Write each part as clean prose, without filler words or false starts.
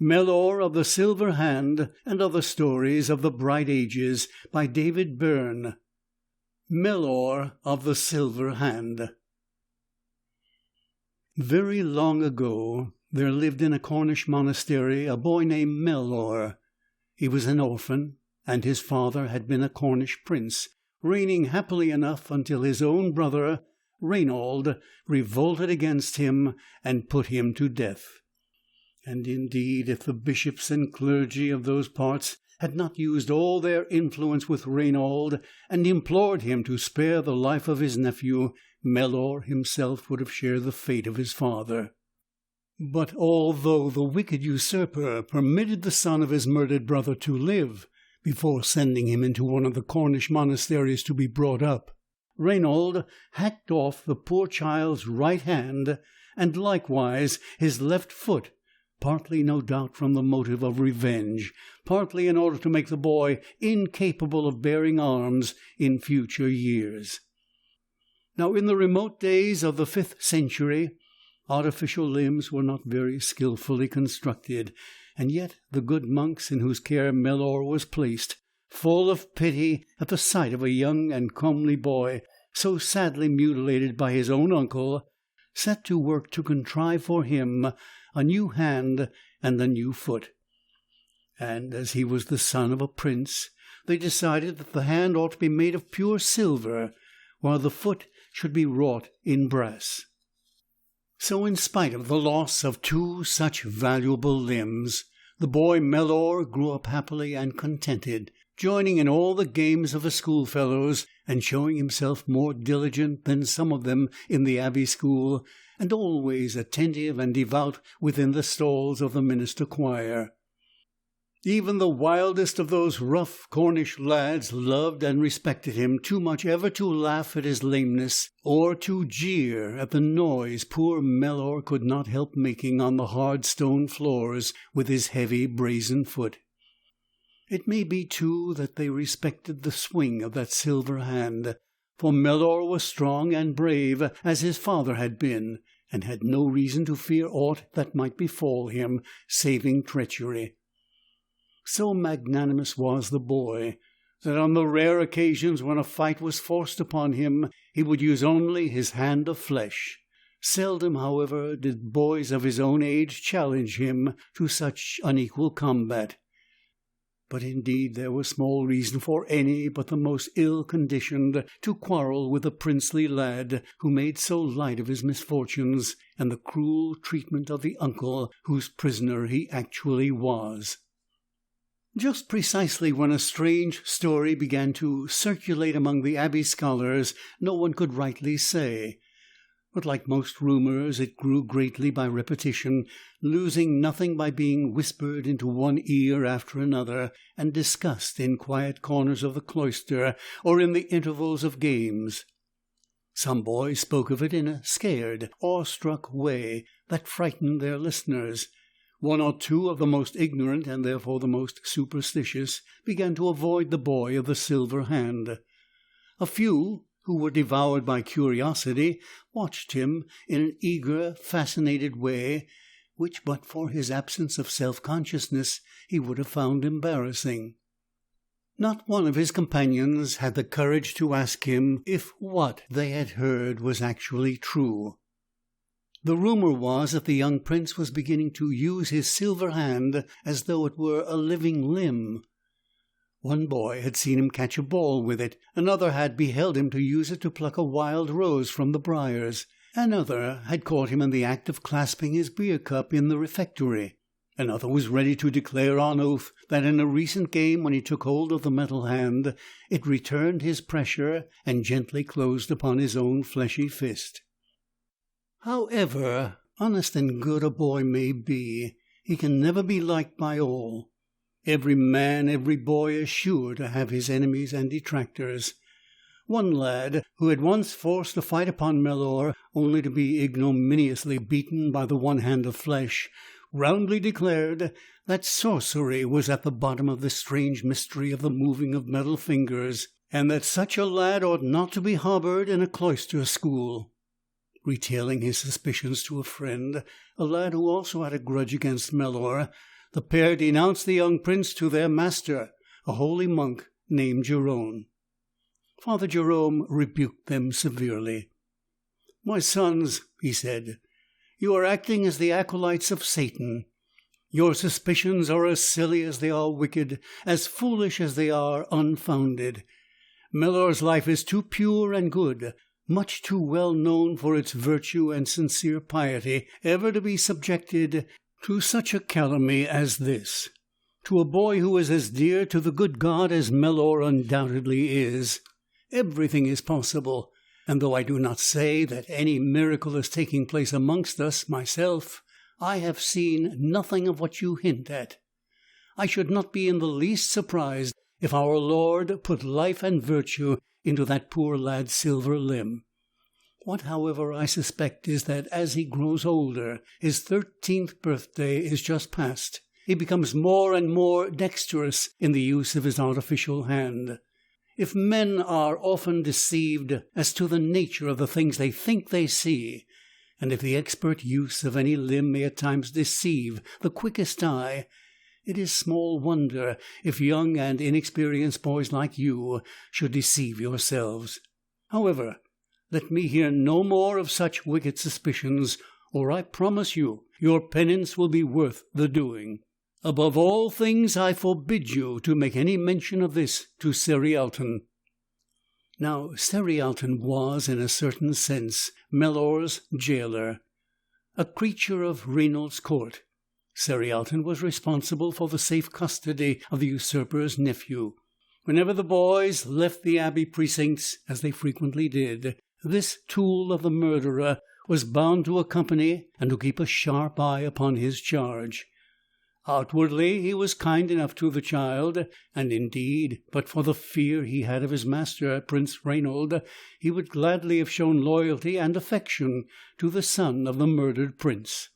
Melor of the Silver Hand, and Other Stories of the Bright Ages, by David Bearne. Melor of the Silver Hand. Very long ago there lived in a Cornish monastery a boy named Melor. He was an orphan, and his father had been a Cornish prince, reigning happily enough until his own brother, Retold, revolted against him and put him to death. And indeed, if the bishops and clergy of those parts had not used all their influence with Retold and implored him to spare the life of his nephew, Melor himself would have shared the fate of his father. But although the wicked usurper permitted the son of his murdered brother to live, before sending him into one of the Cornish monasteries to be brought up, Retold hacked off the poor child's right hand, and likewise his left foot, partly no doubt from the motive of revenge, partly in order to make the boy incapable of bearing arms in future years. Now, in the remote days of the 5th century, artificial limbs were not very skilfully constructed, and yet the good monks in whose care Melor was placed, full of pity at the sight of a young and comely boy so sadly mutilated by his own uncle, set to work to contrive for him a new hand and a new foot. And as he was the son of a prince, they decided that the hand ought to be made of pure silver, while the foot should be wrought in brass. So in spite of the loss of 2 such valuable limbs, the boy Melor grew up happily and contented, joining in all the games of the schoolfellows, and showing himself more diligent than some of them in the abbey school, and always attentive and devout within the stalls of the minster choir. Even the wildest of those rough Cornish lads loved and respected him too much ever to laugh at his lameness, or to jeer at the noise poor Melor could not help making on the hard stone floors with his heavy brazen foot. It may be, too, that they respected the swing of that silver hand, for Melor was strong and brave, as his father had been, and had no reason to fear aught that might befall him, saving treachery. So magnanimous was the boy, that on the rare occasions when a fight was forced upon him, he would use only his hand of flesh. Seldom, however, did boys of his own age challenge him to such unequal combat. But indeed there was small reason for any but the most ill-conditioned to quarrel with the princely lad who made so light of his misfortunes, and the cruel treatment of the uncle whose prisoner he actually was. Just precisely when a strange story began to circulate among the abbey scholars, no one could rightly say. But like most rumours, it grew greatly by repetition, losing nothing by being whispered into one ear after another, and discussed in quiet corners of the cloister or in the intervals of games. Some boys spoke of it in a scared, awestruck way that frightened their listeners. 1 or 2 of the most ignorant, and therefore the most superstitious, began to avoid the boy of the silver hand. A few, who were devoured by curiosity, watched him in an eager, fascinated way, which but for his absence of self-consciousness he would have found embarrassing. Not one of his companions had the courage to ask him if what they had heard was actually true. The rumour was that the young prince was beginning to use his silver hand as though it were a living limb. One boy had seen him catch a ball with it, another had beheld him to use it to pluck a wild rose from the briars, another had caught him in the act of clasping his beer cup in the refectory, another was ready to declare on oath that in a recent game when he took hold of the metal hand, it returned his pressure and gently closed upon his own fleshy fist. However honest and good a boy may be, he can never be liked by all. Every man, every boy is sure to have his enemies and detractors. One lad, who had once forced a fight upon Melor, only to be ignominiously beaten by the one hand of flesh, roundly declared that sorcery was at the bottom of this strange mystery of the moving of metal fingers, and that such a lad ought not to be harboured in a cloister school. Retailing his suspicions to a friend, a lad who also had a grudge against Melor, the pair denounced the young prince to their master, a holy monk named Jerome. Father Jerome rebuked them severely. "My sons," he said, "you are acting as the acolytes of Satan. Your suspicions are as silly as they are wicked, as foolish as they are unfounded. Melor's life is too pure and good, much too well known for its virtue and sincere piety, ever to be subjected to such a calumny as this. To a boy who is as dear to the good God as Melor undoubtedly is, everything is possible, and though I do not say that any miracle is taking place amongst us myself, I have seen nothing of what you hint at. I should not be in the least surprised if our Lord put life and virtue into that poor lad's silver limb. What, however, I suspect is that as he grows older, his 13th birthday is just past, he becomes more and more dexterous in the use of his artificial hand. If men are often deceived as to the nature of the things they think they see, and if the expert use of any limb may at times deceive the quickest eye, it is small wonder if young and inexperienced boys like you should deceive yourselves. However, let me hear no more of such wicked suspicions, or I promise you your penance will be worth the doing. Above all things I forbid you to make any mention of this to Cerialton." Now Cerialton was, in a certain sense, Melor's jailer, a creature of Rainald's court. Cerialton was responsible for the safe custody of the usurper's nephew. Whenever the boys left the abbey precincts, as they frequently did, this tool of the murderer was bound to accompany and to keep a sharp eye upon his charge. Outwardly he was kind enough to the child, and indeed, but for the fear he had of his master, Prince Rainald, he would gladly have shown loyalty and affection to the son of the murdered prince.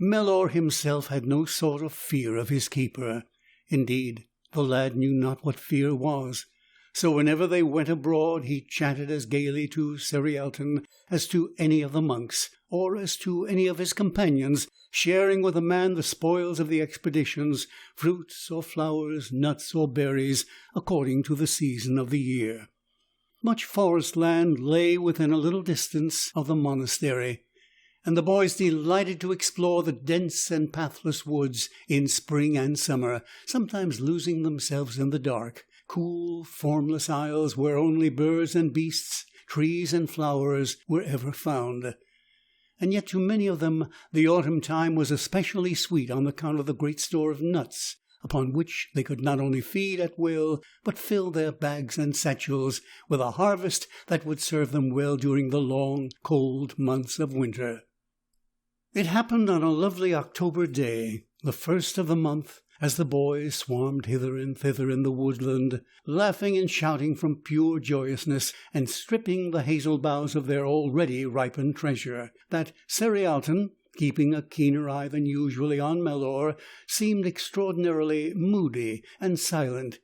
Melor himself had no sort of fear of his keeper. Indeed, the lad knew not what fear was. So whenever they went abroad, he chatted as gaily to Cerialton as to any of the monks, or as to any of his companions, sharing with a man the spoils of the expeditions, fruits or flowers, nuts or berries, according to the season of the year. Much forest land lay within a little distance of the monastery, and the boys delighted to explore the dense and pathless woods in spring and summer, sometimes losing themselves in the dark, cool, formless aisles where only birds and beasts, trees and flowers were ever found. And yet to many of them the autumn time was especially sweet on account of the great store of nuts, upon which they could not only feed at will, but fill their bags and satchels with a harvest that would serve them well during the long, cold months of winter. It happened on a lovely October day, the first of the month, as the boys swarmed hither and thither in the woodland, laughing and shouting from pure joyousness, and stripping the hazel boughs of their already ripened treasure, that Cerialton, keeping a keener eye than usually on Melor, seemed extraordinarily moody and silent.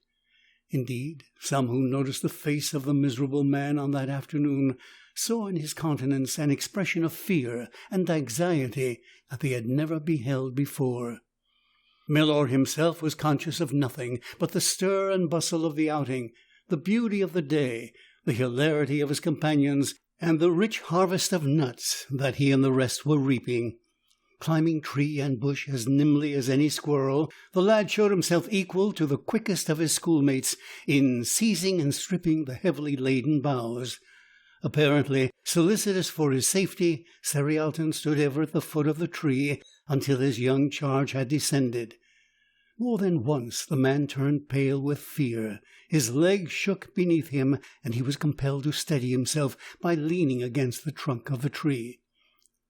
Indeed, some who noticed the face of the miserable man on that afternoon saw in his countenance an expression of fear and anxiety that they had never beheld before. Melor himself was conscious of nothing but the stir and bustle of the outing, the beauty of the day, the hilarity of his companions, and the rich harvest of nuts that he and the rest were reaping. Climbing tree and bush as nimbly as any squirrel, the lad showed himself equal to the quickest of his schoolmates in seizing and stripping the heavily laden boughs. Apparently solicitous for his safety, Cerialton stood ever at the foot of the tree until his young charge had descended. More than once the man turned pale with fear. His legs shook beneath him, and he was compelled to steady himself by leaning against the trunk of the tree.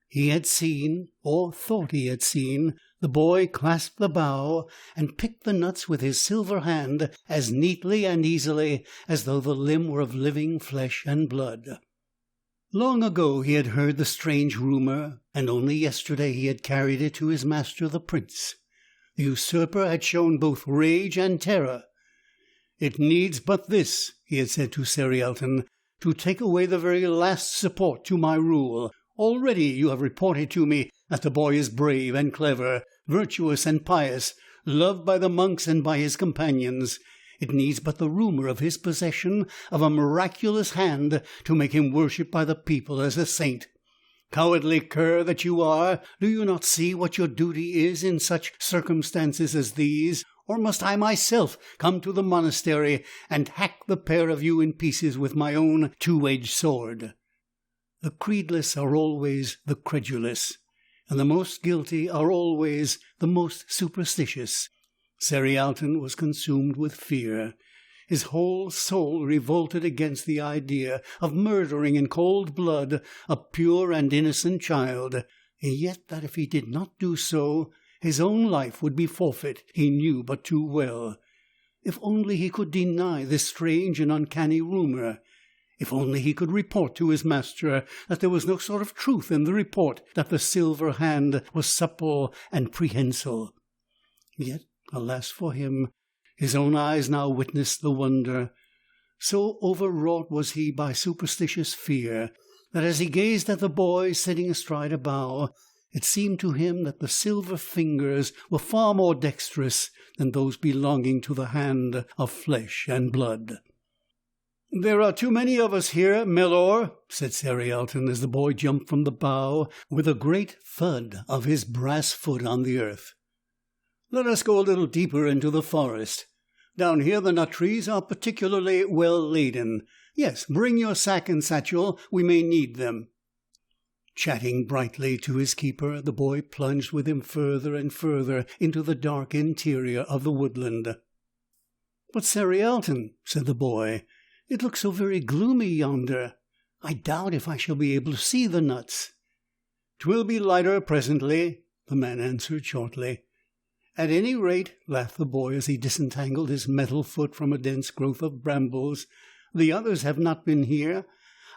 He had seen, or thought he had seen, the boy clasp the bough and pick the nuts with his silver hand as neatly and easily as though the limb were of living flesh and blood. Long ago he had heard the strange rumour, and only yesterday he had carried it to his master the prince. The usurper had shown both rage and terror. "It needs but this," he had said to Cerialton, "to take away the very last support to my rule. Already you have reported to me that the boy is brave and clever, virtuous and pious, loved by the monks and by his companions. It needs but the rumour of his possession of a miraculous hand to make him worshipped by the people as a saint. Cowardly cur that you are, do you not see what your duty is in such circumstances as these? Or must I myself come to the monastery and hack the pair of you in pieces with my own two-edged sword? The creedless are always the credulous, and the most guilty are always the most superstitious. Cerialton was consumed with fear. His whole soul revolted against the idea of murdering in cold blood a pure and innocent child. Yet that if he did not do so, his own life would be forfeit, he knew but too well. If only he could deny this strange and uncanny rumour. If only he could report to his master that there was no sort of truth in the report that the silver hand was supple and prehensile. Yet, alas for him, his own eyes now witnessed the wonder. So overwrought was he by superstitious fear, that as he gazed at the boy sitting astride a bough, it seemed to him that the silver fingers were far more dexterous than those belonging to the hand of flesh and blood. "There are too many of us here, Melor," said Cerialton as the boy jumped from the bough with a great thud of his brass foot on the earth. "Let us go a little deeper into the forest. Down here the nut trees are particularly well laden. Yes, bring your sack and satchel, we may need them." Chatting brightly to his keeper, the boy plunged with him further and further into the dark interior of the woodland. "But Cerialton," said the boy, "it looks so very gloomy yonder. I doubt if I shall be able to see the nuts." "'Twill be lighter presently," the man answered shortly. "At any rate," laughed the boy as he disentangled his metal foot from a dense growth of brambles, "the others have not been here.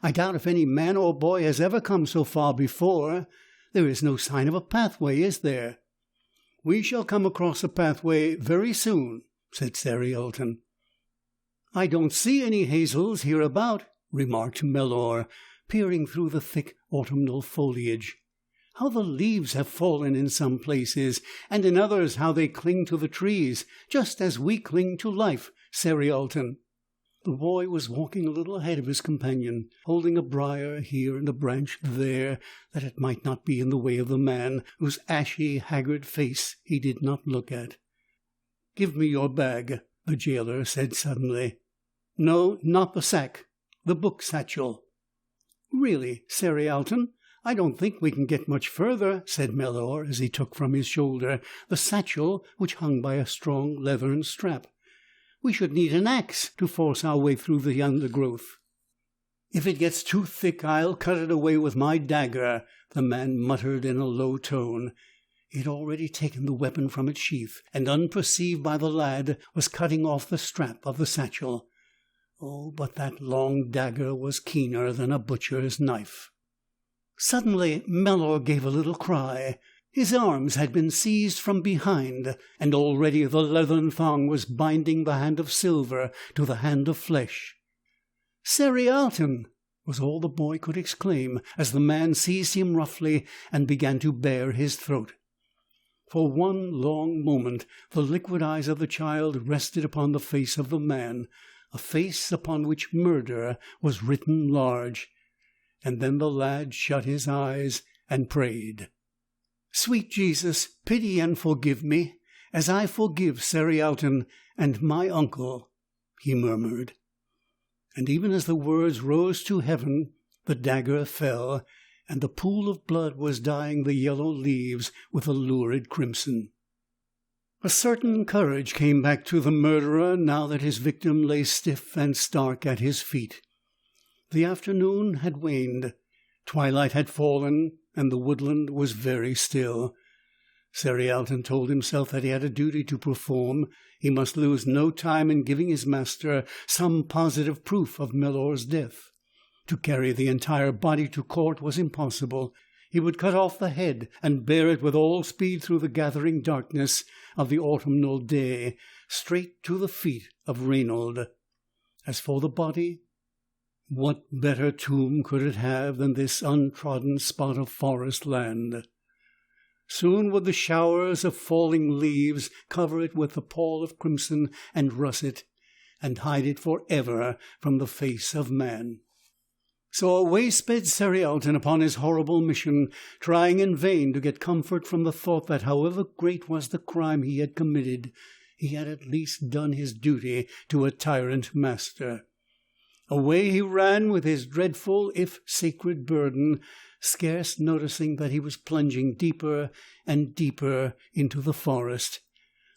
I doubt if any man or boy has ever come so far before. There is no sign of a pathway, is there?" "We shall come across a pathway very soon," said Cerialton. "I don't see any hazels hereabout," remarked Melor, peering through the thick autumnal foliage. "How the leaves have fallen in some places, and in others how they cling to the trees, just as we cling to life, Cerialton." The boy was walking a little ahead of his companion, holding a briar here and a branch there, that it might not be in the way of the man, whose ashy, haggard face he did not look at. "Give me your bag," the jailer said suddenly. "No, not the sack. The book satchel." "Really, Cerialton, I don't think we can get much further," said Melor as he took from his shoulder the satchel which hung by a strong leathern strap. "We should need an axe to force our way through the undergrowth." "If it gets too thick, I'll cut it away with my dagger," the man muttered in a low tone. He had already taken the weapon from its sheath, and unperceived by the lad was cutting off the strap of the satchel. Oh, but that long dagger was keener than a butcher's knife. Suddenly Melor gave a little cry. His arms had been seized from behind, and already the leathern thong was binding the hand of silver to the hand of flesh. "Cerialton!" was all the boy could exclaim as the man seized him roughly and began to bare his throat. For one long moment the liquid eyes of the child rested upon the face of the man, a face upon which murder was written large, and then the lad shut his eyes and prayed. "Sweet Jesus, pity and forgive me, as I forgive Cerialton and my uncle," he murmured. And even as the words rose to heaven, the dagger fell, and the pool of blood was dyeing the yellow leaves with a lurid crimson. A certain courage came back to the murderer now that his victim lay stiff and stark at his feet. The afternoon had waned. Twilight had fallen, and the woodland was very still. Cerialton told himself that he had a duty to perform. He must lose no time in giving his master some positive proof of Melor's death. To carry the entire body to court was impossible. He would cut off the head and bear it with all speed through the gathering darkness of the autumnal day, straight to the feet of Reynold. As for the body, what better tomb could it have than this untrodden spot of forest land? Soon would the showers of falling leaves cover it with the pall of crimson and russet, and hide it for ever from the face of man. So away sped Cerialton upon his horrible mission, trying in vain to get comfort from the thought that however great was the crime he had committed, he had at least done his duty to a tyrant master. Away he ran with his dreadful, if sacred burden, scarce noticing that he was plunging deeper and deeper into the forest,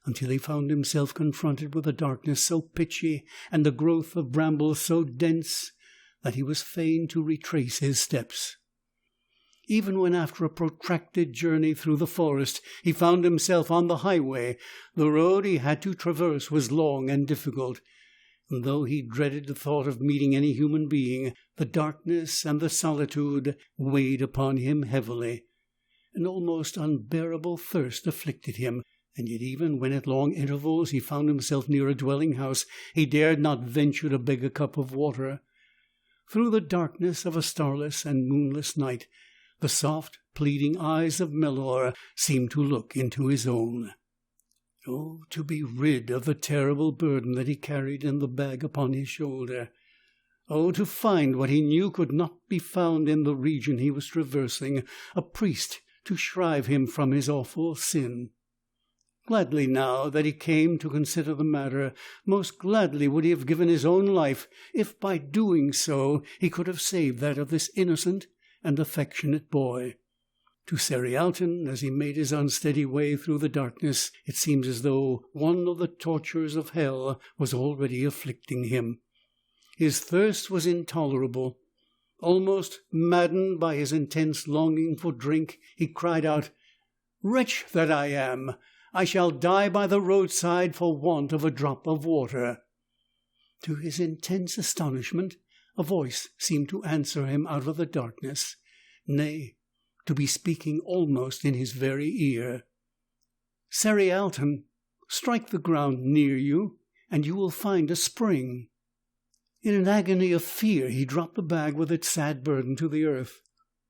until he found himself confronted with a darkness so pitchy and a growth of brambles so dense that he was fain to retrace his steps. Even when after a protracted journey through the forest he found himself on the highway, the road he had to traverse was long and difficult, and though he dreaded the thought of meeting any human being, the darkness and the solitude weighed upon him heavily. An almost unbearable thirst afflicted him, and yet even when at long intervals he found himself near a dwelling house, he dared not venture to beg a cup of water. Through the darkness of a starless and moonless night, the soft, pleading eyes of Melor seemed to look into his own. Oh, to be rid of the terrible burden that he carried in the bag upon his shoulder! Oh, to find what he knew could not be found in the region he was traversing, a priest to shrive him from his awful sin! Gladly now that he came to consider the matter, most gladly would he have given his own life, if by doing so he could have saved that of this innocent and affectionate boy. To Cerialton, as he made his unsteady way through the darkness, it seemed as though one of the tortures of hell was already afflicting him. His thirst was intolerable. Almost maddened by his intense longing for drink, he cried out, "Wretch that I am! I shall die by the roadside for want of a drop of water." To his intense astonishment, a voice seemed to answer him out of the darkness, nay, to be speaking almost in his very ear. "Cerialton, strike the ground near you, and you will find a spring." In an agony of fear he dropped the bag with its sad burden to the earth.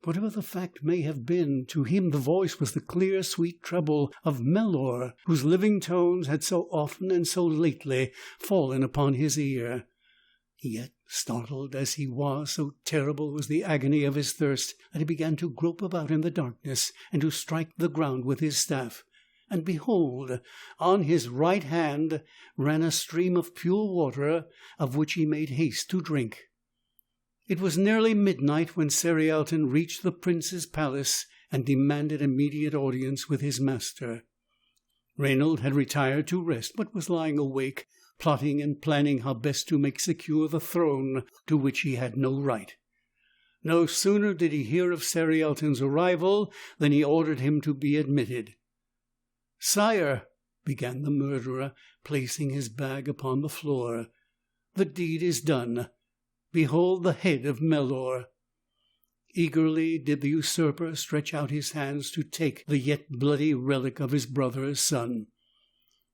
Whatever the fact may have been, to him the voice was the clear, sweet treble of Melor, whose living tones had so often and so lately fallen upon his ear. Yet, startled as he was, so terrible was the agony of his thirst, that he began to grope about in the darkness, and to strike the ground with his staff. And behold, on his right hand ran a stream of pure water, of which he made haste to drink. It was nearly midnight when Cerialton reached the prince's palace and demanded immediate audience with his master. Reynold had retired to rest, but was lying awake, plotting and planning how best to make secure the throne to which he had no right. No sooner did he hear of Cerialton's arrival than he ordered him to be admitted. "Sire," began the murderer, placing his bag upon the floor, "the deed is done. Behold the head of Melor." Eagerly did the usurper stretch out his hands to take the yet bloody relic of his brother's son.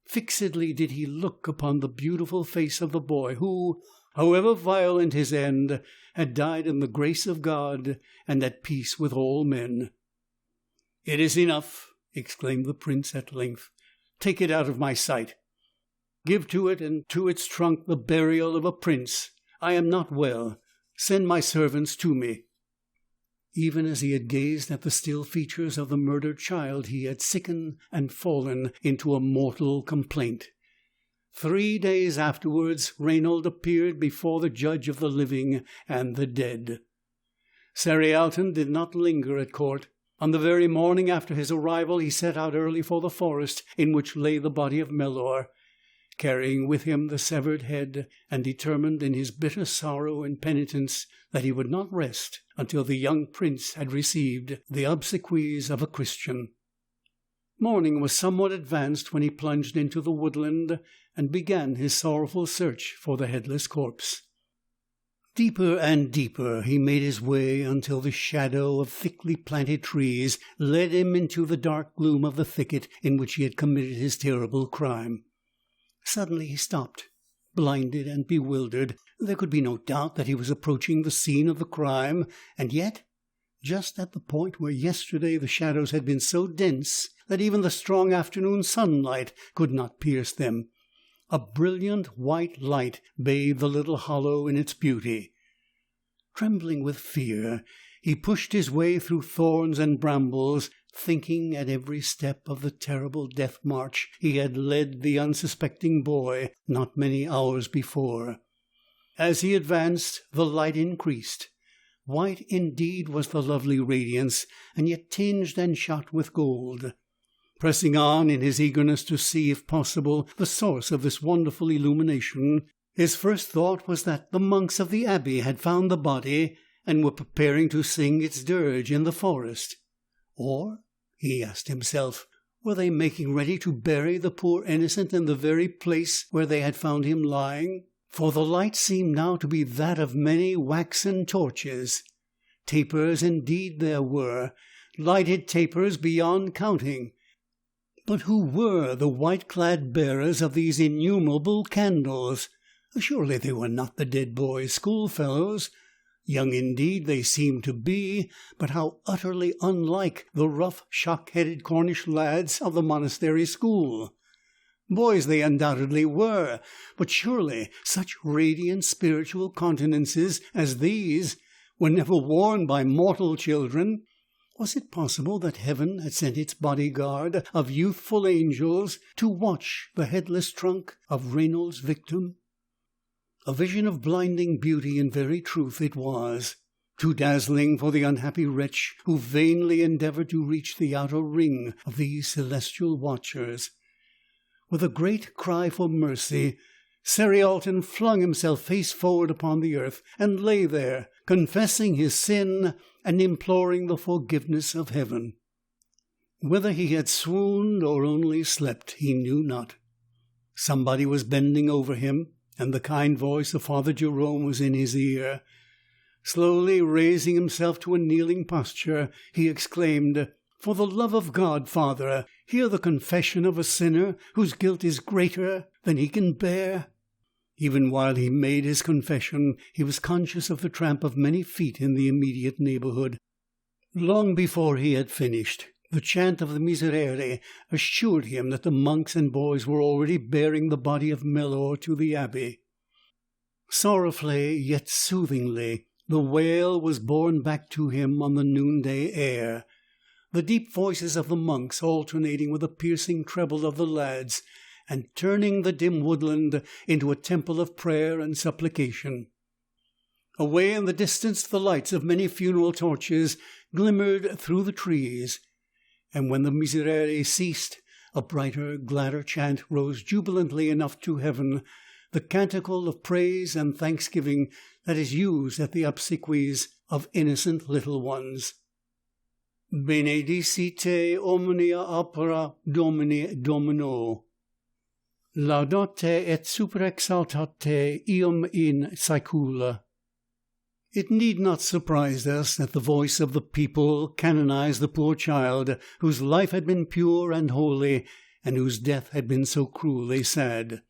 Fixedly did he look upon the beautiful face of the boy who, however violent his end, had died in the grace of God and at peace with all men. "It is enough," exclaimed the prince at length. "Take it out of my sight. Give to it and to its trunk the burial of a prince. I am not well. Send my servants to me." Even as he had gazed at the still features of the murdered child, he had sickened and fallen into a mortal complaint. 3 days afterwards, Reynold appeared before the judge of the living and the dead. Cerialton did not linger at court. On the very morning after his arrival, he set out early for the forest in which lay the body of Melor, carrying with him the severed head, and determined in his bitter sorrow and penitence that he would not rest until the young prince had received the obsequies of a Christian. Morning was somewhat advanced when he plunged into the woodland and began his sorrowful search for the headless corpse. Deeper and deeper he made his way until the shadow of thickly planted trees led him into the dark gloom of the thicket in which he had committed his terrible crime. Suddenly he stopped, blinded and bewildered. There could be no doubt that he was approaching the scene of the crime, and yet just at the point where yesterday the shadows had been so dense that even the strong afternoon sunlight could not pierce them. A brilliant white light bathed the little hollow in its beauty. Trembling with fear, he pushed his way through thorns and brambles, thinking at every step of the terrible death march he had led the unsuspecting boy not many hours before. As he advanced, the light increased. White indeed was the lovely radiance, and yet tinged and shot with gold. Pressing on in his eagerness to see, if possible, the source of this wonderful illumination, his first thought was that the monks of the abbey had found the body and were preparing to sing its dirge in the forest. Or, he asked himself, were they making ready to bury the poor innocent in the very place where they had found him lying? For the light seemed now to be that of many waxen torches. Tapers indeed there were, lighted tapers beyond counting. But who were the white-clad bearers of these innumerable candles? Surely they were not the dead boy's schoolfellows. Young indeed they seemed to be, but how utterly unlike the rough, shock-headed Cornish lads of the monastery school. Boys they undoubtedly were, but surely such radiant spiritual countenances as these were never worn by mortal children. Was it possible that heaven had sent its bodyguard of youthful angels to watch the headless trunk of Reynold's victim? A vision of blinding beauty in very truth it was, too dazzling for the unhappy wretch who vainly endeavoured to reach the outer ring of these celestial watchers. With a great cry for mercy, Cerialton flung himself face forward upon the earth, and lay there, confessing his sin and imploring the forgiveness of heaven. Whether he had swooned or only slept, he knew not. Somebody was bending over him, and the kind voice of Father Jerome was in his ear. Slowly raising himself to a kneeling posture, he exclaimed, "For the love of God, Father, hear the confession of a sinner whose guilt is greater than he can bear." Even while he made his confession, he was conscious of the tramp of many feet in the immediate neighbourhood. Long before he had finished, the chant of the Miserere assured him that the monks and boys were already bearing the body of Melor to the abbey. Sorrowfully, yet soothingly, the wail was borne back to him on the noonday air, the deep voices of the monks alternating with the piercing treble of the lads, and turning the dim woodland into a temple of prayer and supplication. Away in the distance the lights of many funeral torches glimmered through the trees, and when the Miserere ceased, a brighter, gladder chant rose jubilantly enough to heaven, the canticle of praise and thanksgiving that is used at the obsequies of innocent little ones. Benedicite omnia opera Domini Domino. Laudate et superexaltate ium in saecula. It need not surprise us that the voice of the people canonized the poor child whose life had been pure and holy, and whose death had been so cruelly sad.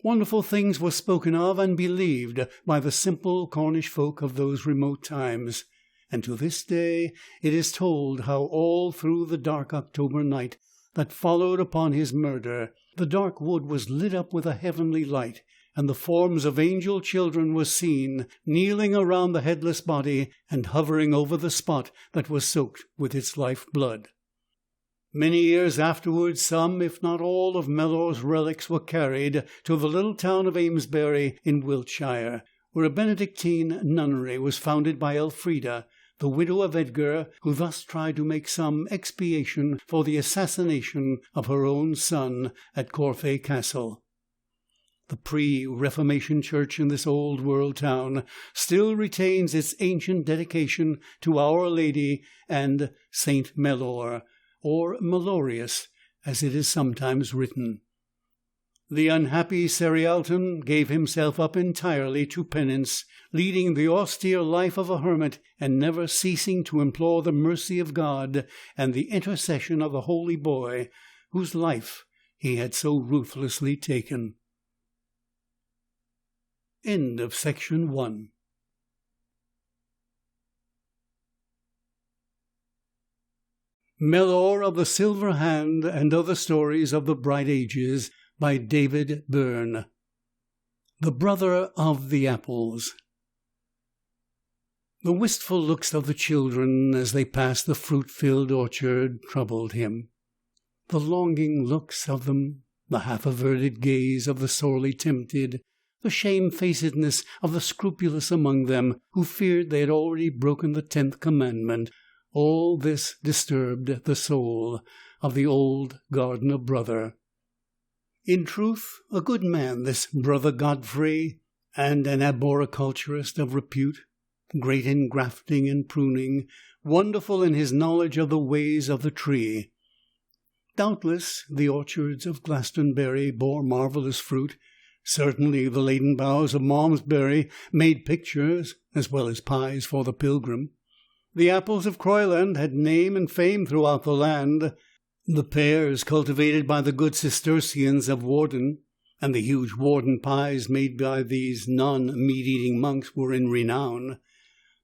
Wonderful things were spoken of and believed by the simple Cornish folk of those remote times, and to this day it is told how all through the dark October night that followed upon his murder, the dark wood was lit up with a heavenly light, and the forms of angel children were seen kneeling around the headless body and hovering over the spot that was soaked with its life blood. Many years afterwards, some, if not all, of Melor's relics were carried to the little town of Amesbury in Wiltshire, where a Benedictine nunnery was founded by Elfrida, the widow of Edgar, who thus tried to make some expiation for the assassination of her own son at Corfe Castle. The pre-Reformation church in this old world town still retains its ancient dedication to Our Lady and Saint Melor, or Melorius, as it is sometimes written. The unhappy Cerialton gave himself up entirely to penance, leading the austere life of a hermit, and never ceasing to implore the mercy of God and the intercession of the holy boy, whose life he had so ruthlessly taken. End of section 1. Melor of the Silver Hand and Other Stories of the Bright Ages by David Bearne. The Brother of the Apples. The wistful looks of the children as they passed the fruit-filled orchard troubled him. The longing looks of them, the half-averted gaze of the sorely tempted, the shamefacedness of the scrupulous among them who feared they had already broken the 10th commandment, all this disturbed the soul of the old gardener brother. In truth, a good man, this brother Godfrey, and an arboriculturist of repute, great in grafting and pruning, wonderful in his knowledge of the ways of the tree. Doubtless the orchards of Glastonbury bore marvellous fruit. Certainly the laden boughs of Malmesbury made pictures as well as pies for the pilgrim. The apples of Croyland had name and fame throughout the land. The pears cultivated by the good Cistercians of Warden, and the huge Warden pies made by these non-meat-eating monks were in renown.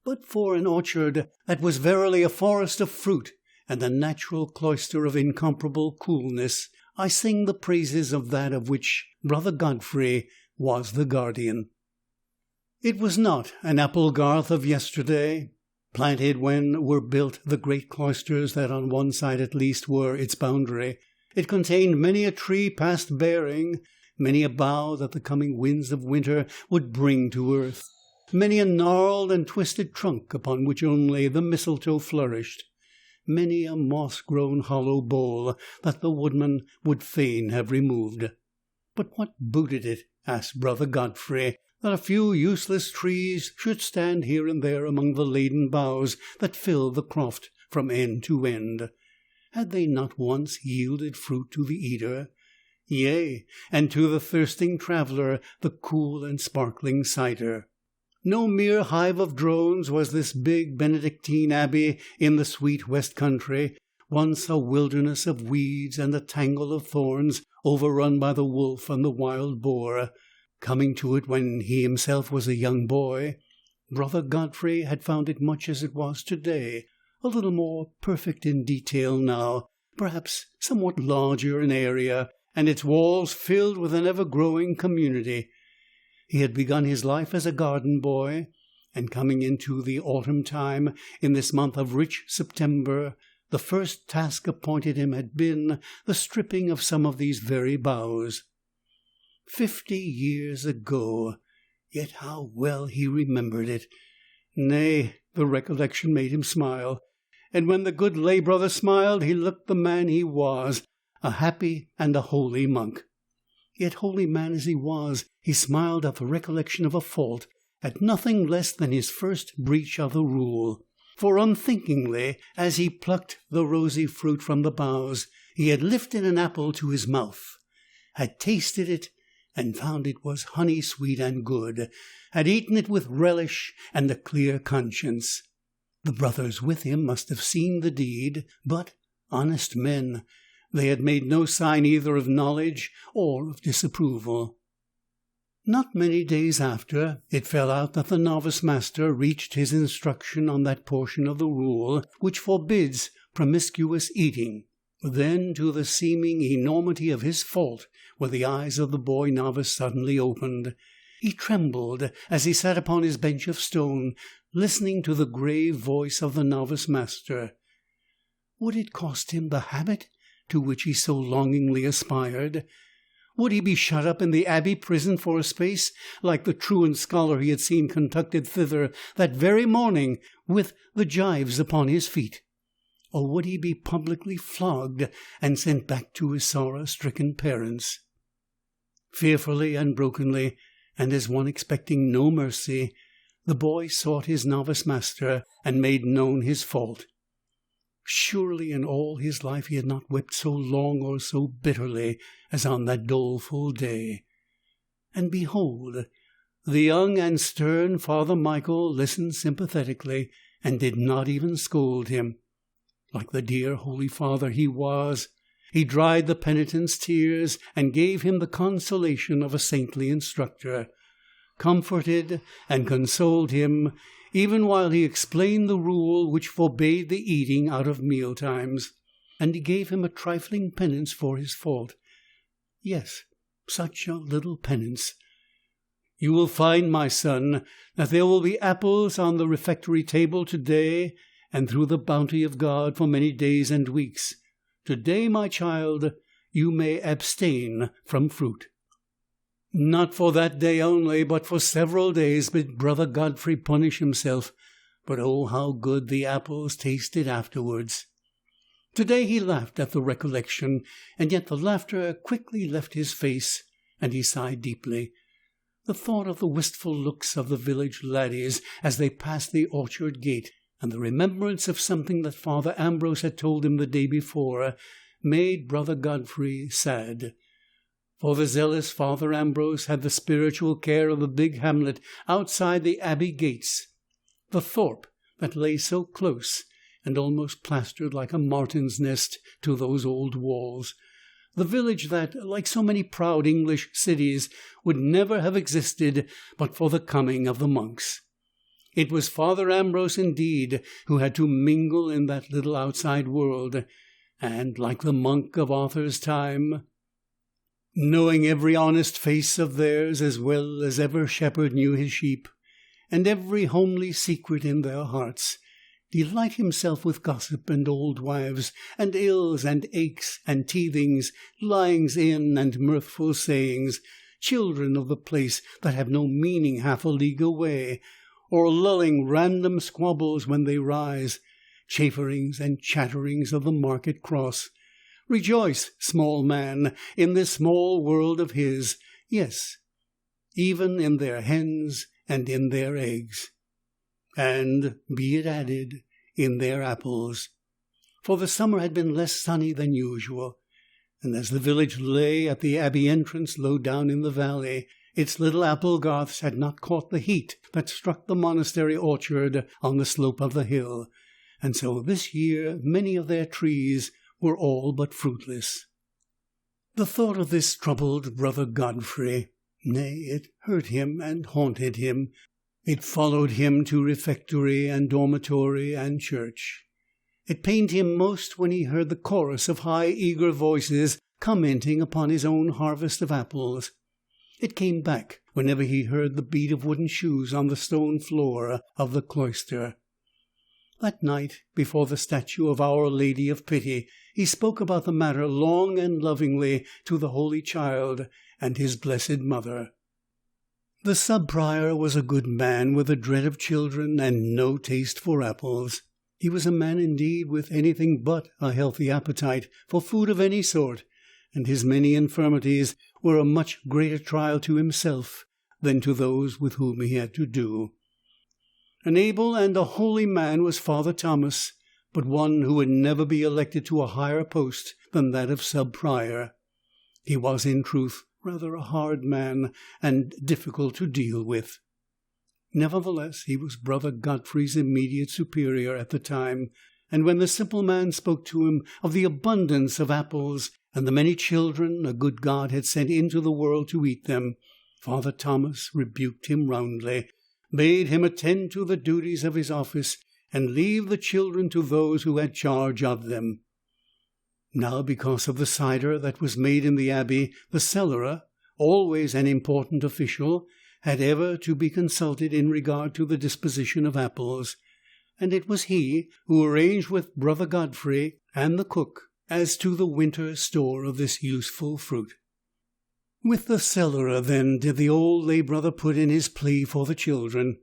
But for an orchard that was verily a forest of fruit and a natural cloister of incomparable coolness, I sing the praises of that of which Brother Godfrey was the guardian. It was not an apple garth of yesterday, planted when were built the great cloisters that on one side at least were its boundary. It contained many a tree past bearing, many a bough that the coming winds of winter would bring to earth, many a gnarled and twisted trunk upon which only the mistletoe flourished, many a moss-grown hollow bole that the woodman would fain have removed. But what booted it, asked Brother Godfrey, that a few useless trees should stand here and there among the laden boughs that filled the croft from end to end? Had they not once yielded fruit to the eater? Yea, and to the thirsting traveller the cool and sparkling cider. No mere hive of drones was this big Benedictine abbey in the sweet west country, once a wilderness of weeds and a tangle of thorns overrun by the wolf and the wild boar. Coming to it when he himself was a young boy, Brother Godfrey had found it much as it was today, a little more perfect in detail now, perhaps somewhat larger in area, and its walls filled with an ever-growing community. He had begun his life as a garden boy, and coming into the autumn time, in this month of rich September, the first task appointed him had been the stripping of some of these very boughs. 50 years ago, yet how well he remembered it! Nay, the recollection made him smile, and when the good lay brother smiled, he looked the man he was, a happy and a holy monk. Yet holy man as he was, he smiled at the recollection of a fault, at nothing less than his first breach of the rule. For unthinkingly, as he plucked the rosy fruit from the boughs, he had lifted an apple to his mouth, had tasted it, and found it was honey sweet and good, had eaten it with relish and a clear conscience. The brothers with him must have seen the deed, but, honest men, they had made no sign either of knowledge or of disapproval. Not many days after, it fell out that the novice master reached his instruction on that portion of the rule which forbids promiscuous eating. Then, to the seeming enormity of his fault, were the eyes of the boy novice suddenly opened. He trembled as he sat upon his bench of stone, listening to the grave voice of the novice master. Would it cost him the habit to which he so longingly aspired? Would he be shut up in the abbey prison for a space, like the truant scholar he had seen conducted thither that very morning with the gyves upon his feet? Or would he be publicly flogged and sent back to his sorrow-stricken parents? Fearfully and brokenly, and as one expecting no mercy, the boy sought his novice master and made known his fault. Surely in all his life he had not wept so long or so bitterly as on that doleful day. And behold, the young and stern Father Michael listened sympathetically, and did not even scold him. Like the dear Holy Father he was, he dried the penitent's tears and gave him the consolation of a saintly instructor, comforted and consoled him, even while he explained the rule which forbade the eating out of meal times. and he gave him a trifling penance for his fault. Yes, such a little penance. You will find, my son, that there will be apples on the refectory table today, and through the bounty of God for many days and weeks. Today, my child, you may abstain from fruit. Not for that day only, but for several days did Brother Godfrey punish himself, but oh, how good the apples tasted afterwards! Today he laughed at the recollection, and yet the laughter quickly left his face, and he sighed deeply. The thought of the wistful looks of the village laddies as they passed the orchard gate, and the remembrance of something that Father Ambrose had told him the day before, made Brother Godfrey sad. For the zealous Father Ambrose had the spiritual care of the big hamlet outside the abbey gates, the thorp that lay so close and almost plastered like a martin's nest to those old walls, the village that, like so many proud English cities, would never have existed but for the coming of the monks. It was Father Ambrose, indeed, who had to mingle in that little outside world, and, like the monk of Arthur's time, knowing every honest face of theirs as well as ever shepherd knew his sheep, and every homely secret in their hearts, delight himself with gossip and old wives, and ills and aches and teethings, lyings in and mirthful sayings, children of the place that have no meaning half a league away, or lulling random squabbles when they rise, chafferings and chatterings of the market cross. Rejoice, small man, in this small world of his, yes, even in their hens and in their eggs. And, be it added, in their apples. For the summer had been less sunny than usual, and as the village lay at the abbey entrance low down in the valley, its little apple garths had not caught the heat that struck the monastery orchard on the slope of the hill, and so this year many of their trees were all but fruitless. The thought of this troubled Brother Godfrey. Nay, it hurt him and haunted him. It followed him to refectory and dormitory and church. It pained him most when he heard the chorus of high, eager voices commenting upon his own harvest of apples. It came back whenever he heard the beat of wooden shoes on the stone floor of the cloister. That night, before the statue of Our Lady of Pity, he spoke about the matter long and lovingly to the Holy Child and his Blessed Mother. The sub-prior was a good man with a dread of children and no taste for apples. He was a man indeed with anything but a healthy appetite for food of any sort, and his many infirmities were a much greater trial to himself than to those with whom he had to do. An able and a holy man was Father Thomas, but one who would never be elected to a higher post than that of sub-prior. He was, in truth, rather a hard man and difficult to deal with. Nevertheless, he was Brother Godfrey's immediate superior at the time, and when the simple man spoke to him of the abundance of apples and the many children a good God had sent into the world to eat them, Father Thomas rebuked him roundly, bade him attend to the duties of his office, and leave the children to those who had charge of them. Now, because of the cider that was made in the abbey, the cellarer, always an important official, had ever to be consulted in regard to the disposition of apples, and it was he who arranged with Brother Godfrey and the cook as to the winter store of this useful fruit. With the cellarer, then, did the old lay brother put in his plea for the children,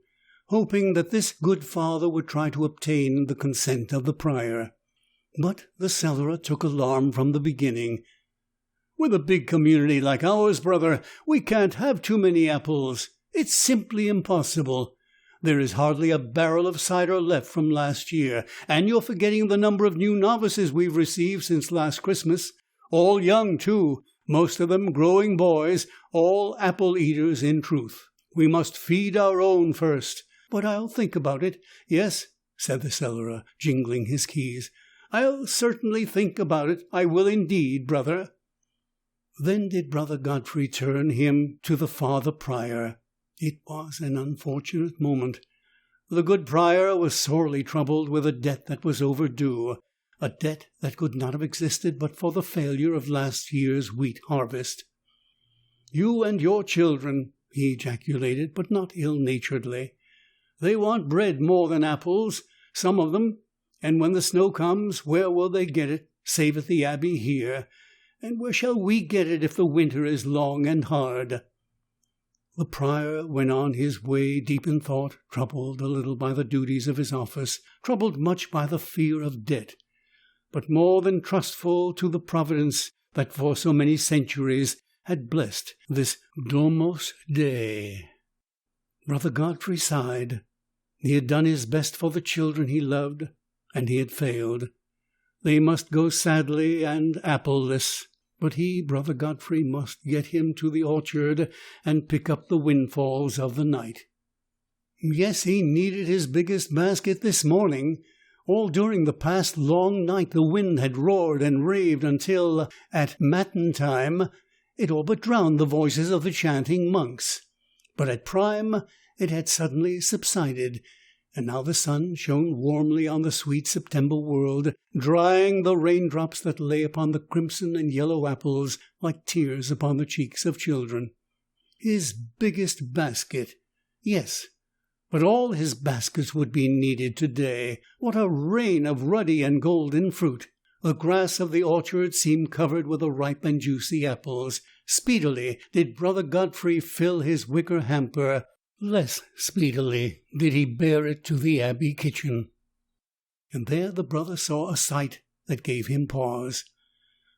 hoping that this good father would try to obtain the consent of the prior. But the cellarer took alarm from the beginning. "With a big community like ours, brother, we can't have too many apples. It's simply impossible. There is hardly a barrel of cider left from last year, and you're forgetting the number of new novices we've received since last Christmas. All young, too, most of them growing boys, all apple-eaters in truth. We must feed our own first. But I'll think about it. Yes," said the cellarer, jingling his keys. "I'll certainly think about it. I will indeed, brother." Then did Brother Godfrey turn him to the Father Prior. It was an unfortunate moment. The good prior was sorely troubled with a debt that was overdue, a debt that could not have existed but for the failure of last year's wheat harvest. "You and your children," he ejaculated, but not ill-naturedly. "They want bread more than apples, some of them, and when the snow comes, where will they get it, save at the abbey here? And where shall we get it if the winter is long and hard?" The prior went on his way deep in thought, troubled a little by the duties of his office, troubled much by the fear of debt, but more than trustful to the providence that for so many centuries had blessed this Domus Dei. Brother Godfrey sighed. He had done his best for the children he loved, and he had failed. They must go sadly and appleless. But he, Brother Godfrey, must get him to the orchard and pick up the windfalls of the night. Yes, he needed his biggest basket this morning. All during the past long night the wind had roared and raved until, at matin time, it all but drowned the voices of the chanting monks. But at prime it had suddenly subsided, and now the sun shone warmly on the sweet September world, drying the raindrops that lay upon the crimson and yellow apples like tears upon the cheeks of children. His biggest basket! Yes, but all his baskets would be needed today. What a rain of ruddy and golden fruit! The grass of the orchard seemed covered with the ripe and juicy apples. Speedily did Brother Godfrey fill his wicker hamper. Less speedily did he bear it to the abbey kitchen. And there the brother saw a sight that gave him pause.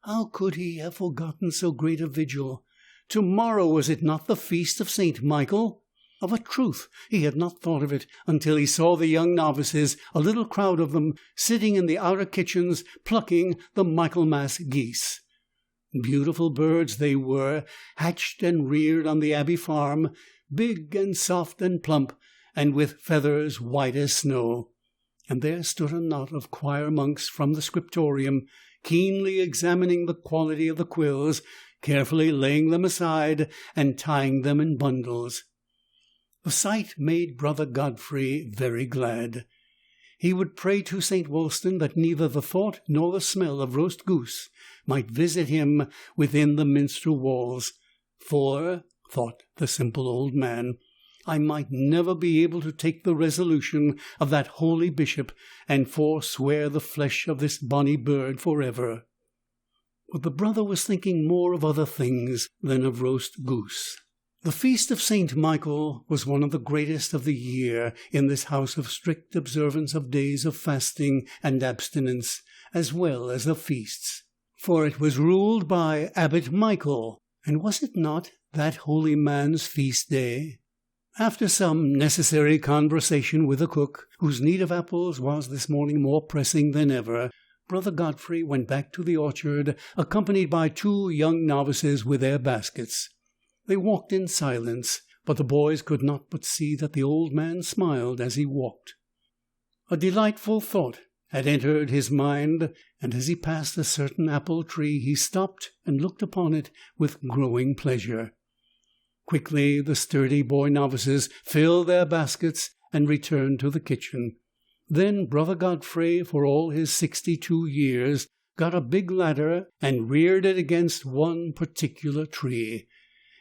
How could he have forgotten so great a vigil? Tomorrow, was it not the feast of St. Michael? Of a truth, he had not thought of it until he saw the young novices, a little crowd of them, sitting in the outer kitchens, plucking the Michaelmas geese. Beautiful birds they were, hatched and reared on the abbey farm, big and soft and plump, and with feathers white as snow. And there stood a knot of choir monks from the scriptorium, keenly examining the quality of the quills, carefully laying them aside and tying them in bundles. The sight made Brother Godfrey very glad. He would pray to St. Wulstan that neither the thought nor the smell of roast goose might visit him within the minster walls, for, thought the simple old man, I might never be able to take the resolution of that holy bishop and forswear the flesh of this bonny bird forever. But the brother was thinking more of other things than of roast goose. The feast of St. Michael was one of the greatest of the year in this house of strict observance of days of fasting and abstinence, as well as of feasts. For it was ruled by Abbot Michael, and was it not that holy man's feast day? After some necessary conversation with the cook, whose need of apples was this morning more pressing than ever, Brother Godfrey went back to the orchard, accompanied by 2 young novices with their baskets. They walked in silence, but the boys could not but see that the old man smiled as he walked. A delightful thought had entered his mind, and as he passed a certain apple tree he stopped and looked upon it with growing pleasure. Quickly the sturdy boy novices filled their baskets and returned to the kitchen. Then Brother Godfrey, for all his 62 years, got a big ladder and reared it against one particular tree.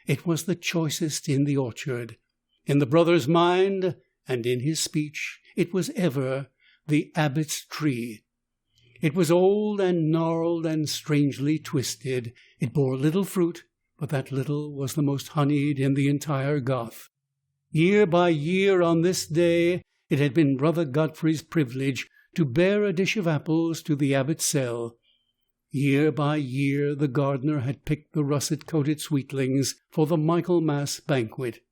It was the choicest in the orchard. In the brother's mind and in his speech, it was ever the abbot's tree. It was old and gnarled and strangely twisted. It bore little fruit, but that little was the most honeyed in the entire garth. Year by year on this day, it had been Brother Godfrey's privilege to bear a dish of apples to the abbot's cell. Year by year the gardener had picked the russet-coated sweetlings for the Michaelmas banquet.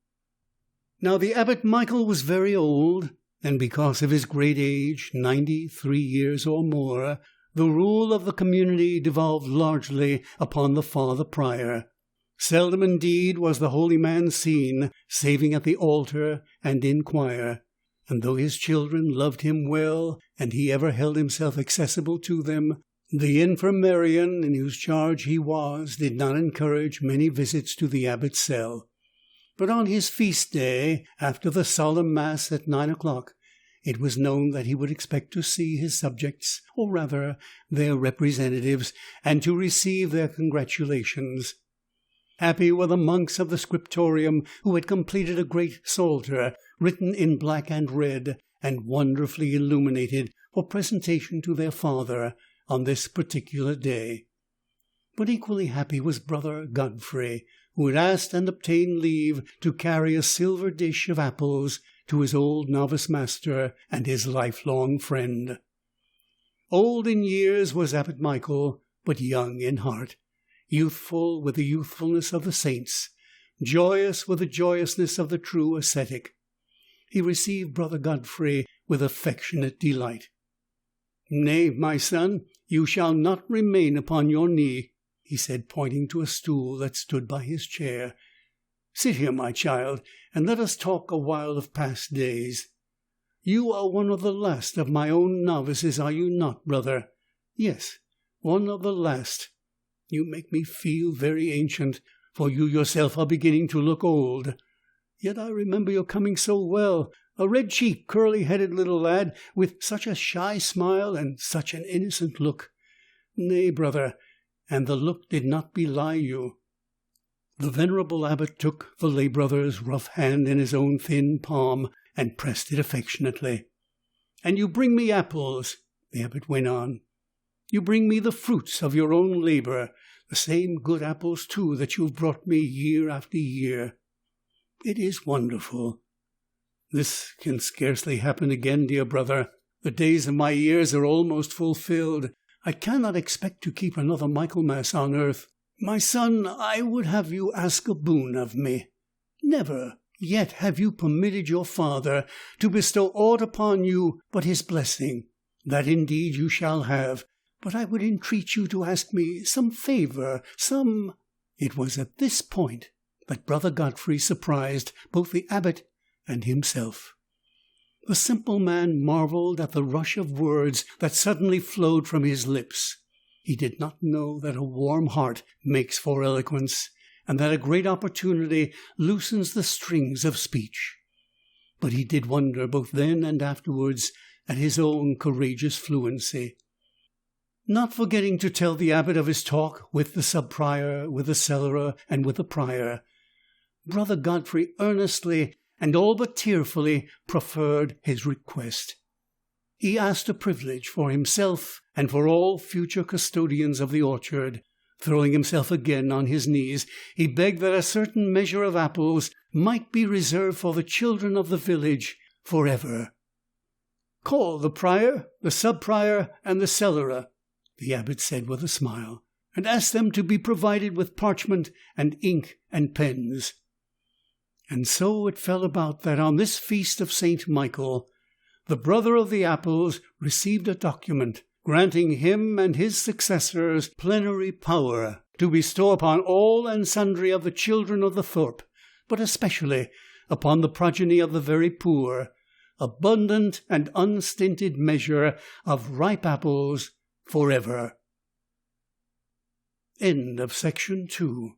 Now the Abbot Michael was very old, and because of his great age, 93 years or more, the rule of the community devolved largely upon the father prior. Seldom indeed was the holy man seen, saving at the altar and in choir, and though his children loved him well, and he ever held himself accessible to them, the infirmarian in whose charge he was did not encourage many visits to the abbot's cell. But on his feast day, after the solemn mass at 9 o'clock, It was known that he would expect to see his subjects, or rather their representatives, and to receive their congratulations. Happy were the monks of the scriptorium who had completed a great psalter, written in black and red, and wonderfully illuminated, for presentation to their father on this particular day. But equally happy was Brother Godfrey, who had asked and obtained leave to carry a silver dish of apples to his old novice master and his lifelong friend. Old in years was Abbot Michael, but young in heart, youthful with the youthfulness of the saints, joyous with the joyousness of the true ascetic. He received Brother Godfrey with affectionate delight. "Nay, my son, you shall not remain upon your knee," he said, pointing to a stool that stood by his chair. "Sit here, my child, and let us talk a while of past days. You are one of the last of my own novices, are you not, brother? Yes, one of the last. You make me feel very ancient, for you yourself are beginning to look old. Yet I remember your coming so well, a red-cheeked, curly-headed little lad, with such a shy smile and such an innocent look. Nay, brother, and the look did not belie you." The venerable abbot took the lay brother's rough hand in his own thin palm, and pressed it affectionately. "And you bring me apples," the abbot went on. "You bring me the fruits of your own labour, the same good apples, too, that you have brought me year after year. It is wonderful. This can scarcely happen again, dear brother. The days of my years are almost fulfilled. I cannot expect to keep another Michaelmas on earth. My son, I would have you ask a boon of me. Never yet have you permitted your father to bestow aught upon you but his blessing. That indeed you shall have, but I would entreat you to ask me some favour, some—" It was at this point that Brother Godfrey surprised both the abbot and himself. The simple man marvelled at the rush of words that suddenly flowed from his lips. He did not know that a warm heart makes for eloquence, and that a great opportunity loosens the strings of speech. But he did wonder both then and afterwards at his own courageous fluency. Not forgetting to tell the abbot of his talk with the sub-prior, with the cellarer, and with the prior, Brother Godfrey earnestly and all but tearfully preferred his request. He asked a privilege for himself and for all future custodians of the orchard. Throwing himself again on his knees, he begged that a certain measure of apples might be reserved for the children of the village forever. "Call the prior, the sub-prior, and the cellarer," the abbot said with a smile, "and ask them to be provided with parchment and ink and pens." And so it fell about that on this feast of St. Michael, the brother of the apples received a document granting him and his successors plenary power to bestow upon all and sundry of the children of the thorp, but especially upon the progeny of the very poor, abundant and unstinted measure of ripe apples forever. End of section 2.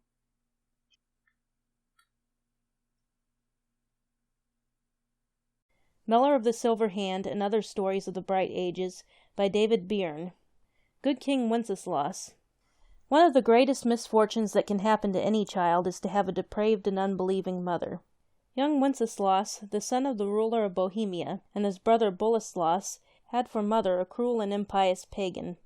Melor of the Silver Hand and Other Stories of the Bright Ages by David Bearne. Good King Wenceslaus. One of the greatest misfortunes that can happen to any child is to have a depraved and unbelieving mother. Young Wenceslaus, the son of the ruler of Bohemia, and his brother Boleslas, had for mother a cruel and impious pagan.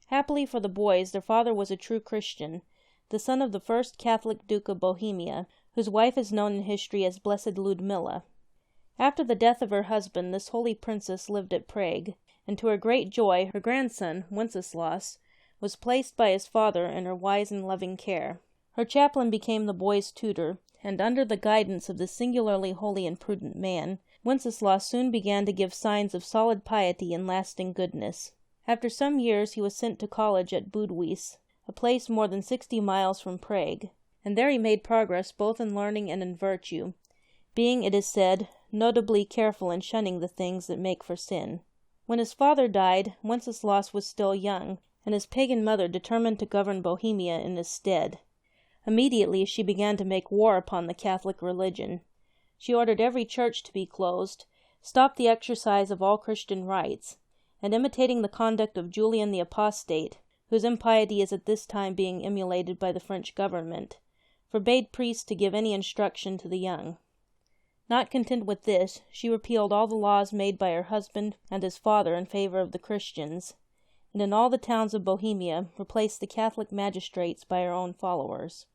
Happily for the boys, their father was a true Christian, the son of the first Catholic Duke of Bohemia, whose wife is known in history as Blessed Ludmilla. After the death of her husband, this holy princess lived at Prague, and to her great joy, her grandson, Wenceslaus, was placed by his father in her wise and loving care. Her chaplain became the boy's tutor, and under the guidance of this singularly holy and prudent man, Wenceslaus soon began to give signs of solid piety and lasting goodness. After some years he was sent to college at Budweis, a place more than 60 miles from Prague, and there he made progress both in learning and in virtue, being, it is said, notably careful in shunning the things that make for sin. When his father died, Wenceslaus was still young, and his pagan mother determined to govern Bohemia in his stead. Immediately she began to make war upon the Catholic religion. She ordered every church to be closed, stopped the exercise of all Christian rites, and imitating the conduct of Julian the Apostate, whose impiety is at this time being emulated by the French government, forbade priests to give any instruction to the young. Not content with this, she repealed all the laws made by her husband and his father in favor of the Christians, and in all the towns of Bohemia replaced the Catholic magistrates by her own followers.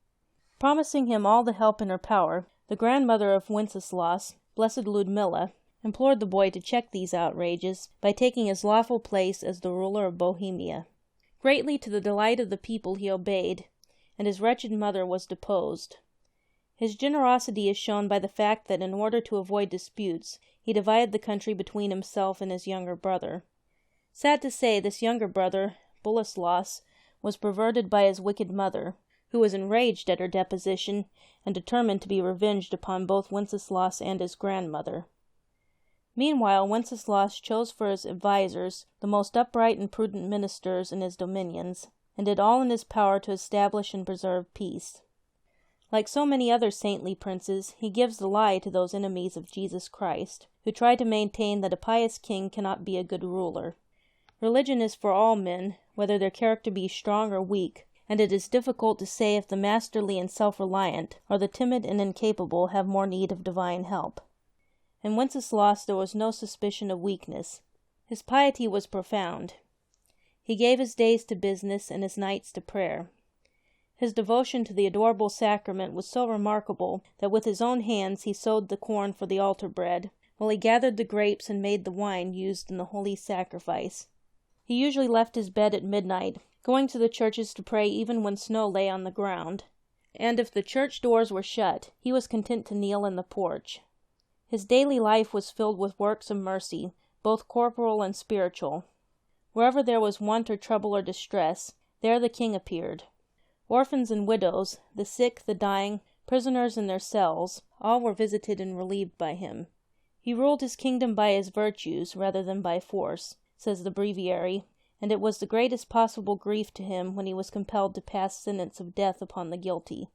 Promising him all the help in her power, the grandmother of Wenceslaus, Blessed Ludmilla, implored the boy to check these outrages by taking his lawful place as the ruler of Bohemia. Greatly to the delight of the people he obeyed, and his wretched mother was deposed. His generosity is shown by the fact that in order to avoid disputes, he divided the country between himself and his younger brother. Sad to say, this younger brother, Boleslas, was perverted by his wicked mother, who was enraged at her deposition and determined to be revenged upon both Wenceslaus and his grandmother. Meanwhile, Wenceslaus chose for his advisers the most upright and prudent ministers in his dominions, and did all in his power to establish and preserve peace. Like so many other saintly princes, he gives the lie to those enemies of Jesus Christ, who try to maintain that a pious king cannot be a good ruler. Religion is for all men, whether their character be strong or weak, and it is difficult to say if the masterly and self-reliant or the timid and incapable have more need of divine help. In Wenceslaus there was no suspicion of weakness. His piety was profound. He gave his days to business and his nights to prayer. His devotion to the adorable sacrament was so remarkable that with his own hands he sowed the corn for the altar bread, while he gathered the grapes and made the wine used in the holy sacrifice. He usually left his bed at midnight, going to the churches to pray even when snow lay on the ground, and if the church doors were shut, he was content to kneel in the porch. His daily life was filled with works of mercy, both corporal and spiritual. Wherever there was want or trouble or distress, there the king appeared. Orphans and widows, the sick, the dying, prisoners in their cells, all were visited and relieved by him. He ruled his kingdom by his virtues rather than by force, says the breviary, and it was the greatest possible grief to him when he was compelled to pass sentence of death upon the guilty.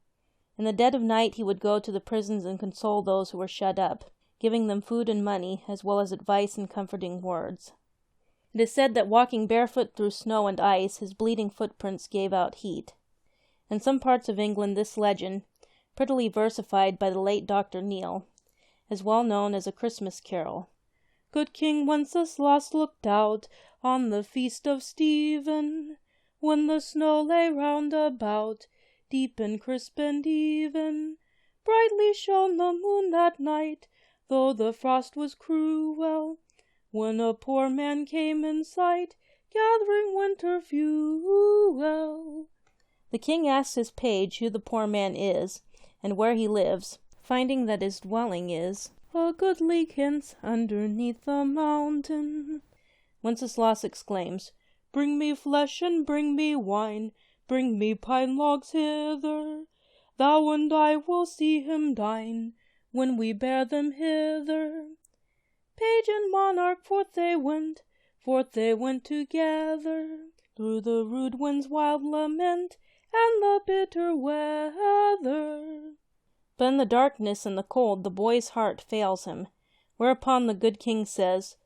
In the dead of night he would go to the prisons and console those who were shut up, giving them food and money, as well as advice and comforting words. It is said that walking barefoot through snow and ice, his bleeding footprints gave out heat. In some parts of England this legend, prettily versified by the late Dr. Neale, is well known as a Christmas carol. Good King Wenceslaus looked out on the feast of Stephen, when the snow lay round about, deep and crisp and even. Brightly shone the moon that night, though the frost was cruel, when a poor man came in sight, gathering winter fuel. The king asks his page who the poor man is, and where he lives, finding that his dwelling is a goodly kent underneath the mountain. Wenceslaus exclaims, Bring me flesh and bring me wine, bring me pine logs hither. Thou and I will see him dine, when we bear them hither. Page and monarch forth they went together, through the rude wind's wild lament, and the bitter weather. But in the darkness and the cold the boy's heart fails him, whereupon the good king says,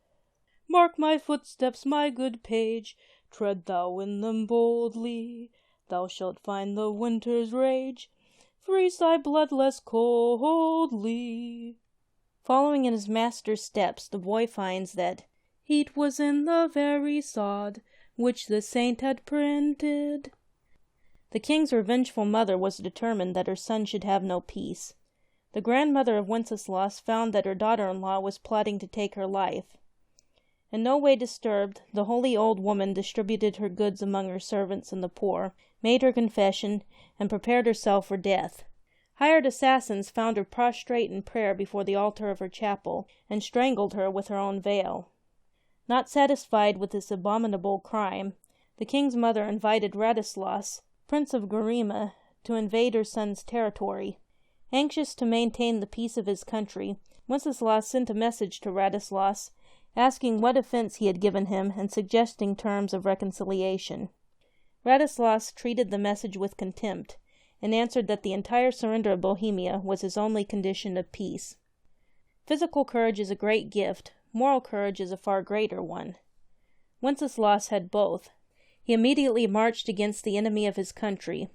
Mark my footsteps, my good page, tread thou in them boldly. Thou shalt find the winter's rage freeze thy blood less coldly. Following in his master's steps, the boy finds that heat was in the very sod which the saint had printed. The king's revengeful mother was determined that her son should have no peace. The grandmother of Wenceslaus found that her daughter-in-law was plotting to take her life. In no way disturbed, the holy old woman distributed her goods among her servants and the poor, made her confession, and prepared herself for death. Hired assassins found her prostrate in prayer before the altar of her chapel, and strangled her with her own veil. Not satisfied with this abominable crime, the king's mother invited Radislas, Prince of Garima, to invade her son's territory. Anxious to maintain the peace of his country, Wenceslaus sent a message to Radislas, asking what offense he had given him and suggesting terms of reconciliation. Radislas treated the message with contempt, and answered that the entire surrender of Bohemia was his only condition of peace. Physical courage is a great gift, moral courage is a far greater one. Wenceslaus had both. He immediately marched against the enemy of his country.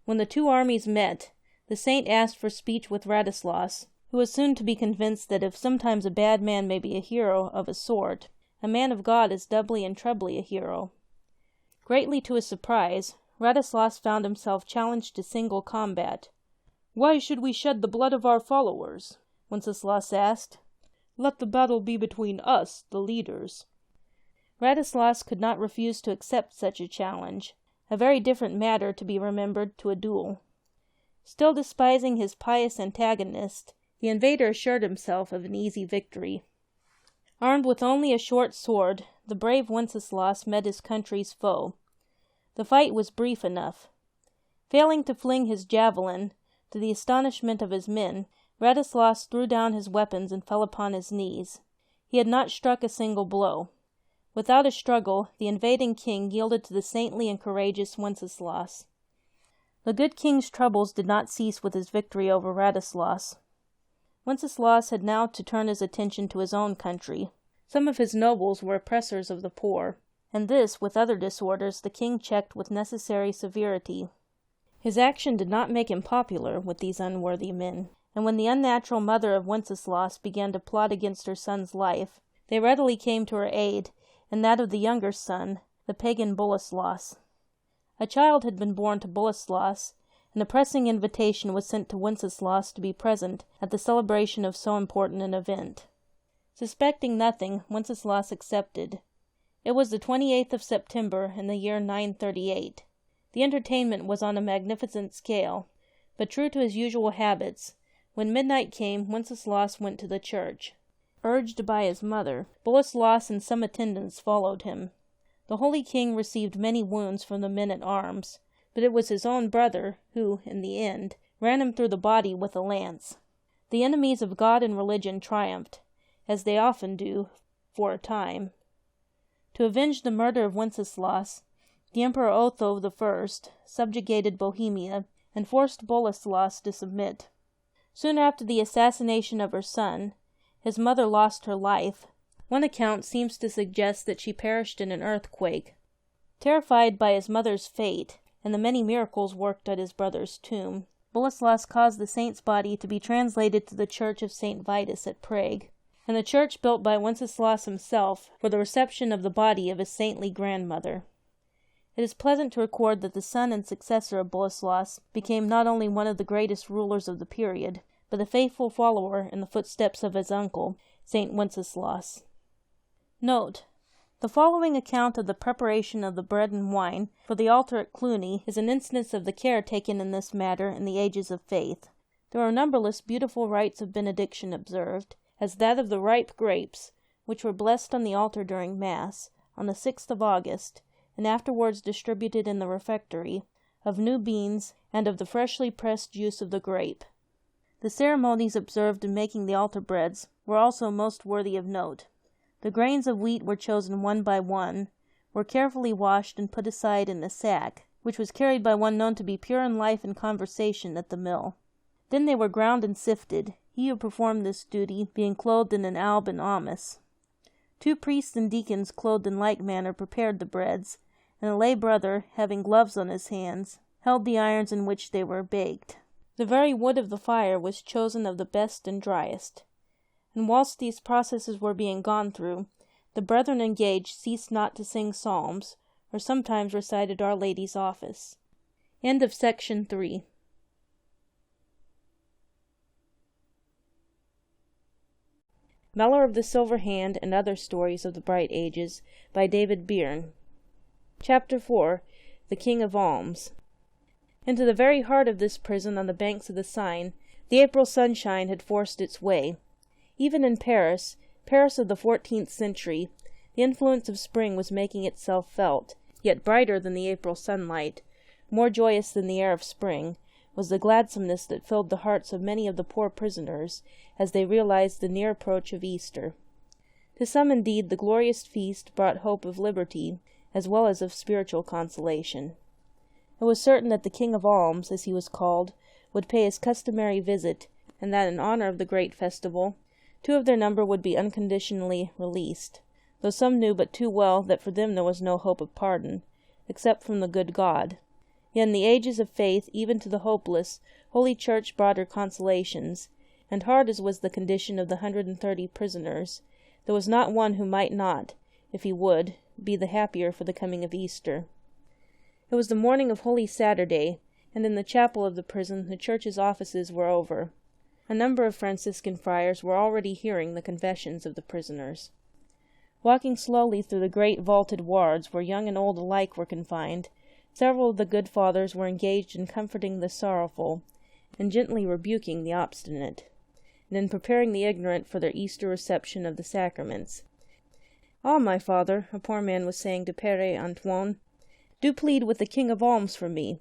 When the two armies met, the saint asked for speech with Radislas, who was soon to be convinced that if sometimes a bad man may be a hero of a sort, a man of God is doubly and trebly a hero. Greatly to his surprise, Radislas found himself challenged to single combat. "Why should we shed the blood of our followers?" Wenceslaus asked. "Let the battle be between us, the leaders." Radislas could not refuse to accept such a challenge, a very different matter to be remembered to a duel. Still despising his pious antagonist, the invader assured himself of an easy victory. Armed with only a short sword, the brave Wenceslaus met his country's foe. The fight was brief enough. Failing to fling his javelin, to the astonishment of his men, Radislas threw down his weapons and fell upon his knees. He had not struck a single blow. Without a struggle, the invading king yielded to the saintly and courageous Wenceslaus. The good king's troubles did not cease with his victory over Radislas. Wenceslaus had now to turn his attention to his own country. Some of his nobles were oppressors of the poor, and this, with other disorders, the king checked with necessary severity. His action did not make him popular with these unworthy men, and when the unnatural mother of Wenceslaus began to plot against her son's life, they readily came to her aid, and that of the younger son, the pagan Boleslas. A child had been born to Boleslas, and a pressing invitation was sent to Wenceslaus to be present at the celebration of so important an event. Suspecting nothing, Wenceslaus accepted. It was the 28th of September in the year 938. The entertainment was on a magnificent scale, but true to his usual habits, when midnight came, Wenceslaus went to the church. Urged by his mother, Boleslas and some attendants followed him. The holy king received many wounds from the men-at-arms, but it was his own brother who, in the end, ran him through the body with a lance. The enemies of God and religion triumphed, as they often do, for a time. To avenge the murder of Wenceslaus, the Emperor Otho I subjugated Bohemia and forced Boleslas to submit. Soon after the assassination of her son, his mother lost her life. One account seems to suggest that she perished in an earthquake. Terrified by his mother's fate, and the many miracles worked at his brother's tomb, Boleslas caused the saint's body to be translated to the church of St. Vitus at Prague, and the church built by Wenceslaus himself for the reception of the body of his saintly grandmother. It is pleasant to record that the son and successor of Boleslas became not only one of the greatest rulers of the period, but a faithful follower in the footsteps of his uncle, St. Wenceslaus. Note: the following account of the preparation of the bread and wine for the altar at Cluny is an instance of the care taken in this matter in the ages of faith. There are numberless beautiful rites of benediction observed, as that of the ripe grapes, which were blessed on the altar during Mass, on the 6th of August, and afterwards distributed in the refectory, of new beans, and of the freshly pressed juice of the grape. The ceremonies observed in making the altar breads were also most worthy of note. The grains of wheat were chosen one by one, were carefully washed and put aside in a sack, which was carried by one known to be pure in life and conversation at the mill. Then they were ground and sifted, he who performed this duty being clothed in an alb and amice. 2 priests and deacons clothed in like manner prepared the breads, and a lay brother, having gloves on his hands, held the irons in which they were baked. The very wood of the fire was chosen of the best and driest. And whilst these processes were being gone through, the brethren engaged ceased not to sing psalms, or sometimes recited Our Lady's Office. End of section 3. Melor of the Silver Hand and Other Stories of the Bright Ages by David Bearne. Chapter 4. The King of Alms. Into the very heart of this prison on the banks of the Seine, the April sunshine had forced its way. Even in Paris of the 14th century, the influence of spring was making itself felt, yet brighter than the April sunlight, more joyous than the air of spring, was the gladsomeness that filled the hearts of many of the poor prisoners as they realized the near approach of Easter. To some, indeed, the glorious feast brought hope of liberty, as well as of spiritual consolation. It was certain that the King of Alms, as he was called, would pay his customary visit, and that in honor of the great festival, 2 of their number would be unconditionally released, though some knew but too well that for them there was no hope of pardon, except from the good God. Yet in the ages of faith, even to the hopeless, Holy Church brought her consolations, and hard as was the condition of the 130 prisoners, there was not one who might not, if he would, be the happier for the coming of Easter. It was the morning of Holy Saturday, and in the chapel of the prison the church's offices were over. A number of Franciscan friars were already hearing the confessions of the prisoners. Walking slowly through the great vaulted wards where young and old alike were confined, several of the good fathers were engaged in comforting the sorrowful, and gently rebuking the obstinate, and in preparing the ignorant for their Easter reception of the sacraments. "Ah, my father," a poor man was saying to Père Antoine, "do plead with the King of Alms for me.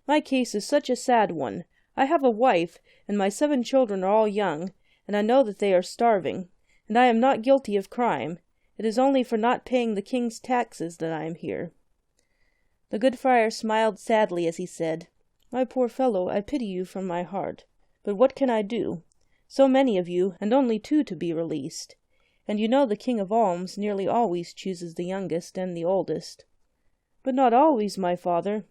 My case is such a sad one. I have a wife, and my 7 children are all young, and I know that they are starving, and I am not guilty of crime. It is only for not paying the king's taxes that I am here." The good friar smiled sadly as he said, "My poor fellow, I pity you from my heart. But what can I do? So many of you, and only 2 to be released. And you know the King of Alms nearly always chooses the youngest and the oldest." "But not always, my father."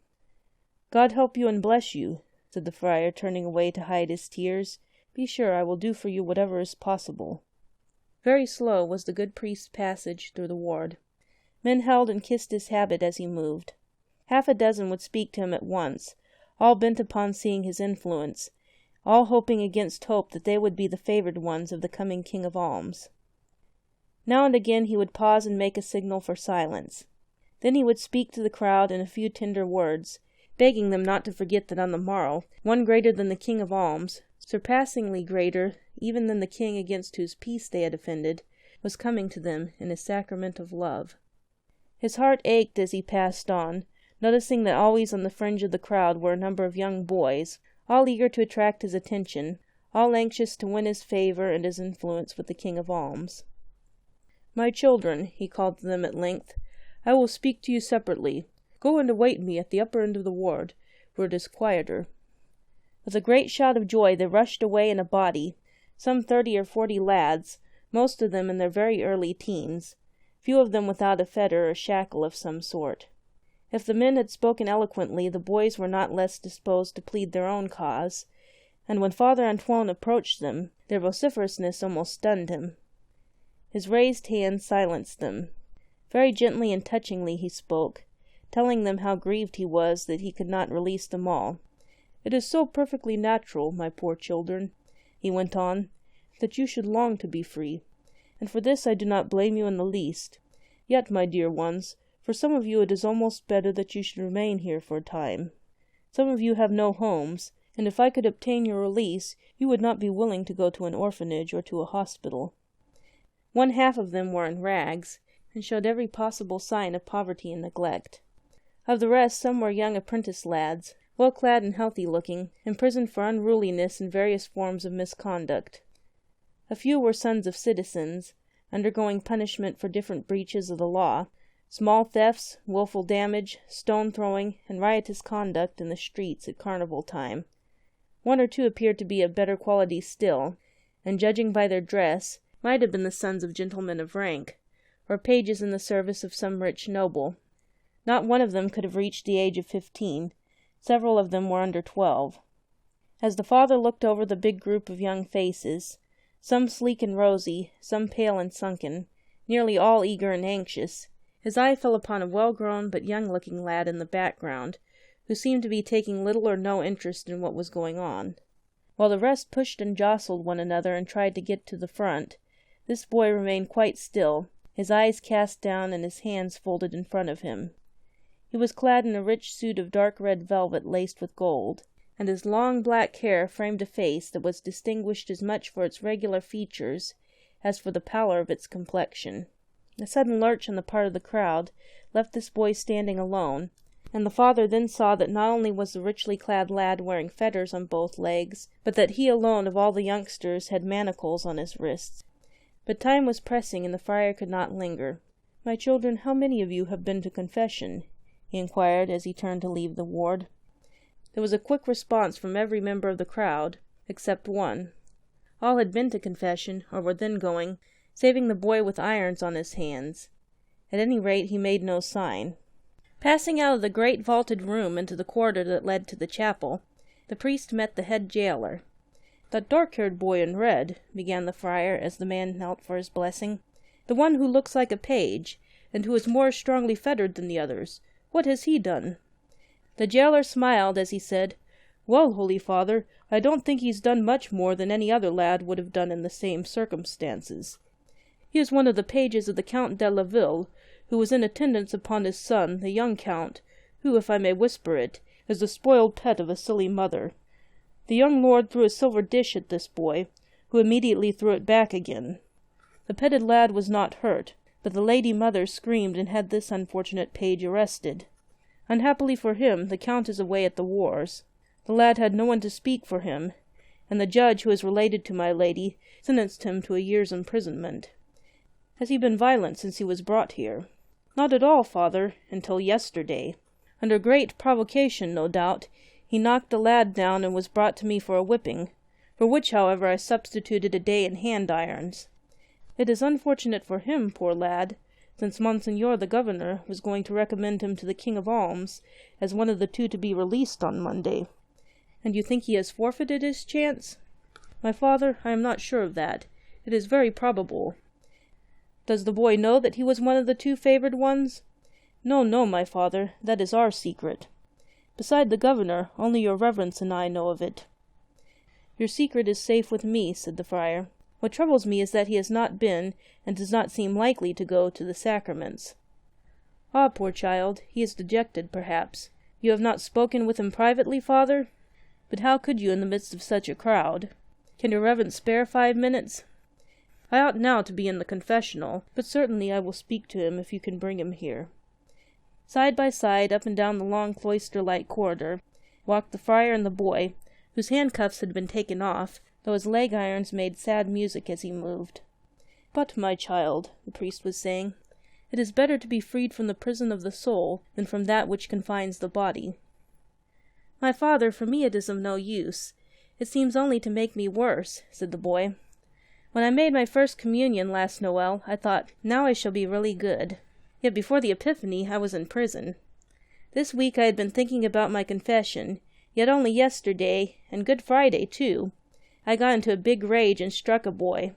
"God help you and bless you," said the friar, turning away to hide his tears. "Be sure I will do for you whatever is possible." Very slow was the good priest's passage through the ward. Men held and kissed his habit as he moved. Half a dozen would speak to him at once, all bent upon seeing his influence, all hoping against hope that they would be the favored ones of the coming King of Alms. Now and again he would pause and make a signal for silence. Then he would speak to the crowd in a few tender words, begging them not to forget that on the morrow, one greater than the King of Alms, surpassingly greater even than the king against whose peace they had offended, was coming to them in his sacrament of love. His heart ached as he passed on, noticing that always on the fringe of the crowd were a number of young boys, all eager to attract his attention, all anxious to win his favor and his influence with the King of Alms. "My children," he called to them at length, "I will speak to you separately. Go and await me at the upper end of the ward, where it is quieter." With a great shout of joy they rushed away in a body, some 30 or 40 lads, most of them in their very early teens, few of them without a fetter or shackle of some sort. If the men had spoken eloquently, the boys were not less disposed to plead their own cause, and when Father Antoine approached them, their vociferousness almost stunned him. His raised hand silenced them. Very gently and touchingly he spoke, telling them how grieved he was that he could not release them all. "It is so perfectly natural, my poor children," he went on, "that you should long to be free, and for this I do not blame you in the least. Yet, my dear ones, for some of you it is almost better that you should remain here for a time. Some of you have no homes, and if I could obtain your release, you would not be willing to go to an orphanage or to a hospital." 1/2 of them were in rags, and showed every possible sign of poverty and neglect. Of the rest, some were young apprentice lads, well clad and healthy looking, imprisoned for unruliness and various forms of misconduct. A few were sons of citizens, undergoing punishment for different breaches of the law, small thefts, wilful damage, stone-throwing, and riotous conduct in the streets at carnival time. 1 or 2 appeared to be of better quality still, and judging by their dress, might have been the sons of gentlemen of rank, or pages in the service of some rich noble. Not one of them could have reached the age of 15. Several of them were under 12. As the father looked over the big group of young faces, some sleek and rosy, some pale and sunken, nearly all eager and anxious, his eye fell upon a well-grown but young-looking lad in the background, who seemed to be taking little or no interest in what was going on. While the rest pushed and jostled one another and tried to get to the front, this boy remained quite still, his eyes cast down and his hands folded in front of him. He was clad in a rich suit of dark red velvet laced with gold, and his long black hair framed a face that was distinguished as much for its regular features as for the pallor of its complexion. A sudden lurch on the part of the crowd left this boy standing alone, and the father then saw that not only was the richly clad lad wearing fetters on both legs, but that he alone of all the youngsters had manacles on his wrists. But time was pressing, and the friar could not linger. "My children, how many of you have been to confession?" he inquired as he turned to leave the ward. There was a quick response from every member of the crowd, except one. All had been to confession, or were then going, saving the boy with irons on his hands. At any rate, he made no sign. Passing out of the great vaulted room into the corridor that led to the chapel, the priest met the head jailer. "That dark-haired boy in red," began the friar as the man knelt for his blessing. "The one who looks like a page, and who is more strongly fettered than the others. What has he done?" The jailer smiled as he said, "Well, Holy Father, I don't think he's done much more than any other lad would have done in the same circumstances. He is one of the pages of the Count de la Ville, who was in attendance upon his son, the young Count, who, if I may whisper it, is the spoiled pet of a silly mother. The young lord threw a silver dish at this boy, who immediately threw it back again. The petted lad was not hurt, but the lady mother screamed and had this unfortunate page arrested. Unhappily for him, the Count is away at the wars. The lad had no one to speak for him, and the judge, who is related to my lady, sentenced him to a year's imprisonment. Has he been violent since he was brought here?" "Not at all, father, until yesterday. Under great provocation, no doubt, he knocked the lad down and was brought to me for a whipping, for which, however, I substituted a day in hand-irons. It is unfortunate for him, poor lad, since Monseigneur the Governor was going to recommend him to the King of Alms as one of the two to be released on Monday." "And you think he has forfeited his chance?" "My father, I am not sure of that. It is very probable." "Does the boy know that he was one of the two favored ones?" "No, no, my father, that is our secret. Beside the governor, only your reverence and I know of it." "Your secret is safe with me," said the friar. "What troubles me is that he has not been, and does not seem likely to go, to the sacraments." "Ah, poor child, he is dejected, perhaps. You have not spoken with him privately, father? But how could you in the midst of such a crowd? Can your reverence spare 5 minutes?" "I ought now to be in the confessional, but certainly I will speak to him if you can bring him here." Side by side, up and down the long cloister-like corridor, walked the friar and the boy, whose handcuffs had been taken off, though his leg-irons made sad music as he moved. "But, my child," the priest was saying, "it is better to be freed from the prison of the soul than from that which confines the body." "My father, for me it is of no use. It seems only to make me worse," said the boy. "When I made my first communion last Nowell, I thought, now I shall be really good. Yet before the Epiphany I was in prison. This week I had been thinking about my confession, yet only yesterday, and Good Friday too, I got into a big rage and struck a boy.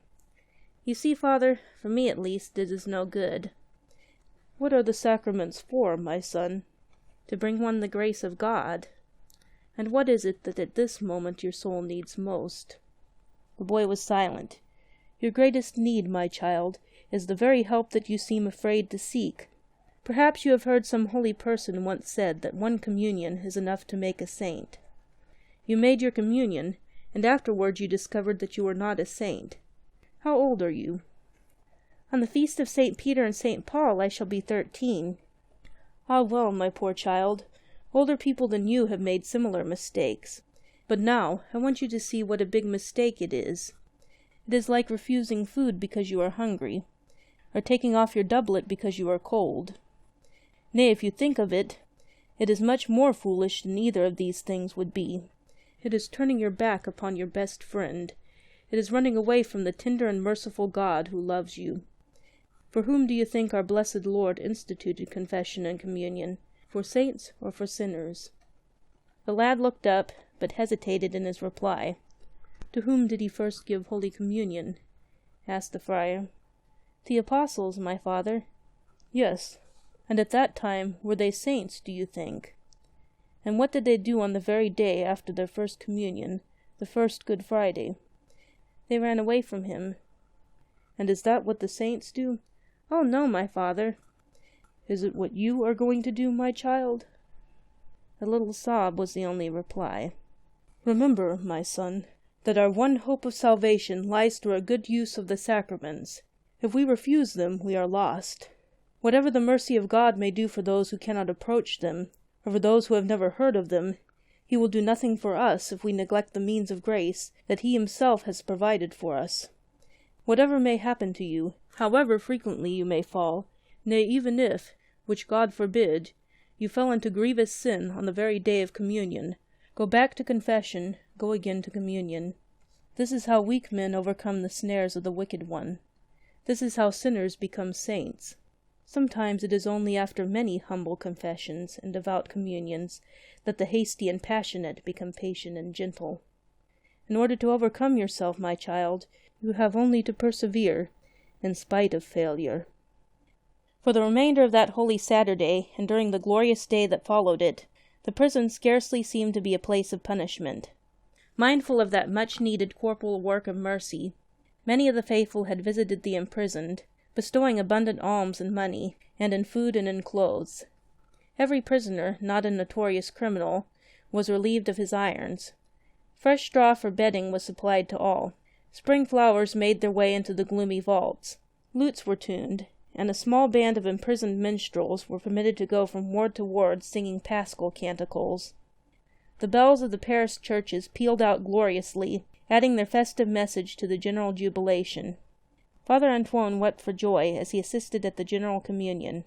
You see, father, for me at least, it is no good." "What are the sacraments for, my son?" "To bring one the grace of God." "And what is it that at this moment your soul needs most?" The boy was silent. "Your greatest need, my child, is the very help that you seem afraid to seek. Perhaps you have heard some holy person once said that one communion is enough to make a saint. You made your communion, and afterwards you discovered that you were not a saint. How old are you?" "On the feast of St. Peter and St. Paul I shall be 13. "Ah, well, my poor child, older people than you have made similar mistakes. But now I want you to see what a big mistake it is. It is like refusing food because you are hungry, or taking off your doublet because you are cold. Nay, if you think of it, it is much more foolish than either of these things would be. It is turning your back upon your best friend. It is running away from the tender and merciful God who loves you. For whom do you think our blessed Lord instituted confession and communion? For saints or for sinners?" The lad looked up, but hesitated in his reply. "To whom did he first give Holy Communion?" asked the friar. "The apostles, my father." "Yes, and at that time were they saints, do you think? And what did they do on the very day after their first communion, the first Good Friday?" "They ran away from him." "And is that what the saints do?" "Oh, no, my father." "Is it what you are going to do, my child?" A little sob was the only reply. "Remember, my son, that our one hope of salvation lies through a good use of the sacraments. If we refuse them, we are lost. Whatever the mercy of God may do for those who cannot approach them, or for those who have never heard of them, he will do nothing for us if we neglect the means of grace that he himself has provided for us. Whatever may happen to you, however frequently you may fall, nay, even if, which God forbid, you fell into grievous sin on the very day of communion, go back to confession, go again to communion. This is how weak men overcome the snares of the wicked one. This is how sinners become saints. Sometimes it is only after many humble confessions and devout communions that the hasty and passionate become patient and gentle. In order to overcome yourself, my child, you have only to persevere, in spite of failure." For the remainder of that holy Saturday, and during the glorious day that followed it, the prison scarcely seemed to be a place of punishment. Mindful of that much-needed corporal work of mercy, many of the faithful had visited the imprisoned, bestowing abundant alms in money, and in food and in clothes. Every prisoner, not a notorious criminal, was relieved of his irons. Fresh straw for bedding was supplied to all. Spring flowers made their way into the gloomy vaults. Lutes were tuned, and a small band of imprisoned minstrels were permitted to go from ward to ward singing paschal canticles. The bells of the parish churches pealed out gloriously, adding their festive message to the general jubilation. Father Antoine wept for joy as he assisted at the general communion.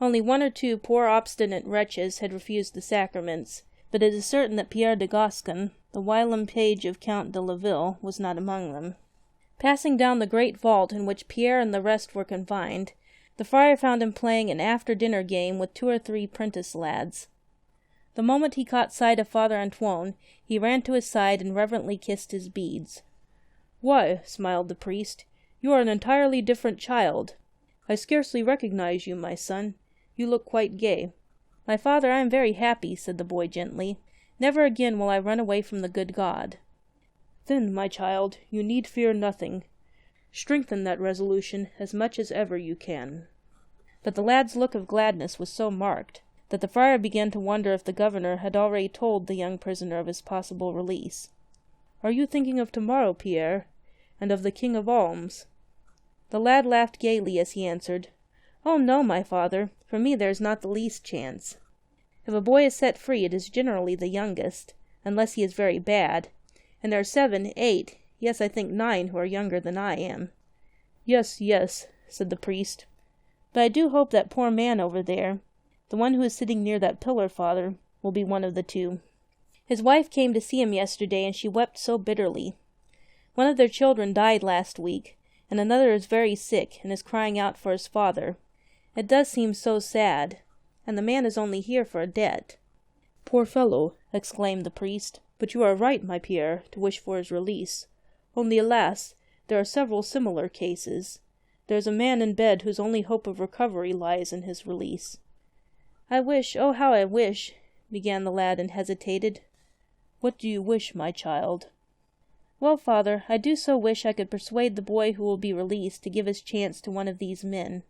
Only one or two poor obstinate wretches had refused the sacraments, but it is certain that Pierre de Gascon, the whilom page of Count de Laville, was not among them. Passing down the great vault in which Pierre and the rest were confined, the friar found him playing an after-dinner game with 2 or 3 prentice lads. The moment he caught sight of Father Antoine, he ran to his side and reverently kissed his beads. "Why," smiled the priest, "you are an entirely different child. I scarcely recognize you, my son. You look quite gay." "My father, I am very happy," said the boy gently. "Never again will I run away from the good God." "Then, my child, you need fear nothing. Strengthen that resolution as much as ever you can." But the lad's look of gladness was so marked that the friar began to wonder if the governor had already told the young prisoner of his possible release. "Are you thinking of tomorrow, Pierre, and of the King of Alms?" The lad laughed gaily as he answered, "Oh no, my father, for me there is not the least chance. If a boy is set free, it is generally the youngest, unless he is very bad, and there are 7, 8, yes, I think 9 who are younger than I am." "Yes, yes," said the priest, "but I do hope that poor man over there, the one who is sitting near that pillar, father, will be one of the 2. His wife came to see him yesterday, and she wept so bitterly. One of their children died last week, and another is very sick and is crying out for his father. It does seem so sad, and the man is only here for a debt." "Poor fellow," exclaimed the priest, "but you are right, my Pierre, to wish for his release. Only, alas, there are several similar cases. There is a man in bed whose only hope of recovery lies in his release." "I wish, oh how I wish," began the lad and hesitated. "What do you wish, my child?" "Well, father, I do so wish I could persuade the boy who will be released to give his chance to one of these men.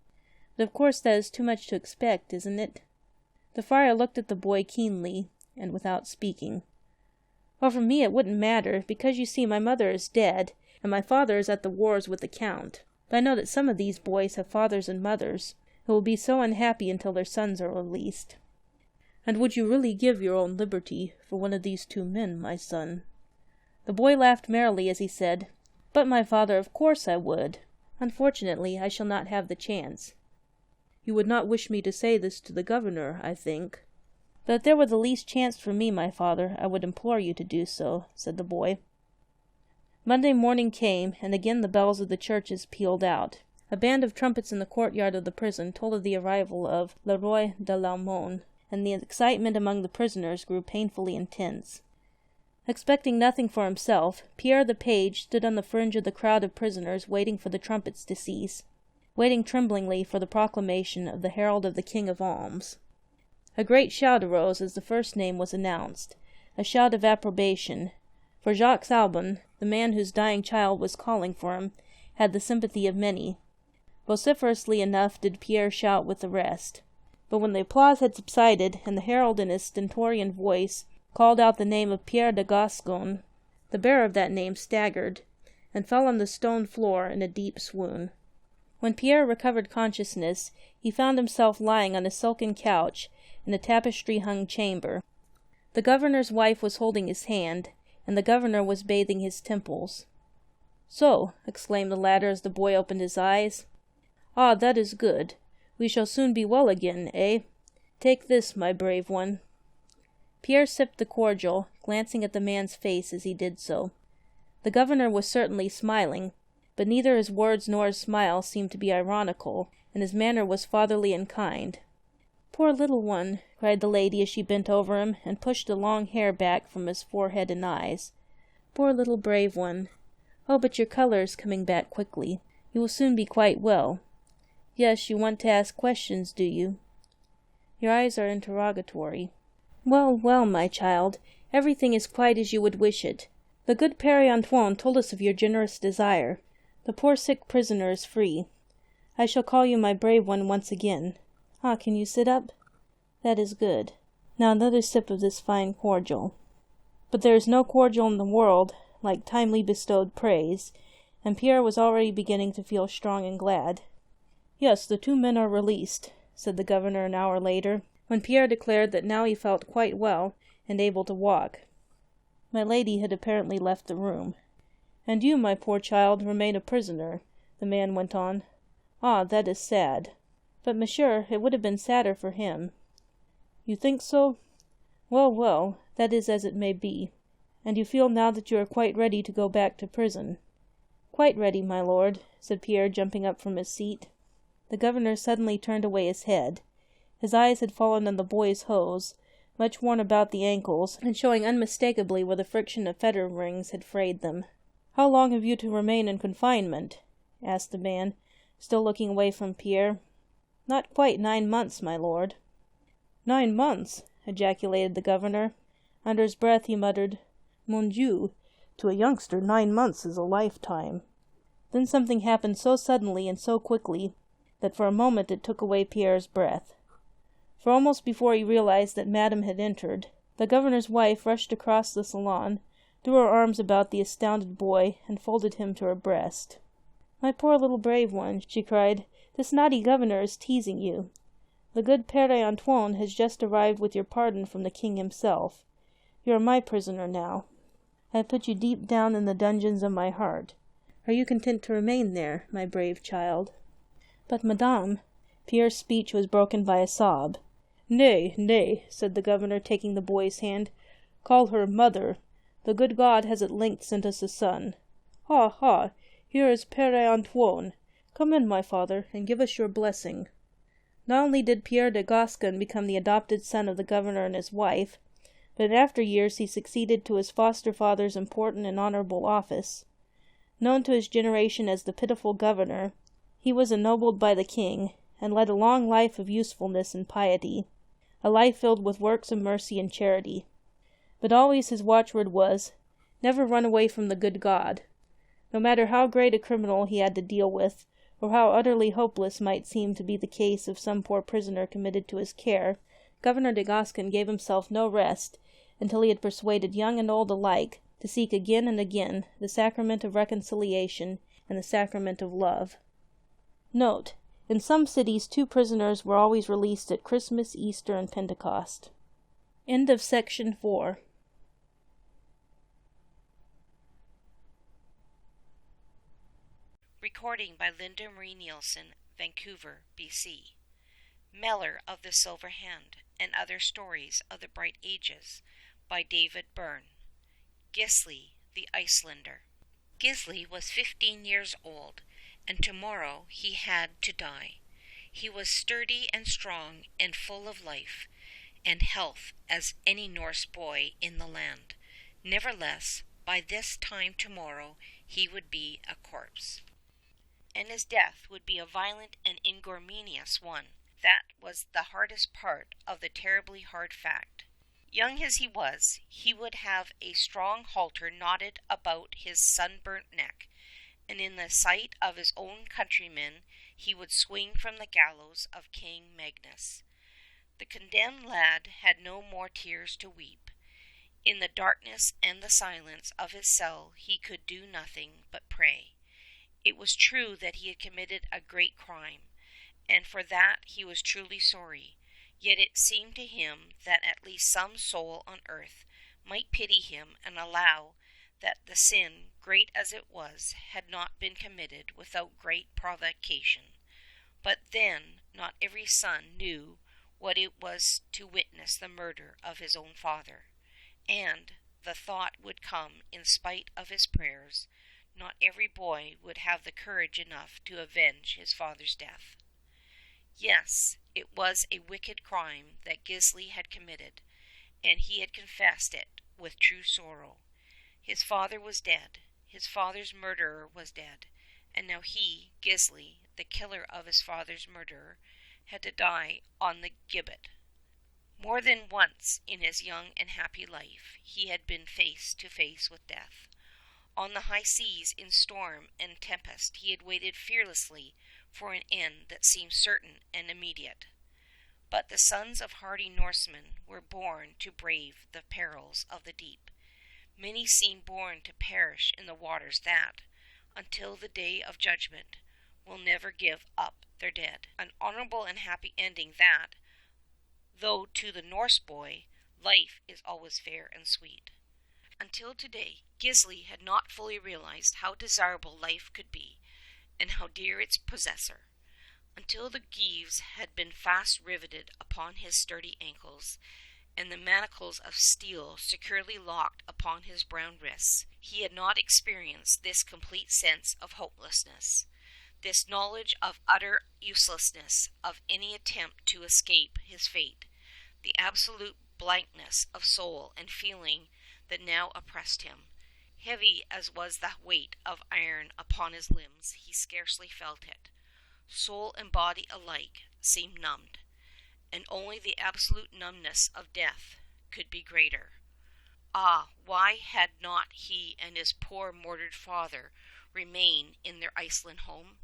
But of course that is too much to expect, isn't it?" The friar looked at the boy keenly, and without speaking. "Well, for me it wouldn't matter, because you see my mother is dead, and my father is at the wars with the Count. But I know that some of these boys have fathers and mothers, who will be so unhappy until their sons are released." "And would you really give your own liberty for one of these 2 men, my son?" The boy laughed merrily as he said, "But, my father, of course I would. Unfortunately, I shall not have the chance." "You would not wish me to say this to the governor, I think." "But if there were the least chance for me, my father, I would implore you to do so," said the boy. Monday morning came, and again the bells of the churches pealed out. A band of trumpets in the courtyard of the prison told of the arrival of Le Roi de l'Aumône, and the excitement among the prisoners grew painfully intense. Expecting nothing for himself, Pierre the page stood on the fringe of the crowd of prisoners waiting for the trumpets to cease, waiting tremblingly for the proclamation of the herald of the King of Alms. A great shout arose as the first name was announced, a shout of approbation, for Jacques Albon, the man whose dying child was calling for him, had the sympathy of many. Vociferously enough did Pierre shout with the rest. But when the applause had subsided, and the herald in his stentorian voice called out the name of Pierre de Gascon, the bearer of that name staggered, and fell on the stone floor in a deep swoon. When Pierre recovered consciousness, he found himself lying on a silken couch in a tapestry-hung chamber. The governor's wife was holding his hand, and the governor was bathing his temples. "So," exclaimed the latter as the boy opened his eyes. "Ah, that is good. We shall soon be well again, eh? Take this, my brave one." Pierre sipped the cordial, glancing at the man's face as he did so. The governor was certainly smiling, but neither his words nor his smile seemed to be ironical, and his manner was fatherly and kind. "Poor little one," cried the lady as she bent over him and pushed the long hair back from his forehead and eyes. "Poor little brave one. Oh, but your color is coming back quickly. You will soon be quite well. Yes, you want to ask questions, do you? Your eyes are interrogatory. Well, well, my child, everything is quite as you would wish it. The good Père Antoine told us of your generous desire. The poor sick prisoner is free. I shall call you my brave one once again. Ah, can you sit up? That is good. Now another sip of this fine cordial." But there is no cordial in the world like timely bestowed praise, and Pierre was already beginning to feel strong and glad. "Yes, the 2 men are released," said the governor an hour later, when Pierre declared that now he felt quite well and able to walk. My lady had apparently left the room. "And you, my poor child, remain a prisoner," the man went on. "Ah, that is sad. But, monsieur, it would have been sadder for him." "You think so? Well, well, that is as it may be. And you feel now that you are quite ready to go back to prison?" "Quite ready, my lord," said Pierre, jumping up from his seat. The governor suddenly turned away his head. His eyes had fallen on the boy's hose, much worn about the ankles, and showing unmistakably where the friction of fetter rings had frayed them. "How long have you to remain in confinement?" asked the man, still looking away from Pierre. "Not quite 9 months, my lord." "9 months!" ejaculated the governor. Under his breath he muttered, "Mon Dieu, to a youngster 9 months is a lifetime." Then something happened so suddenly and so quickly that for a moment it took away Pierre's breath. For almost before he realized that Madame had entered, the governor's wife rushed across the salon, threw her arms about the astounded boy, and folded him to her breast. "My poor little brave one," she cried, "this naughty governor is teasing you. The good Père Antoine has just arrived with your pardon from the king himself. You are my prisoner now. I have put you deep down in the dungeons of my heart. Are you content to remain there, my brave child?" "But, madame—" Pierre's speech was broken by a sob. "Nay, nay," said the governor, taking the boy's hand. "Call her mother. The good God has at length sent us a son. Ha, ha, here is Père Antoine. Come in, my father, and give us your blessing." Not only did Pierre de Gascon become the adopted son of the governor and his wife, but in after years he succeeded to his foster father's important and honorable office. Known to his generation as the pitiful governor, he was ennobled by the king, and led a long life of usefulness and piety, a life filled with works of mercy and charity. But always his watchword was, "Never run away from the good God." No matter how great a criminal he had to deal with, or how utterly hopeless might seem to be the case of some poor prisoner committed to his care, Governor de Gascon gave himself no rest until he had persuaded young and old alike to seek again and again the sacrament of reconciliation and the sacrament of love. Note: in some cities 2 prisoners were always released at Christmas, Easter, and Pentecost. End of section 4. Recording by Linda Marie Nielsen, Vancouver, BC. Melor of the Silver Hand and Other Stories of the Bright Ages by David Bearne. Gisli the Icelander. Gisli was 15 years old, and tomorrow he had to die. He was sturdy and strong and full of life and health as any Norse boy in the land. Nevertheless, by this time tomorrow he would be a corpse, and his death would be a violent and ignominious one. That was the hardest part of the terribly hard fact. Young as he was, he would have a strong halter knotted about his sunburnt neck, and in the sight of his own countrymen he would swing from the gallows of King Magnus. The condemned lad had no more tears to weep. In the darkness and the silence of his cell he could do nothing but pray. It was true that he had committed a great crime, and for that he was truly sorry, yet it seemed to him that at least some soul on earth might pity him and allow that the sin, great as it was, had not been committed without great provocation. But then not every son knew what it was to witness the murder of his own father, and the thought would come in spite of his prayers, not every boy would have the courage enough to avenge his father's death. Yes, it was a wicked crime that Gisli had committed, and he had confessed it with true sorrow. His father was dead, his father's murderer was dead, and now he, Gisli, the killer of his father's murderer, had to die on the gibbet. More than once in his young and happy life he had been face to face with death. On the high seas, in storm and tempest, he had waited fearlessly for an end that seemed certain and immediate. But the sons of hardy Norsemen were born to brave the perils of the deep. Many seem born to perish in the waters that, until the day of judgment, will never give up their dead. An honorable and happy ending that, though to the Norse boy, life is always fair and sweet. Until today, Gisli had not fully realized how desirable life could be, and how dear its possessor. Until the gyves had been fast riveted upon his sturdy ankles, and the manacles of steel securely locked upon his brown wrists, he had not experienced this complete sense of hopelessness, this knowledge of utter uselessness of any attempt to escape his fate, the absolute blankness of soul and feeling that now oppressed him. Heavy as was the weight of iron upon his limbs, he scarcely felt it. Soul and body alike seemed numbed, and only the absolute numbness of death could be greater. Ah, why had not he and his poor murdered father remained in their Iceland home?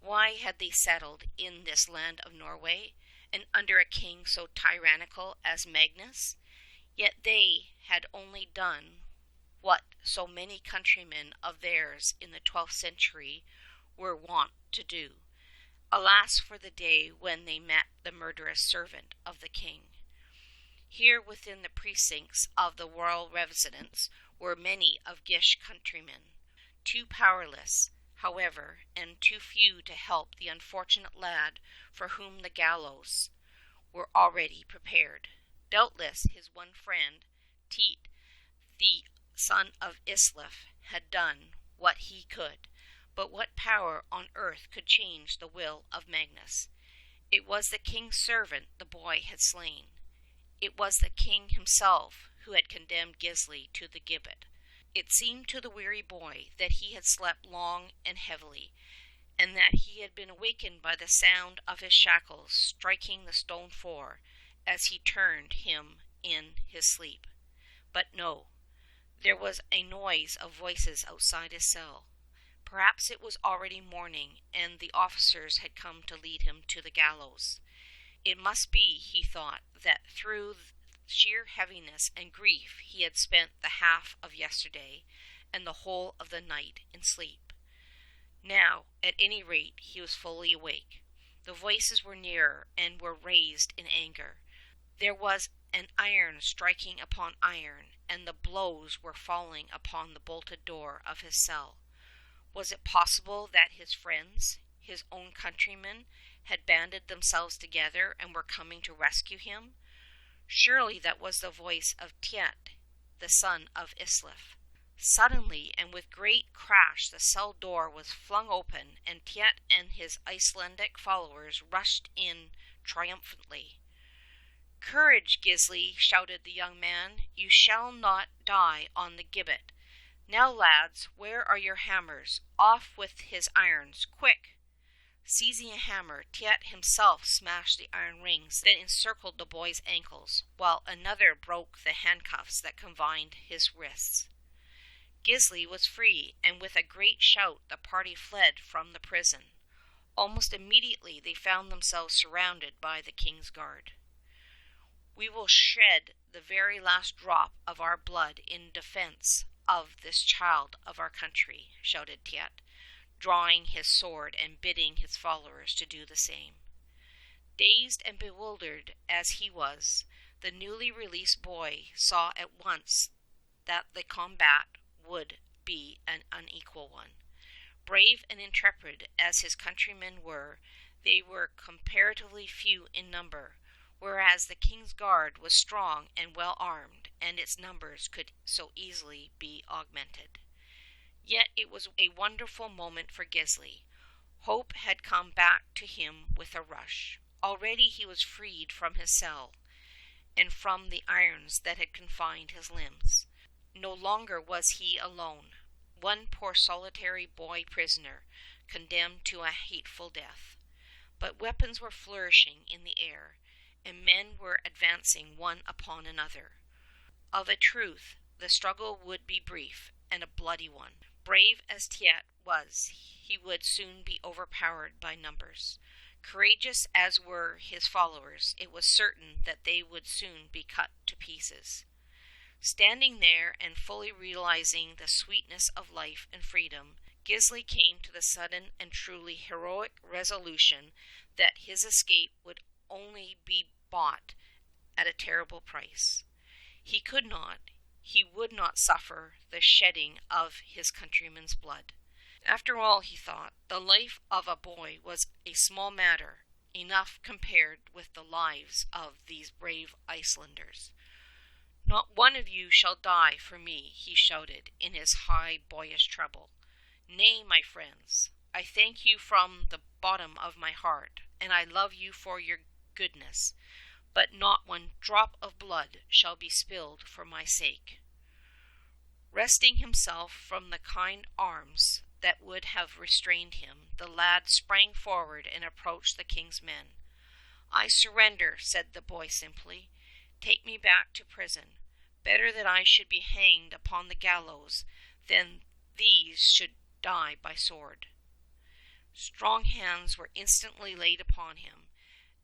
Why had they settled in this land of Norway, and under a king so tyrannical as Magnus? Yet they had only done what so many countrymen of theirs in the 12th century were wont to do. Alas for the day when they met the murderous servant of the king. Here within the precincts of the royal residence were many of Gish's countrymen, too powerless, however, and too few to help the unfortunate lad for whom the gallows were already prepared. Doubtless his one friend, Tiet, the son of Islif, had done what he could, but what power on earth could change the will of Magnus? It was the king's servant the boy had slain. It was the king himself who had condemned Gisli to the gibbet. It seemed to the weary boy that he had slept long and heavily, and that he had been awakened by the sound of his shackles striking the stone floor as he turned him in his sleep. But no, there was a noise of voices outside his cell. Perhaps it was already morning, and the officers had come to lead him to the gallows. It must be, he thought, that through sheer heaviness and grief he had spent the half of yesterday and the whole of the night in sleep. Now, at any rate, he was fully awake. The voices were nearer and were raised in anger. There was an iron striking upon iron, and the blows were falling upon the bolted door of his cell. Was it possible that his friends, his own countrymen, had banded themselves together and were coming to rescue him? Surely that was the voice of Tiet, the son of Islif. Suddenly and with great crash the cell door was flung open, and Tiet and his Icelandic followers rushed in triumphantly. "Courage, Gisli!" shouted the young man. "You shall not die on the gibbet. Now, lads, where are your hammers? Off with his irons, quick!" Seizing a hammer, Tiet himself smashed the iron rings that encircled the boy's ankles, while another broke the handcuffs that confined his wrists. Gisli was free, and with a great shout the party fled from the prison. Almost immediately they found themselves surrounded by the king's guard. "We will shed the very last drop of our blood in defense of this child of our country," shouted Tiet, drawing his sword and bidding his followers to do the same. Dazed and bewildered as he was, the newly released boy saw at once that the combat would be an unequal one. Brave and intrepid as his countrymen were, they were comparatively few in number, whereas the king's guard was strong and well armed, and its numbers could so easily be augmented. Yet it was a wonderful moment for Gisli. Hope had come back to him with a rush. Already he was freed from his cell and from the irons that had confined his limbs. No longer was he alone, one poor solitary boy prisoner, condemned to a hateful death. But weapons were flourishing in the air, and men were advancing one upon another. Of a truth, the struggle would be brief and a bloody one. Brave as Tiet was, he would soon be overpowered by numbers. Courageous as were his followers, it was certain that they would soon be cut to pieces. Standing there and fully realizing the sweetness of life and freedom, Gisli came to the sudden and truly heroic resolution that his escape would only be bought at a terrible price. He would not suffer the shedding of his countrymen's blood. After all, he thought, the life of a boy was a small matter enough compared with the lives of these brave Icelanders. "Not one of you shall die for me," he shouted in his high boyish treble. "Nay, my friends, I thank you from the bottom of my heart, and I love you for your goodness, but not one drop of blood shall be spilled for my sake." Wresting himself from the kind arms that would have restrained him, the lad sprang forward and approached the king's men. "I surrender," said the boy simply. "Take me back to prison. Better that I should be hanged upon the gallows than these should die by sword." Strong hands were instantly laid upon him,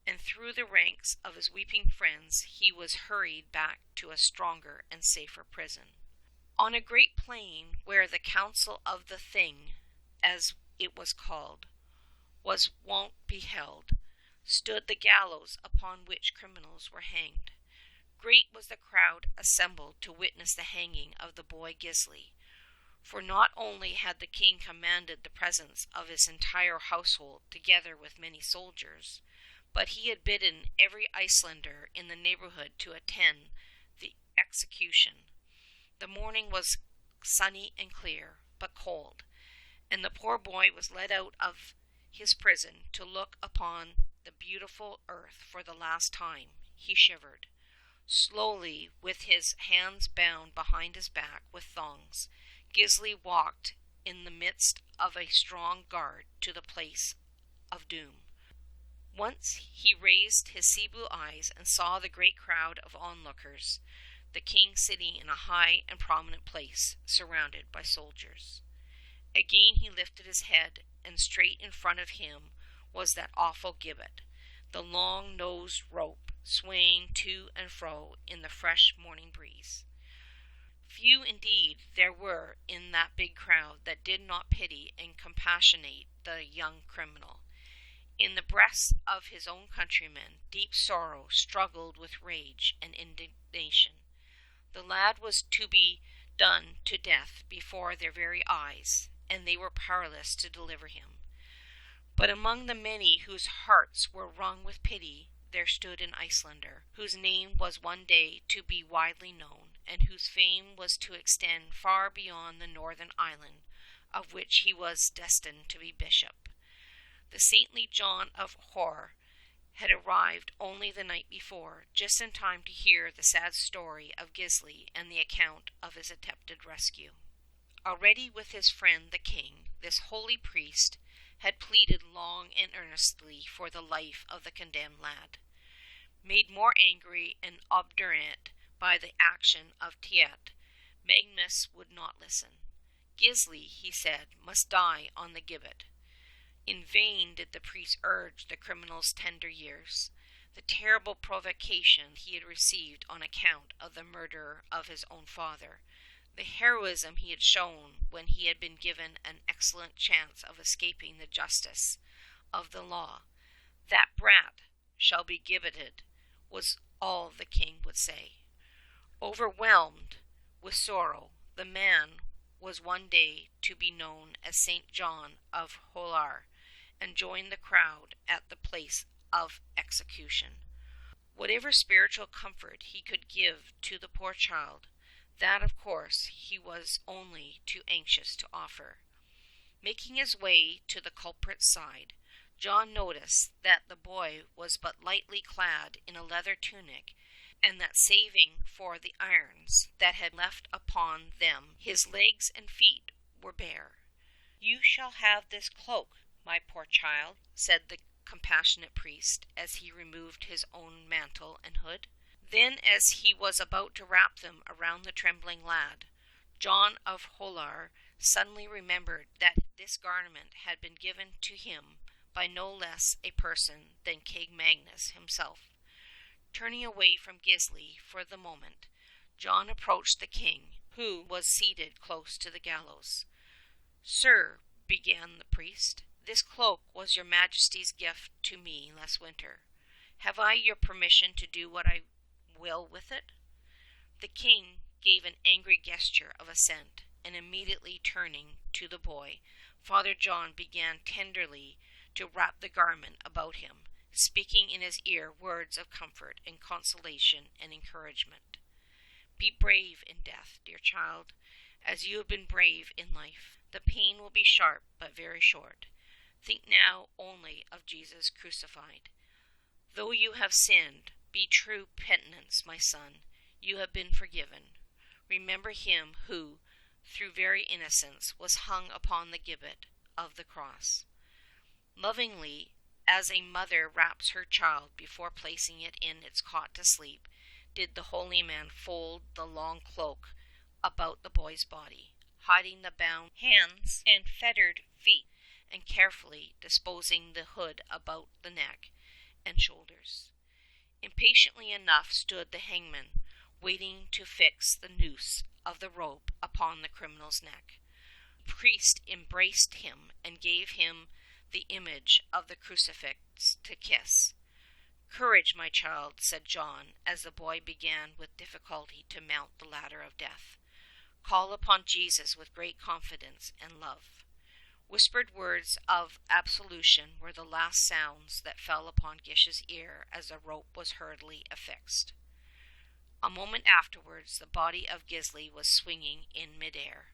and through the ranks of his weeping friends he was hurried back to a stronger and safer prison. On a great plain where the Council of the Thing, as it was called, was wont be held, stood the gallows upon which criminals were hanged. Great was the crowd assembled to witness the hanging of the boy Gisli, for not only had the king commanded the presence of his entire household together with many soldiers, but he had bidden every Icelander in the neighborhood to attend the execution. The morning was sunny and clear, but cold, and the poor boy was led out of his prison to look upon the beautiful earth for the last time. He shivered. Slowly, with his hands bound behind his back with thongs, Gisli walked in the midst of a strong guard to the place of doom. Once he raised his sea-blue eyes and saw the great crowd of onlookers, the king sitting in a high and prominent place, surrounded by soldiers. Again he lifted his head, and straight in front of him was that awful gibbet, the long-nosed rope swaying to and fro in the fresh morning breeze. Few indeed there were in that big crowd that did not pity and compassionate the young criminal. In the breasts of his own countrymen, deep sorrow struggled with rage and indignation. The lad was to be done to death before their very eyes, and they were powerless to deliver him. But among the many whose hearts were wrung with pity, there stood an Icelander, whose name was one day to be widely known, and whose fame was to extend far beyond the northern island, of which he was destined to be bishop. The saintly John of Hor had arrived only the night before, just in time to hear the sad story of Gisli and the account of his attempted rescue. Already with his friend the king, this holy priest had pleaded long and earnestly for the life of the condemned lad. Made more angry and obdurate by the action of Tiet, Magnus would not listen. Gisli, he said, must die on the gibbet. In vain did the priest urge the criminal's tender years. The terrible provocation he had received on account of the murder of his own father, the heroism he had shown when he had been given an excellent chance of escaping the justice of the law. "That brat shall be gibbeted," was all the king would say. Overwhelmed with sorrow, the man was one day to be known as St. John of Holar, and joined the crowd at the place of execution. Whatever spiritual comfort he could give to the poor child, that of course he was only too anxious to offer. Making his way to the culprit's side, John noticed that the boy was but lightly clad in a leather tunic, and that saving for the irons that had left upon them, his legs and feet were bare. "You shall have this cloak, my poor child," said the compassionate priest as he removed his own mantle and hood. Then, as he was about to wrap them around the trembling lad, John of Holar suddenly remembered that this garment had been given to him by no less a person than King Magnus himself. Turning away from Gisli for the moment, John approached the king, who was seated close to the gallows. "Sir," began the priest, "this cloak was your majesty's gift to me last winter. Have I your permission to do what I will with it?" The king gave an angry gesture of assent, and immediately turning to the boy, Father John began tenderly to wrap the garment about him, speaking in his ear words of comfort and consolation and encouragement. "Be brave in death, dear child, as you have been brave in life. The pain will be sharp, but very short. Think now only of Jesus crucified. Though you have sinned, be true penitents, my son. You have been forgiven. Remember him who, through very innocence, was hung upon the gibbet of the cross." Lovingly, as a mother wraps her child before placing it in its cot to sleep, did the holy man fold the long cloak about the boy's body, hiding the bound hands and fettered feet, and carefully disposing the hood about the neck and shoulders. Impatiently enough stood the hangman, waiting to fix the noose of the rope upon the criminal's neck. The priest embraced him and gave him the image of the crucifix to kiss. "Courage, my child," said John, as the boy began with difficulty to mount the ladder of death. "Call upon Jesus with great confidence and love." Whispered words of absolution were the last sounds that fell upon Gish's ear as the rope was hurriedly affixed. A moment afterwards the body of Gisli was swinging in mid-air.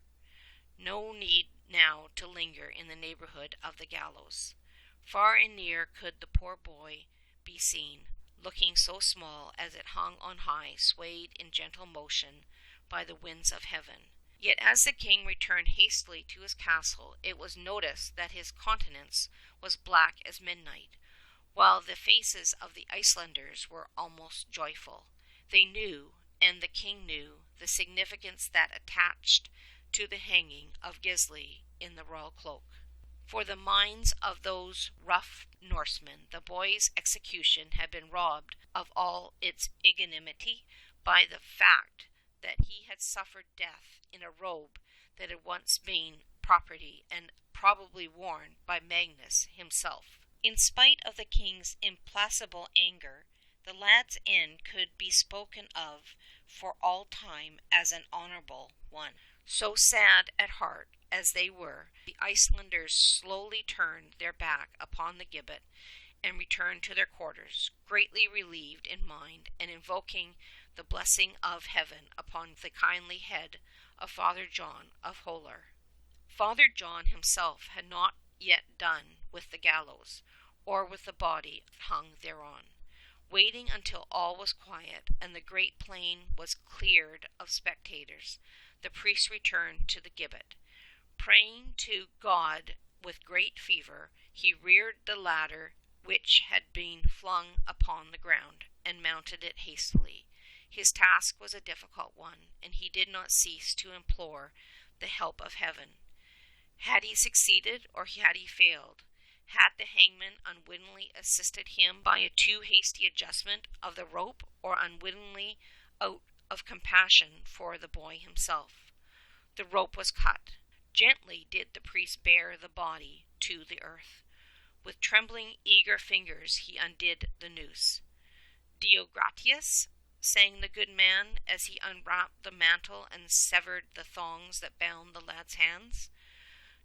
No need now to linger in the neighborhood of the gallows. Far and near could the poor boy be seen, looking so small as it hung on high, swayed in gentle motion by the winds of heaven. Yet as the king returned hastily to his castle, it was noticed that his countenance was black as midnight, while the faces of the Icelanders were almost joyful. They knew, and the king knew, the significance that attached to the hanging of Gisli in the royal cloak. For the minds of those rough Norsemen, the boy's execution had been robbed of all its ignominy by the fact that he had suffered death in a robe that had once been property and probably worn by Magnus himself. In spite of the king's implacable anger, the lad's end could be spoken of for all time as an honorable one. So sad at heart as they were, the Icelanders slowly turned their back upon the gibbet and returned to their quarters, greatly relieved in mind and invoking the blessing of heaven upon the kindly head of Father John of Holar. Father John himself had not yet done with the gallows, or with the body hung thereon. Waiting until all was quiet and the great plain was cleared of spectators, the priest returned to the gibbet. Praying to God with great fervor, he reared the ladder which had been flung upon the ground, and mounted it hastily. His task was a difficult one, and he did not cease to implore the help of heaven. Had he succeeded, or had he failed? Had the hangman unwittingly assisted him by a too hasty adjustment of the rope, or unwittingly out of compassion for the boy himself? The rope was cut. Gently did the priest bear the body to the earth. With trembling, eager fingers he undid the noose. "Deo gratias," sang the good man as he unwrapped the mantle and severed the thongs that bound the lad's hands.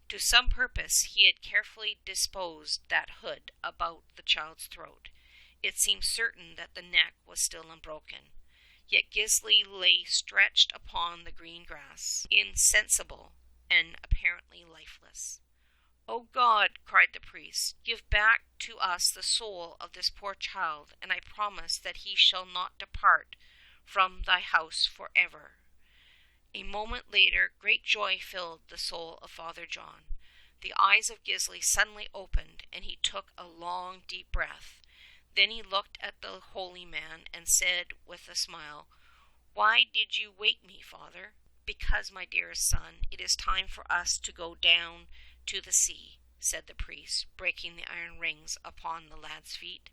To some purpose he had carefully disposed that hood about the child's throat. It seemed certain that the neck was still unbroken. Yet Gisli lay stretched upon the green grass, insensible and apparently lifeless. "O God," cried the priest, "give back to us the soul of this poor child, and I promise that he shall not depart from thy house for ever." A moment later great joy filled the soul of Father John. The eyes of Gisli suddenly opened, and he took a long, deep breath. Then he looked at the holy man and said with a smile, "Why did you wake me, Father?" "Because, my dearest son, it is time for us to go down to the sea," said the priest, breaking the iron rings upon the lad's feet.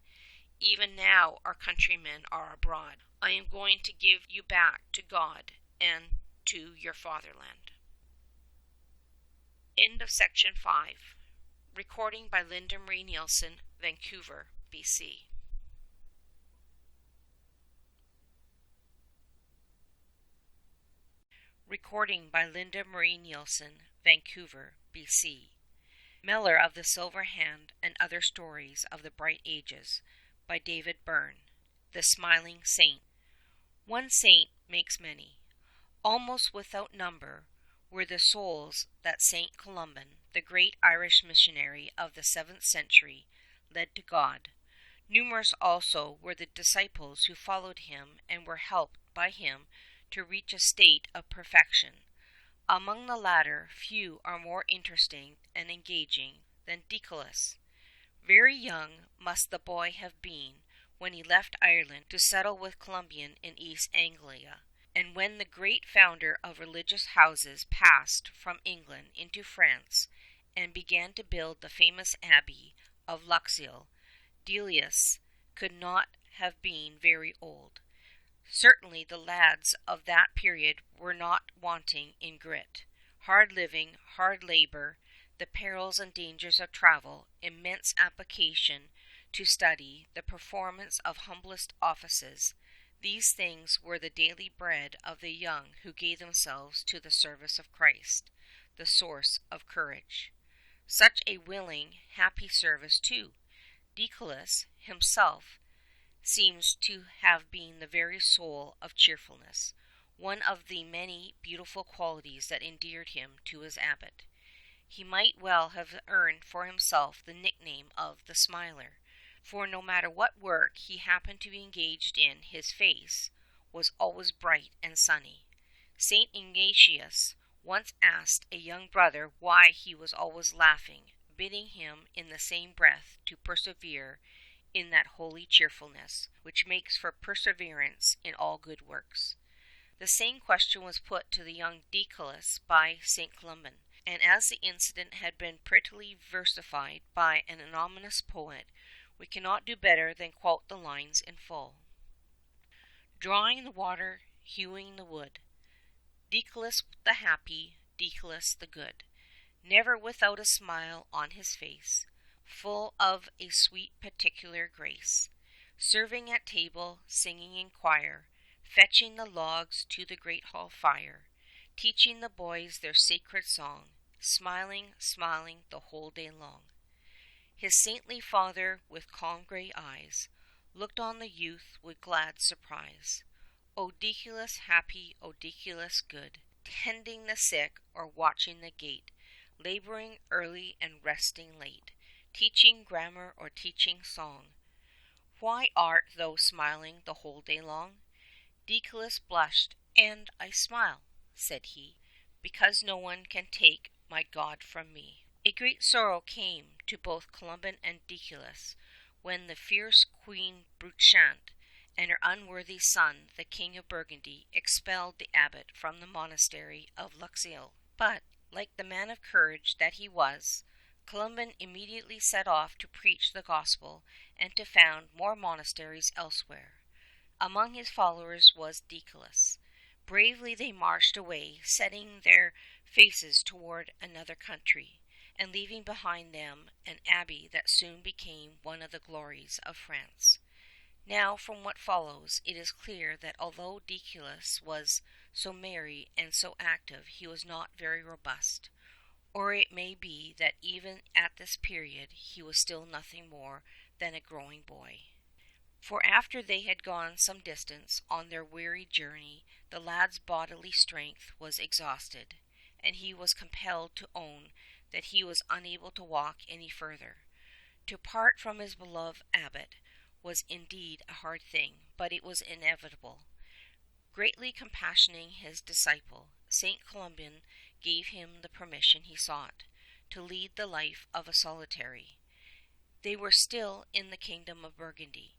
"Even now our countrymen are abroad. I am going to give you back to God and to your fatherland." End of section 5. Recording by Linda Marie Nielsen, Vancouver, BC. Recording by Linda Marie Nielsen, Vancouver, BC. Melor of the Silver Hand and Other Stories of the Bright Ages by David Bearne. The Smiling Saint. One saint makes many. Almost without number were the souls that St. Columban, the great Irish missionary of the 7th century, led to God. Numerous also were the disciples who followed him and were helped by him to reach a state of perfection. Among the latter, few are more interesting and engaging than Deicolus. Very young must the boy have been when he left Ireland to settle with Columban in East Anglia, and when the great founder of religious houses passed from England into France and began to build the famous abbey of Luxeuil. Deicolus could not have been very old. Certainly the lads of that period were not wanting in grit, hard living, hard labor, the perils and dangers of travel, immense application to study, the performance of humblest offices. These things were the daily bread of the young who gave themselves to the service of Christ, the source of courage. Such a willing, happy service too. Deicolus himself seems to have been the very soul of cheerfulness, one of the many beautiful qualities that endeared him to his abbot. He might well have earned for himself the nickname of the Smiler, for no matter what work he happened to be engaged in, his face was always bright and sunny. St. Ignatius once asked a young brother why he was always laughing, bidding him in the same breath to persevere in that holy cheerfulness which makes for perseverance in all good works. The same question was put to the young Deicolus by St. Columban, and as the incident had been prettily versified by an anonymous poet, we cannot do better than quote the lines in full. Drawing the water, hewing the wood, Deicolus the happy, Deicolus the good, never without a smile on his face, full of a sweet particular grace, serving at table, singing in choir, fetching the logs to the great hall fire, teaching the boys their sacred song, smiling, smiling the whole day long. His saintly father, with calm grey eyes, looked on the youth with glad surprise. O Deicolus happy, O Deicolus good, tending the sick or watching the gate, laboring early and resting late, teaching grammar or teaching song. Why art thou smiling the whole day long? Deicolus blushed, and I smile, said he, because no one can take my God from me. A great sorrow came to both Columban and Deicolus when the fierce Queen Brunchant and her unworthy son, the King of Burgundy, expelled the abbot from the monastery of Luxeuil. But, like the man of courage that he was, Columban immediately set off to preach the gospel and to found more monasteries elsewhere. Among his followers was Deicolus. Bravely they marched away, setting their faces toward another country, and leaving behind them an abbey that soon became one of the glories of France. Now, from what follows, it is clear that although Deicolus was so merry and so active, he was not very robust, or it may be that even at this period he was still nothing more than a growing boy. For after they had gone some distance on their weary journey, the lad's bodily strength was exhausted, and he was compelled to own that he was unable to walk any further. To part from his beloved abbot was indeed a hard thing, but it was inevitable. Greatly compassionating his disciple, St. Columban gave him the permission he sought, to lead the life of a solitary. They were still in the kingdom of Burgundy,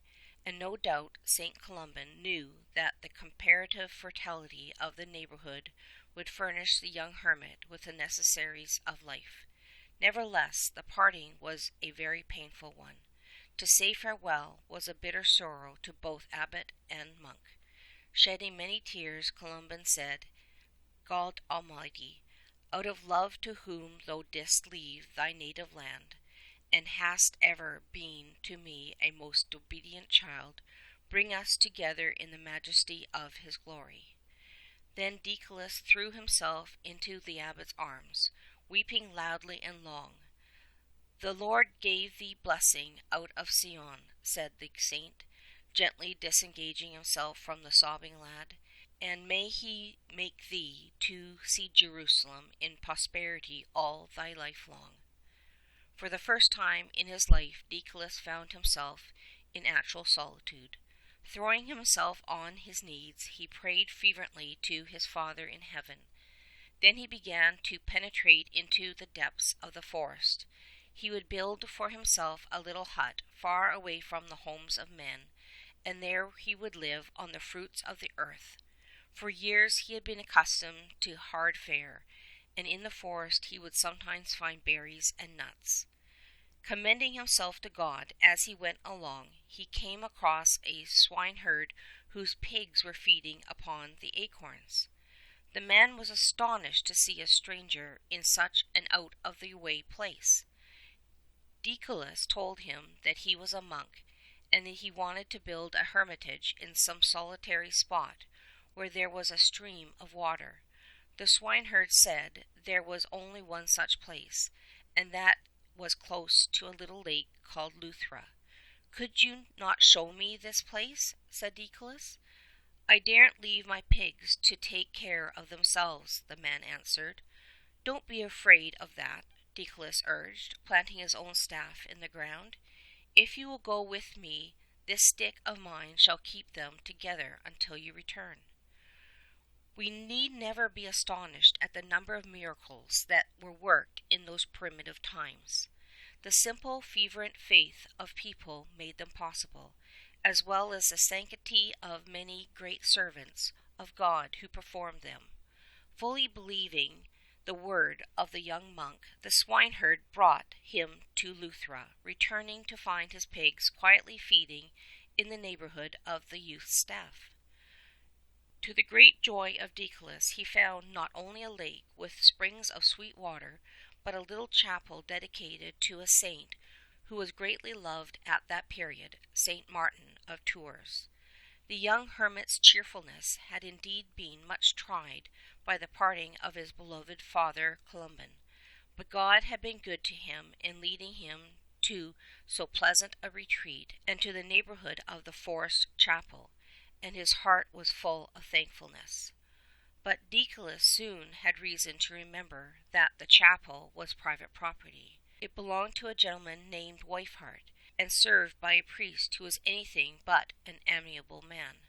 and no doubt St. Columban knew that the comparative fertility of the neighborhood would furnish the young hermit with the necessaries of life. Nevertheless, the parting was a very painful one. To say farewell was a bitter sorrow to both abbot and monk. Shedding many tears, Columban said, God Almighty, out of love to whom thou didst leave thy native land, and hast ever been to me a most obedient child, bring us together in the majesty of his glory. Then Deicolus threw himself into the abbot's arms, weeping loudly and long. The Lord gave thee blessing out of Sion, said the saint, gently disengaging himself from the sobbing lad, and may he make thee to see Jerusalem in prosperity all thy life long. For the first time in his life Deicolus found himself in actual solitude. Throwing himself on his knees, he prayed fervently to his Father in heaven. Then he began to penetrate into the depths of the forest. He would build for himself a little hut far away from the homes of men, and there he would live on the fruits of the earth. For years he had been accustomed to hard fare, and in the forest he would sometimes find berries and nuts. Commending himself to God as he went along, he came across a swineherd whose pigs were feeding upon the acorns. The man was astonished to see a stranger in such an out-of-the-way place. Deicolus told him that he was a monk, and that he wanted to build a hermitage in some solitary spot where there was a stream of water. The swineherd said there was only one such place, and that was close to a little lake called Luthra. Could you not show me this place? Said Deicolus. I daren't leave my pigs to take care of themselves, the man answered. Don't be afraid of that, Deicolus urged, planting his own staff in the ground. If you will go with me, this stick of mine shall keep them together until you return. We need never be astonished at the number of miracles that were worked in those primitive times. The simple, fervent faith of people made them possible, as well as the sanctity of many great servants of God who performed them. Fully believing the word of the young monk, the swineherd brought him to Luthra, returning to find his pigs quietly feeding in the neighborhood of the youth's staff. To the great joy of Deicolus, he found not only a lake with springs of sweet water, but a little chapel dedicated to a saint who was greatly loved at that period, Saint Martin of Tours. The young hermit's cheerfulness had indeed been much tried by the parting of his beloved father Columban, but God had been good to him in leading him to so pleasant a retreat and to the neighborhood of the forest chapel, and his heart was full of thankfulness. But Deicolus soon had reason to remember that the chapel was private property. It belonged to a gentleman named Weifhardt, and served by a priest who was anything but an amiable man.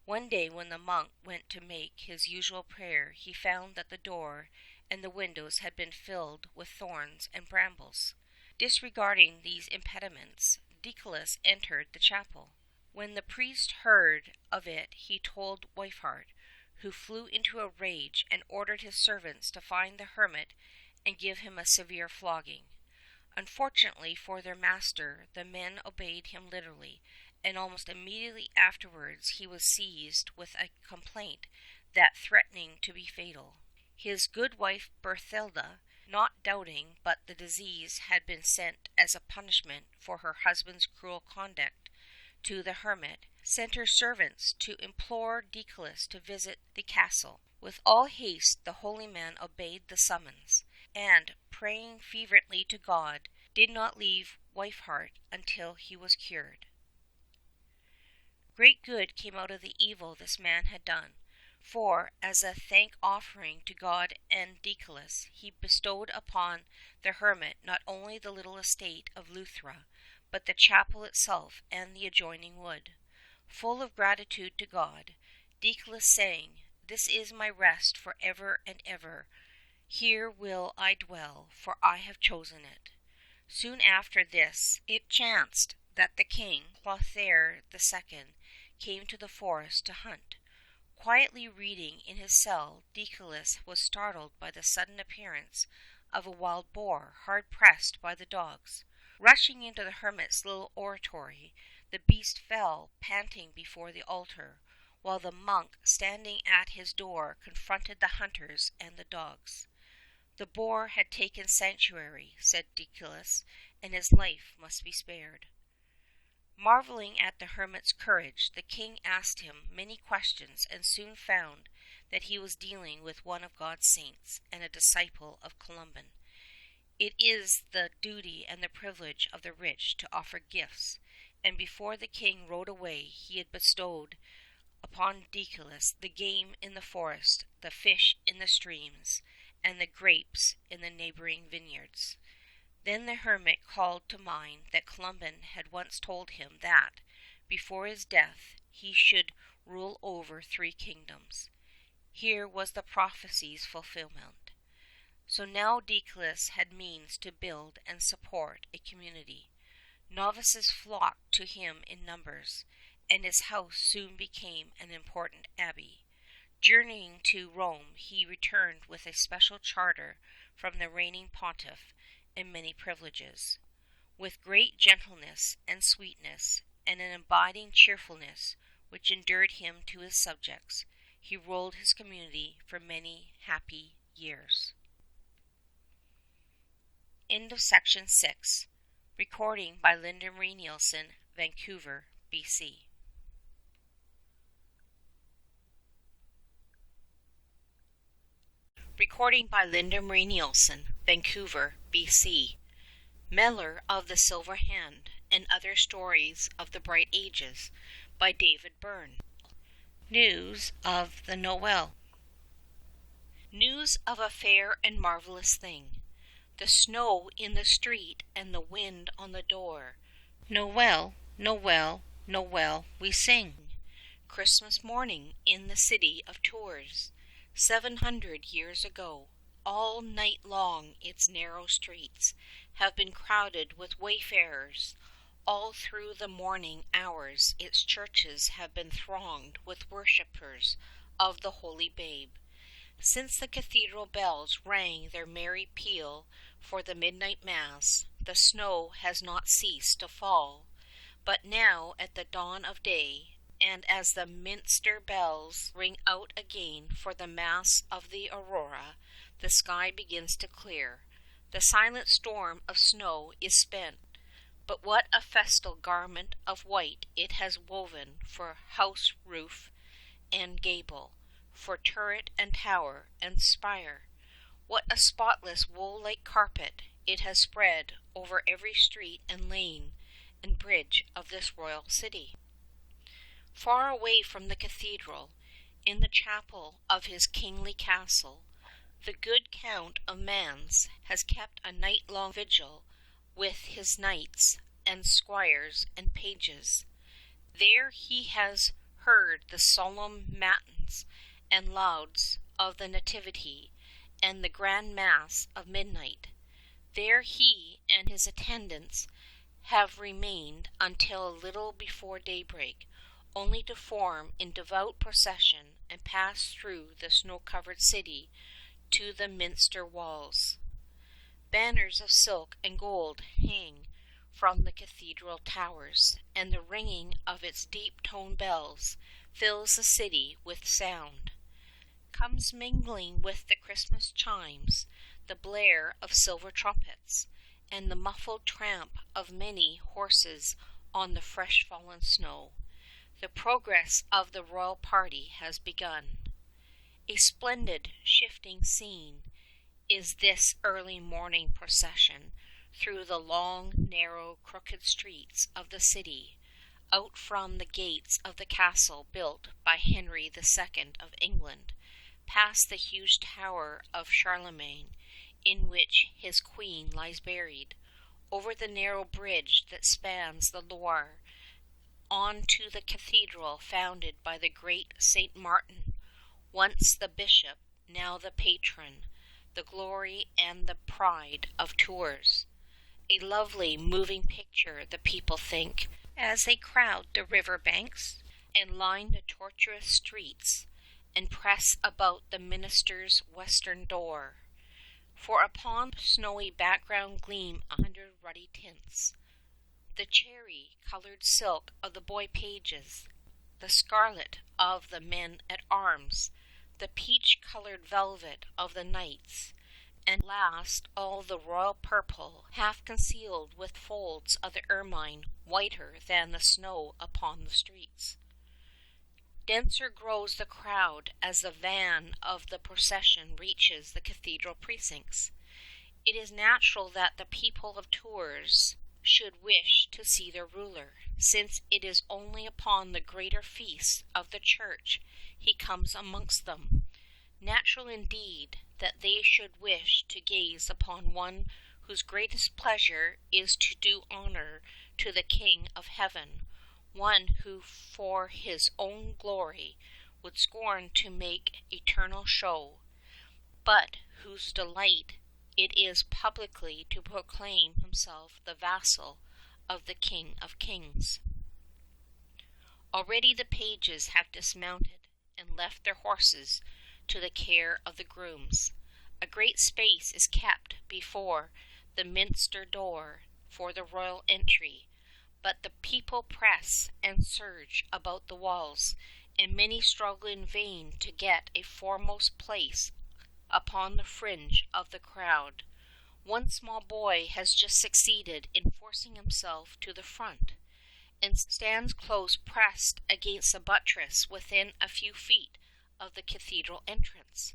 One day when the monk went to make his usual prayer, he found that the door and the windows had been filled with thorns and brambles. Disregarding these impediments, Deicolus entered the chapel. When the priest heard of it, he told Weifhardt, who flew into a rage and ordered his servants to find the hermit and give him a severe flogging. Unfortunately for their master, the men obeyed him literally, and almost immediately afterwards he was seized with a complaint that threatening to be fatal. His good wife Berthilda, not doubting but the disease had been sent as a punishment for her husband's cruel conduct to the hermit, sent her servants to implore Deicolus to visit the castle. With all haste the holy man obeyed the summons, and, praying fervently to God, did not leave Weifhardt until he was cured. Great good came out of the evil this man had done, for, as a thank offering to God and Deicolus, he bestowed upon the hermit not only the little estate of Luthra, but the chapel itself and the adjoining wood. Full of gratitude to God, Deicolus sang, "This is my rest for ever and ever. Here will I dwell, for I have chosen it." Soon after this it chanced that the king, Clothaire II, came to the forest to hunt. Quietly reading in his cell, Deicolus was startled by the sudden appearance of a wild boar hard pressed by the dogs. Rushing into the hermit's little oratory, the beast fell panting before the altar, while the monk standing at his door confronted the hunters and the dogs. The boar had taken sanctuary, said Deicolus, and his life must be spared. Marveling at the hermit's courage, the king asked him many questions and soon found that he was dealing with one of God's saints and a disciple of Columban. It is the duty and the privilege of the rich to offer gifts, and before the king rode away he had bestowed upon Deicolus the game in the forest, the fish in the streams, and the grapes in the neighboring vineyards. Then the hermit called to mind that Columban had once told him that, before his death, he should rule over 3 kingdoms. Here was the prophecy's fulfillment. So now Deicolus had means to build and support a community. Novices flocked to him in numbers, and his house soon became an important abbey. Journeying to Rome, he returned with a special charter from the reigning pontiff and many privileges. With great gentleness and sweetness, and an abiding cheerfulness which endeared him to his subjects, he ruled his community for many happy years. End of section 6. Recording by Linda Marie Nielsen, Vancouver, BC. Recording by Linda Marie Nielsen, Vancouver, BC. Melor of the Silver Hand and Other Stories of the Bright Ages by David Bearne. News of the Nowell. News of a fair and marvelous thing. The snow in the street and the wind on the door. Nowell, Nowell, Nowell, we sing. Christmas morning in the city of Tours. 700 years ago, all night long its narrow streets have been crowded with wayfarers. All through the morning hours its churches have been thronged with worshippers of the Holy Babe. Since the cathedral bells rang their merry peal for the midnight mass, the snow has not ceased to fall. But now at the dawn of day, and as the minster bells ring out again for the mass of the aurora, the sky begins to clear. The silent storm of snow is spent, but what a festal garment of white it has woven for house roof and gable, for turret and tower and spire. What a spotless wool-like carpet it has spread over every street and lane and bridge of this royal city. Far away from the cathedral, in the chapel of his kingly castle, the good Count of Mans has kept a night-long vigil with his knights and squires and pages. There he has heard the solemn matins and lauds of the Nativity and the grand mass of midnight. There he and his attendants have remained until a little before daybreak, only to form in devout procession and pass through the snow-covered city to the minster walls. Banners of silk and gold hang from the cathedral towers, and the ringing of its deep-toned bells fills the city with sound. Comes mingling with the Christmas chimes the blare of silver trumpets, and the muffled tramp of many horses on the fresh-fallen snow. The progress of the royal party has begun. A splendid, shifting scene is this early morning procession through the long, narrow, crooked streets of the city. out from the gates of the castle built by Henry II of England, past the huge tower of Charlemagne, in which his queen lies buried, over the narrow bridge that spans the Loire, on to the cathedral founded by the great Saint Martin, once the bishop, now the patron, the glory and the pride of Tours. A lovely, moving picture, the people think, as they crowd the river banks and line the tortuous streets and press about the minister's western door. For upon the snowy background gleam 100 ruddy tints. The cherry-colored silk of the boy pages, the scarlet of the men at arms, the peach-colored velvet of the knights, and last all the royal purple, half concealed with folds of the ermine whiter than the snow upon the streets. Denser grows the crowd as the van of the procession reaches the cathedral precincts. It is natural that the people of Tours should wish to see their ruler, since it is only upon the greater feasts of the church he comes amongst them. Natural indeed that they should wish to gaze upon one whose greatest pleasure is to do honor to the King of Heaven, one who for his own glory would scorn to make eternal show, but whose delight it is publicly to proclaim himself the vassal of the King of Kings. Already the pages have dismounted and left their horses to the care of the grooms. A great space is kept before the minster door for the royal entry, but the people press and surge about the walls, and many struggle in vain to get a foremost place upon the fringe of the crowd. One small boy has just succeeded in forcing himself to the front, and stands close pressed against a buttress within a few feet of the cathedral entrance.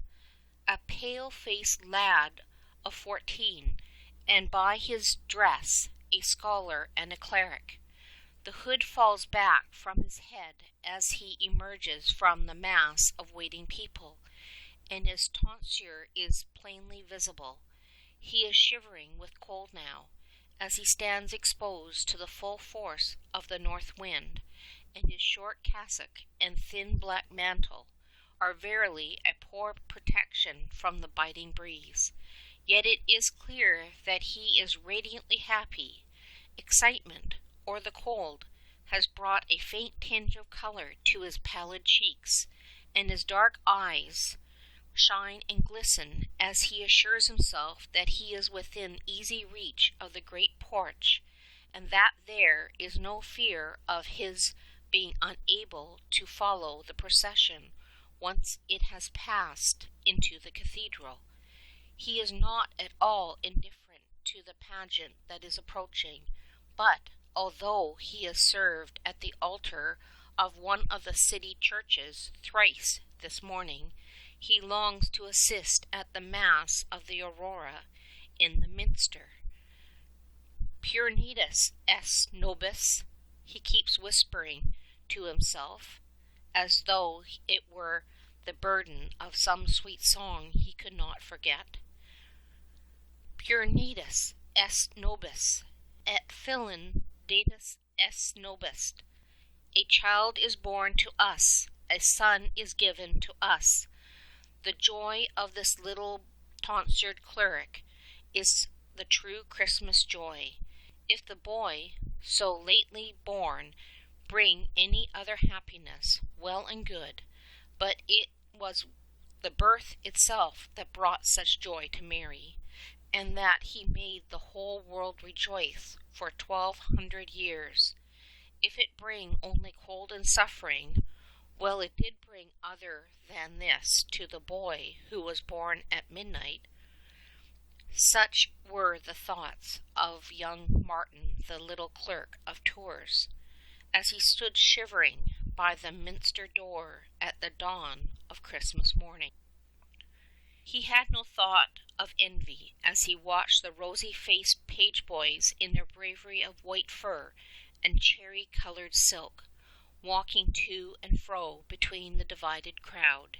A pale-faced lad of 14, and by his dress a scholar and a cleric. The hood falls back from his head as he emerges from the mass of waiting people, and his tonsure is plainly visible. He is shivering with cold now, as he stands exposed to the full force of the north wind, and his short cassock and thin black mantle are verily a poor protection from the biting breeze. Yet it is clear that he is radiantly happy. Excitement, or the cold, has brought a faint tinge of color to his pallid cheeks, and his dark eyes shine and glisten as he assures himself that he is within easy reach of the great porch, and that there is no fear of his being unable to follow the procession once it has passed into the cathedral. He is not at all indifferent to the pageant that is approaching, but although he has served at the altar of one of the city churches thrice this morning, he longs to assist at the Mass of the Aurora in the minster. Pur natus est nobis, he keeps whispering to himself, as though it were the burden of some sweet song he could not forget. Pur natus est nobis, et filin datus est nobis. A child is born to us, a son is given to us. The joy of this little tonsured cleric is the true Christmas joy. If the boy, so lately born, bring any other happiness, well and good, but it was the birth itself that brought such joy to Mary, and that he made the whole world rejoice for 1200 years. If it bring only cold and suffering, well, it did bring other than this to the boy who was born at midnight. Such were the thoughts of young Martin, the little clerk of Tours, as he stood shivering by the minster door at the dawn of Christmas morning. He had no thought of envy as he watched the rosy-faced page boys in their bravery of white fur and cherry-colored silk, walking to and fro between the divided crowd,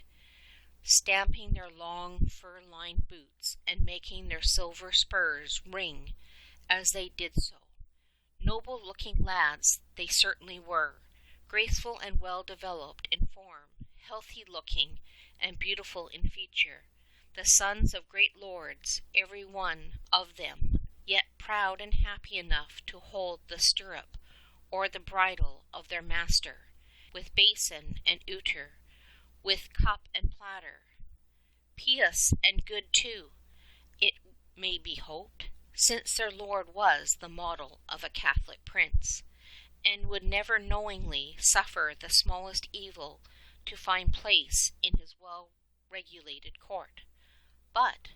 stamping their long fur-lined boots and making their silver spurs ring as they did so. Noble-looking lads they certainly were, graceful and well-developed in form, healthy-looking and beautiful in feature, the sons of great lords, every one of them, yet proud and happy enough to hold the stirrup or the bridle of their master, with basin and ewer, with cup and platter. Pious and good too, it may be hoped, since their lord was the model of a Catholic prince, and would never knowingly suffer the smallest evil to find place in his well-regulated court. But,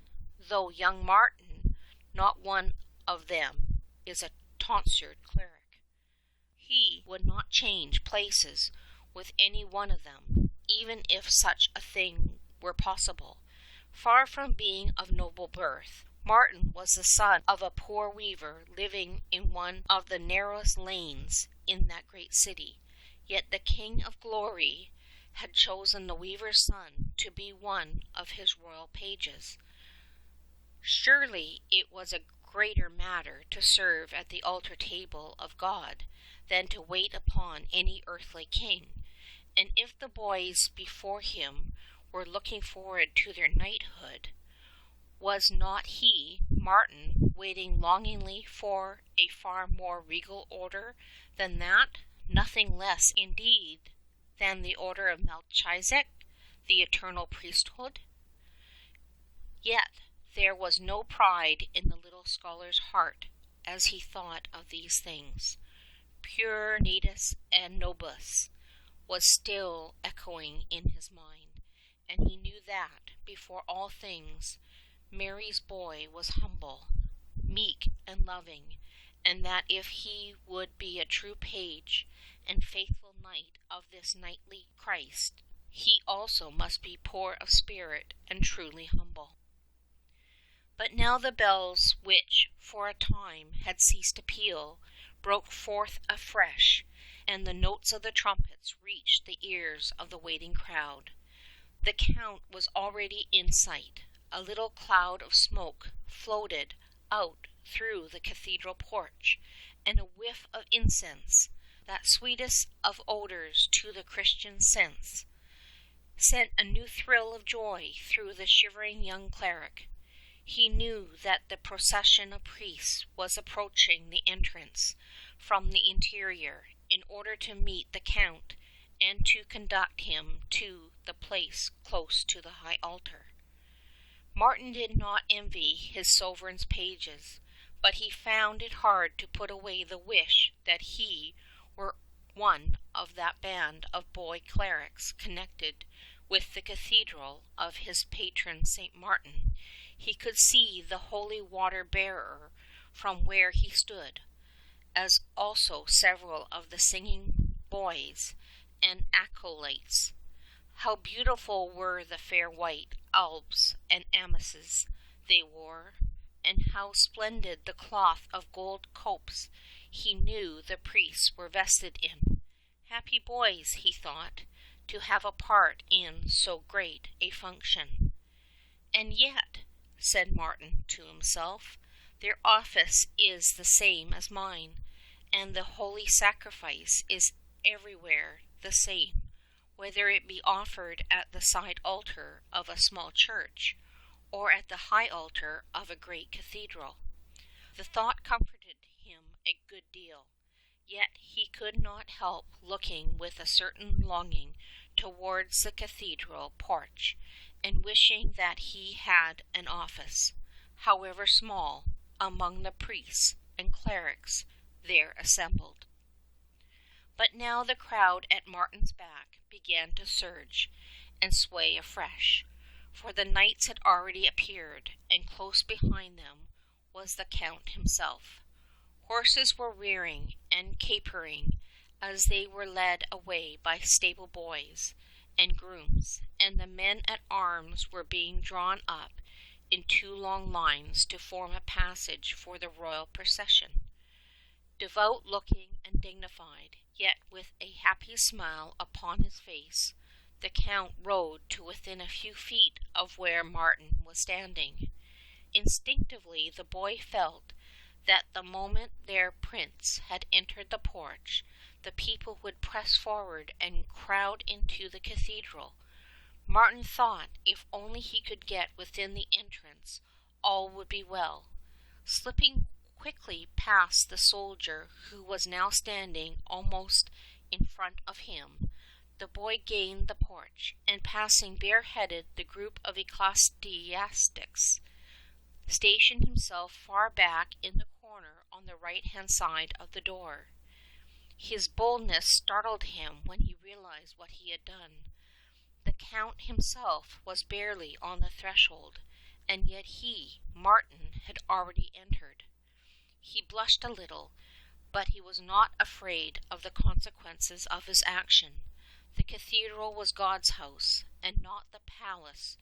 though young Martin, not one of them, is a tonsured cleric, he would not change places with any one of them, even if such a thing were possible. Far from being of noble birth, Martin was the son of a poor weaver living in one of the narrowest lanes in that great city. Yet the King of Glory had chosen the weaver's son to be one of his royal pages. Surely it was a greater matter to serve at the altar table of God than to wait upon any earthly king. And if the boys before him were looking forward to their knighthood, was not he, Martin, waiting longingly for a far more regal order than that, nothing less indeed than the order of Melchizedek, the eternal priesthood? Yet there was no pride in the little scholar's heart as he thought of these things. Pure natus and nobis was still echoing in his mind, and he knew that, before all things, Mary's boy was humble, meek, and loving, and that if he would be a true page and faithful knight of this knightly Christ, he also must be poor of spirit and truly humble. But now the bells, which for a time had ceased to peal, broke forth afresh, and the notes of the trumpets reached the ears of the waiting crowd. The Count was already in sight. A little cloud of smoke floated out through the cathedral porch, and a whiff of incense, that sweetest of odors to the Christian sense, sent a new thrill of joy through the shivering young cleric. He knew that the procession of priests was approaching the entrance from the interior in order to meet the Count and to conduct him to the place close to the high altar. Martin did not envy his sovereign's pages, but he found it hard to put away the wish that he were one of that band of boy clerics connected with the cathedral of his patron St. Martin. He could see the holy water bearer from where he stood, as also several of the singing boys and acolytes. How beautiful were the fair white albs and amices they wore, and how splendid the cloth of gold copes he knew the priests were vested in. Happy boys, he thought, to have a part in so great a function. And yet, said Martin to himself, their office is the same as mine, and the holy sacrifice is everywhere the same, whether it be offered at the side altar of a small church or at the high altar of a great cathedral. The thought comforted him a good deal, yet he could not help looking with a certain longing towards the cathedral porch, and wishing that he had an office, however small, among the priests and clerics there assembled. But now the crowd at Martin's back began to surge and sway afresh, for the knights had already appeared, and close behind them was the Count himself. Horses were rearing and capering as they were led away by stable boys and grooms, and the men at arms were being drawn up in two long lines to form a passage for the royal procession. Devout-looking and dignified, yet with a happy smile upon his face, the Count rode to within a few feet of where Martin was standing. Instinctively the boy felt that the moment their prince had entered the porch, the people would press forward and crowd into the cathedral. Martin thought if only he could get within the entrance, all would be well. Slipping quickly past the soldier who was now standing almost in front of him, the boy gained the porch, and passing bareheaded the group of ecclesiastics, stationed himself far back in the corner on the right-hand side of the door. His boldness startled him when he realized what he had done. The Count himself was barely on the threshold, and yet he, Martin, had already entered. He blushed a little, but he was not afraid of the consequences of his action. The cathedral was God's house, and not the palace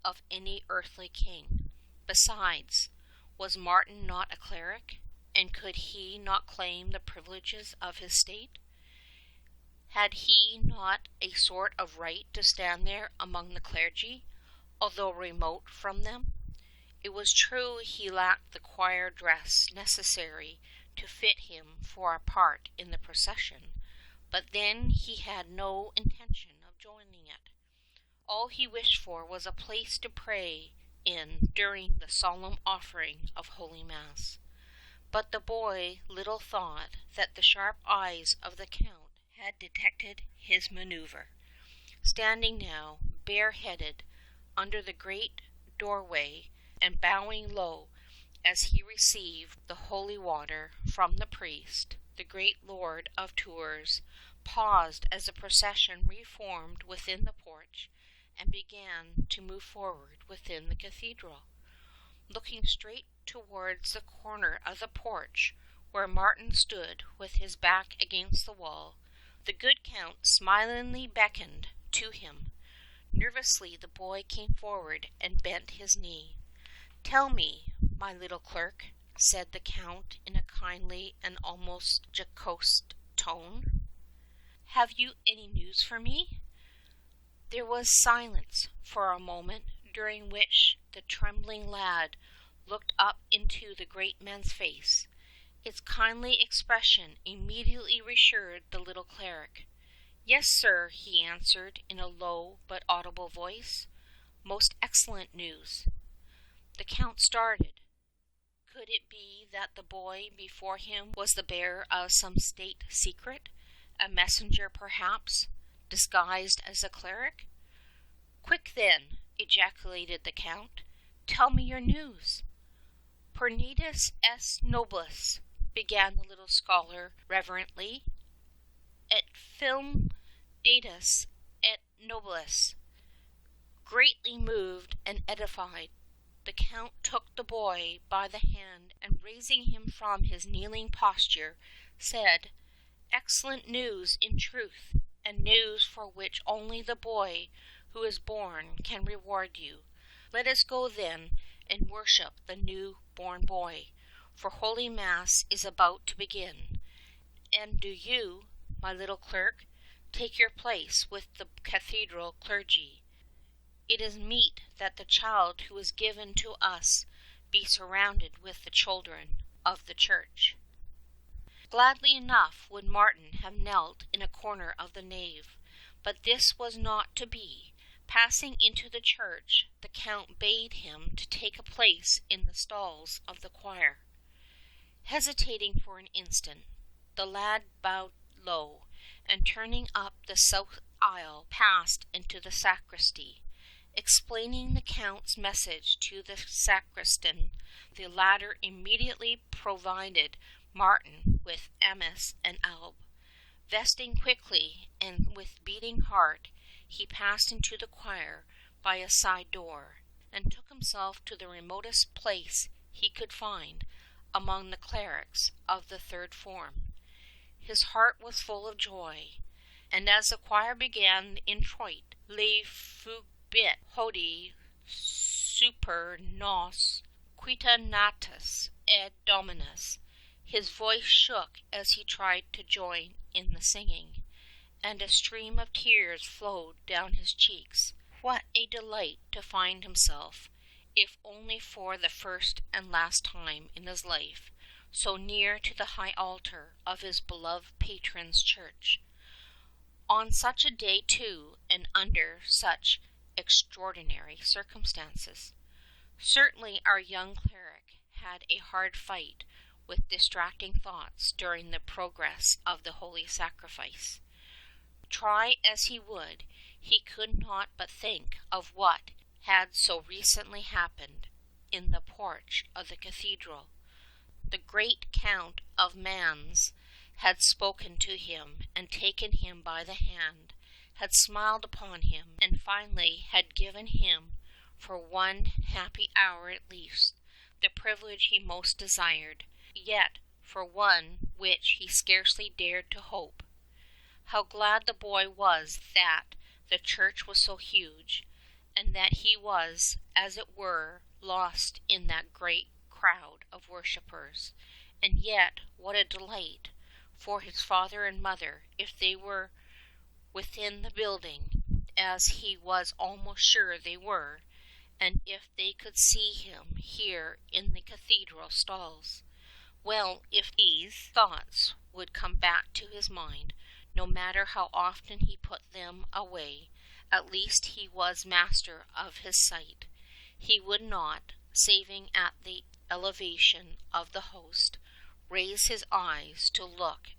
of any earthly king. Besides, was Martin not a cleric, and could he not claim the privileges of his state? Had he not a sort of right to stand there among the clergy, although remote from them? It was true he lacked the choir dress necessary to fit him for a part in the procession, but then he had no intention of joining it. All he wished for was a place to pray in during the solemn offering of Holy Mass. But the boy little thought that the sharp eyes of the Count had detected his maneuver. Standing now, bareheaded, under the great doorway, and bowing low as he received the holy water from the priest, the great lord of Tours paused as the procession reformed within the porch and began to move forward within the cathedral. Looking straight towards the corner of the porch where Martin stood with his back against the wall, the good Count smilingly beckoned to him. Nervously the boy came forward and bent his knee. "Tell me, my little clerk," said the Count in a kindly and almost jocose tone, "have you any news for me?" There was silence for a moment, during which the trembling lad looked up into the great man's face. Its kindly expression immediately reassured the little cleric. "Yes, sir," he answered in a low but audible voice. "Most excellent news." The Count started. Could it be that the boy before him was the bearer of some state secret, a messenger perhaps, disguised as a cleric? "Quick then," ejaculated the Count, "tell me your news." "Per natus est nobilis," began the little scholar reverently, "et film datus et nobilis." Greatly moved and edified, the Count took the boy by the hand and, raising him from his kneeling posture, said, "Excellent news in truth, and news for which only the boy who is born can reward you. Let us go then and worship the new-born boy, for Holy Mass is about to begin. And do you, my little clerk, take your place with the cathedral clergy. It is meet that the child who is given to us be surrounded with the children of the church." Gladly enough would Martin have knelt in a corner of the nave, but this was not to be. Passing into the church, the Count bade him to take a place in the stalls of the choir. Hesitating for an instant, the lad bowed low, and turning up the south aisle, passed into the sacristy. Explaining the Count's message to the sacristan, the latter immediately provided Martin with amice and alb. Vesting quickly and with beating heart, he passed into the choir by a side door, and took himself to the remotest place he could find among the clerics of the third form. His heart was full of joy, and as the choir began the introit, "Le fugit hodie super nos quita natus et dominus," His voice shook as he tried to join in the singing, and a stream of tears flowed down his cheeks. What a delight to find himself, if only for the first and last time in his life, so near to the high altar of his beloved patron's church. On such a day too, and under such extraordinary circumstances. Certainly our young cleric had a hard fight with distracting thoughts during the progress of the holy sacrifice. Try as he would, he could not but think of what had so recently happened in the porch of the cathedral. The great Count of Mans had spoken to him and taken him by the hand, had smiled upon him, and finally had given him, for one happy hour at least, the privilege he most desired, yet for one which he scarcely dared to hope. How glad the boy was that the church was so huge, and that he was, as it were, lost in that great crowd of worshippers. And yet what a delight for his father and mother if they were within the building, as he was almost sure they were, and if they could see him here in the cathedral stalls. Well, if these thoughts would come back to his mind, no matter how often he put them away, at least he was master of his sight. He would not, saving at the elevation of the host, raise his eyes to look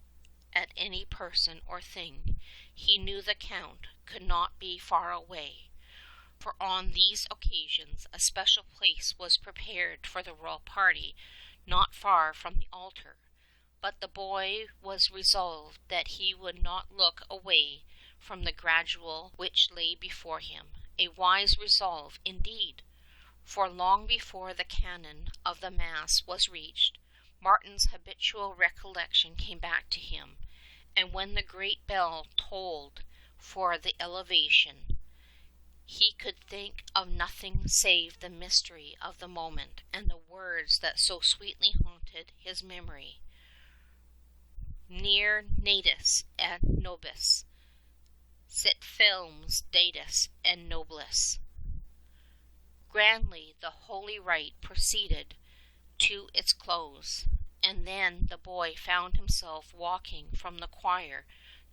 at any person or thing. He knew the Count could not be far away, for on these occasions a special place was prepared for the royal party not far from the altar. But the boy was resolved that he would not look away from the gradual which lay before him, a wise resolve indeed, for long before the canon of the Mass was reached, Martin's habitual recollection came back to him, and when the great bell tolled for the elevation, he could think of nothing save the mystery of the moment and the words that so sweetly haunted his memory. Near natus et nobis, sit films datus et nobilis. Grandly the holy rite proceeded to its close, and then the boy found himself walking from the choir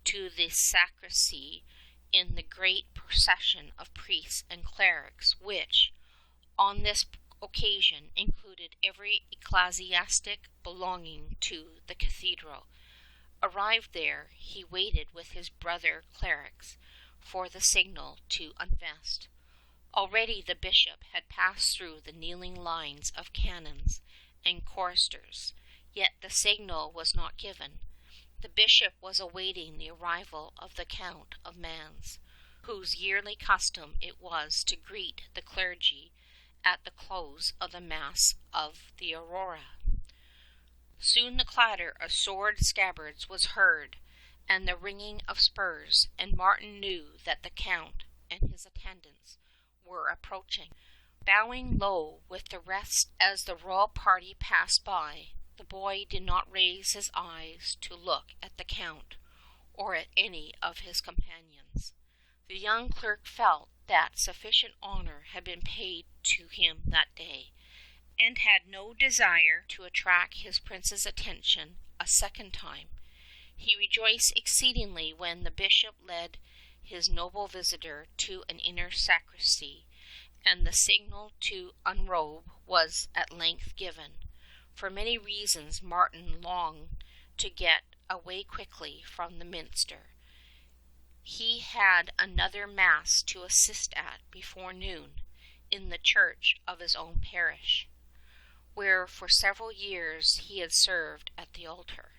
to the sacristy in the great procession of priests and clerics, which, on this occasion, included every ecclesiastic belonging to the cathedral. Arrived there, he waited with his brother clerics for the signal to unvest. Already the bishop had passed through the kneeling lines of canons and choristers, yet the signal was not given. The bishop was awaiting the arrival of the Count of Mans, whose yearly custom it was to greet the clergy at the close of the Mass of the Aurora. Soon the clatter of sword scabbards was heard, and the ringing of spurs, and Martin knew that the Count and his attendants were approaching. Bowing low with the rest as the royal party passed by, the boy did not raise his eyes to look at the Count or at any of his companions. The young clerk felt that sufficient honor had been paid to him that day, and had no desire to attract his prince's attention a second time. He rejoiced exceedingly when the bishop led his noble visitor to an inner sacristy, and the signal to unrobe was at length given. For many reasons Martin longed to get away quickly from the minster. He had another Mass to assist at before noon in the church of his own parish, where for several years he had served at the altar.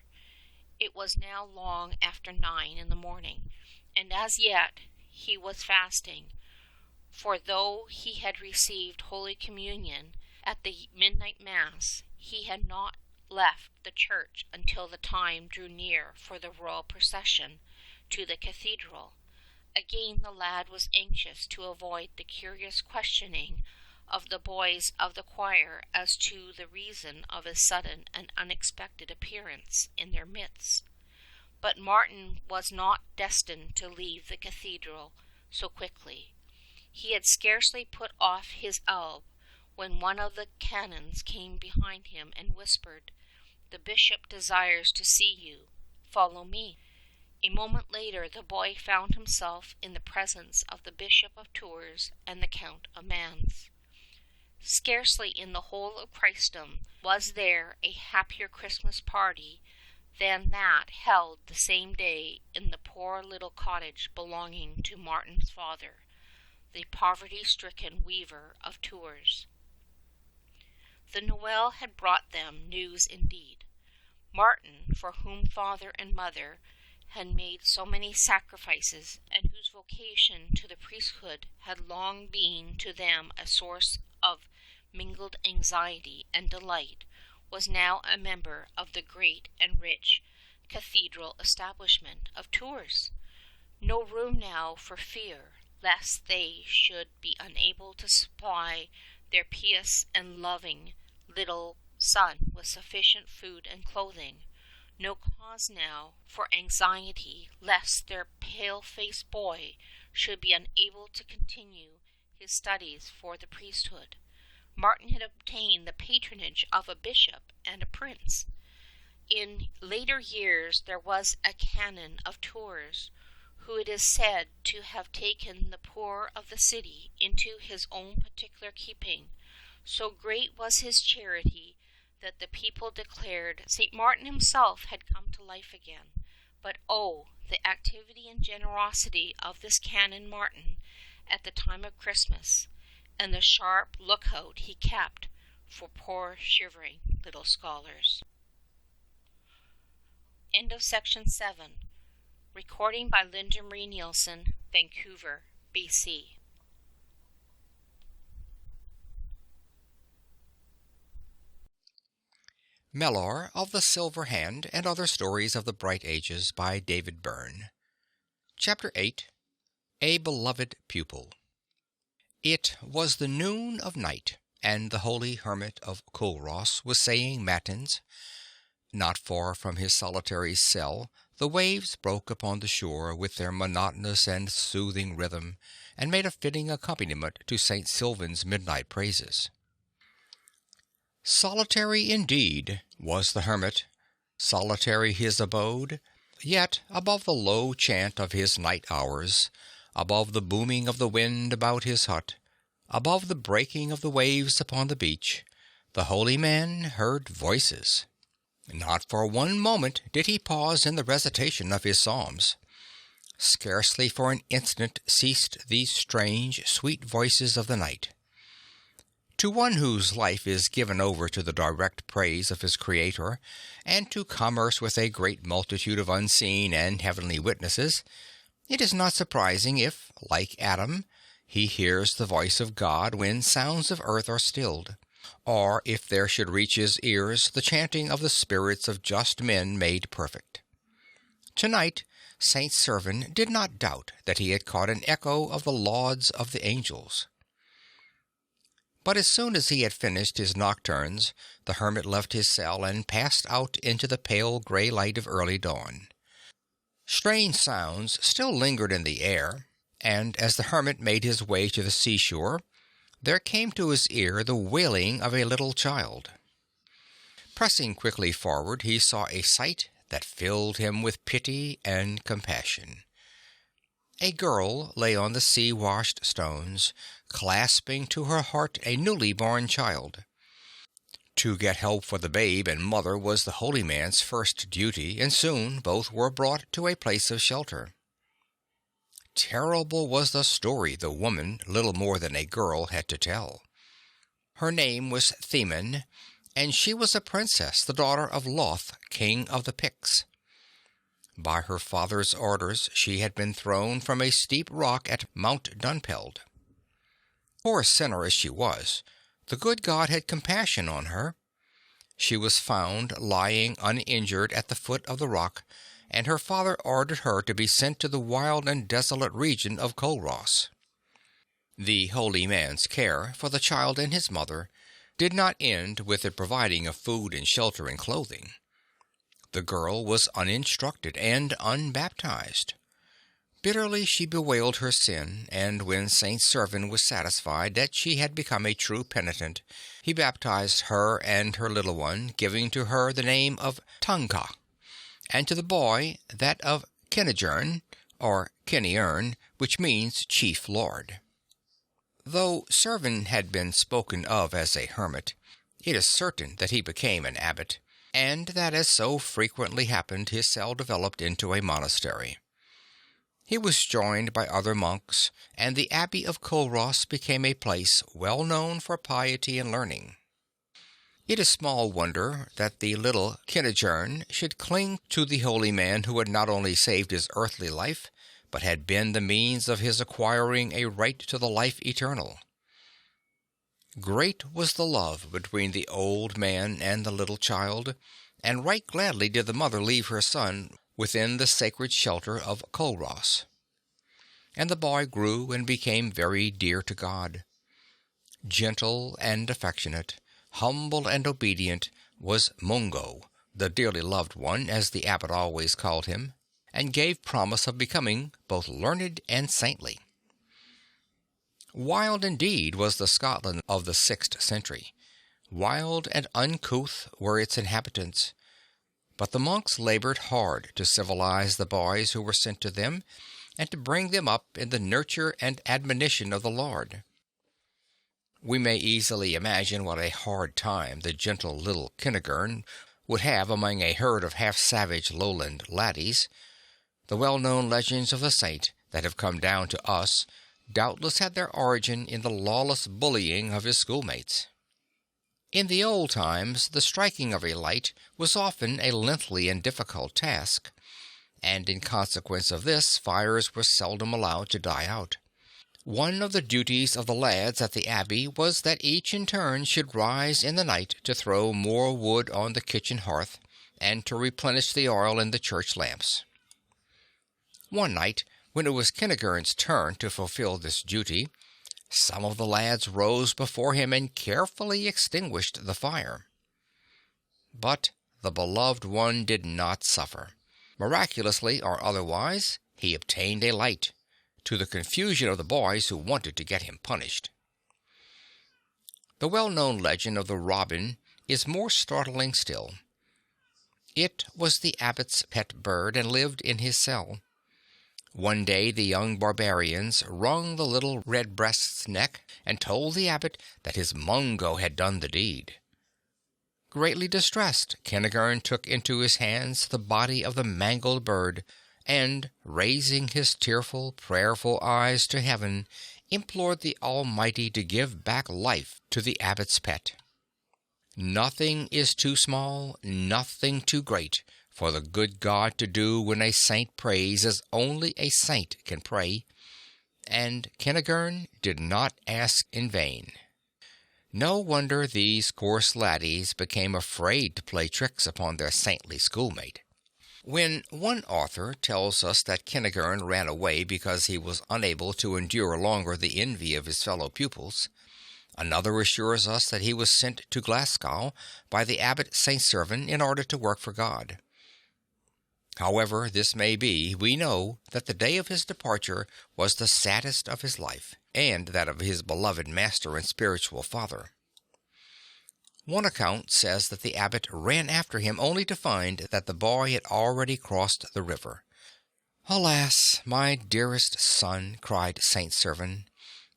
It was now long after 9 in the morning, and as yet he was fasting, for though he had received Holy Communion at the midnight Mass, he had not left the church until the time drew near for the royal procession to the cathedral. Again the lad was anxious to avoid the curious questioning of the boys of the choir as to the reason of his sudden and unexpected appearance in their midst. But Martin was not destined to leave the cathedral so quickly. He had scarcely put off his alb when one of the canons came behind him and whispered, "The bishop desires to see you. Follow me." A moment later the boy found himself in the presence of the Bishop of Tours and the Count of Mans. Scarcely in the whole of Christendom was there a happier Christmas party than that held the same day in the poor little cottage belonging to Martin's father, the poverty-stricken weaver of Tours. The Nowell had brought them news indeed. Martin, for whom father and mother had made so many sacrifices, and whose vocation to the priesthood had long been to them a source of mingled anxiety and delight, was now a member of the great and rich cathedral establishment of Tours. No room now for fear lest they should be unable to supply their pious and loving little son with sufficient food and clothing. No cause now for anxiety lest their pale-faced boy should be unable to continue his studies for the priesthood. Martin had obtained the patronage of a bishop and a prince. In later years there was a canon of Tours who it is said to have taken the poor of the city into his own particular keeping. So great was his charity that the people declared St. Martin himself had come to life again. But oh, the activity and generosity of this Canon Martin at the time of Christmas, and the sharp lookout he kept for poor shivering little scholars. End of section 7. Recording by Linda Marie Nielsen, Vancouver, BC. Melor of the Silver Hand and Other Stories of the Bright Ages by David Bearne. Chapter 8. A Beloved Pupil. It was the noon of night, and the holy hermit of Culross was saying matins. Not far from his solitary cell, the waves broke upon the shore with their monotonous and soothing rhythm, and made a fitting accompaniment to St. Sylvan's midnight praises. Solitary indeed was the hermit, solitary his abode, yet above the low chant of his night hours, above the booming of the wind about his hut, above the breaking of the waves upon the beach, the holy man heard voices. Not for one moment did he pause in the recitation of his psalms. Scarcely for an instant ceased these strange, sweet voices of the night. To one whose life is given over to the direct praise of his Creator, and to commerce with a great multitude of unseen and heavenly witnesses, it is not surprising if, like Adam, he hears the voice of God when sounds of earth are stilled, or if there should reach his ears the chanting of the spirits of just men made perfect. Tonight, Saint Servan did not doubt that he had caught an echo of the lauds of the angels. But as soon as he had finished his nocturnes, the hermit left his cell and passed out into the pale grey light of early dawn. Strange sounds still lingered in the air, and as the hermit made his way to the seashore, there came to his ear the wailing of a little child. Pressing quickly forward, he saw a sight that filled him with pity and compassion. A girl lay on the sea-washed stones, clasping to her heart a newly born child. To get help for the babe and mother was the holy man's first duty, and soon both were brought to a place of shelter. Terrible was the story the woman, little more than a girl, had to tell. Her name was Themin, and she was a princess, the daughter of Loth, king of the Picts. By her father's orders she had been thrown from a steep rock at Mount Dunpeld. Poor sinner as she was, the good God had compassion on her. She was found lying uninjured at the foot of the rock, and her father ordered her to be sent to the wild and desolate region of Culross. The holy man's care for the child and his mother did not end with the providing of food and shelter and clothing. The girl was uninstructed and unbaptized. Bitterly she bewailed her sin, and when Saint Servan was satisfied that she had become a true penitent, he baptized her and her little one, giving to her the name of Tanka, and to the boy that of Kenigern, or Keniern, which means chief lord. Though Servan had been spoken of as a hermit, it is certain that he became an abbot, and that, as so frequently happened, his cell developed into a monastery. He was joined by other monks, and the Abbey of Culross became a place well known for piety and learning. It is small wonder that the little Kenigern should cling to the holy man who had not only saved his earthly life, but had been the means of his acquiring a right to the life eternal. Great was the love between the old man and the little child, and right gladly did the mother leave her son within the sacred shelter of Culross. And the boy grew and became very dear to God. Gentle and affectionate, humble and obedient was Mungo, the dearly loved one, as the abbot always called him, and gave promise of becoming both learned and saintly. Wild indeed was the Scotland of the 6th century. Wild and uncouth were its inhabitants. But the monks labored hard to civilize the boys who were sent to them, and to bring them up in the nurture and admonition of the Lord. We may easily imagine what a hard time the gentle little Kenigern would have among a herd of half-savage lowland laddies. The well-known legends of the saint that have come down to us doubtless had their origin in the lawless bullying of his schoolmates. In the old times the striking of a light was often a lengthy and difficult task, and in consequence of this fires were seldom allowed to die out. One of the duties of the lads at the abbey was that each in turn should rise in the night to throw more wood on the kitchen hearth, and to replenish the oil in the church lamps. One night, when it was Kenigern's turn to fulfill this duty, some of the lads rose before him and carefully extinguished the fire. But the beloved one did not suffer. Miraculously or otherwise, he obtained a light, to the confusion of the boys who wanted to get him punished. The well-known legend of the robin is more startling still. It was the abbot's pet bird and lived in his cell. One day the young barbarians wrung the little redbreast's neck and told the abbot that his Mungo had done the deed. Greatly distressed, Kenigern took into his hands the body of the mangled bird, and, raising his tearful, prayerful eyes to heaven, implored the Almighty to give back life to the abbot's pet. Nothing is too small, nothing too great, for the good God to do when a saint prays as only a saint can pray, and Kenigern did not ask in vain. No wonder these coarse laddies became afraid to play tricks upon their saintly schoolmate. When one author tells us that Kenigern ran away because he was unable to endure longer the envy of his fellow pupils, another assures us that he was sent to Glasgow by the abbot Saint Servan in order to work for God. However this may be, we know that the day of his departure was the saddest of his life, and that of his beloved master and spiritual father. One account says that the abbot ran after him only to find that the boy had already crossed the river. "Alas, my dearest son," cried Saint Servan,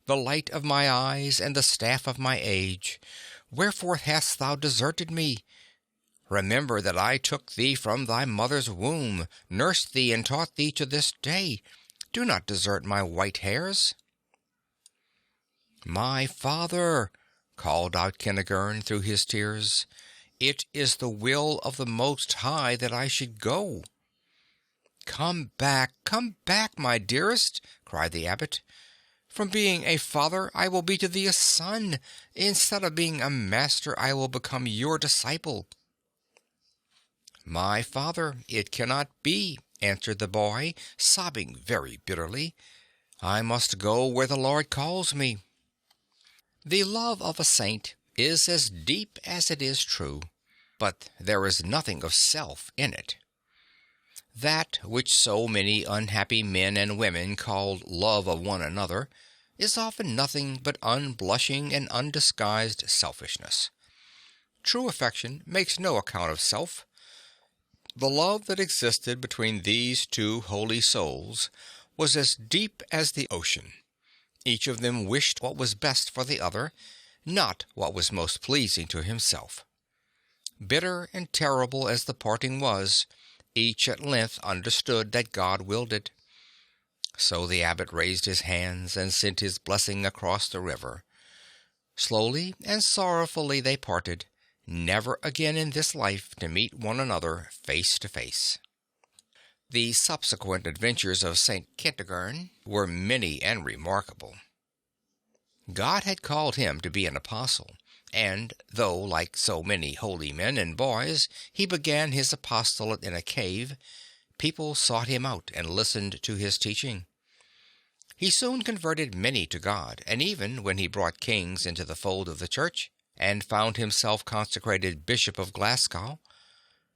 "the light of my eyes and the staff of my age, wherefore hast thou deserted me? Remember that I took thee from thy mother's womb, nursed thee and taught thee to this day. Do not desert my white hairs." "My father," called out Kenigern through his tears, "it is the will of the Most High that I should go." Come back, my dearest," cried the abbot. "From being a father I will be to thee a son. Instead of being a master I will become your disciple." "My father, it cannot be," answered the boy, sobbing very bitterly. I must go where the Lord calls me. The love of a saint is as deep as it is true, but there is nothing of self in it. That which so many unhappy men and women call love of one another is often nothing but unblushing and undisguised selfishness. True affection makes no account of self. The love that existed between these two holy souls was as deep as the ocean. Each of them wished what was best for the other, not what was most pleasing to himself. Bitter and terrible as the parting was, each at length understood that God willed it. So the abbot raised his hands and sent his blessing across the river. Slowly and sorrowfully they parted, never again in this life to meet one another face to face. The subsequent adventures of St. Kentigern were many and remarkable. God had called him to be an apostle, and though, like so many holy men and boys, he began his apostolate in a cave, people sought him out and listened to his teaching. He soon converted many to God, and even when he brought kings into the fold of the church, and found himself consecrated Bishop of Glasgow,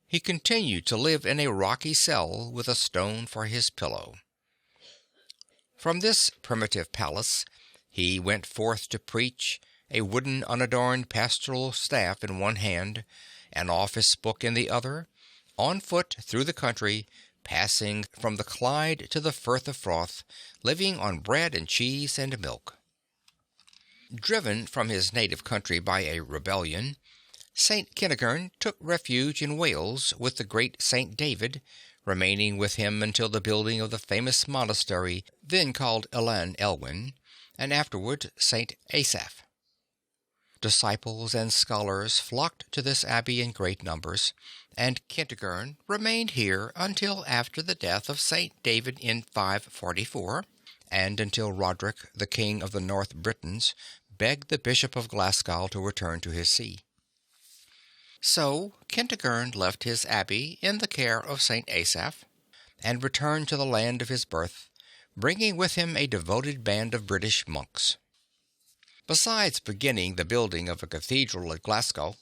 he continued to live in a rocky cell with a stone for his pillow. From this primitive palace he went forth to preach, a wooden unadorned pastoral staff in one hand, an office book in the other, on foot through the country, passing from the Clyde to the Firth of Forth, living on bread and cheese and milk. Driven from his native country by a rebellion, St. Kentigern took refuge in Wales with the great St. David, remaining with him until the building of the famous monastery then called Elan Elwyn, and afterward St. Asaph. Disciples and scholars flocked to this abbey in great numbers, and Kentigern remained here until after the death of St. David in 544, and until Roderick, the king of the North Britons, begged the Bishop of Glasgow to return to his see. So Kentigern left his abbey in the care of St. Asaph, and returned to the land of his birth, bringing with him a devoted band of British monks. Besides beginning the building of a cathedral at Glasgow,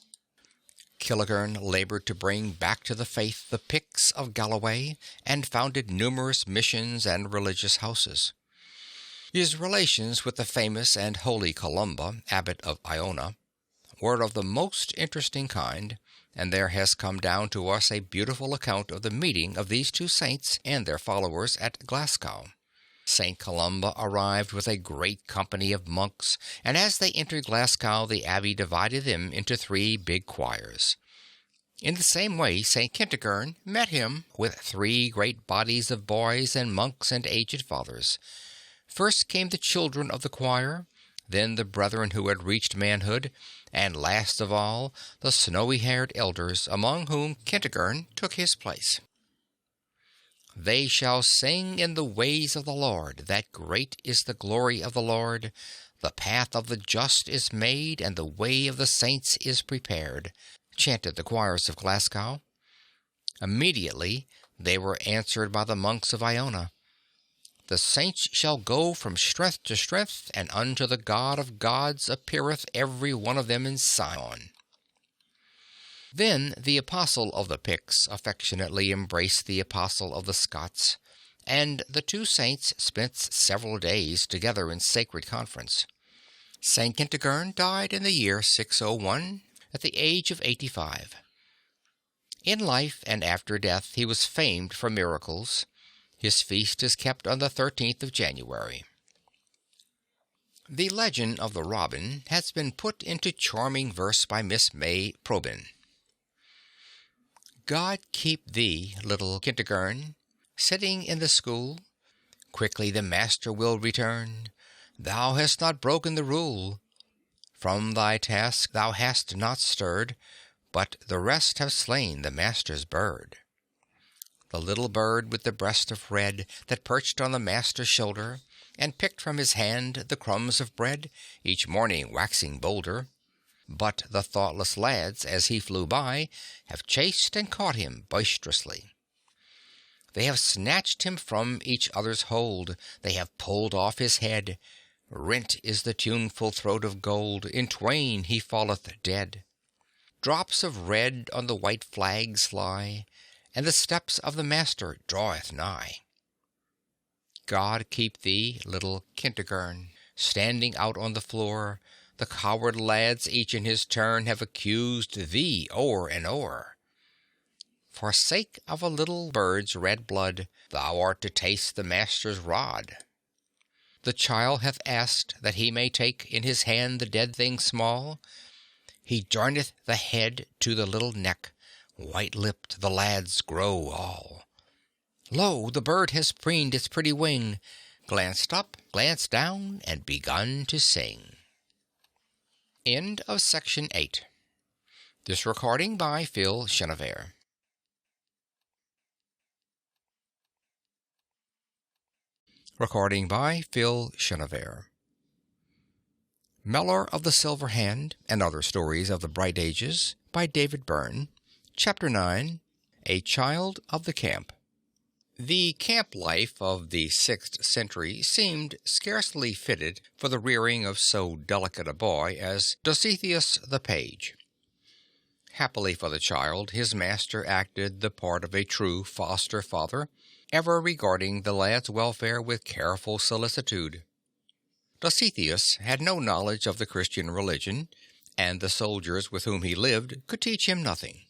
Kentigern labored to bring back to the faith the Picts of Galloway, and founded numerous missions and religious houses. His relations with the famous and holy Columba, abbot of Iona, were of the most interesting kind, and there has come down to us a beautiful account of the meeting of these two saints and their followers at Glasgow. St. Columba arrived with a great company of monks, and as they entered Glasgow the abbey divided them into 3 big choirs. In the same way St. Kentigern met him with 3 great bodies of boys and monks and aged fathers. First came the children of the choir, then the brethren who had reached manhood, and last of all the snowy-haired elders, among whom Kentigern took his place. They shall sing in the ways of the Lord, that great is the glory of the Lord. The path of the just is made, and the way of the saints is prepared, chanted the choirs of Glasgow. Immediately they were answered by the monks of Iona. The saints shall go from strength to strength, and unto the God of gods appeareth every one of them in Sion. Then the apostle of the Picts affectionately embraced the apostle of the Scots, and the 2 saints spent several days together in sacred conference. St. Kentigern died in the year 601, at the age of 85. In life and after death he was famed for miracles. His feast is kept on the 13th of January. The legend of the robin has been put into charming verse by Miss May Probyn. God keep thee, little Kentigern, sitting in the school. Quickly the master will return. Thou hast not broken the rule. From thy task thou hast not stirred, but the rest have slain the master's bird. The little bird with the breast of red, that perched on the master's shoulder, and picked from his hand the crumbs of bread, each morning waxing bolder. But the thoughtless lads, as he flew by, have chased and caught him boisterously. They have snatched him from each other's hold, they have pulled off his head. Rent is the tuneful throat of gold, in twain he falleth dead. Drops of red on the white flags lie, and the steps of the Master draweth nigh. God keep thee, little Kentigern, standing out on the floor. The coward lads each in his turn have accused thee o'er and o'er. For sake of a little bird's red blood, thou art to taste the Master's rod. The child hath asked that he may take in his hand the dead thing small. He joineth the head to the little neck, white-lipped the lads grow all. Lo, the bird has preened its pretty wing, glanced up, glanced down, and begun to sing. End of section 8. This recording by Phil Chenevert. Recording by Phil Chenevert. Melor of the Silver Hand and Other Stories of the Bright Ages by David Bearne. Chapter 9. A Child of the Camp. The camp life of the 6th century seemed scarcely fitted for the rearing of so delicate a boy as Dositheus the page. Happily for the child, his master acted the part of a true foster father, ever regarding the lad's welfare with careful solicitude. Dositheus had no knowledge of the Christian religion, and the soldiers with whom he lived could teach him nothing.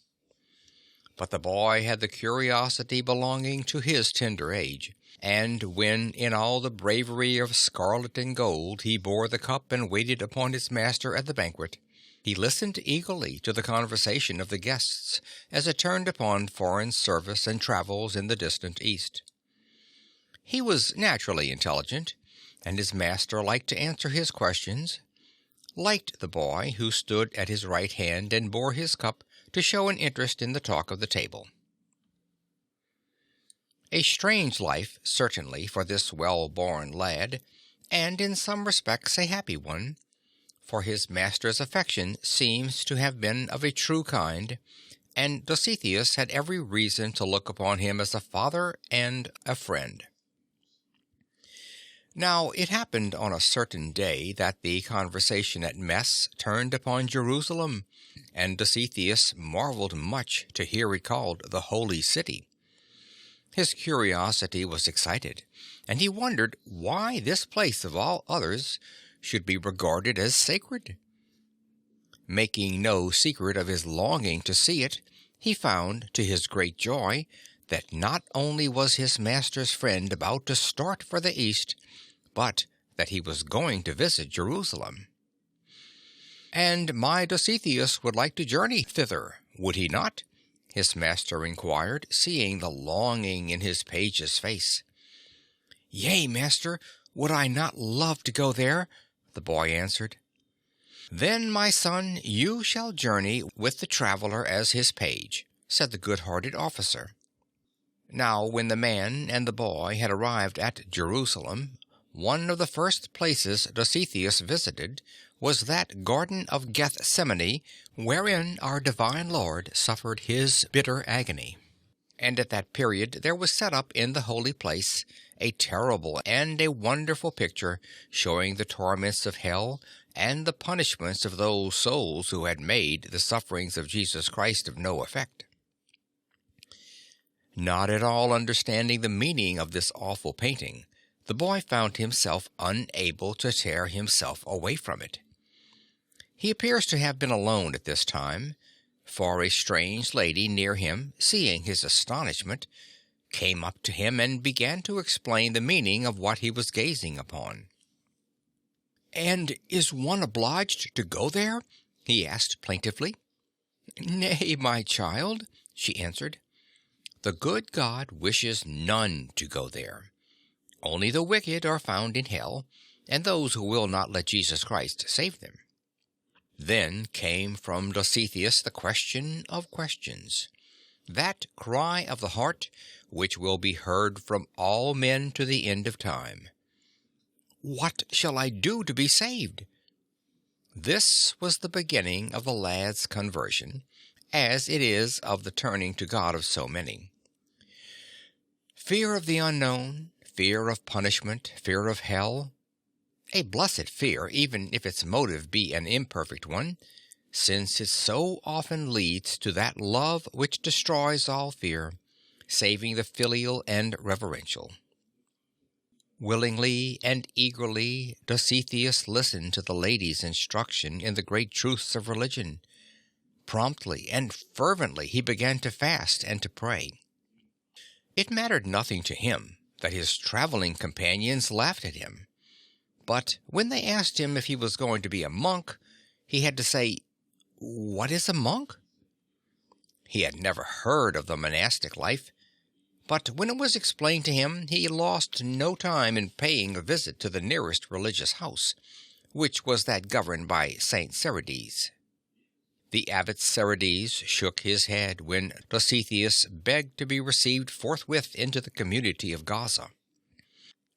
But the boy had the curiosity belonging to his tender age, and when in all the bravery of scarlet and gold he bore the cup and waited upon his master at the banquet, he listened eagerly to the conversation of the guests as it turned upon foreign service and travels in the distant East. He was naturally intelligent, and his master liked to answer his questions, liked the boy who stood at his right hand and bore his cup to show an interest in the talk of the table. A strange life, certainly, for this well-born lad, and in some respects a happy one, for his master's affection seems to have been of a true kind, and Dositheus had every reason to look upon him as a father and a friend. Now it happened on a certain day that the conversation at mess turned upon Jerusalem, and Dositheus marveled much to hear it called the Holy City. His curiosity was excited, and he wondered why this place of all others should be regarded as sacred. Making no secret of his longing to see it, he found, to his great joy, that not only was his master's friend about to start for the East, but that he was going to visit Jerusalem. "And my Dositheus would like to journey thither, would he not?" his master inquired, seeing the longing in his page's face. "Yea, master, would I not love to go there?" the boy answered. "Then, my son, you shall journey with the traveler as his page," said the good-hearted officer. Now when the man and the boy had arrived at Jerusalem, one of the first places Dositheus visited was that garden of Gethsemane wherein our divine Lord suffered his bitter agony. And at that period there was set up in the holy place a terrible and a wonderful picture showing the torments of hell and the punishments of those souls who had made the sufferings of Jesus Christ of no effect. Not at all understanding the meaning of this awful painting, the boy found himself unable to tear himself away from it. He appears to have been alone at this time, for a strange lady near him, seeing his astonishment, came up to him and began to explain the meaning of what he was gazing upon. "And is one obliged to go there?" he asked plaintively. "Nay, my child," she answered. "The good God wishes none to go there. Only the wicked are found in hell, and those who will not let Jesus Christ save them." Then came from Dositheus the question of questions, that cry of the heart which will be heard from all men to the end of time. "What shall I do to be saved?" This was the beginning of the lad's conversion, as it is of the turning to God of so many. Fear of the unknown, fear of punishment, fear of hell. A blessed fear, even if its motive be an imperfect one, since it so often leads to that love which destroys all fear, saving the filial and reverential. Willingly and eagerly Dositheus listened to the lady's instruction in the great truths of religion. Promptly and fervently he began to fast and to pray. It mattered nothing to him that his traveling companions laughed at him. But when they asked him if he was going to be a monk, he had to say, "What is a monk?" He had never heard of the monastic life, but when it was explained to him, he lost no time in paying a visit to the nearest religious house, which was that governed by Saint Serides. The abbot Serides shook his head when Dositheus begged to be received forthwith into the community of Gaza.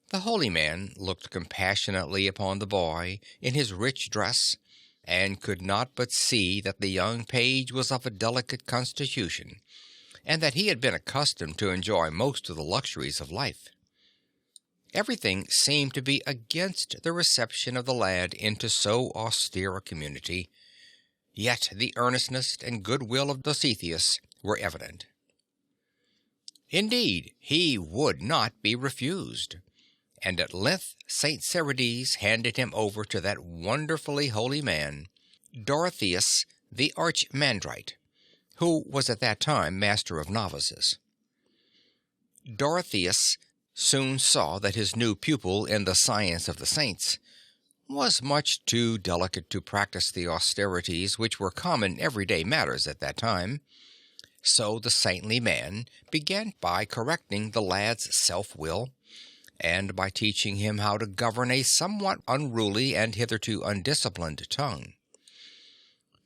The holy man looked compassionately upon the boy in his rich dress, and could not but see that the young page was of a delicate constitution, and that he had been accustomed to enjoy most of the luxuries of life. Everything seemed to be against the reception of the lad into so austere a community, yet the earnestness and goodwill of Dositheus were evident. Indeed, he would not be refused, and at length Saint Serides handed him over to that wonderfully holy man, Dorotheus the Archimandrite, who was at that time master of novices. Dorotheus soon saw that his new pupil in the science of the saints was much too delicate to practice the austerities which were common everyday matters at that time, so the saintly man began by correcting the lad's self-will, and by teaching him how to govern a somewhat unruly and hitherto undisciplined tongue.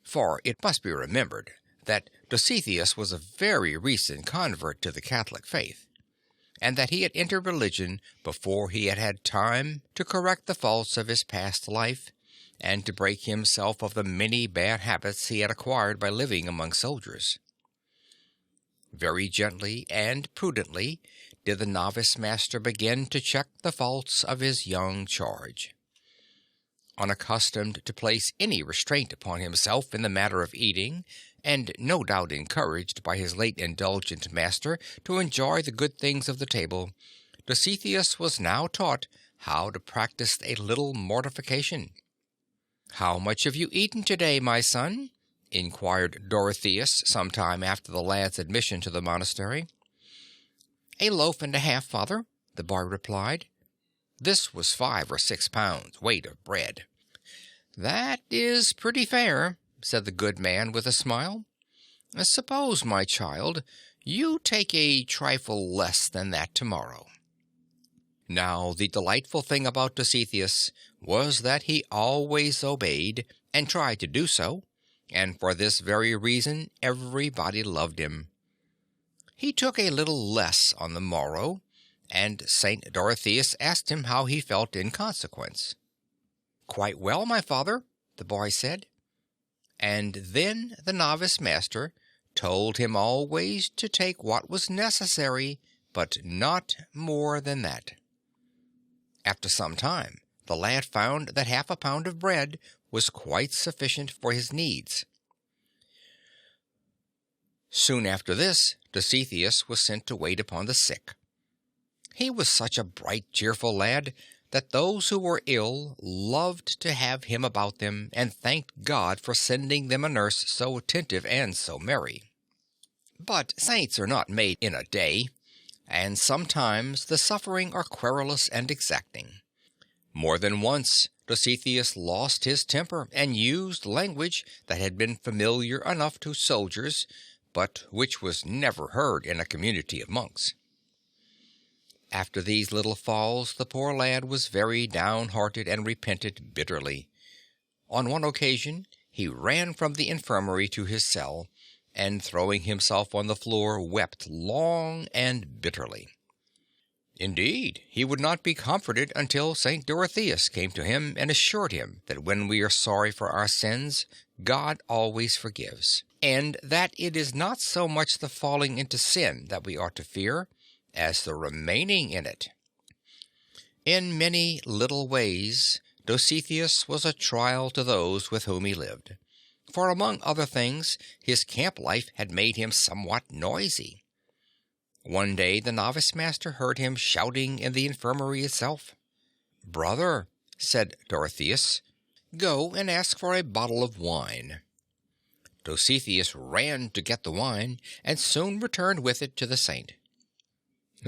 For it must be remembered that Dositheus was a very recent convert to the Catholic faith, and that he had entered religion before he had had time to correct the faults of his past life, and to break himself of the many bad habits he had acquired by living among soldiers. Very gently and prudently did the novice master begin to check the faults of his young charge. Unaccustomed to place any restraint upon himself in the matter of eating, and no doubt encouraged by his late indulgent master to enjoy the good things of the table, Dositheus was now taught how to practice a little mortification. "How much have you eaten today, my son?" inquired Dorotheus some time after the lad's admission to the monastery. "A loaf and a half, father," the boy replied. This was 5 or 6 pounds weight of bread. "That is pretty fair," said the good man with a smile. "Suppose, my child, you take a trifle less than that tomorrow." Now the delightful thing about Dositheus was that he always obeyed, and tried to do so, and for this very reason everybody loved him. He took a little less on the morrow, and Saint Dorotheus asked him how he felt in consequence. "Quite well, my father," the boy said. And then the novice master told him always to take what was necessary, but not more than that. After some time, the lad found that 1/2 pound of bread was quite sufficient for his needs. Soon after this, Dositheus was sent to wait upon the sick. He was such a bright, cheerful lad that those who were ill loved to have him about them, and thanked God for sending them a nurse so attentive and so merry. But saints are not made in a day, and sometimes the suffering are querulous and exacting. More than once Dositheus lost his temper and used language that had been familiar enough to soldiers, but which was never heard in a community of monks. After these little falls the poor lad was very downhearted and repented bitterly. On one occasion he ran from the infirmary to his cell, and throwing himself on the floor wept long and bitterly. Indeed, he would not be comforted until St. Dorotheus came to him and assured him that when we are sorry for our sins, God always forgives, and that it is not so much the falling into sin that we ought to fear as the remaining in it. In many little ways, Dositheus was a trial to those with whom he lived, for among other things, his camp life had made him somewhat noisy. One day the novice master heard him shouting in the infirmary itself. "Brother," said Dorotheus, "go and ask for a bottle of wine." Dositheus ran to get the wine, and soon returned with it to the saint.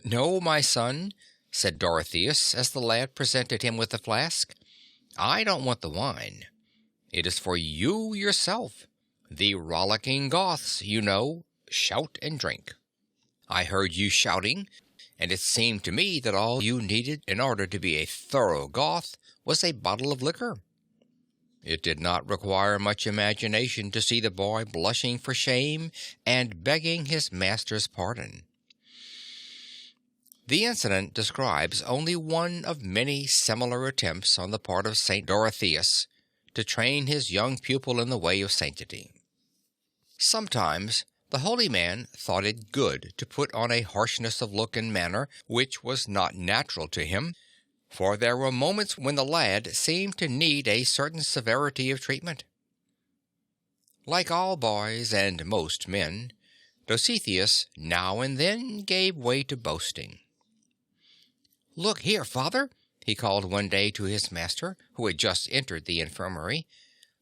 "No, my son," said Dorotheus, as the lad presented him with the flask, "I don't want the wine. It is for you yourself. The rollicking Goths, you know, shout and drink. I heard you shouting, and it seemed to me that all you needed in order to be a thorough Goth was a bottle of liquor." It did not require much imagination to see the boy blushing for shame and begging his master's pardon. The incident describes only one of many similar attempts on the part of Saint Dorotheus to train his young pupil in the way of sanctity. Sometimes the holy man thought it good to put on a harshness of look and manner which was not natural to him, for there were moments when the lad seemed to need a certain severity of treatment. Like all boys and most men, Dositheus now and then gave way to boasting. "Look here, father," he called one day to his master, who had just entered the infirmary.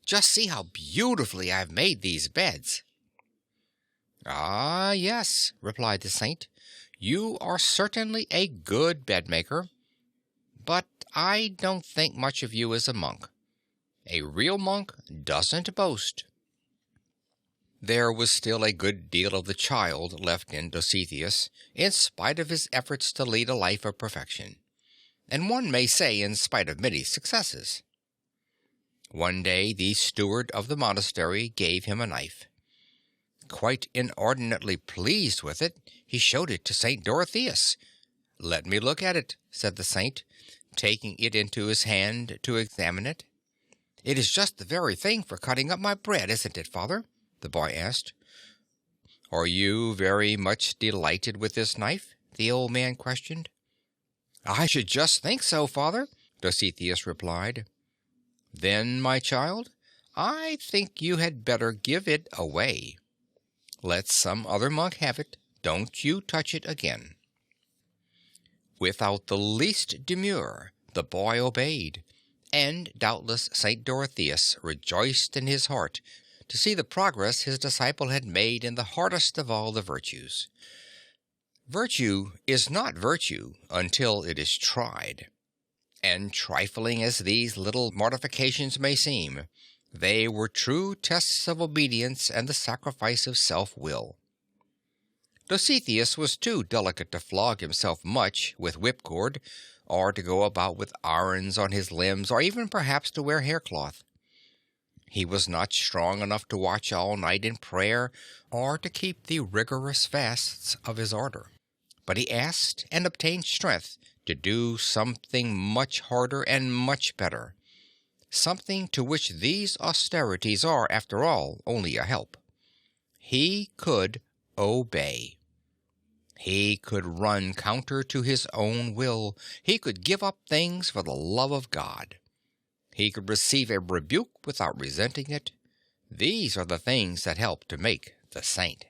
"Just see how beautifully I've made these beds." "Ah, yes," replied the saint, "you are certainly a good bedmaker, but I don't think much of you as a monk. A real monk doesn't boast." There was still a good deal of the child left in Dositheus, in spite of his efforts to lead a life of perfection, and one may say in spite of many successes. One day the steward of the monastery gave him a knife. Quite inordinately pleased with it, he showed it to Saint Dorotheus. "Let me look at it," said the saint, taking it into his hand to examine it. "It is just the very thing for cutting up my bread, isn't it, father?" the boy asked. "Are you very much delighted with this knife?" the old man questioned. "I should just think so, father," Dositheus replied. "Then, my child, I think you had better give it away. Let some other monk have it. Don't you touch it again." Without the least demur, the boy obeyed, and doubtless Saint Dorotheus rejoiced in his heart to see the progress his disciple had made in the hardest of all the virtues. Virtue is not virtue until it is tried, and trifling as these little mortifications may seem, they were true tests of obedience and the sacrifice of self-will. Dositheus was too delicate to flog himself much with whipcord, or to go about with irons on his limbs, or even perhaps to wear haircloth. He was not strong enough to watch all night in prayer, or to keep the rigorous fasts of his order. But he asked and obtained strength to do something much harder and much better, something to which these austerities are, after all, only a help. He could obey. He could run counter to his own will. He could give up things for the love of God. He could receive a rebuke without resenting it. These are the things that help to make the saint.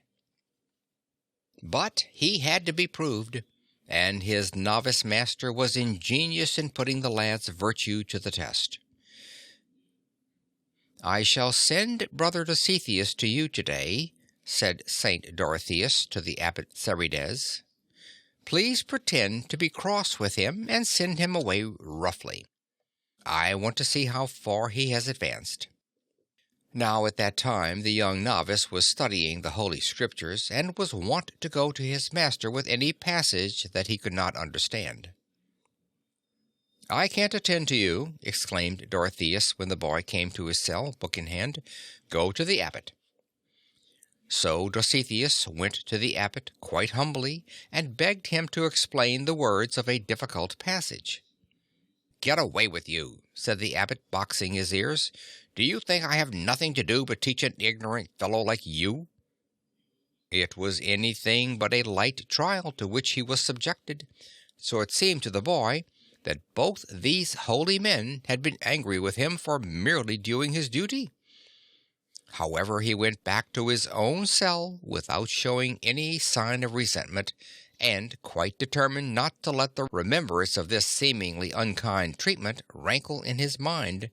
But he had to be proved, and his novice master was ingenious in putting the lad's virtue to the test. "I shall send Brother Dositheus to you today," said Saint Dorotheus to the abbot Serides. "Please pretend to be cross with him and send him away roughly. I want to see how far he has advanced." Now at that time the young novice was studying the Holy Scriptures, and was wont to go to his master with any passage that he could not understand. "I can't attend to you," exclaimed Dorotheus when the boy came to his cell, book in hand. "Go to the abbot." So Dositheus went to the abbot quite humbly, and begged him to explain the words of a difficult passage. "Get away with you," said the abbot, boxing his ears. "Do you think I have nothing to do but teach an ignorant fellow like you?" It was anything but a light trial to which he was subjected, so it seemed to the boy that both these holy men had been angry with him for merely doing his duty. However, he went back to his own cell without showing any sign of resentment, and quite determined not to let the remembrance of this seemingly unkind treatment rankle in his mind.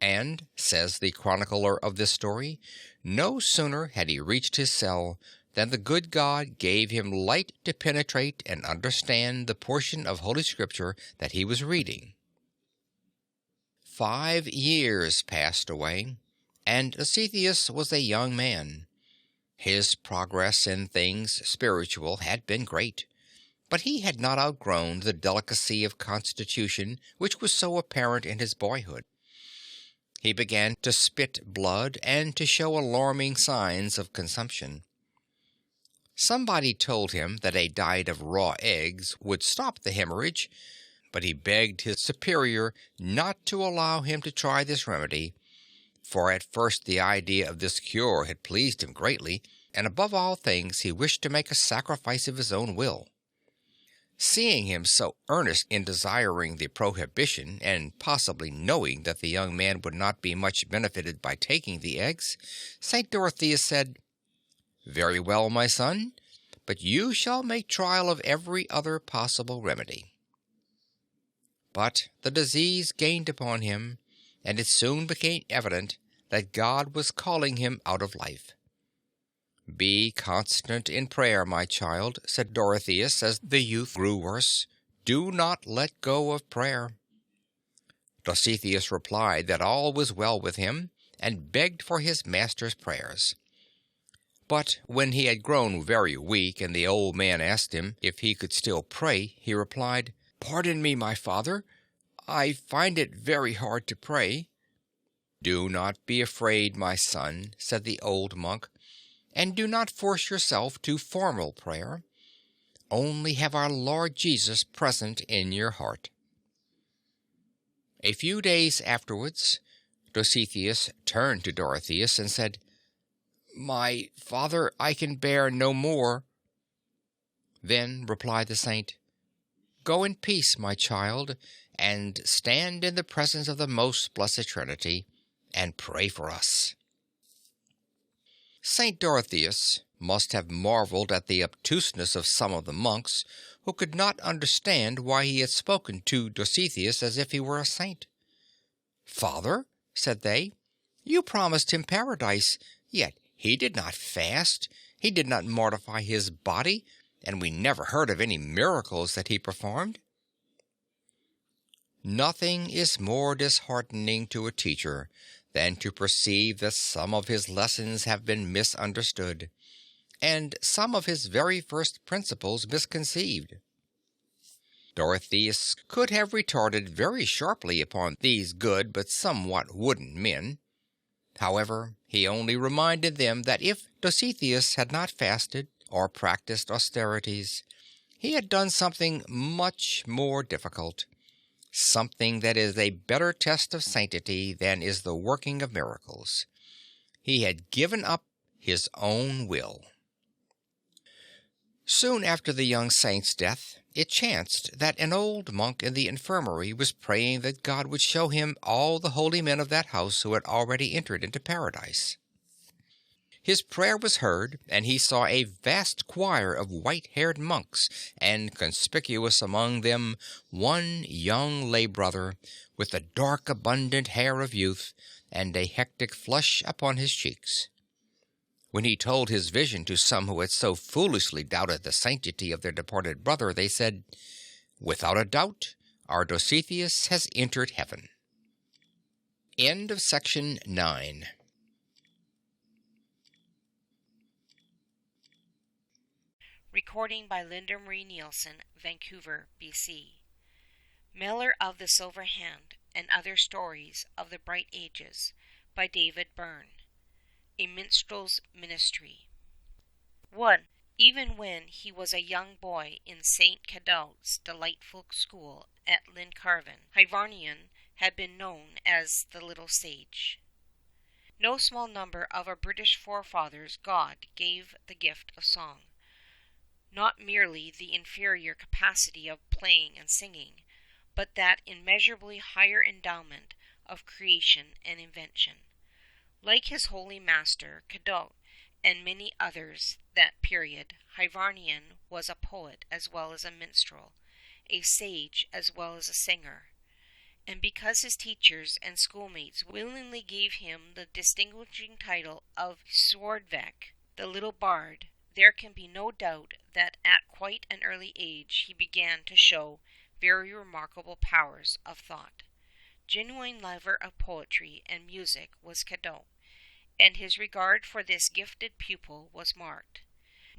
And, says the chronicler of this story, no sooner had he reached his cell than the good God gave him light to penetrate and understand the portion of Holy Scripture that he was reading. 5 years passed away, and Dositheus was a young man. His progress in things spiritual had been great, but he had not outgrown the delicacy of constitution which was so apparent in his boyhood. He began to spit blood and to show alarming signs of consumption. Somebody told him that a diet of raw eggs would stop the hemorrhage, but he begged his superior not to allow him to try this remedy, for at first the idea of this cure had pleased him greatly, and above all things he wished to make a sacrifice of his own will. Seeing him so earnest in desiring the prohibition, and possibly knowing that the young man would not be much benefited by taking the eggs, St. Dorotheus said, "Very well, my son, but you shall make trial of every other possible remedy." But the disease gained upon him, and it soon became evident that God was calling him out of life. "Be constant in prayer, my child," said Dorotheus as the youth grew worse. "Do not let go of prayer." Dositheus replied that all was well with him, and begged for his master's prayers. But when he had grown very weak and the old man asked him if he could still pray, he replied, "Pardon me, my father, I find it very hard to pray." "Do not be afraid, my son," said the old monk, "and do not force yourself to formal prayer. Only have our Lord Jesus present in your heart." A few days afterwards, Dositheus turned to Dorotheus and said, "My father, I can bear no more." "Then," replied the saint, "go in peace, my child, and stand in the presence of the most blessed Trinity, and pray for us." St. Dorotheus must have marveled at the obtuseness of some of the monks, who could not understand why he had spoken to Dositheus as if he were a saint. "Father," said they, "you promised him paradise, yet he did not fast, he did not mortify his body, and we never heard of any miracles that he performed." Nothing is more disheartening to a teacher than to perceive that some of his lessons have been misunderstood, and some of his very first principles misconceived. Dorotheus could have retorted very sharply upon these good but somewhat wooden men. However, he only reminded them that if Dositheus had not fasted or practiced austerities, he had done something much more difficult, something that is a better test of sanctity than is the working of miracles. He had given up his own will. Soon after the young saint's death, it chanced that an old monk in the infirmary was praying that God would show him all the holy men of that house who had already entered into paradise. His prayer was heard, and he saw a vast choir of white-haired monks, and conspicuous among them one young lay-brother, with the dark abundant hair of youth, and a hectic flush upon his cheeks. When he told his vision to some who had so foolishly doubted the sanctity of their departed brother, they said, "Without a doubt, our Dositheus has entered heaven." End of section 9. Recording by Linda Marie Nielsen, Vancouver, BC. Melor of the Silver Hand and Other Stories of the Bright Ages by David Bearne. A Minstrel's Ministry. 1. Even when he was a young boy in St. Cadoc's delightful school at Llancarvan, Hyvarnion had been known as the Little Sage. No small number of our British forefathers God gave the gift of song, not merely the inferior capacity of playing and singing, but that immeasurably higher endowment of creation and invention. Like his holy master, Cadoc, and many others that period, Hyvarnion was a poet as well as a minstrel, a sage as well as a singer. And because his teachers and schoolmates willingly gave him the distinguishing title of Swordvek, the little bard, there can be no doubt that at quite an early age he began to show very remarkable powers of thought. Genuine lover of poetry and music was Cadoc, and his regard for this gifted pupil was marked.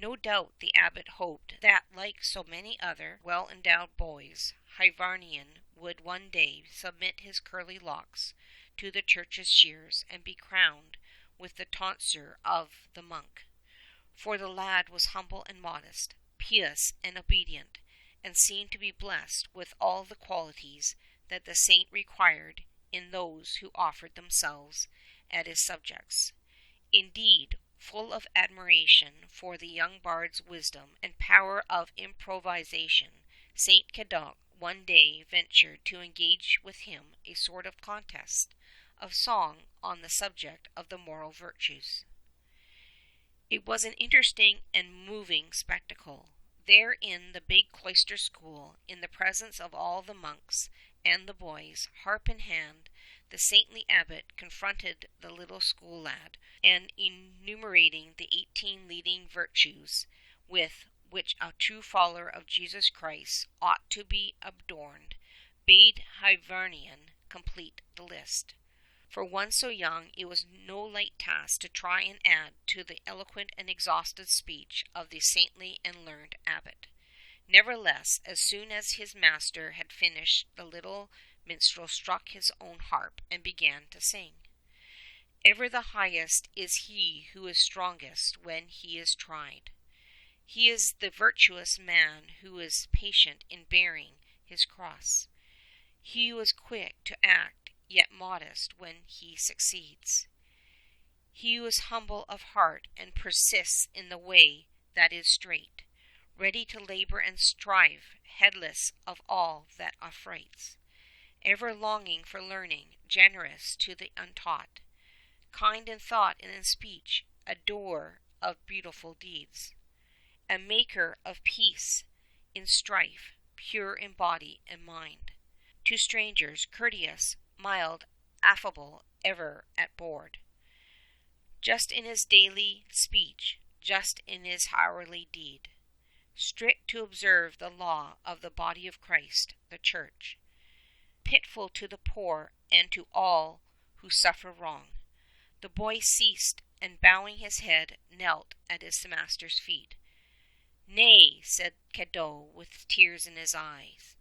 No doubt the abbot hoped that, like so many other well-endowed boys, Hyvarnion would one day submit his curly locks to the church's shears and be crowned with the tonsure of the monk. For the lad was humble and modest, pious and obedient, and seemed to be blessed with all the qualities that the saint required in those who offered themselves as his subjects. Indeed, full of admiration for the young bard's wisdom and power of improvisation, Saint Cadoc one day ventured to engage with him a sort of contest of song on the subject of the moral virtues. It was an interesting and moving spectacle. There in the big cloister school, in the presence of all the monks and the boys, harp in hand, the saintly abbot confronted the little school lad, and enumerating the 18 leading virtues with which a true follower of Jesus Christ ought to be adorned, bade Hyvarnion complete the list. For one so young it was no light task to try and add to the eloquent and exhaustive speech of the saintly and learned abbot. Nevertheless, as soon as his master had finished, the little minstrel struck his own harp and began to sing. Ever the highest is he who is strongest when he is tried. He is the virtuous man who is patient in bearing his cross. He who is quick to act, yet modest when he succeeds. He who is humble of heart and persists in the way that is straight, ready to labor and strive, heedless of all that affrights, ever longing for learning, generous to the untaught, kind in thought and in speech, a doer of beautiful deeds, a maker of peace in strife, pure in body and mind, to strangers courteous, mild, affable, ever at board, just in his daily speech, just in his hourly deed, strict to observe the law of the body of Christ, the Church, pitiful to the poor and to all who suffer wrong. The boy ceased, and bowing his head, knelt at his master's feet. "Nay," said Cadoc with tears in his eyes,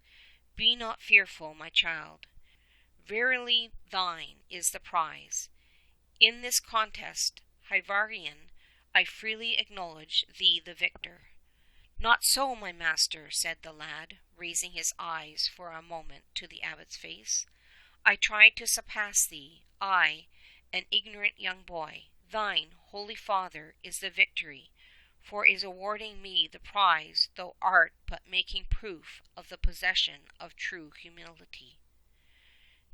"be not fearful, my child. Verily thine is the prize. In this contest, Hyvarnion, I freely acknowledge thee the victor." "Not so, my master," said the lad, raising his eyes for a moment to the abbot's face. "I tried to surpass thee, I, an ignorant young boy. Thine, holy father, is the victory, for is awarding me the prize thou art but making proof of the possession of true humility."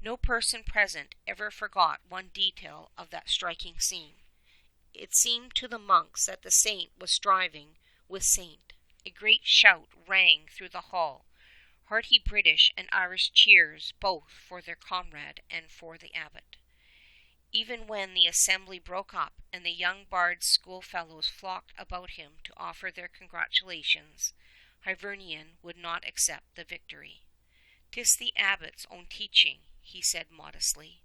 No person present ever forgot one detail of that striking scene. It seemed to the monks that the saint was striving with saint. A great shout rang through the hall. Hearty British and Irish cheers both for their comrade and for the abbot. Even when the assembly broke up and the young bard's schoolfellows flocked about him to offer their congratulations, Hyvarnion would not accept the victory. "'Tis the abbot's own teaching," he said modestly.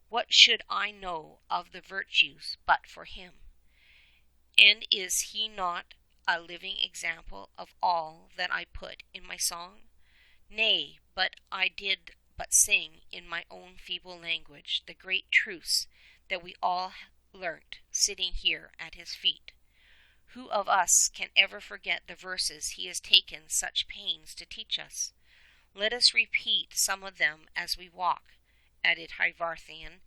"What should I know of the virtues but for him? And is he not a living example of all that I put in my song? Nay, but I did but sing in my own feeble language the great truths that we all learnt sitting here at his feet. Who of us can ever forget the verses he has taken such pains to teach us? Let us repeat some of them as we walk," added Hyvarnion,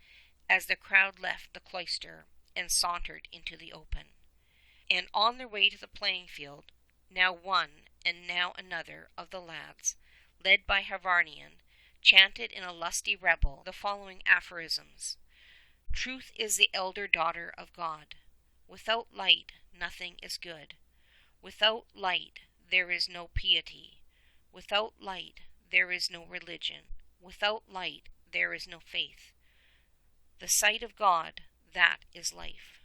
as the crowd left the cloister and sauntered into the open. And on their way to the playing field, now one and now another of the lads, led by Hyvarnion, chanted in a lusty revel the following aphorisms: Truth is the elder daughter of God. Without light nothing is good. Without light there is no piety. Without light there is no religion. Without light there is no faith. The sight of God, that is life.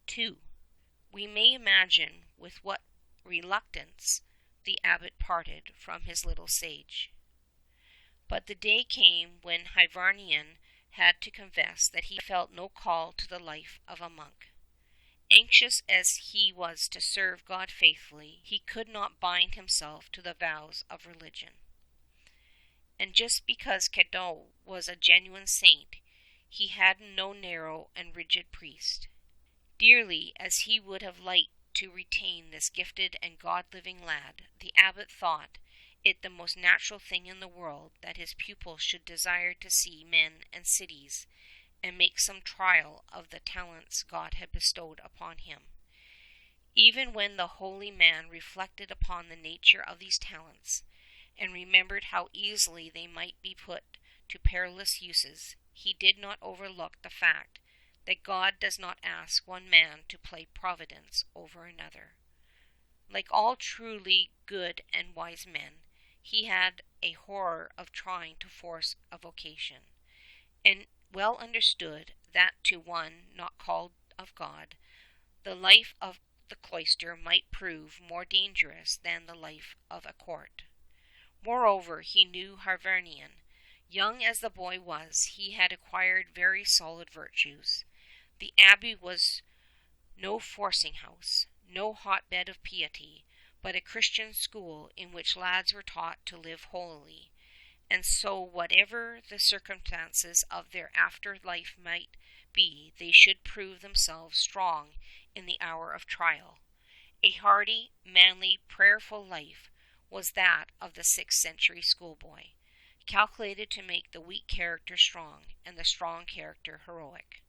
2. We may imagine with what reluctance the abbot parted from his little sage. But the day came when Hyvarnion had to confess that he felt no call to the life of a monk. Anxious as he was to serve God faithfully, he could not bind himself to the vows of religion. And just because Cadeau was a genuine saint, he had no narrow and rigid priest. Dearly as he would have liked to retain this gifted and God-living lad, the abbot thought it the most natural thing in the world that his pupil should desire to see men and cities, and make some trial of the talents God had bestowed upon him. Even when the holy man reflected upon the nature of these talents, and remembered how easily they might be put to perilous uses, he did not overlook the fact that God does not ask one man to play providence over another. Like all truly good and wise men, he had a horror of trying to force a vocation, and well understood that to one not called of God, the life of the cloister might prove more dangerous than the life of a court. Moreover, he knew Hyvarnion. Young as the boy was, he had acquired very solid virtues. The abbey was no forcing house, no hotbed of piety, but a Christian school in which lads were taught to live holily, and so whatever the circumstances of their after life might be, they should prove themselves strong in the hour of trial. A hardy, manly, prayerful life was that of the 6th century schoolboy, calculated to make the weak character strong and the strong character heroic.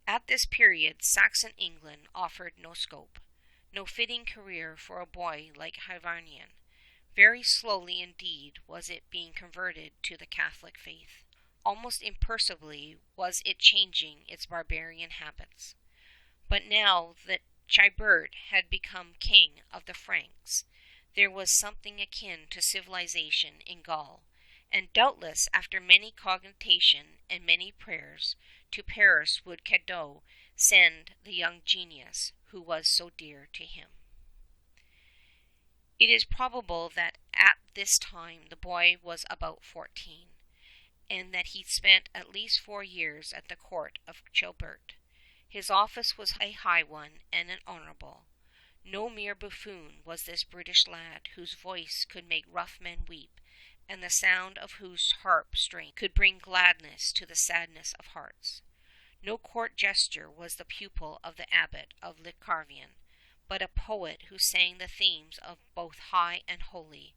At this period, Saxon England offered no scope, no fitting career for a boy like Hyvarnion. Very slowly indeed was it being converted to the Catholic faith. Almost imperceptibly was it changing its barbarian habits. But now that Chibert had become king of the Franks, there was something akin to civilization in Gaul, and doubtless after many cogitation and many prayers, to Paris would Cadeau send the young genius who was so dear to him. It is probable that at this time the boy was about 14, and that he spent at least 4 years at the court of Chilbert. His office was a high one and an honourable. No mere buffoon was this British lad, whose voice could make rough men weep, and the sound of whose harp string could bring gladness to the sadness of hearts. No court jester was the pupil of the abbot of Llancarvan, but a poet who sang the themes of both high and holy,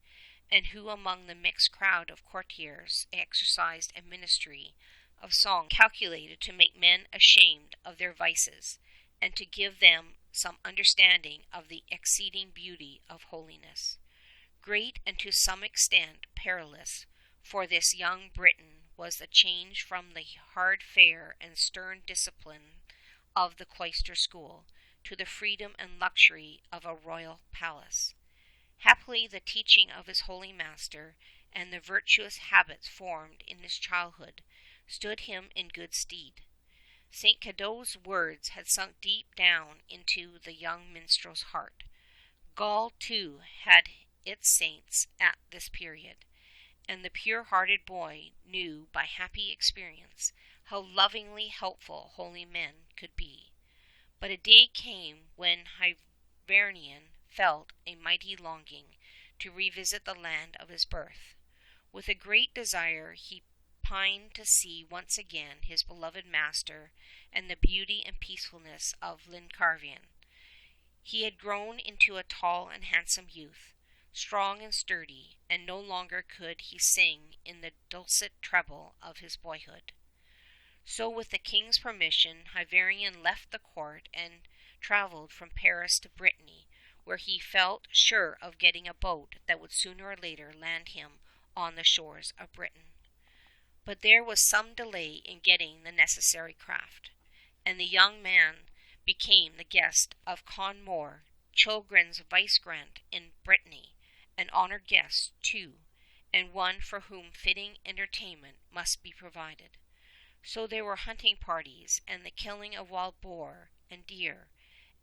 and who among the mixed crowd of courtiers exercised a ministry of song calculated to make men ashamed of their vices, and to give them some understanding of the exceeding beauty of holiness. Great and to some extent perilous for this young Briton was the change from the hard fare and stern discipline of the cloister school to the freedom and luxury of a royal palace. Happily the teaching of his holy master and the virtuous habits formed in his childhood stood him in good stead. St. Cadeau's words had sunk deep down into the young minstrel's heart. Gaul, too, had its saints at this period, and the pure-hearted boy knew by happy experience how lovingly helpful holy men could be. But a day came when Hyvarnion felt a mighty longing to revisit the land of his birth. With a great desire he pined to see once again his beloved master and the beauty and peacefulness of Llancarvan. He had grown into a tall and handsome youth, strong and sturdy, and no longer could he sing in the dulcet treble of his boyhood. So with the king's permission, Hyvarnion left the court and travelled from Paris to Brittany, where he felt sure of getting a boat that would sooner or later land him on the shores of Britain. But there was some delay in getting the necessary craft, and the young man became the guest of Con More, Chilgrin's vicegerent in Brittany, an honoured guest, too, and one for whom fitting entertainment must be provided. So there were hunting parties and the killing of wild boar and deer,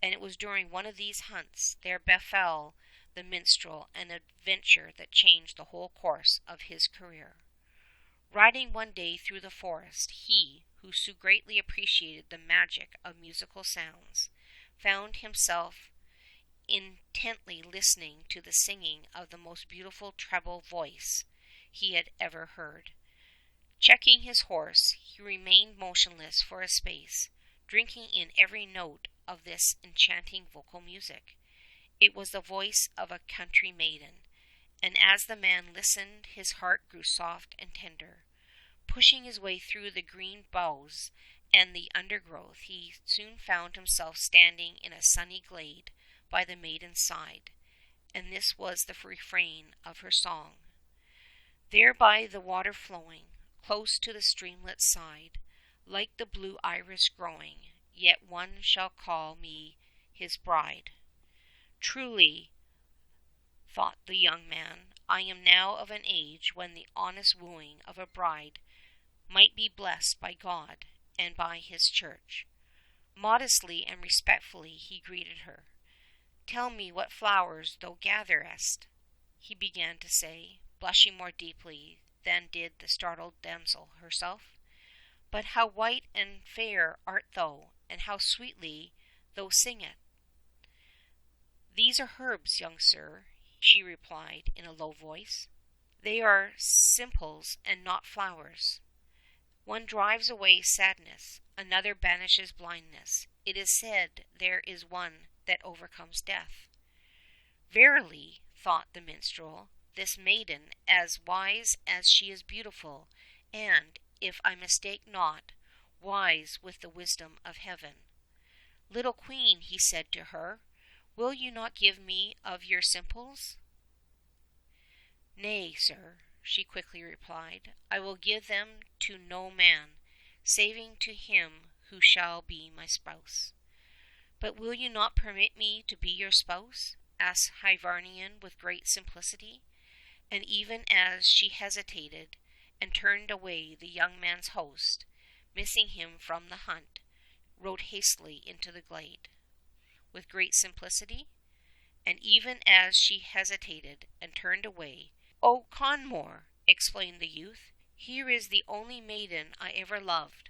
and it was during one of these hunts there befell the minstrel an adventure that changed the whole course of his career. Riding one day through the forest, he, who so greatly appreciated the magic of musical sounds, found himself intently listening to the singing of the most beautiful treble voice he had ever heard. Checking his horse, he remained motionless for a space, drinking in every note of this enchanting vocal music. It was the voice of a country maiden, and as the man listened his heart grew soft and tender. Pushing his way through the green boughs and the undergrowth, he soon found himself standing in a sunny glade by the maiden's side, and this was the refrain of her song. There by the water flowing, close to the streamlet's side, like the blue iris growing, yet one shall call me his bride. Truly, thought the young man, I am now of an age when the honest wooing of a bride might be blessed by God and by his church. Modestly and respectfully he greeted her. Tell me what flowers thou gatherest, he began to say, blushing more deeply than did the startled damsel herself. But how white and fair art thou, and how sweetly thou singest. These are herbs, young sir, she replied in a low voice. They are simples and not flowers. One drives away sadness, another banishes blindness. It is said there is one that overcomes death. Verily, thought the minstrel, this maiden, as wise as she is beautiful, and, if I mistake not, wise with the wisdom of heaven. Little queen, he said to her, will you not give me of your simples? Nay, sir, she quickly replied, I will give them to no man, saving to him who shall be my spouse. But will you not permit me to be your spouse? Asked Hyvarnion with great simplicity. And even as she hesitated and turned away, the young man's host, missing him from the hunt, rode hastily into the glade. With great simplicity? And even as she hesitated and turned away, "O Conmore," explained the youth, "here is the only maiden I ever loved.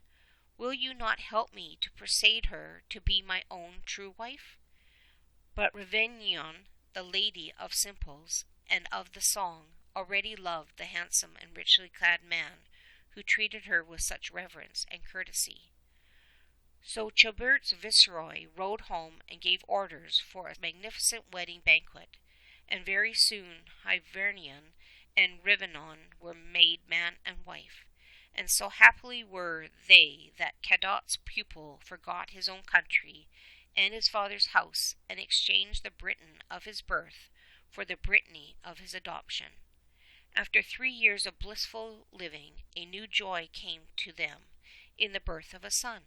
Will you not help me to persuade her to be my own true wife?" But Hyvarnion, the lady of simples and of the song, already loved the handsome and richly clad man who treated her with such reverence and courtesy. So Chilbert's viceroy rode home and gave orders for a magnificent wedding banquet, and very soon Hyvarnion and Rivanon were made man and wife, and so happily were they that Cadot's pupil forgot his own country and his father's house, and exchanged the Britain of his birth for the Brittany of his adoption. After 3 years of blissful living, a new joy came to them in the birth of a son.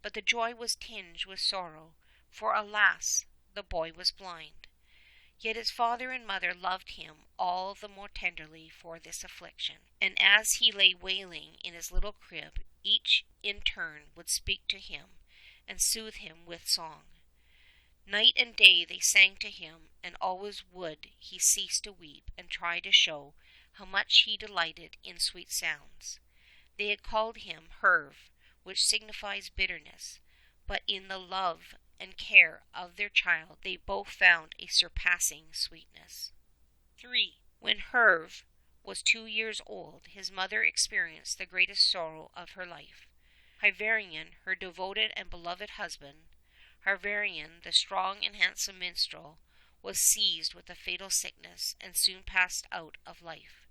But the joy was tinged with sorrow, for alas, the boy was blind. Yet his father and mother loved him all the more tenderly for this affliction, and as he lay wailing in his little crib, each in turn would speak to him and soothe him with song. Night and day they sang to him, and always would he cease to weep and try to show how much he delighted in sweet sounds. They had called him Herve, which signifies bitterness, but in the love and care of their child they both found a surpassing sweetness. 3. When Herve was 2 years old, his mother experienced the greatest sorrow of her life. Hyvarnion, her devoted and beloved husband, Hyvarnion, the strong and handsome minstrel, was seized with a fatal sickness and soon passed out of life.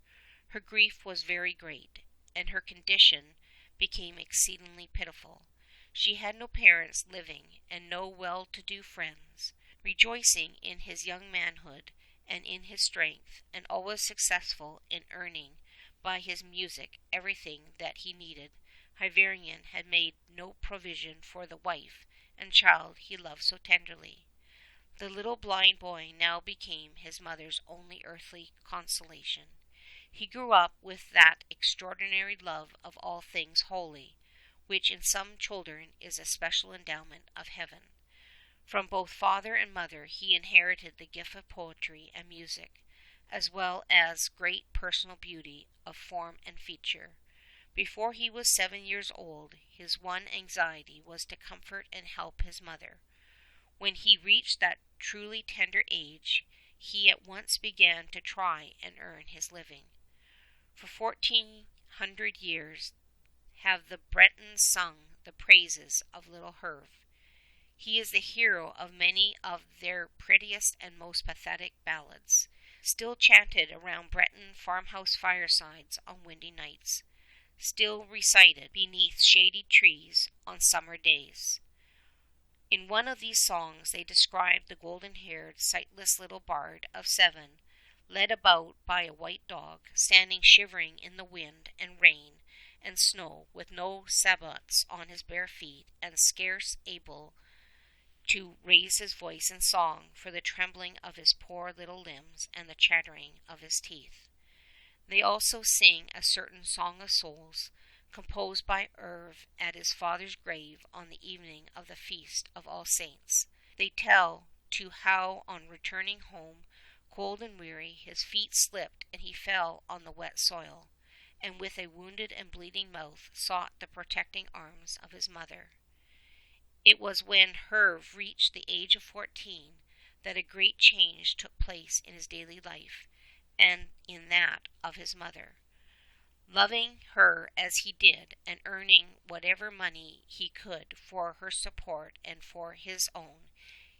Her grief was very great, and her condition became exceedingly pitiful. She had no parents living and no well-to-do friends. Rejoicing in his young manhood and in his strength, and always successful in earning by his music everything that he needed, Hyvarnion had made no provision for the wife and child he loved so tenderly. The little blind boy now became his mother's only earthly consolation. He grew up with that extraordinary love of all things holy, which in some children is a special endowment of heaven. From both father and mother he inherited the gift of poetry and music, as well as great personal beauty of form and feature. Before he was 7 years old, his one anxiety was to comfort and help his mother. When he reached that truly tender age, he at once began to try and earn his living. For 1400 years have the Bretons sung the praises of little Herve. He is the hero of many of their prettiest and most pathetic ballads, still chanted around Breton farmhouse firesides on windy nights, still recited beneath shady trees on summer days. In one of these songs they describe the golden-haired, sightless little bard of 7, led about by a white dog, standing shivering in the wind and rain and snow, with no sabots on his bare feet, and scarce able to raise his voice in song for the trembling of his poor little limbs and the chattering of his teeth. They also sing a certain Song of Souls, composed by Herve at his father's grave on the evening of the Feast of All Saints. They tell to how on returning home, cold and weary, his feet slipped and he fell on the wet soil, and with a wounded and bleeding mouth sought the protecting arms of his mother. It was when Herve reached the age of 14 that a great change took place in his daily life and in that of his mother. Loving her as he did, and earning whatever money he could for her support and for his own,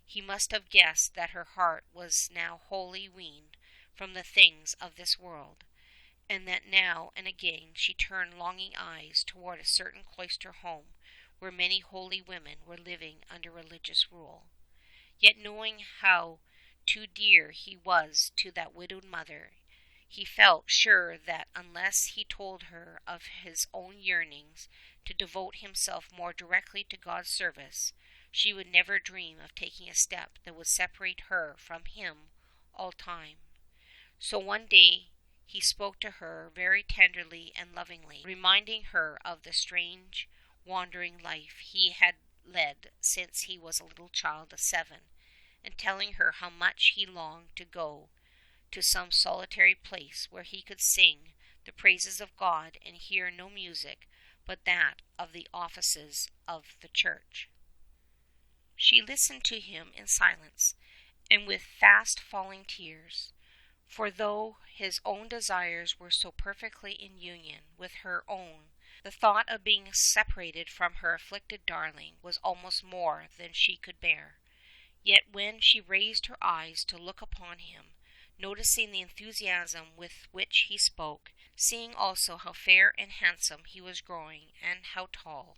he must have guessed that her heart was now wholly weaned from the things of this world, and that now and again she turned longing eyes toward a certain cloister home where many holy women were living under religious rule. Yet knowing how too dear he was to that widowed mother, he felt sure that unless he told her of his own yearnings to devote himself more directly to God's service, she would never dream of taking a step that would separate her from him all time. So one day he spoke to her very tenderly and lovingly, reminding her of the strange wandering life he had led since he was a little child of 7, and telling her how much he longed to go to some solitary place where he could sing the praises of God and hear no music but that of the offices of the church. She listened to him in silence and with fast falling tears, for though his own desires were so perfectly in union with her own, the thought of being separated from her afflicted darling was almost more than she could bear. Yet when she raised her eyes to look upon him, noticing the enthusiasm with which he spoke, seeing also how fair and handsome he was growing and how tall,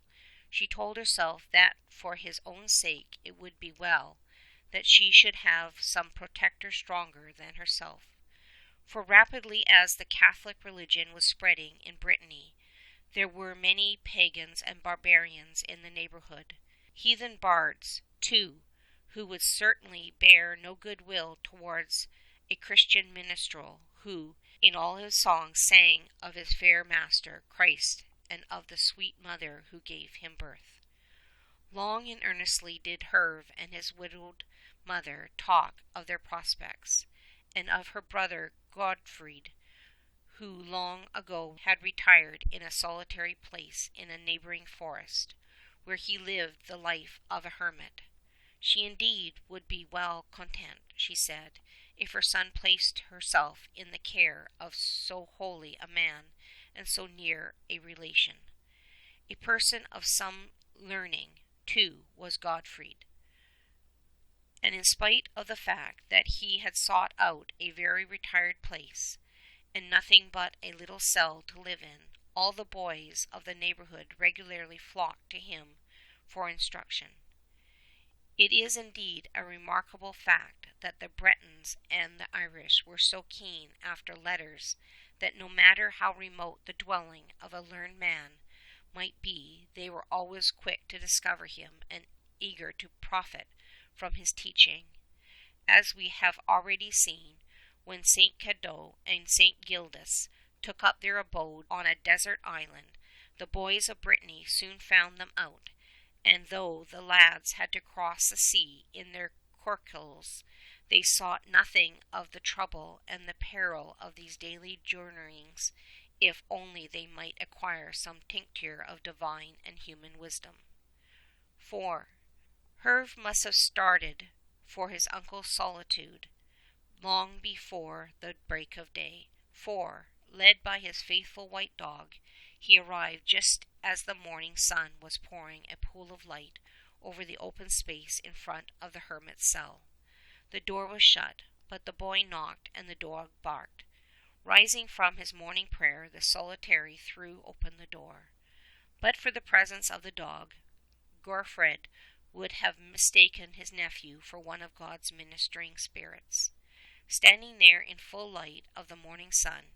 she told herself that for his own sake it would be well that she should have some protector stronger than herself. For rapidly as the Catholic religion was spreading in Brittany, there were many pagans and barbarians in the neighborhood, heathen bards, too, who would certainly bear no good will towards a Christian minstrel who, in all his songs, sang of his fair master, Christ, and of the sweet mother who gave him birth. Long and earnestly did Herve and his widowed mother talk of their prospects, and of her brother Godfried, who long ago had retired in a solitary place in a neighboring forest, where he lived the life of a hermit. She indeed would be well content, she said, if her son placed herself in the care of so holy a man and so near a relation. A person of some learning, too, was Godfried, and in spite of the fact that he had sought out a very retired place, and nothing but a little cell to live in, All the boys of the neighborhood regularly flocked to him for instruction. It is indeed a remarkable fact that the Bretons and the Irish were so keen after letters that no matter how remote the dwelling of a learned man might be, they were always quick to discover him and eager to profit from his teaching. As we have already seen, when St. Cadoc and St. Gildas took up their abode on a desert island, the boys of Brittany soon found them out, and though the lads had to cross the sea in their coracles, they sought nothing of the trouble and the peril of these daily journeyings, if only they might acquire some tincture of divine and human wisdom. 4. Herve must have started for his uncle's solitude long before the break of day, for, led by his faithful white dog, he arrived just as the morning sun was pouring a pool of light over the open space in front of the hermit's cell. The door was shut, but the boy knocked and the dog barked. Rising from his morning prayer, the solitary threw open the door. But for the presence of the dog, Gorfred would have mistaken his nephew for one of God's ministering spirits. Standing there in full light of the morning sun,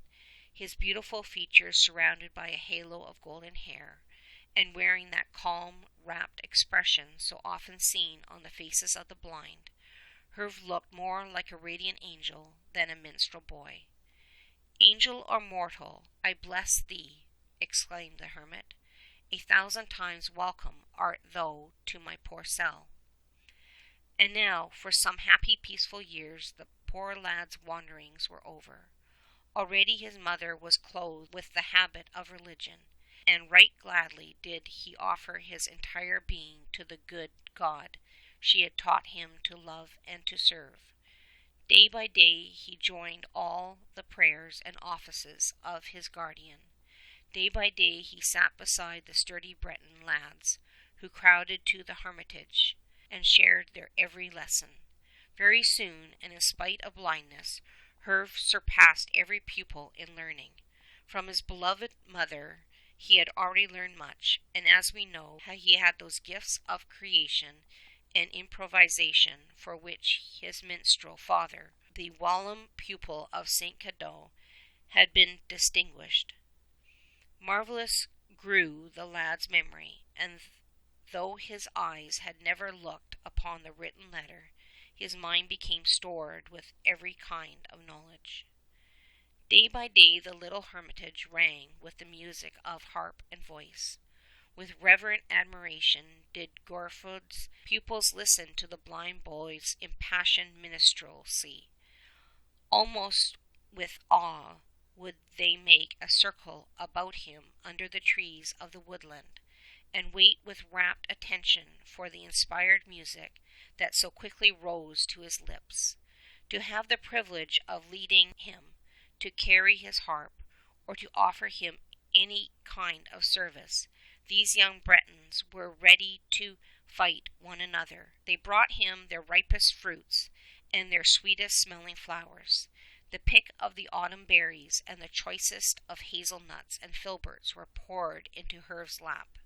his beautiful features surrounded by a halo of golden hair, and wearing that calm, rapt expression so often seen on the faces of the blind, Herve looked more like a radiant angel than a minstrel boy. "Angel or mortal, I bless thee," exclaimed the hermit. "1,000 times welcome art thou to my poor cell." And now, for some happy peaceful years, the poor lad's wanderings were over. Already his mother was clothed with the habit of religion, and right gladly did he offer his entire being to the good God she had taught him to love and to serve. Day by day he joined all the prayers and offices of his guardian. Day by day he sat beside the sturdy Breton lads who crowded to the hermitage and shared their every lesson. Very soon, and in spite of blindness, Herve surpassed every pupil in learning. From his beloved mother he had already learned much, and as we know, he had those gifts of creation and improvisation for which his minstrel father, the whilom pupil of St. Cadoc, had been distinguished. Marvellous grew the lad's memory, and though his eyes had never looked upon the written letter, his mind became stored with every kind of knowledge. Day by day the little hermitage rang with the music of harp and voice. With reverent admiration did Gorfred's pupils listen to the blind boy's impassioned minstrelsy. Almost with awe would they make a circle about him under the trees of the woodland, and wait with rapt attention for the inspired music that so quickly rose to his lips. To have the privilege of leading him, to carry his harp, or to offer him any kind of service, these young Bretons were ready to fight one another. They brought him their ripest fruits and their sweetest smelling flowers. The pick of the autumn berries and the choicest of hazelnuts and filberts were poured into Herve's lap.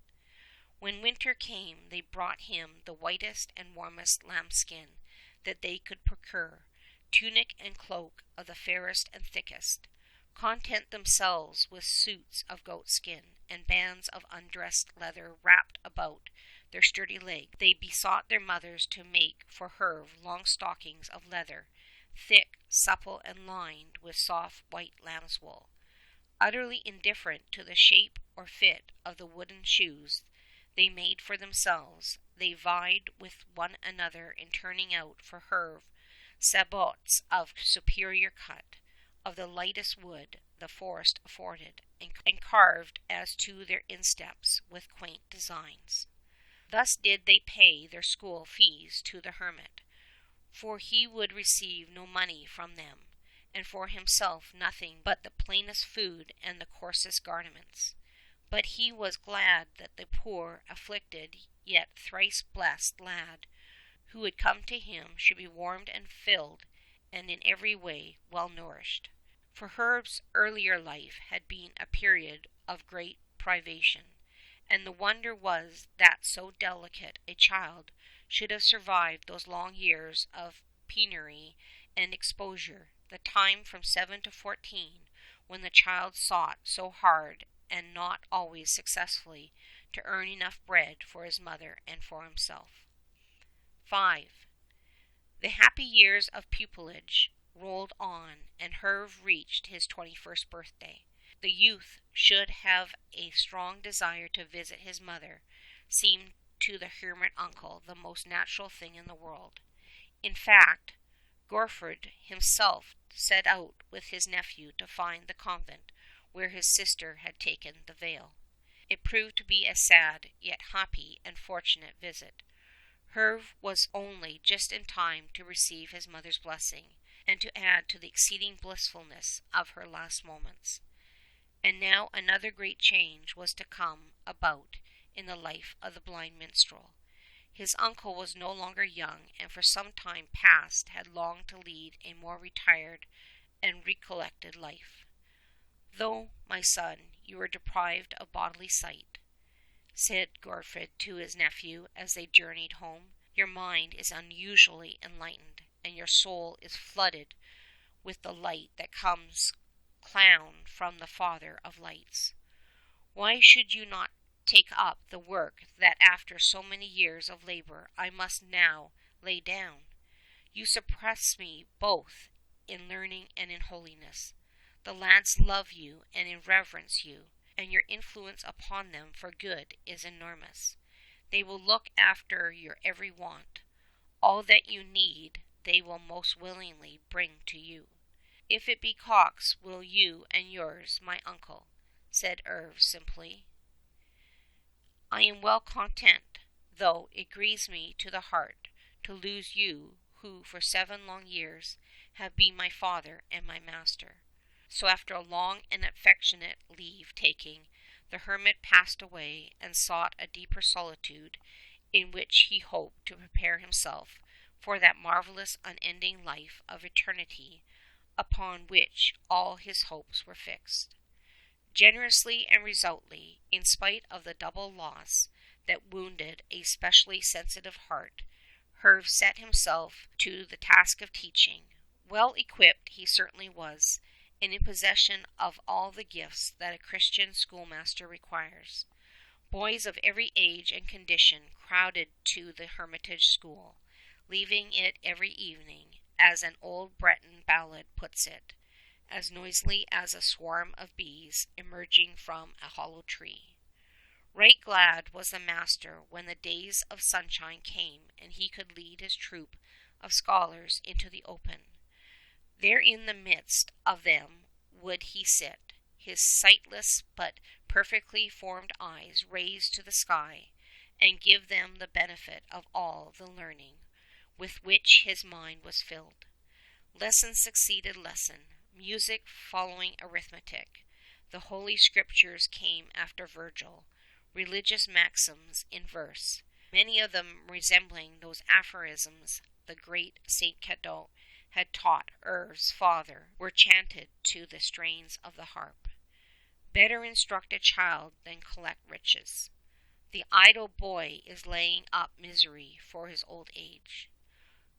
When winter came, they brought him the whitest and warmest lambskin that they could procure, tunic and cloak of the fairest and thickest. Content themselves with suits of goatskin and bands of undressed leather wrapped about their sturdy legs. They besought their mothers to make for Herve long stockings of leather, thick, supple, and lined with soft white lamb's wool. Utterly indifferent to the shape or fit of the wooden shoes they made for themselves, they vied with one another in turning out for Herve sabots of superior cut, of the lightest wood the forest afforded, and carved as to their insteps with quaint designs. Thus did they pay their school fees to the hermit, for he would receive no money from them, and for himself nothing but the plainest food and the coarsest garments. But he was glad that the poor, afflicted, yet thrice blessed lad who would come to him should be warmed and filled, and in every way well nourished. For Herve's earlier life had been a period of great privation, and the wonder was that so delicate a child should have survived those long years of penury and exposure, the time from 7 to 14, when the child sought so hard and not always successfully to earn enough bread for his mother and for himself. 5. The happy years of pupilage rolled on, and Herve reached his 21st birthday. The youth should have a strong desire to visit his mother, seemed to the hermit uncle the most natural thing in the world. In fact, Gorfrid himself set out with his nephew to find the convent where his sister had taken the veil. It proved to be a sad, yet happy and fortunate visit. Herve was only just in time to receive his mother's blessing, and to add to the exceeding blissfulness of her last moments. And now another great change was to come about in the life of the blind minstrel. His uncle was no longer young, and for some time past had longed to lead a more retired and recollected life. "Though, my son, you are deprived of bodily sight," said Gorfrid to his nephew as they journeyed home, "your mind is unusually enlightened, and your soul is flooded with the light that comes down from the Father of lights. Why should you not take up the work that after so many years of labor I must now lay down? You surpass me both in learning and in holiness. The lads love you and reverence you, and your influence upon them for good is enormous. They will look after your every want. All that you need they will most willingly bring to you. If it be cocks, will you and yours, my uncle," said Herve simply. "I am well content, though it grieves me to the heart to lose you who for 7 long years have been my father and my master." So after a long and affectionate leave-taking, the hermit passed away and sought a deeper solitude in which he hoped to prepare himself for that marvelous unending life of eternity upon which all his hopes were fixed. Generously and resolutely, in spite of the double loss that wounded a specially sensitive heart, Herve set himself to the task of teaching. Well equipped he certainly was, and in possession of all the gifts that a Christian schoolmaster requires. Boys of every age and condition crowded to the hermitage school, leaving it every evening, as an old Breton ballad puts it, as noisily as a swarm of bees emerging from a hollow tree. Right glad was the master when the days of sunshine came and he could lead his troop of scholars into the open. There in the midst of them would he sit, his sightless but perfectly formed eyes raised to the sky, and give them the benefit of all the learning with which his mind was filled. Lesson succeeded lesson, music following arithmetic. The Holy Scriptures came after Virgil, religious maxims in verse, many of them resembling those aphorisms the great Saint Cadoc had taught Herve's father, were chanted to the strains of the harp. Better instruct a child than collect riches. The idle boy is laying up misery for his old age.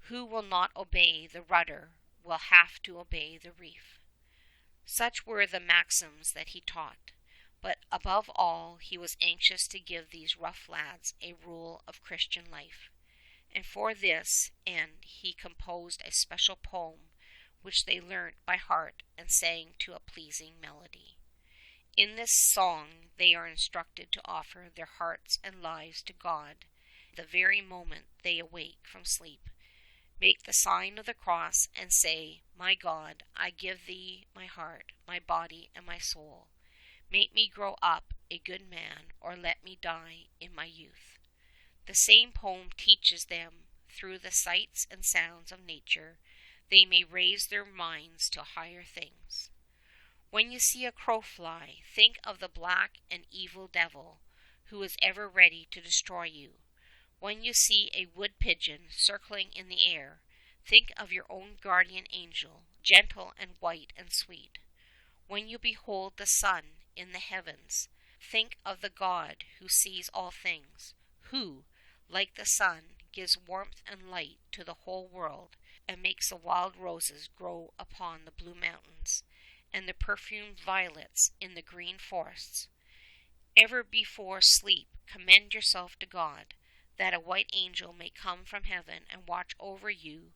Who will not obey the rudder will have to obey the reef. Such were the maxims that he taught, but above all he was anxious to give these rough lads a rule of Christian life, and for this end he composed a special poem which they learnt by heart and sang to a pleasing melody. In this song they are instructed to offer their hearts and lives to God the very moment they awake from sleep. Make the sign of the cross and say, "My God, I give thee my heart, my body, and my soul. Make me grow up a good man, or let me die in my youth." The same poem teaches them, through the sights and sounds of nature, they may raise their minds to higher things. When you see a crow fly, think of the black and evil devil who is ever ready to destroy you. When you see a wood pigeon circling in the air, Think of your own guardian angel, gentle and white and sweet. When you behold the sun in the heavens, think of the God who sees all things, who, like the sun, gives warmth and light to the whole world, and makes the wild roses grow upon the blue mountains, and the perfumed violets in the green forests. Ever before sleep commend yourself to God, that a white angel may come from heaven and watch over you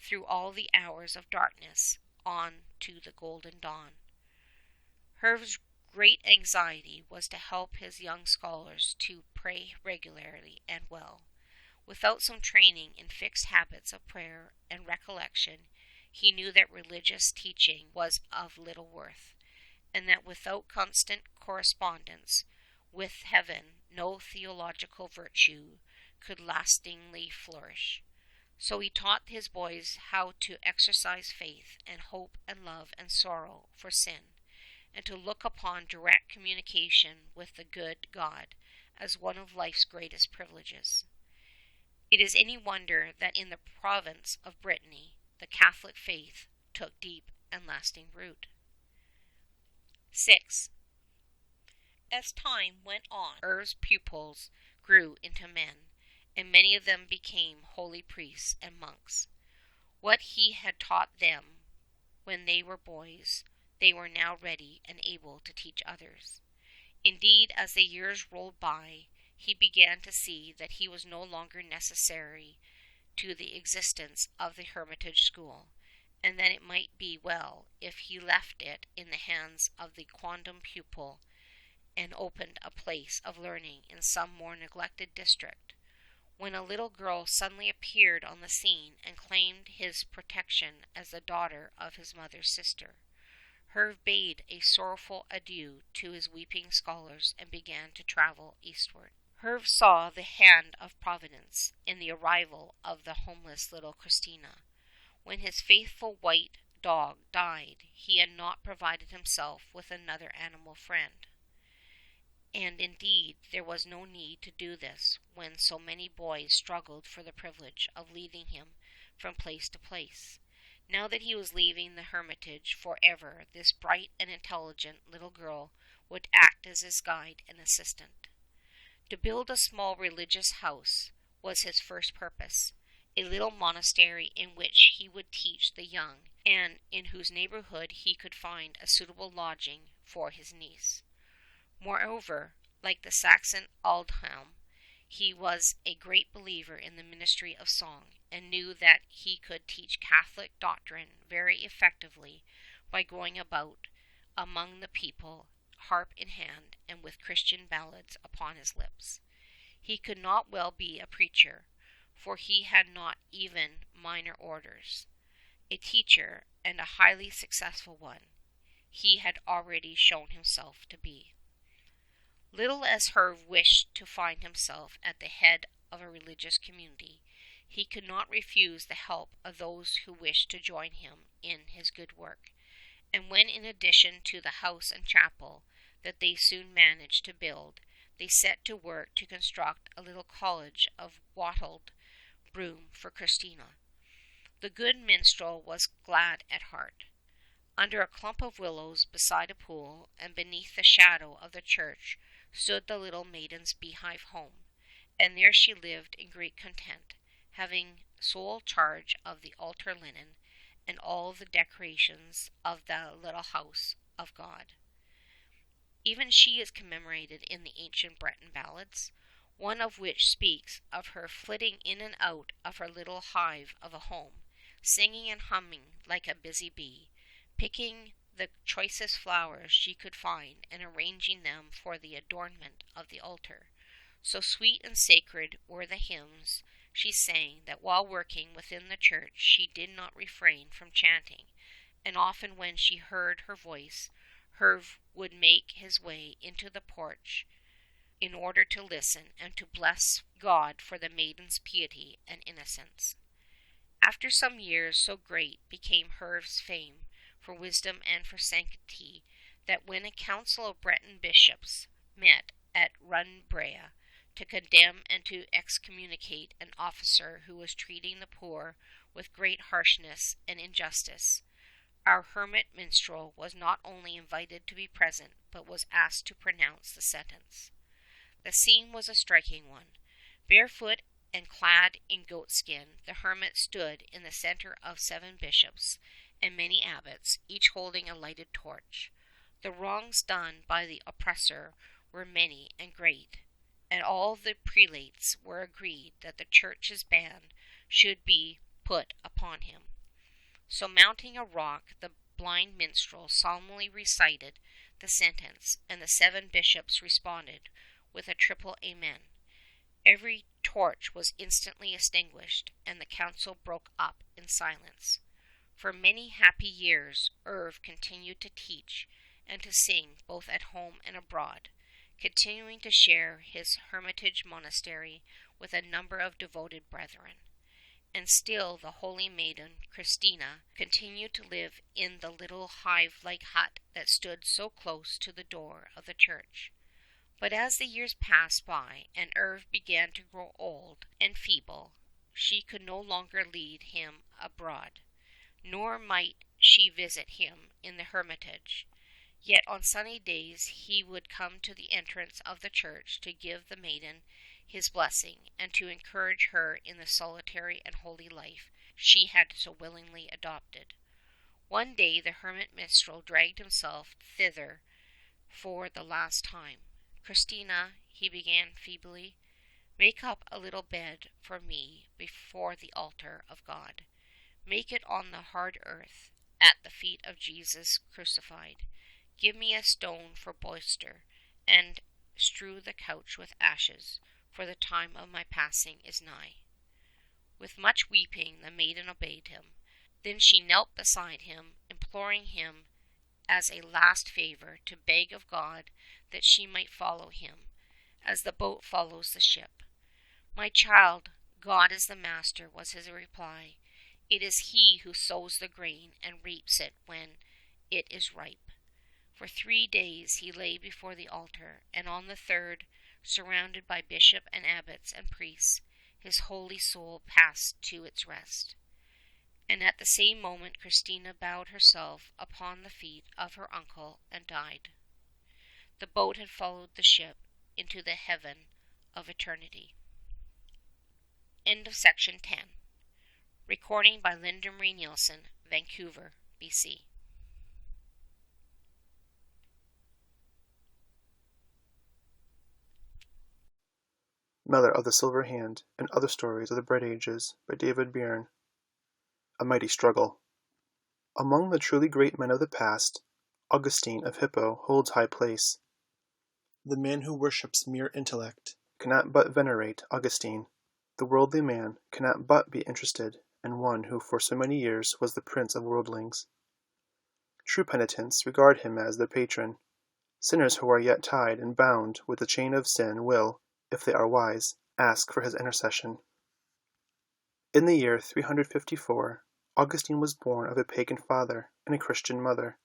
through all the hours of darkness on to the golden dawn. Herve's great anxiety was to help his young scholars to pray regularly and well. Without some training in fixed habits of prayer and recollection, he knew that religious teaching was of little worth, and that without constant correspondence with heaven no theological virtue could lastingly flourish. So he taught his boys how to exercise faith and hope and love and sorrow for sin, and to look upon direct communication with the good God as one of life's greatest privileges. It is any wonder that in the province of Brittany the Catholic faith took deep and lasting root. 6. As time went on, Herve's pupils grew into men, and many of them became holy priests and monks. What he had taught them when they were boys, they were now ready and able to teach others. Indeed, as the years rolled by, he began to see that he was no longer necessary to the existence of the hermitage school, and that it might be well if he left it in the hands of the quondam pupil and opened a place of learning in some more neglected district, when a little girl suddenly appeared on the scene and claimed his protection as the daughter of his mother's sister. Herve bade a sorrowful adieu to his weeping scholars and began to travel eastward. Herve saw the hand of Providence in the arrival of the homeless little Christina. When his faithful white dog died, he had not provided himself with another animal friend. And indeed there was no need to do this when so many boys struggled for the privilege of leading him from place to place. Now that he was leaving the hermitage forever, this bright and intelligent little girl would act as his guide and assistant. To build a small religious house was his first purpose, a little monastery in which he would teach the young, and in whose neighborhood he could find a suitable lodging for his niece. Moreover, like the Saxon Aldhelm, he was a great believer in the ministry of song, and knew that he could teach Catholic doctrine very effectively by going about among the people, harp in hand, and with Christian ballads upon his lips. He could not well be a preacher, for he had not even minor orders. A teacher, and a highly successful one, he had already shown himself to be. Little as Herve wished to find himself at the head of a religious community, he could not refuse the help of those who wished to join him in his good work, and when in addition to the house and chapel that they soon managed to build, they set to work to construct a little college of wattled broom for Christina. The good minstrel was glad at heart. Under a clump of willows beside a pool, and beneath the shadow of the church, stood the little maiden's beehive home, and there she lived in great content, having sole charge of the altar linen and all the decorations of the little house of God. Even she is commemorated in the ancient Breton ballads, one of which speaks of her flitting in and out of her little hive of a home, singing and humming like a busy bee, picking the choicest flowers she could find and arranging them for the adornment of the altar. So sweet and sacred were the hymns she sang that while working within the church she did not refrain from chanting, and often when she heard her voice, Herve would make his way into the porch in order to listen and to bless God for the maiden's piety and innocence. After some years, so great became Herve's fame for wisdom and for sanctity, that when a council of Breton bishops met at Runbrea to condemn and to excommunicate an officer who was treating the poor with great harshness and injustice. Our hermit minstrel was not only invited to be present, but was asked to pronounce the sentence. The scene was a striking one. Barefoot and clad in goatskin, the hermit stood in the centre of 7 bishops and many abbots, each holding a lighted torch. The wrongs done by the oppressor were many and great, and all the prelates were agreed that the church's ban should be put upon him. So mounting a rock, the blind minstrel solemnly recited the sentence, and the 7 bishops responded with a triple amen. Every torch was instantly extinguished, and the council broke up in silence. For many happy years Irv continued to teach and to sing both at home and abroad, continuing to share his hermitage monastery with a number of devoted brethren. And still the holy maiden Christina continued to live in the little hive-like hut that stood so close to the door of the church. But as the years passed by and Irv began to grow old and feeble, she could no longer lead him abroad, nor might she visit him in the hermitage. Yet on sunny days he would come to the entrance of the church to give the maiden his blessing and to encourage her in the solitary and holy life she had so willingly adopted. One day the hermit minstrel dragged himself thither for the last time. "Christina," he began feebly, "make up a little bed for me before the altar of God. Make it on the hard earth, at the feet of Jesus crucified. Give me a stone for bolster, and strew the couch with ashes, for the time of my passing is nigh." With much weeping the maiden obeyed him. Then she knelt beside him, imploring him as a last favour to beg of God that she might follow him, as the boat follows the ship. "My child, God is the master," was his reply. "It is He who sows the grain and reaps it when it is ripe." For 3 days he lay before the altar, and on the 3rd, surrounded by bishop and abbots and priests, his holy soul passed to its rest. And at the same moment Christina bowed herself upon the feet of her uncle and died. The boat had followed the ship into the heaven of eternity. End of section 10. Recording by Linda Marie Nielsen, Vancouver, BC. Melor of the Silver Hand and Other Stories of the Bright Ages by David Bearne. A Mighty Struggle. Among the truly great men of the past, Augustine of Hippo holds high place. The man who worships mere intellect cannot but venerate Augustine. The worldly man cannot but be interested in one who for so many years was the prince of worldlings. True penitents regard him as their patron. Sinners who are yet tied and bound with the chain of sin will, if they are wise, ask for his intercession. In the year 354, Augustine was born of a pagan father and a Christian mother.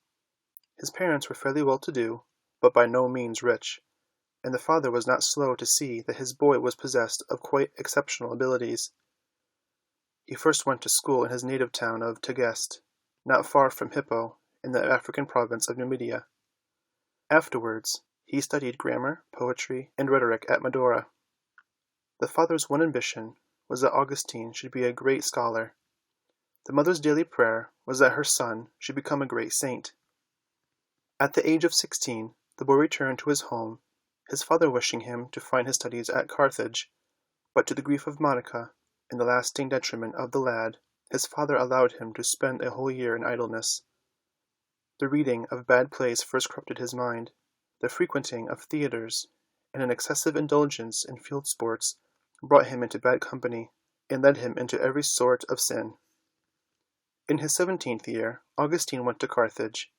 His parents were fairly well-to-do, but by no means rich, and the father was not slow to see that his boy was possessed of quite exceptional abilities. He first went to school in his native town of Tegest, not far from Hippo, in the African province of Numidia. Afterwards, he studied grammar, poetry, and rhetoric at Madaura. The father's one ambition was that Augustine should be a great scholar. The mother's daily prayer was that her son should become a great saint. At the age of 16, the boy returned to his home, his father wishing him to find his studies at Carthage, but to the grief of Monica and the lasting detriment of the lad, his father allowed him to spend a whole year in idleness. The reading of bad plays first corrupted his mind. The frequenting of theatres and an excessive indulgence in field sports brought him into bad company and led him into every sort of sin. In his 17th year, Augustine went to Carthage.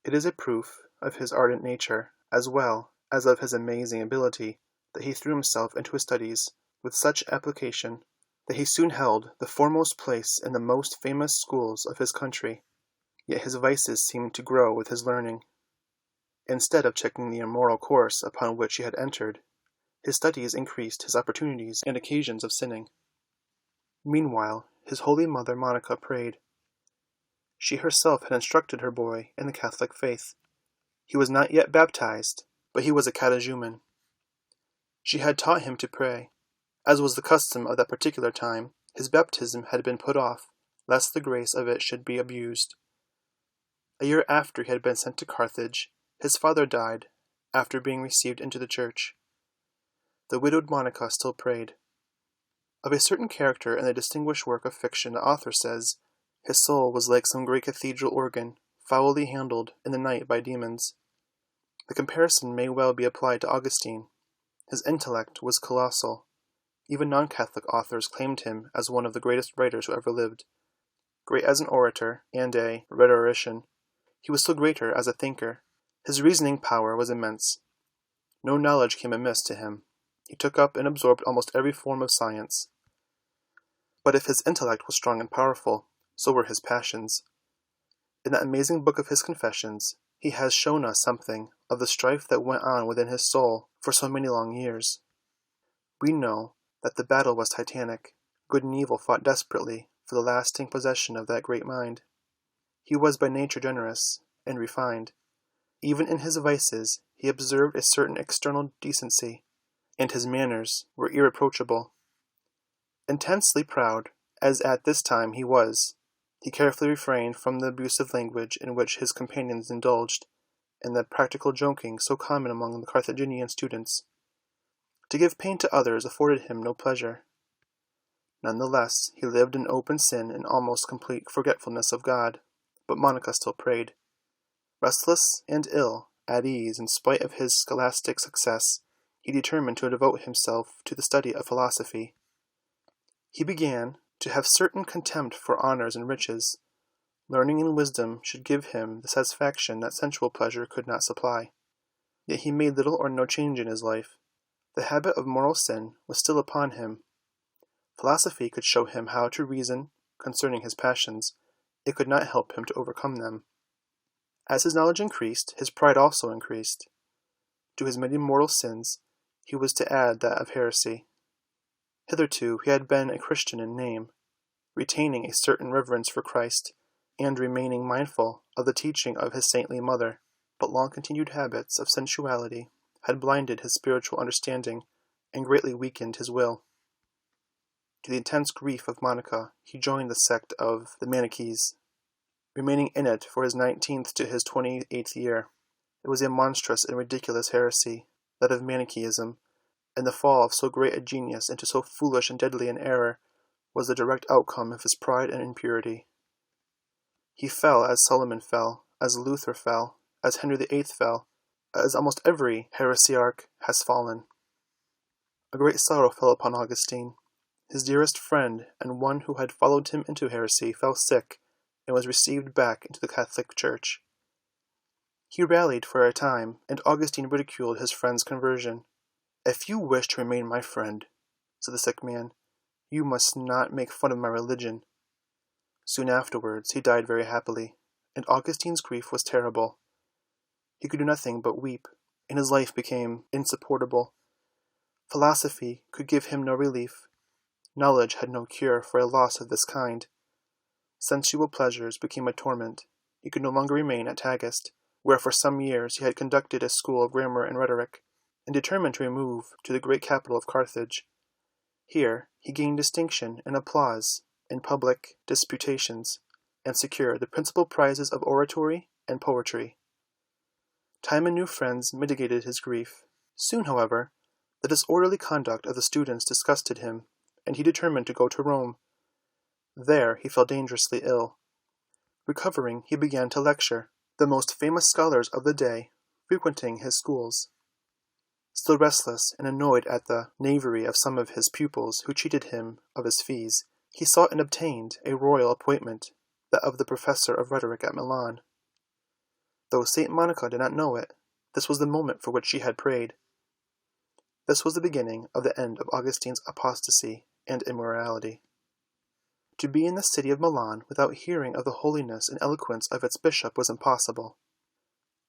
It is a proof of his ardent nature, as well as of his amazing ability, that he threw himself into his studies with such application that he soon held the foremost place in the most famous schools of his country. Yet his vices seemed to grow with his learning. Instead of checking the immoral course upon which he had entered, his studies increased his opportunities and occasions of sinning. Meanwhile, his holy mother Monica prayed. She herself had instructed her boy in the Catholic faith. He was not yet baptized, but he was a catechumen. She had taught him to pray. As was the custom of that particular time, his baptism had been put off, lest the grace of it should be abused. A year after he had been sent to Carthage, his father died, after being received into the church. The widowed Monica still prayed. Of a certain character in the distinguished work of fiction the author says, his soul was like some great cathedral organ, foully handled in the night by demons. The comparison may well be applied to Augustine. His intellect was colossal. Even non-Catholic authors claimed him as one of the greatest writers who ever lived. Great as an orator and a rhetorician, he was still greater as a thinker. His reasoning power was immense. No knowledge came amiss to him. He took up and absorbed almost every form of science. But if his intellect was strong and powerful, so were his passions. In that amazing book of his Confessions, he has shown us something of the strife that went on within his soul for so many long years. We know that the battle was titanic. Good and evil fought desperately for the lasting possession of that great mind. He was by nature generous and refined. Even in his vices he observed a certain external decency, and his manners were irreproachable. Intensely proud, as at this time he was, he carefully refrained from the abusive language in which his companions indulged, and the practical joking so common among the Carthaginian students. To give pain to others afforded him no pleasure. None the less, he lived in open sin and almost complete forgetfulness of God, but Monica still prayed. Restless and ill, at ease in spite of his scholastic success, he determined to devote himself to the study of philosophy. He began to have certain contempt for honors and riches. Learning and wisdom should give him the satisfaction that sensual pleasure could not supply. Yet he made little or no change in his life. The habit of moral sin was still upon him. Philosophy could show him how to reason concerning his passions. It could not help him to overcome them. As his knowledge increased, his pride also increased. To his many mortal sins, he was to add that of heresy. Hitherto he had been a Christian in name, retaining a certain reverence for Christ, and remaining mindful of the teaching of his saintly mother, but long-continued habits of sensuality had blinded his spiritual understanding and greatly weakened his will. To the intense grief of Monica, he joined the sect of the Manichees, remaining in it for his 19th to his 28th year. It was a monstrous and ridiculous heresy, that of Manichaeism, and the fall of so great a genius into so foolish and deadly an error was the direct outcome of his pride and impurity. He fell as Solomon fell, as Luther fell, as Henry VIII fell, as almost every heresiarch has fallen. A great sorrow fell upon Augustine. His dearest friend and one who had followed him into heresy fell sick and was received back into the Catholic Church. He rallied for a time, and Augustine ridiculed his friend's conversion. "If you wish to remain my friend," said the sick man, "you must not make fun of my religion." Soon afterwards he died very happily, and Augustine's grief was terrible. He could do nothing but weep, and his life became insupportable. Philosophy could give him no relief. Knowledge had no cure for a loss of this kind. Sensual pleasures became a torment. He could no longer remain at Tagaste, where for some years he had conducted a school of grammar and rhetoric, and determined to remove to the great capital of Carthage. Here he gained distinction and applause in public disputations, and secured the principal prizes of oratory and poetry. Time and new friends mitigated his grief. Soon, however, the disorderly conduct of the students disgusted him, and he determined to go to Rome. There he fell dangerously ill. Recovering, he began to lecture, the most famous scholars of the day frequenting his schools. Still restless and annoyed at the knavery of some of his pupils who cheated him of his fees, he sought and obtained a royal appointment, that of the professor of rhetoric at Milan. Though St. Monica did not know it, this was the moment for which she had prayed. This was the beginning of the end of Augustine's apostasy and immorality. To be in the city of Milan without hearing of the holiness and eloquence of its bishop was impossible.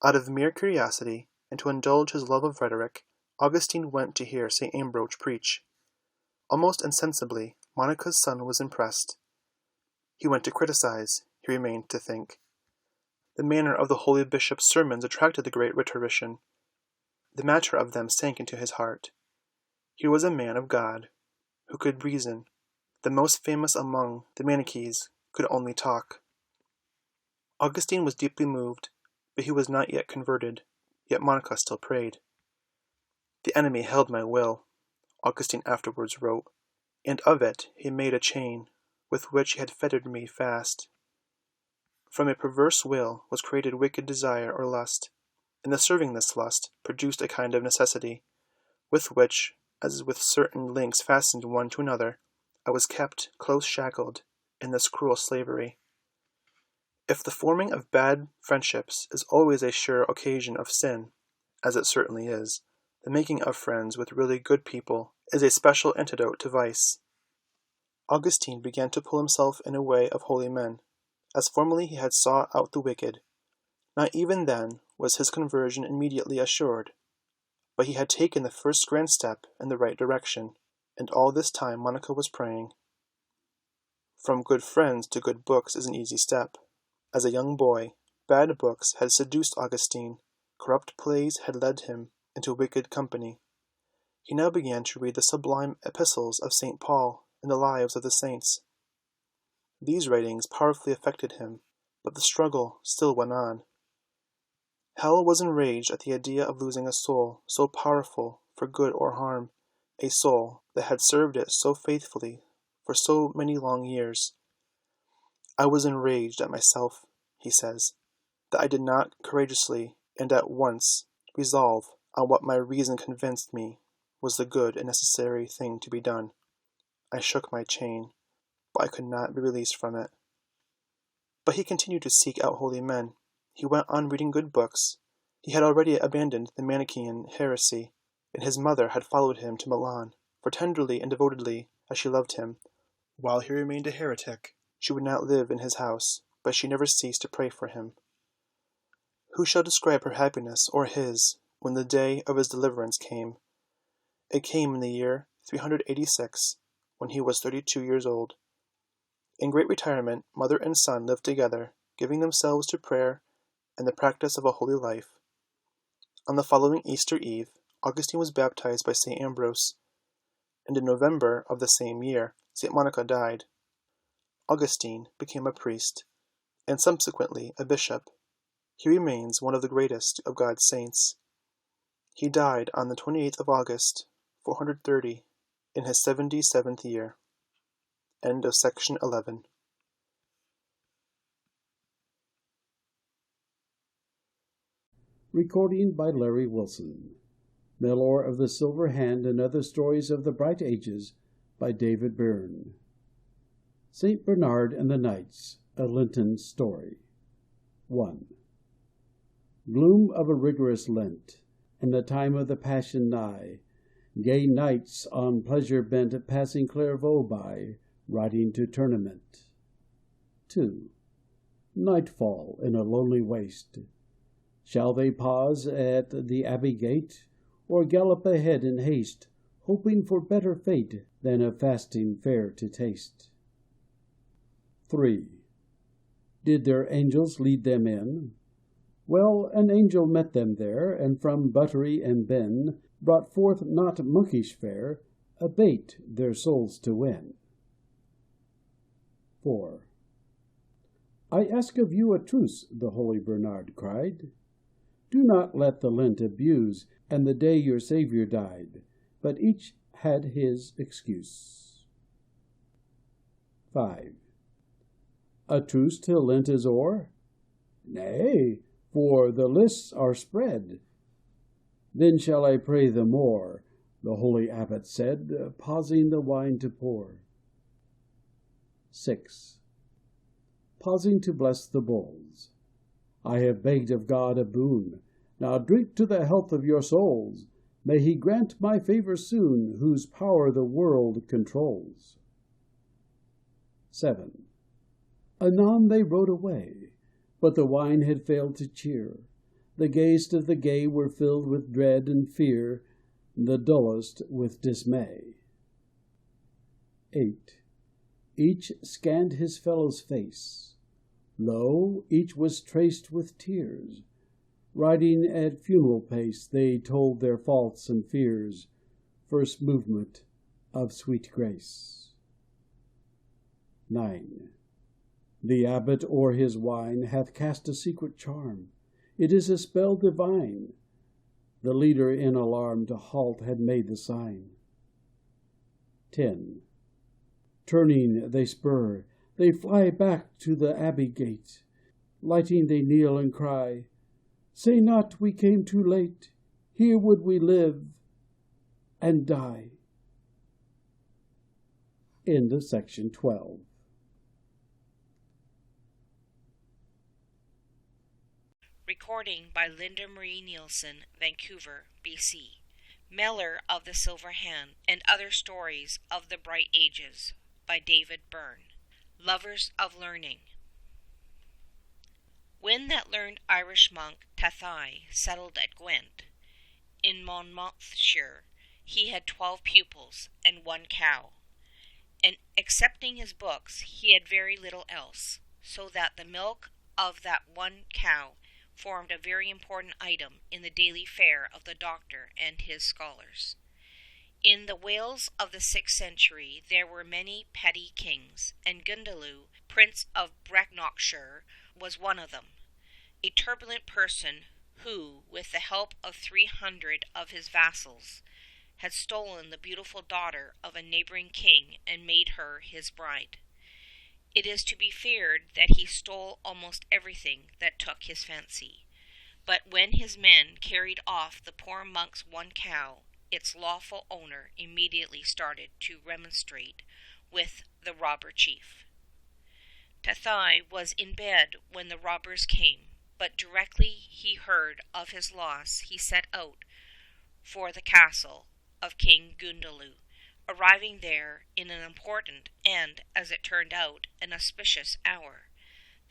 Out of mere curiosity, and to indulge his love of rhetoric, Augustine went to hear St. Ambrose preach. Almost insensibly, Monica's son was impressed. He went to criticize, he remained to think. The manner of the holy bishop's sermons attracted the great rhetorician. The matter of them sank into his heart. Here was a man of God, who could reason. The most famous among the Manichees could only talk. Augustine was deeply moved, but he was not yet converted, yet Monica still prayed. The enemy held my will, Augustine afterwards wrote, and of it he made a chain, with which he had fettered me fast. From a perverse will was created wicked desire or lust, and the serving this lust produced a kind of necessity, with which, as with certain links fastened one to another, I was kept close shackled in this cruel slavery. If the forming of bad friendships is always a sure occasion of sin, as it certainly is, the making of friends with really good people is a special antidote to vice. Augustine began to pull himself in a way of holy men, as formerly he had sought out the wicked. Not even then was his conversion immediately assured, but he had taken the first grand step in the right direction, and all this time Monica was praying. From good friends to good books is an easy step. As a young boy, bad books had seduced Augustine, corrupt plays had led him into wicked company. He now began to read the sublime epistles of St. Paul and the lives of the saints. These writings powerfully affected him, but the struggle still went on. Hell was enraged at the idea of losing a soul so powerful for good or harm, a soul that had served it so faithfully for so many long years. I was enraged at myself, he says, that I did not courageously and at once resolve on what my reason convinced me was the good and necessary thing to be done. I shook my chain, but I could not be released from it. But he continued to seek out holy men. He went on reading good books. He had already abandoned the Manichean heresy, and his mother had followed him to Milan, for tenderly and devotedly as she loved him, while he remained a heretic, she would not live in his house, but she never ceased to pray for him. Who shall describe her happiness or his when the day of his deliverance came? It came in the year 386, when he was 32 years old. In great retirement, mother and son lived together, giving themselves to prayer and the practice of a holy life. On the following Easter Eve, Augustine was baptized by St. Ambrose, and in November of the same year, St. Monica died. Augustine became a priest, and subsequently a bishop. He remains one of the greatest of God's saints. He died on the 28th of August, 430, in his 77th year. End of section 11. Recording by Larry Wilson. Melor of the Silver Hand and Other Stories of the Bright Ages by David Bearne. St. Bernard and the Knights, a Lenten Story. 1. Gloom of a rigorous Lent, and the time of the Passion nigh, gay knights on pleasure bent passing Clairvaux by, riding to tournament. 2. Nightfall in a lonely waste. Shall they pause at the abbey gate, or gallop ahead in haste, hoping for better fate than of fasting fare to taste? 3. Did their angels lead them in? Well, an angel met them there, and from buttery and ben brought forth not monkish fare, a bait their souls to win. 4. I ask of you a truce, the holy Bernard cried. Do not let the Lent abuse, and the day your Saviour died, but each had his excuse. 5. A truce till Lent is o'er? Nay, for the lists are spread. Then shall I pray the more, the holy abbot said, pausing the wine to pour. 6. Pausing to bless the bowls. I have begged of God a boon. Now drink to the health of your souls. May he grant my favour soon, whose power the world controls. 7. Anon they rode away, but the wine had failed to cheer. The gayest of the gay were filled with dread and fear, the dullest with dismay. 8. Each scanned his fellow's face. Lo, each was traced with tears. Riding at funeral pace, they told their faults and fears. First movement of sweet grace. 9. The abbot o'er his wine hath cast a secret charm. It is a spell divine. The leader in alarm to halt had made the sign. 10. Turning, they spur, they fly back to the abbey gate. Lighting, they kneel and cry, "Say not we came too late. Here would we live and die." End of section 12. Recording by Linda Marie Nielsen, Vancouver, BC. Melor of the Silver Hand and Other Stories of the Bright Ages by David Bearne. Lovers of Learning. When that learned Irish monk Tathai settled at Gwent, in Monmouthshire, he had 12 pupils and 1 cow, and excepting his books he had very little else, so that the milk of that 1 cow formed a very important item in the daily fare of the doctor and his scholars. In the Wales of the 6th century there were many petty kings, and Gundelu, Prince of Brecknockshire, was one of them, a turbulent person who, with the help of 300 of his vassals, had stolen the beautiful daughter of a neighboring king and made her his bride. It is to be feared that he stole almost everything that took his fancy. But when his men carried off the poor monk's 1 cow, its lawful owner immediately started to remonstrate with the robber chief. Tathai was in bed when the robbers came, but directly he heard of his loss he set out for the castle of King Gundelu, arriving there in an important and, as it turned out, an auspicious hour.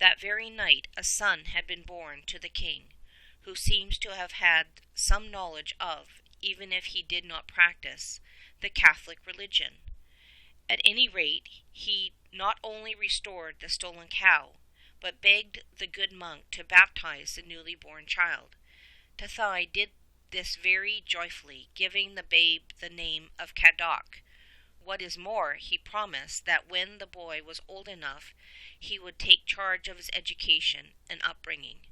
That very night a son had been born to the king, who seems to have had some knowledge of, even if he did not practice, the Catholic religion. At any rate, he not only restored the stolen cow, but begged the good monk to baptize the newly born child. Tathai did this very joyfully, giving the babe the name of Cadoc. What is more, he promised that when the boy was old enough, he would take charge of his education and upbringing.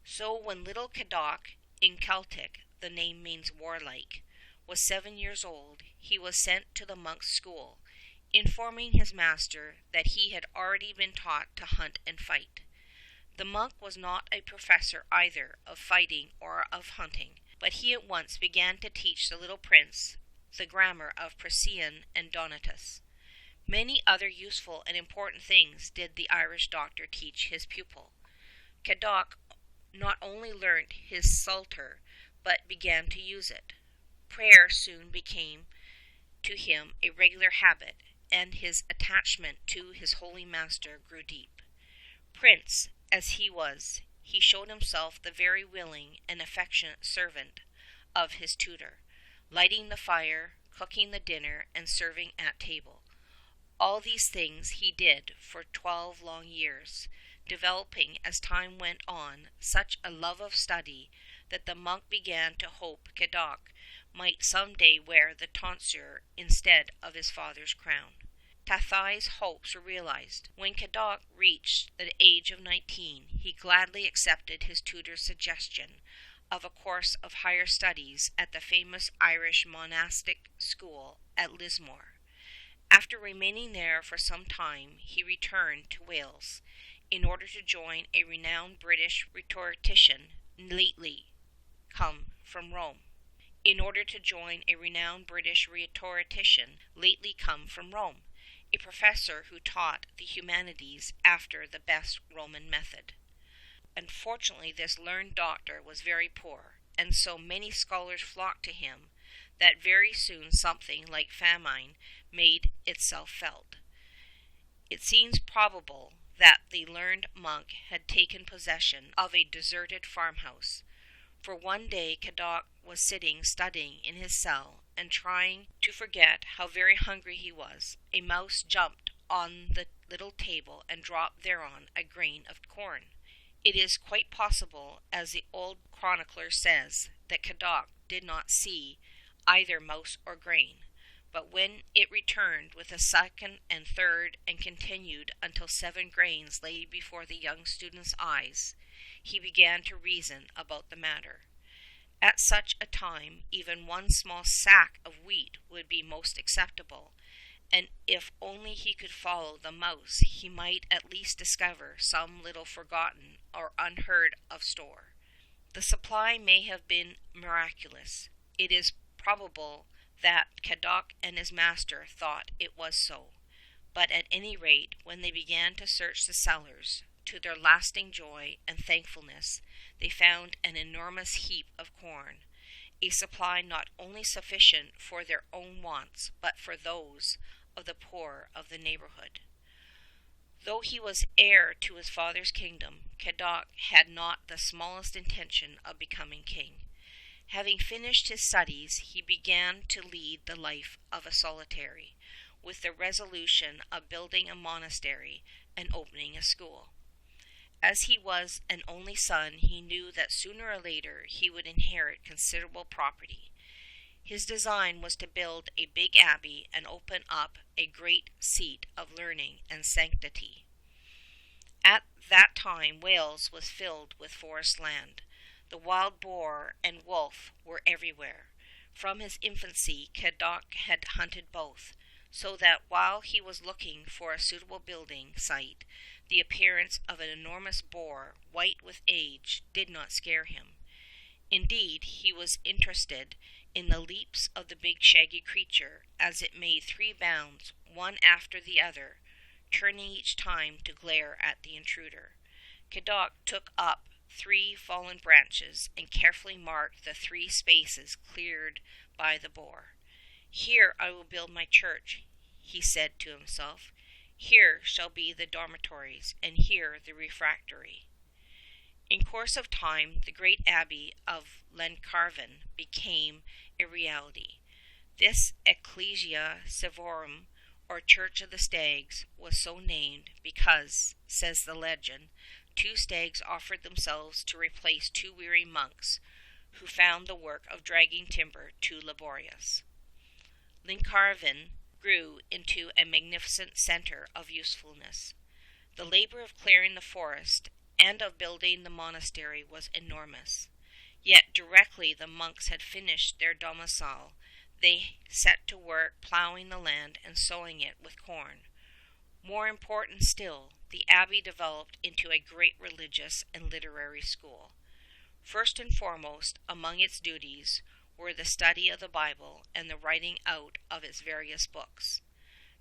So when little Cadoc, in Celtic the name means warlike, was 7 years old, he was sent to the monk's school, informing his master that he had already been taught to hunt and fight. The monk was not a professor either of fighting or of hunting, but he at once began to teach the little prince the grammar of Priscian and Donatus. Many other useful and important things did the Irish doctor teach his pupil. Cadoc not only learnt his psalter, but began to use it. Prayer soon became to him a regular habit, and his attachment to his holy master grew deep. Prince as he was, he showed himself the very willing and affectionate servant of his tutor, lighting the fire, cooking the dinner, and serving at table. All these things he did for 12 long years, developing as time went on such a love of study that the monk began to hope Cadoc might some day wear the tonsure instead of his father's crown. Tathai's hopes were realized. When Cadoc reached the age of 19, he gladly accepted his tutor's suggestion of a course of higher studies at the famous Irish monastic school at Lismore. After remaining there for some time, he returned to Wales in order to join a renowned British rhetorician lately come from Rome. A professor who taught the humanities after the best Roman method. Unfortunately, this learned doctor was very poor, and so many scholars flocked to him that very soon something like famine made itself felt. It seems probable that the learned monk had taken possession of a deserted farmhouse, for one day Cadoc was sitting studying in his cell and trying to forget how very hungry he was. A mouse jumped on the little table and dropped thereon a grain of corn. It is quite possible, as the old chronicler says, that Cadoc did not see either mouse or grain, but when it returned with a second and third and continued until 7 grains lay before the young student's eyes, he began to reason about the matter. At such a time, even one small sack of wheat would be most acceptable, and if only he could follow the mouse, he might at least discover some little forgotten or unheard of store. The supply may have been miraculous. It is probable that Cadoc and his master thought it was so, but at any rate, when they began to search the cellars, to their lasting joy and thankfulness, they found an enormous heap of corn, a supply not only sufficient for their own wants, but for those of the poor of the neighborhood. Though he was heir to his father's kingdom, Cadoc had not the smallest intention of becoming king. Having finished his studies, he began to lead the life of a solitary, with the resolution of building a monastery and opening a school. As he was an only son, he knew that sooner or later he would inherit considerable property. His design was to build a big abbey and open up a great seat of learning and sanctity. At that time Wales was filled with forest land. The wild boar and wolf were everywhere. From his infancy Cadoc had hunted both, so that while he was looking for a suitable building site, the appearance of an enormous boar, white with age, did not scare him. Indeed, he was interested in the leaps of the big shaggy creature as it made 3 bounds, one after the other, turning each time to glare at the intruder. Cadoc took up 3 fallen branches and carefully marked the 3 spaces cleared by the boar. "Here I will build my church," he said to himself. "Here shall be the dormitories, and here the refectory." In course of time, the great abbey of Llancarvan became a reality. This Ecclesia Savorum, or Church of the Stags, was so named because, says the legend, 2 stags offered themselves to replace 2 weary monks who found the work of dragging timber too laborious. Llancarvan grew into a magnificent centre of usefulness. The labor of clearing the forest and of building the monastery was enormous. Yet directly the monks had finished their domicile, they set to work ploughing the land and sowing it with corn. More important still, the abbey developed into a great religious and literary school. First and foremost among its duties were the study of the Bible and the writing out of its various books.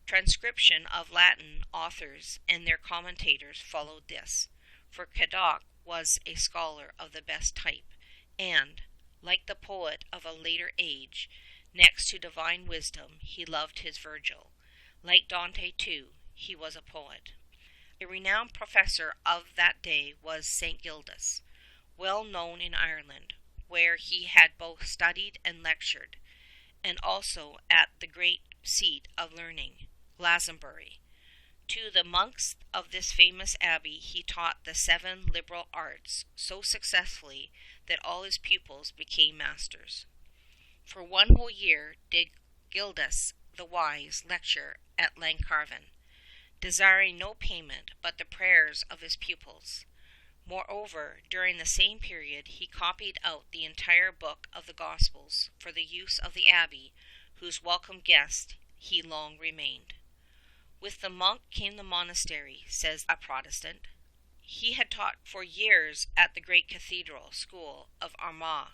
Transcription of Latin authors and their commentators followed this, for Cadoc was a scholar of the best type, and, like the poet of a later age, next to divine wisdom he loved his Virgil. Like Dante, too, he was a poet. A renowned professor of that day was St. Gildas, well known in Ireland, where he had both studied and lectured, and also at the great seat of learning, Glastonbury. To the monks of this famous abbey he taught the 7 liberal arts so successfully that all his pupils became masters. For 1 whole year did Gildas the Wise lecture at Llancarvan, desiring no payment but the prayers of his pupils. Moreover, during the same period he copied out the entire book of the Gospels for the use of the abbey, whose welcome guest he long remained. With the monk came the monastery, says a Protestant. He had taught for years at the great cathedral school of Armagh,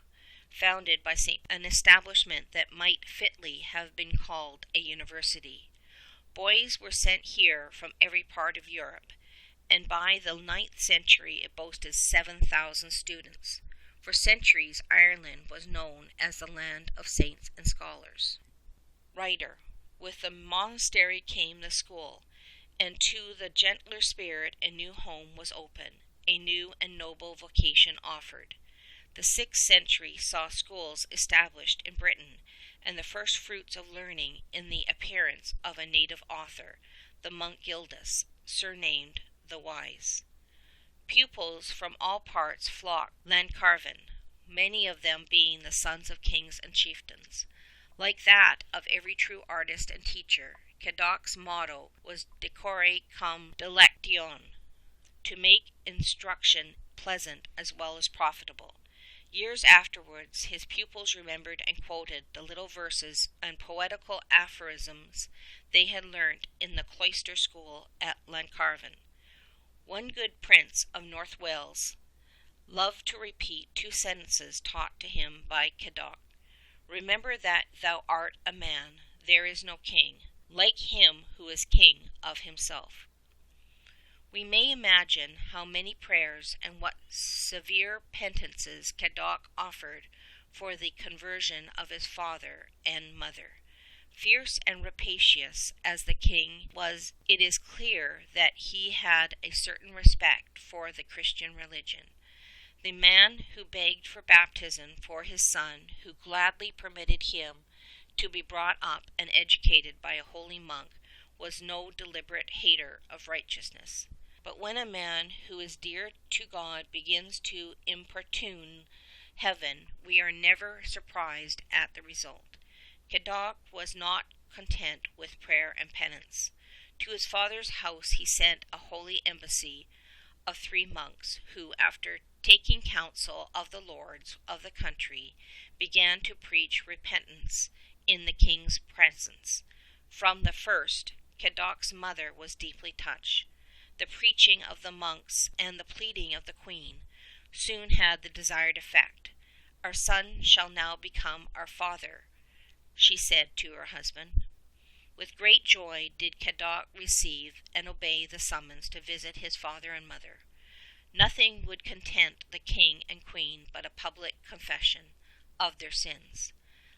founded by an establishment that might fitly have been called a university. Boys were sent here from every part of Europe, and by the 9th century it boasted 7,000 students. For centuries Ireland was known as the land of saints and scholars. Writer. With the monastery came the school, and to the gentler spirit a new home was open, a new and noble vocation offered. The 6th century saw schools established in Britain, and the first fruits of learning in the appearance of a native author, the monk Gildas, surnamed the Wise. Pupils from all parts flocked Llancarvan, many of them being the sons of kings and chieftains. Like that of every true artist and teacher, Cadoc's motto was decore cum delectation, to make instruction pleasant as well as profitable. Years afterwards, his pupils remembered and quoted the little verses and poetical aphorisms they had learnt in the cloister school at Llancarvan. One good prince of North Wales loved to repeat 2 sentences taught to him by Cadoc. Remember that thou art a man, there is no king, like him who is king of himself. We may imagine how many prayers and what severe penances Cadoc offered for the conversion of his father and mother. Fierce and rapacious as the king was, it is clear that he had a certain respect for the Christian religion. The man who begged for baptism for his son, who gladly permitted him to be brought up and educated by a holy monk, was no deliberate hater of righteousness. But when a man who is dear to God begins to importune heaven, we are never surprised at the result. Cadoc was not content with prayer and penance. To his father's house he sent a holy embassy of 3 monks, who, after taking counsel of the lords of the country, began to preach repentance in the king's presence. From the first, Cadoc's mother was deeply touched. The preaching of the monks and the pleading of the queen soon had the desired effect. "Our son shall now become our father," she said to her husband. With great joy did Cadoc receive and obey the summons to visit his father and mother. Nothing would content the king and queen but a public confession of their sins.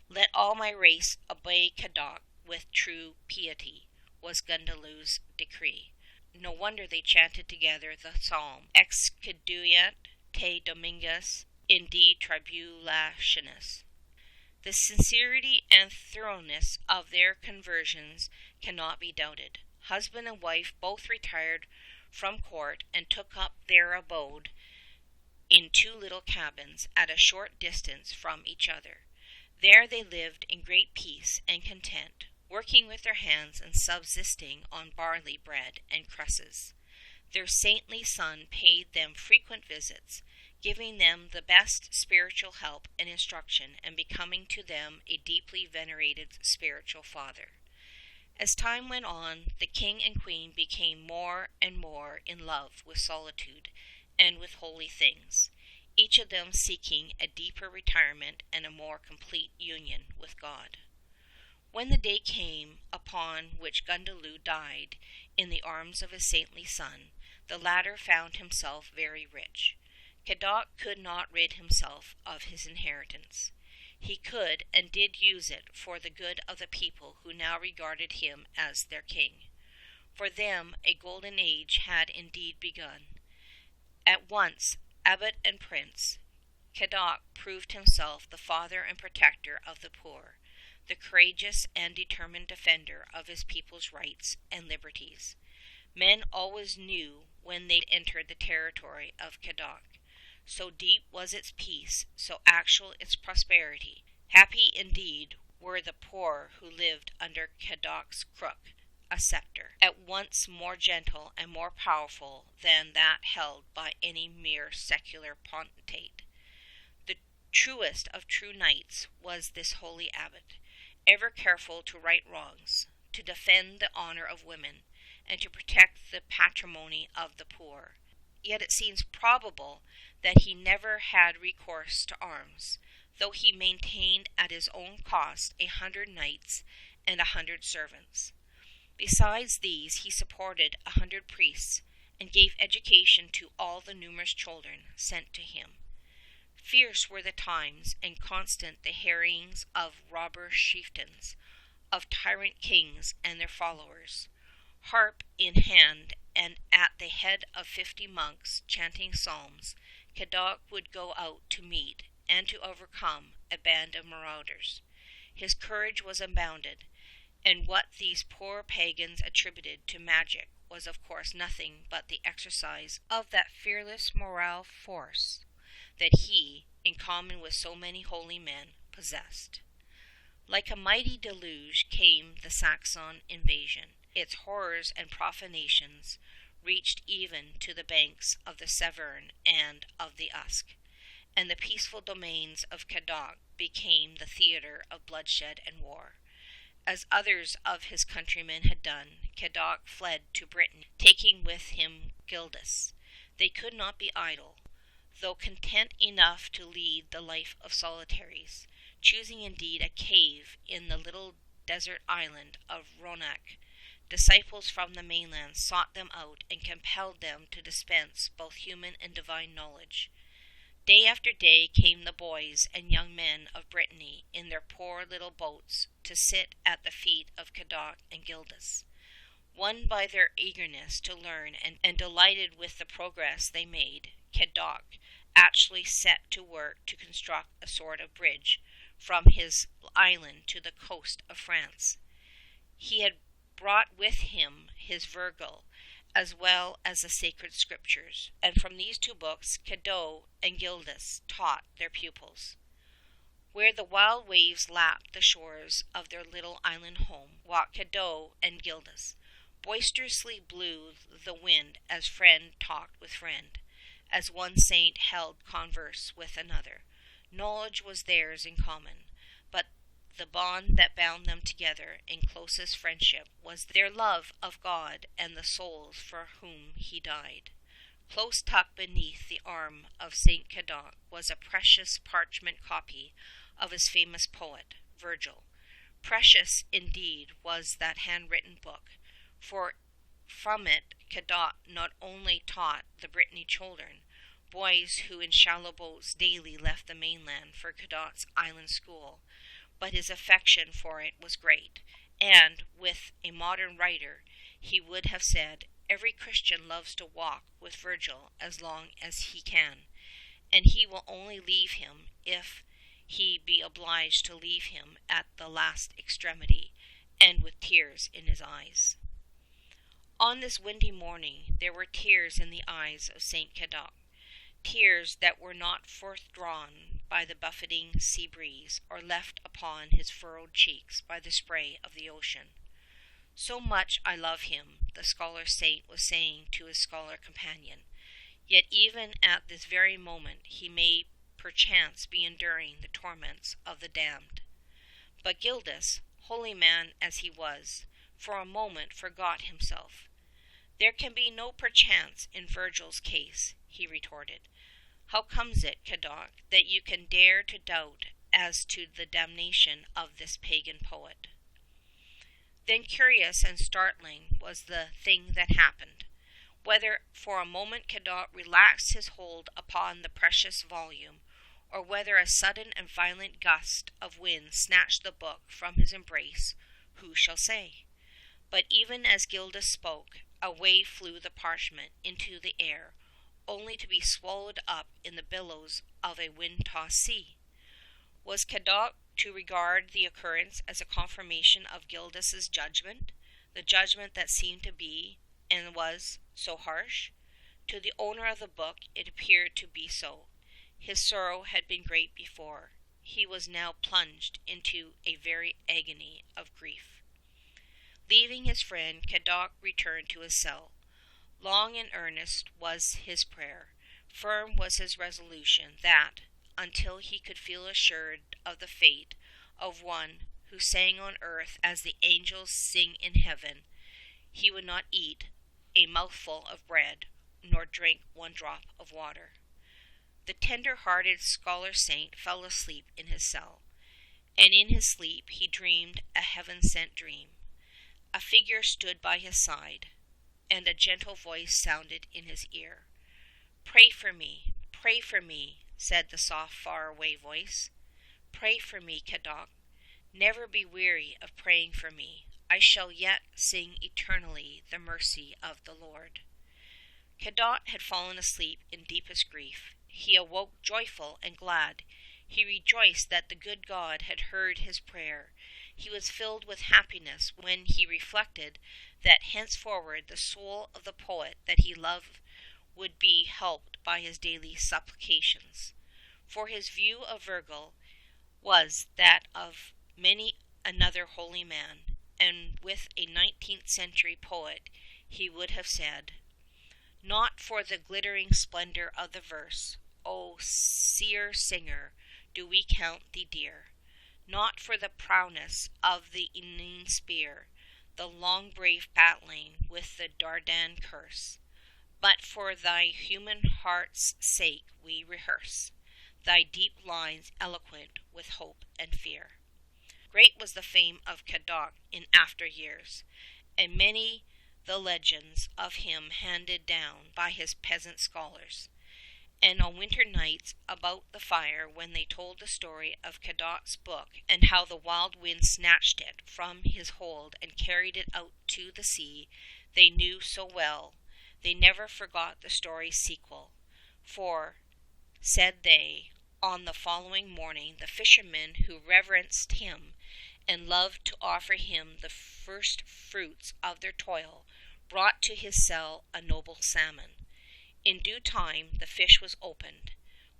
"Let all my race obey Cadoc with true piety," was Gundulew's decree. No wonder they chanted together the psalm, Exciduat te Domingus in de tribulationis. The sincerity and thoroughness of their conversions cannot be doubted. Husband and wife both retired from court and took up their abode in 2 little cabins at a short distance from each other. There they lived in great peace and content, working with their hands and subsisting on barley bread and cresses. Their saintly son paid them frequent visits, giving them the best spiritual help and instruction, and becoming to them a deeply venerated spiritual father. As time went on, the king and queen became more and more in love with solitude and with holy things, each of them seeking a deeper retirement and a more complete union with God. When the day came upon which Gundulew died in the arms of his saintly son, the latter found himself very rich. Cadoc could not rid himself of his inheritance. He could and did use it for the good of the people who now regarded him as their king. For them a golden age had indeed begun. At once abbot and prince, Cadoc proved himself the father and protector of the poor, the courageous and determined defender of his people's rights and liberties. Men always knew when they entered the territory of Cadoc. So deep was its peace, so actual its prosperity. Happy indeed were the poor who lived under Cadoc's crook, a scepter, at once more gentle and more powerful than that held by any mere secular potentate. The truest of true knights was this holy abbot, ever careful to right wrongs, to defend the honor of women, and to protect the patrimony of the poor. Yet it seems probable that he never had recourse to arms, though he maintained at his own cost 100 knights and 100 servants. Besides these he supported 100 priests, and gave education to all the numerous children sent to him. Fierce were the times, and constant the harryings of robber chieftains, of tyrant kings and their followers. Harp in hand, and at the head of 50 monks chanting psalms, Cadoc would go out to meet and to overcome a band of marauders. His courage was unbounded, And what these poor pagans attributed to magic was of course nothing but the exercise of that fearless moral force that he, in common with so many holy men, possessed. Like a mighty deluge came the Saxon invasion. Its horrors and profanations reached even to the banks of the Severn and of the Usk, and the peaceful domains of Cadoc became the theatre of bloodshed and war. As others of his countrymen had done, Cadoc fled to Britain, taking with him Gildas. They could not be idle, though content enough to lead the life of solitaries, choosing indeed a cave in the little desert island of Ronach. Disciples from the mainland sought them out and compelled them to dispense both human and divine knowledge. Day after day came the boys and young men of Brittany in their poor little boats to sit at the feet of Cadoc and Gildas. Won by their eagerness to learn and delighted with the progress they made, Cadoc actually set to work to construct a sort of bridge from his island to the coast of France. He had brought with him his Virgil, as well as the sacred scriptures, and from these two books Cadoc and Gildas taught their pupils. Where the wild waves lapped the shores of their little island home, walked Cadoc and Gildas. Boisterously blew the wind as friend talked with friend, as one saint held converse with another. Knowledge was theirs in common, but the bond that bound them together in closest friendship was their love of God and the souls for whom he died. Close tucked beneath the arm of Saint Cadoc was a precious parchment copy of his famous poet, Virgil. Precious indeed was that handwritten book, for from it Cadoc not only taught the Brittany children, boys who in shallow boats daily left the mainland for Cadoc's island school, but his affection for it was great, and, with a modern writer, he would have said, every Christian loves to walk with Virgil as long as he can, and he will only leave him if he be obliged to leave him at the last extremity, and with tears in his eyes. On this windy morning there were tears in the eyes of Saint Cadoc, tears that were not forthdrawn by the buffeting sea breeze, or left upon his furrowed cheeks by the spray of the ocean. So much I love him, the scholar saint was saying to his scholar companion, yet even at this very moment he may perchance be enduring the torments of the damned. But Gildas, holy man as he was, for a moment forgot himself. There can be no perchance in Virgil's case, he retorted. How comes it, Cadoc, that you can dare to doubt as to the damnation of this pagan poet? Then curious and startling was the thing that happened. Whether for a moment Cadoc relaxed his hold upon the precious volume, or whether a sudden and violent gust of wind snatched the book from his embrace, who shall say? But even as Gildas spoke, away flew the parchment into the air, only to be swallowed up in the billows of a wind-tossed sea. Was Cadoc to regard the occurrence as a confirmation of Gildas's judgment, the judgment that seemed to be, and was, so harsh? To the owner of the book it appeared to be so. His sorrow had been great before. He was now plunged into a very agony of grief. Leaving his friend, Cadoc returned to his cell. Long and earnest was his prayer. Firm was his resolution that, until he could feel assured of the fate of one who sang on earth as the angels sing in heaven, he would not eat a mouthful of bread, nor drink one drop of water. The tender-hearted scholar saint fell asleep in his cell, and in his sleep he dreamed a heaven-sent dream. A figure stood by his side, and a gentle voice sounded in his ear. Pray for me, said the soft far-away voice. Pray for me, Cadoc. Never be weary of praying for me. I shall yet sing eternally the mercy of the Lord. Cadoc had fallen asleep in deepest grief. He awoke joyful and glad. He rejoiced that the good God had heard his prayer. He was filled with happiness when he reflected that henceforward the soul of the poet that he loved would be helped by his daily supplications. For his view of Virgil was that of many another holy man, and with a 19th century poet he would have said, "Not for the glittering splendor of the verse, O seer singer, do we count thee dear, not for the prowess of the Aenean spear, the long brave battling with the Dardan curse, but for thy human heart's sake we rehearse thy deep lines eloquent with hope and fear." Great was the fame of Cadoc in after years, and many the legends of him handed down by his peasant scholars. And on winter nights about the fire, when they told the story of Cadoc's book and how the wild wind snatched it from his hold and carried it out to the sea, they knew so well they never forgot the story's sequel. For, said they, on the following morning the fishermen who reverenced him and loved to offer him the first fruits of their toil brought to his cell a noble salmon. In due time the fish was opened.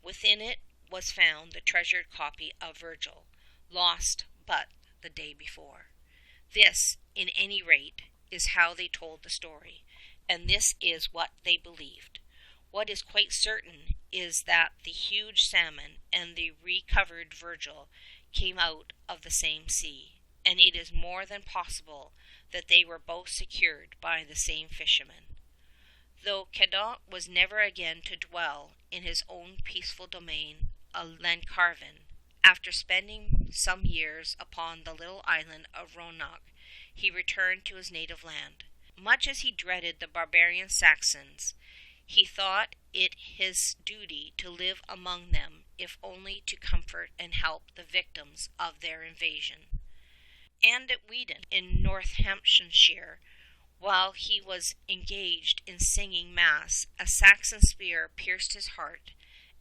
Within it was found the treasured copy of Virgil, lost but the day before. This, in any rate, is how they told the story, and this is what they believed. What is quite certain is that the huge salmon and the recovered Virgil came out of the same sea, and it is more than possible that they were both secured by the same fisherman. Though Cadoc was never again to dwell in his own peaceful domain of Llancarvan, after spending some years upon the little island of Ronach, he returned to his native land. Much as he dreaded the barbarian Saxons, he thought it his duty to live among them, if only to comfort and help the victims of their invasion. And at Weedon, in Northamptonshire, while he was engaged in singing Mass, a Saxon spear pierced his heart,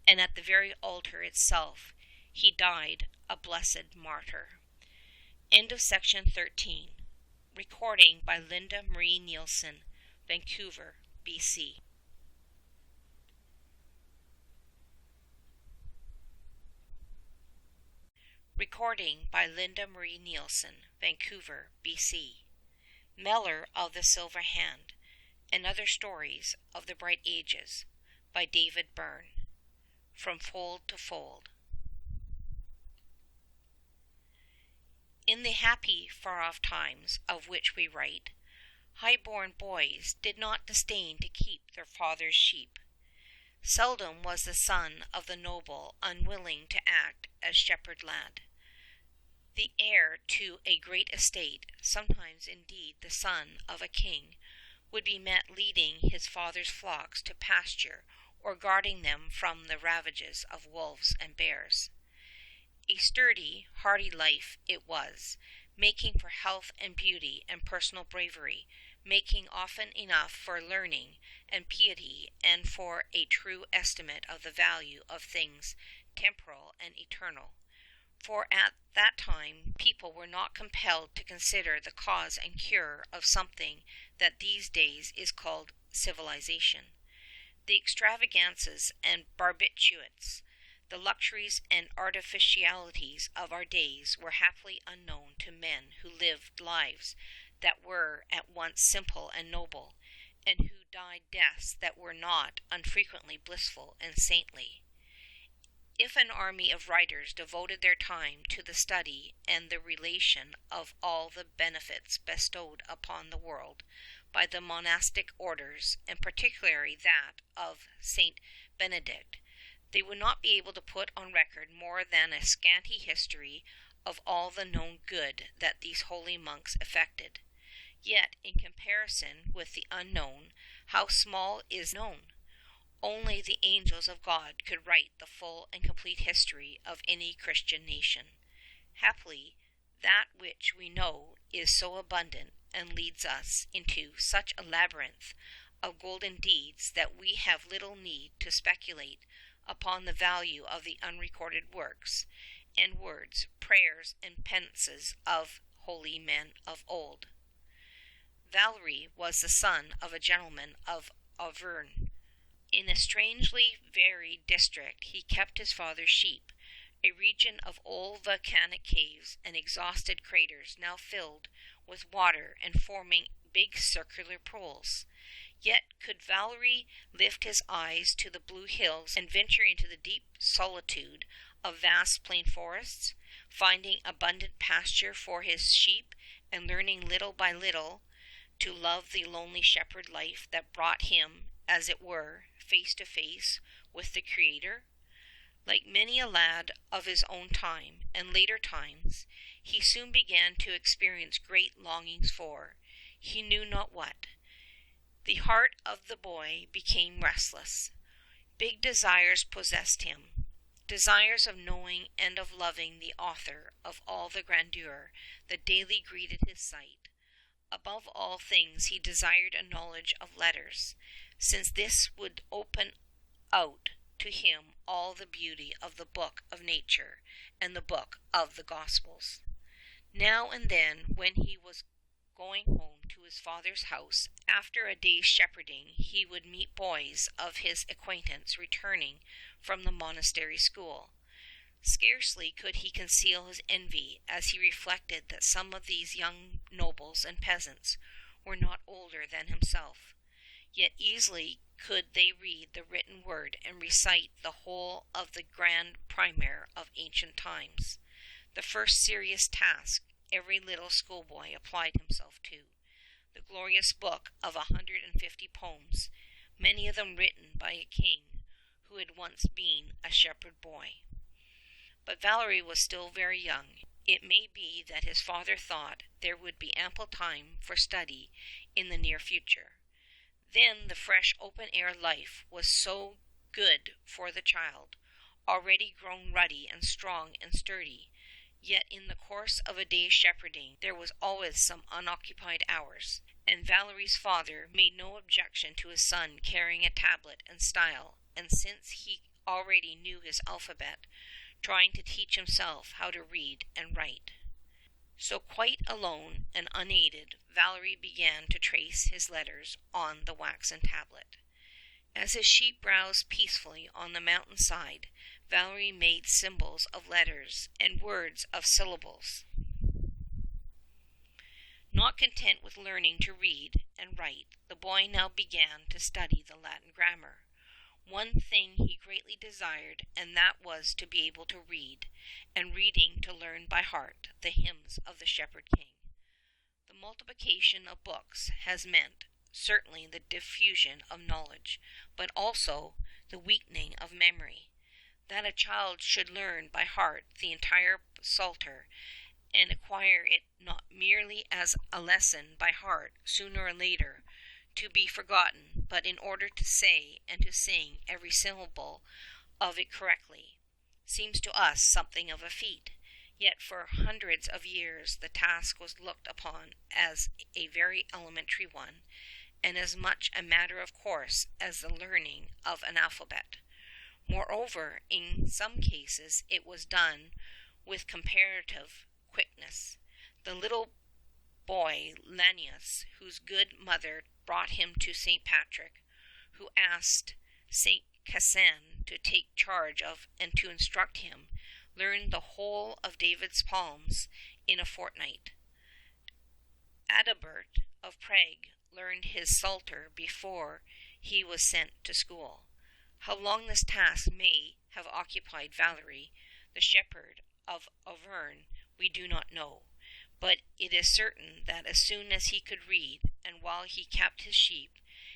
and at the very altar itself he died a blessed martyr. End of section 13. Recording by Linda Marie Nielsen, Vancouver, BC. Recording by Linda Marie Nielsen, Vancouver, BC. Melor of the Silver Hand, and Other Stories of the Bright Ages by David Bearne. From Fold to Fold. In the happy far-off times of which we write, high-born boys did not disdain to keep their father's sheep. Seldom was the son of the noble unwilling to act as shepherd lad. The heir to a great estate, sometimes indeed the son of a king, would be met leading his father's flocks to pasture or guarding them from the ravages of wolves and bears. A sturdy, hardy life it was, making for health and beauty and personal bravery, making often enough for learning and piety and for a true estimate of the value of things temporal and eternal. For at that time people were not compelled to consider the cause and cure of something that these days is called civilization. The extravagances and barbiturates, the luxuries and artificialities of our days were happily unknown to men who lived lives that were at once simple and noble, and who died deaths that were not unfrequently blissful and saintly. If an army of writers devoted their time to the study and the relation of all the benefits bestowed upon the world by the monastic orders, and particularly that of Saint Benedict, they would not be able to put on record more than a scanty history of all the known good that these holy monks effected. Yet, in comparison with the unknown, how small is known! Only the angels of God could write the full and complete history of any Christian nation. Happily, that which we know is so abundant and leads us into such a labyrinth of golden deeds that we have little need to speculate upon the value of the unrecorded works, and words, prayers, and penances of holy men of old. Valery was the son of a gentleman of Auvergne. In a strangely varied district he kept his father's sheep, a region of old volcanic caves and exhausted craters now filled with water and forming big circular pools. Yet could Valery lift his eyes to the blue hills and venture into the deep solitude of vast plain forests, finding abundant pasture for his sheep and learning little by little to love the lonely shepherd life that brought him, as it were, face to face with the Creator? Like many a lad of his own time and later times, he soon began to experience great longings for, he knew not what. The heart of the boy became restless. Big desires possessed him, desires of knowing and of loving the author of all the grandeur that daily greeted his sight. Above all things he desired a knowledge of letters, since this would open out to him all the beauty of the book of nature and the book of the Gospels. Now and then, when he was going home to his father's house after a day's shepherding, he would meet boys of his acquaintance returning from the monastery school. Scarcely could he conceal his envy as he reflected that some of these young nobles and peasants were not older than himself. Yet easily could they read the written word and recite the whole of the grand primer of ancient times, the first serious task every little schoolboy applied himself to, the glorious book of 150 poems, many of them written by a king who had once been a shepherd boy. But Valery was still very young. It may be that his father thought there would be ample time for study in the near future. Then the fresh open-air life was so good for the child, already grown ruddy and strong and sturdy. Yet in the course of a day's shepherding there was always some unoccupied hours, and Valery's father made no objection to his son carrying a tablet and style, and since he already knew his alphabet, trying to teach himself how to read and write. So quite alone and unaided, Valery began to trace his letters on the waxen tablet. As his sheep browsed peacefully on the mountain side, Valery made symbols of letters and words of syllables. Not content with learning to read and write, the boy now began to study the Latin grammar. One thing he greatly desired, and that was to be able to read, and reading to learn by heart the hymns of the Shepherd King. The multiplication of books has meant certainly the diffusion of knowledge, but also the weakening of memory. That a child should learn by heart the entire Psalter and acquire it not merely as a lesson by heart sooner or later to be forgotten, but in order to say and to sing every syllable of it correctly, seems to us something of a feat. Yet for hundreds of years the task was looked upon as a very elementary one, and as much a matter of course as the learning of an alphabet. Moreover, in some cases it was done with comparative quickness. The little boy Lanius, whose good mother brought him to St. Patrick, who asked St. Cassan to take charge of and to instruct him, learned the whole of David's Psalms in a fortnight. Adalbert of Prague learned his Psalter before he was sent to school. How long this task may have occupied Valery, the shepherd of Auvergne, we do not know, but it is certain that as soon as he could read, and while he kept his sheep,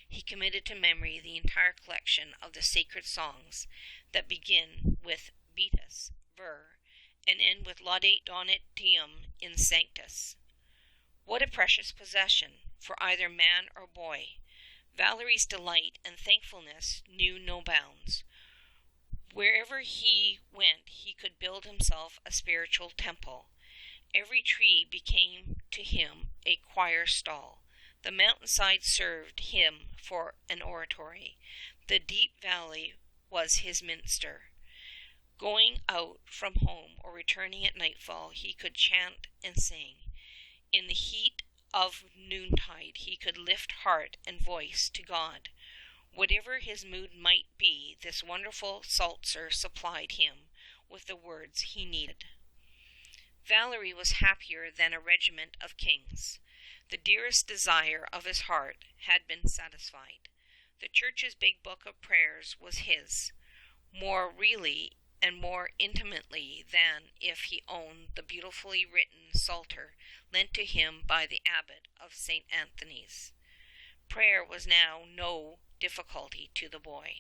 he committed to memory the entire collection of the sacred songs that begin with Beatus, Ver, and end with Laudate Donat Deum in Sanctus. What a precious possession for either man or boy! Valery's delight and thankfulness knew no bounds. Wherever he went he could build himself a spiritual temple. Every tree became to him a choir stall. The mountainside served him for an oratory. The deep valley was his minster. Going out from home or returning at nightfall, he could chant and sing. In the heat of noontide, he could lift heart and voice to God. Whatever his mood might be, this wonderful psalter supplied him with the words he needed. Valery was happier than a regiment of kings. The dearest desire of his heart had been satisfied. The church's big book of prayers was his, more really and more intimately than if he owned the beautifully written psalter lent to him by the abbot of St. Anthony's. Prayer was now no difficulty to the boy.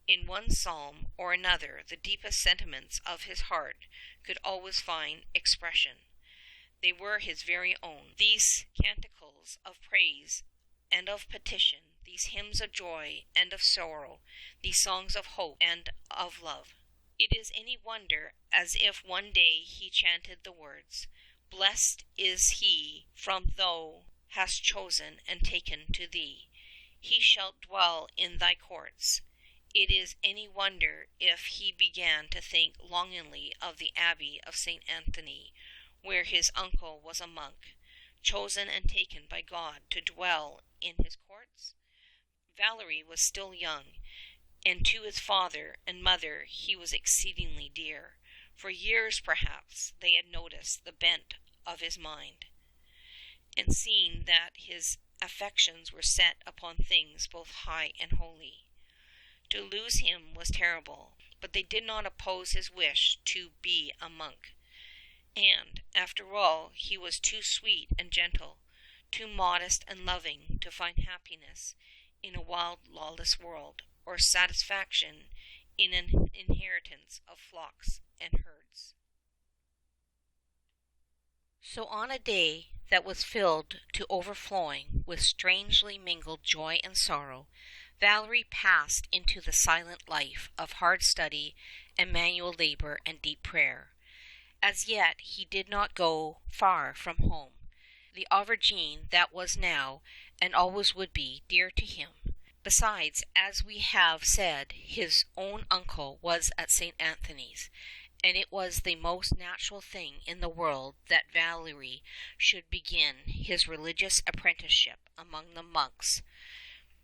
In one psalm or another, the deepest sentiments of his heart could always find expression. They were his very own, these canticles of praise and of petition, these hymns of joy and of sorrow, these songs of hope and of love. It is any wonder as if one day he chanted the words, "Blessed is he from thou hast chosen and taken to thee. He shall dwell in thy courts." It is any wonder if he began to think longingly of the abbey of St. Anthony, where his uncle was a monk, chosen and taken by God to dwell in his courts. Valery was still young, and to his father and mother he was exceedingly dear. For years, perhaps, they had noticed the bent of his mind, and seen that his affections were set upon things both high and holy. To lose him was terrible, but they did not oppose his wish to be a monk. And, after all, he was too sweet and gentle, too modest and loving to find happiness in a wild, lawless world, or satisfaction in an inheritance of flocks and herds. So on a day that was filled to overflowing with strangely mingled joy and sorrow, Valery passed into the silent life of hard study and manual labor and deep prayer. As yet he did not go far from home, the aubergine that was now, and always would be, dear to him. Besides, as we have said, his own uncle was at St. Anthony's, and it was the most natural thing in the world that Valery should begin his religious apprenticeship among the monks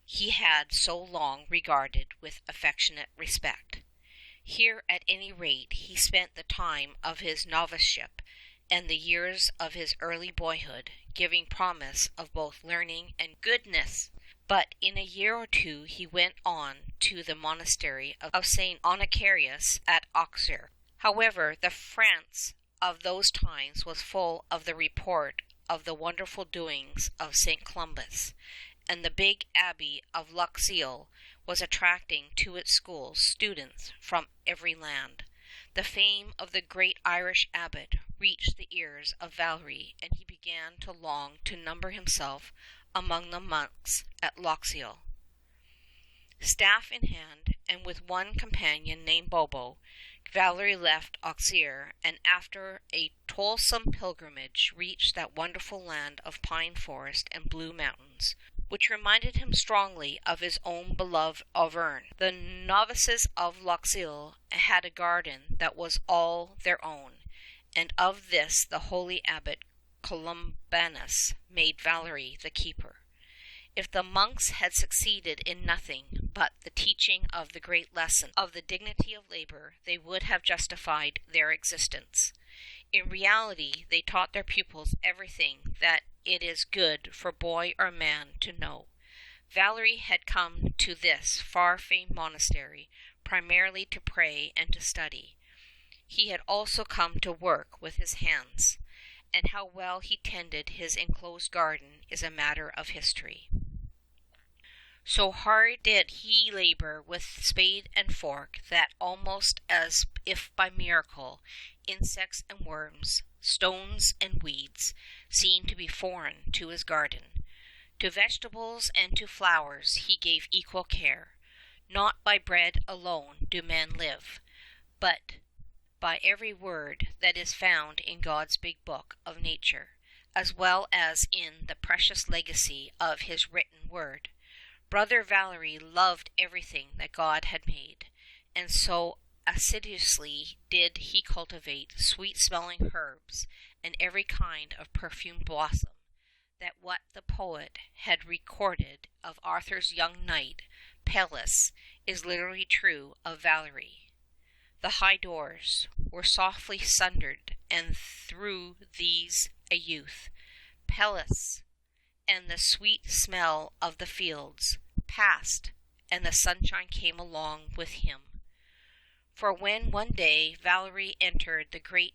he had so long regarded with affectionate respect. Here, at any rate, he spent the time of his noviceship and the years of his early boyhood, giving promise of both learning and goodness. But in a year or two he went on to the monastery of St. Onacharius at Auxerre. However, the France of those times was full of the report of the wonderful doings of St. Columbanus, and the big abbey of Luxeuil was attracting to its schools students from every land. The fame of the great Irish abbot reached the ears of Valery, and he began to long to number himself among the monks at Luxeuil. Staff in hand, and with one companion named Bobo, Valery left Auxerre, and after a toilsome pilgrimage reached that wonderful land of pine forest and blue mountains, which reminded him strongly of his own beloved Auvergne. The novices of Luxeuil had a garden that was all their own, and of this the holy abbot Columbanus made Valery the keeper. If the monks had succeeded in nothing but the teaching of the great lesson of the dignity of labor, they would have justified their existence. In reality, they taught their pupils everything that it is good for boy or man to know. Valery had come to this far-famed monastery primarily to pray and to study. He had also come to work with his hands, and how well he tended his enclosed garden is a matter of history. So hard did he labor with spade and fork that almost as if by miracle, insects and worms, stones and weeds, seemed to be foreign to his garden. To vegetables and to flowers he gave equal care. Not by bread alone do men live, but by every word that is found in God's big book of nature, as well as in the precious legacy of his written word. Brother Valery loved everything that God had made, and so assiduously did he cultivate sweet-smelling herbs and every kind of perfumed blossom, that what the poet had recorded of Arthur's young knight, Pelleas, is literally true of Valerie. The high doors were softly sundered, and through these a youth, Pelleas, and the sweet smell of the fields passed, and the sunshine came along with him. For when one day Valerie entered the great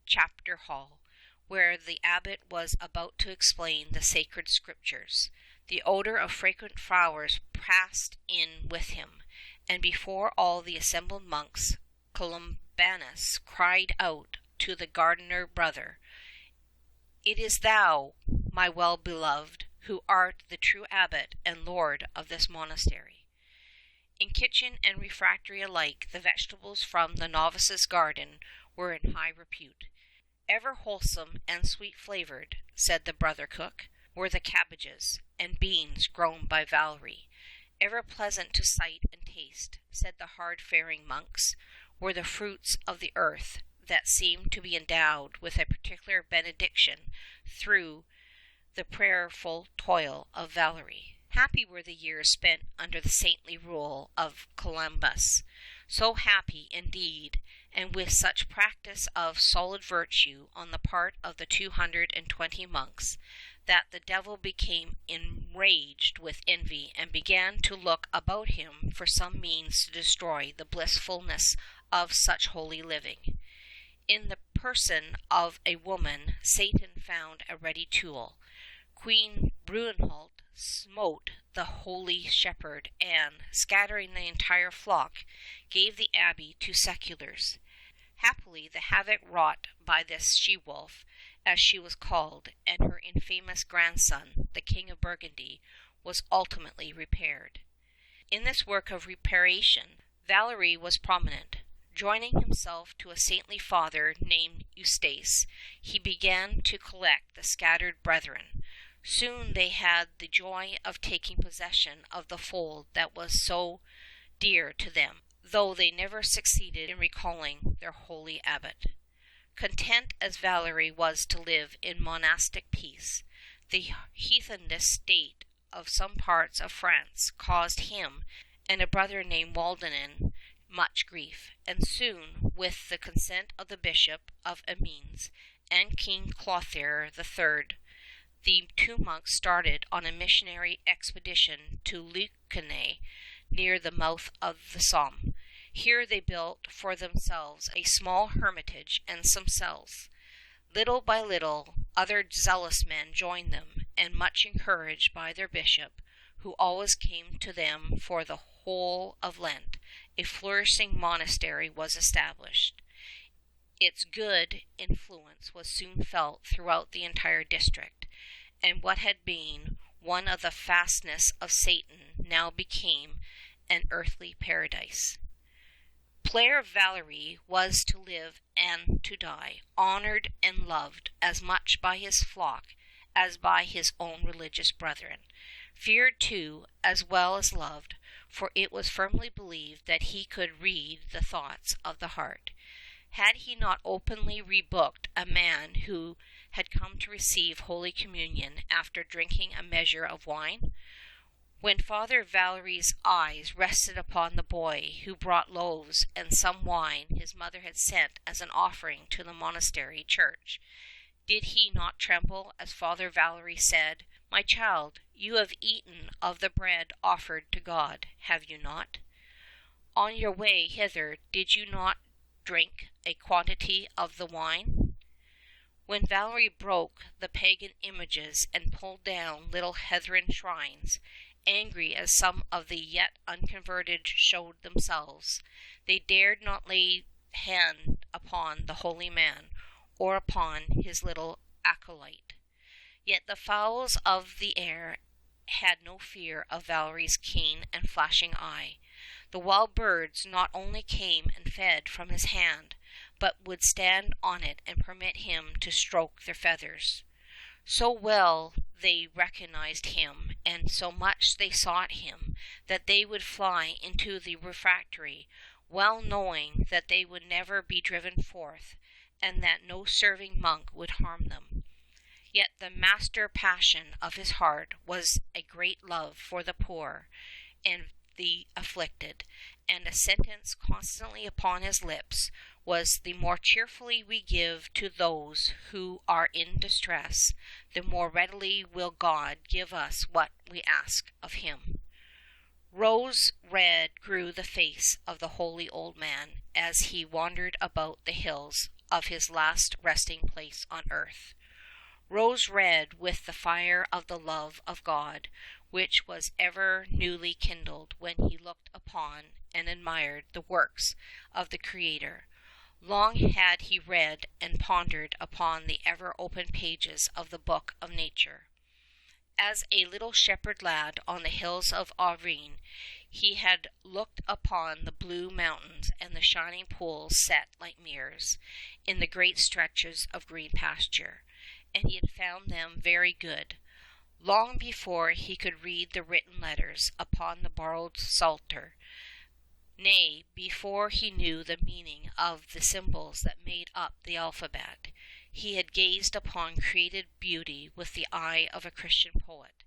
chapter hall, where the abbot was about to explain the sacred scriptures, the odor of fragrant flowers passed in with him, and before all the assembled monks, Columbanus cried out to the gardener brother, "It is thou, my well-beloved, who art the true abbot and lord of this monastery." In kitchen and refectory alike, the vegetables from the novice's garden were in high repute. Ever wholesome and sweet-flavoured, said the brother cook, were the cabbages and beans grown by Valerie. Ever pleasant to sight and taste, said the hard-faring monks, were the fruits of the earth that seemed to be endowed with a particular benediction through the prayerful toil of Valerie. Happy were the years spent under the saintly rule of Columbanus, so happy indeed, and with such practice of solid virtue on the part of the 220 monks, that the devil became enraged with envy and began to look about him for some means to destroy the blissfulness of such holy living. In the person of a woman Satan found a ready tool. Queen Brunhild smote the holy shepherd and, scattering the entire flock, gave the abbey to seculars. Happily the havoc wrought by this she-wolf, as she was called, and her infamous grandson, the King of Burgundy, was ultimately repaired. In this work of reparation, Valerie was prominent. Joining himself to a saintly father named Eustace, he began to collect the scattered brethren. Soon they had the joy of taking possession of the fold that was so dear to them, though they never succeeded in recalling their holy abbot. Content as Valerie was to live in monastic peace, the heathenish state of some parts of France caused him and a brother named Wulstan much grief, and soon, with the consent of the Bishop of Amiens and King Clothaire III, the two monks started on a missionary expedition to Lucane, near the mouth of the Somme. Here they built for themselves a small hermitage and some cells. Little by little, other zealous men joined them, and much encouraged by their bishop, who always came to them for the whole of Lent, a flourishing monastery was established. Its good influence was soon felt throughout the entire district, and what had been one of the fastnesses of Satan now became an earthly paradise. Player Valerie was to live and to die, honored and loved as much by his flock as by his own religious brethren, feared too as well as loved, for it was firmly believed that he could read the thoughts of the heart. Had he not openly rebuked a man who had come to receive Holy Communion after drinking a measure of wine? When Father Valerie's eyes rested upon the boy who brought loaves and some wine his mother had sent as an offering to the monastery church, did he not tremble as Father Valerie said, "My child, you have eaten of the bread offered to God, have you not? On your way hither did you not drink a quantity of the wine?" When Valerie broke the pagan images and pulled down little heathen shrines, angry as some of the yet unconverted showed themselves, they dared not lay hand upon the holy man or upon his little acolyte. Yet the fowls of the air had no fear of Valerie's keen and flashing eye. The wild birds not only came and fed from his hand, but would stand on it and permit him to stroke their feathers. So well they recognized him, and so much they sought him, that they would fly into the refectory well knowing that they would never be driven forth, and that no serving monk would harm them. Yet the master passion of his heart was a great love for the poor and the afflicted, and a sentence constantly upon his lips was, the more cheerfully we give to those who are in distress, the more readily will God give us what we ask of him. Rose red grew the face of the holy old man as he wandered about the hills of his last resting place on earth. Rose red with the fire of the love of God, which was ever newly kindled when he looked upon and admired the works of the Creator. Long had he read and pondered upon the ever open pages of the book of nature. As a little shepherd lad on the hills of Ephrem, he had looked upon the blue mountains and the shining pools set like mirrors in the great stretches of green pasture, and he had found them very good, long before he could read the written letters upon the borrowed psalter, nay, before he knew the meaning of the symbols that made up the alphabet. He had gazed upon created beauty with the eye of a Christian poet,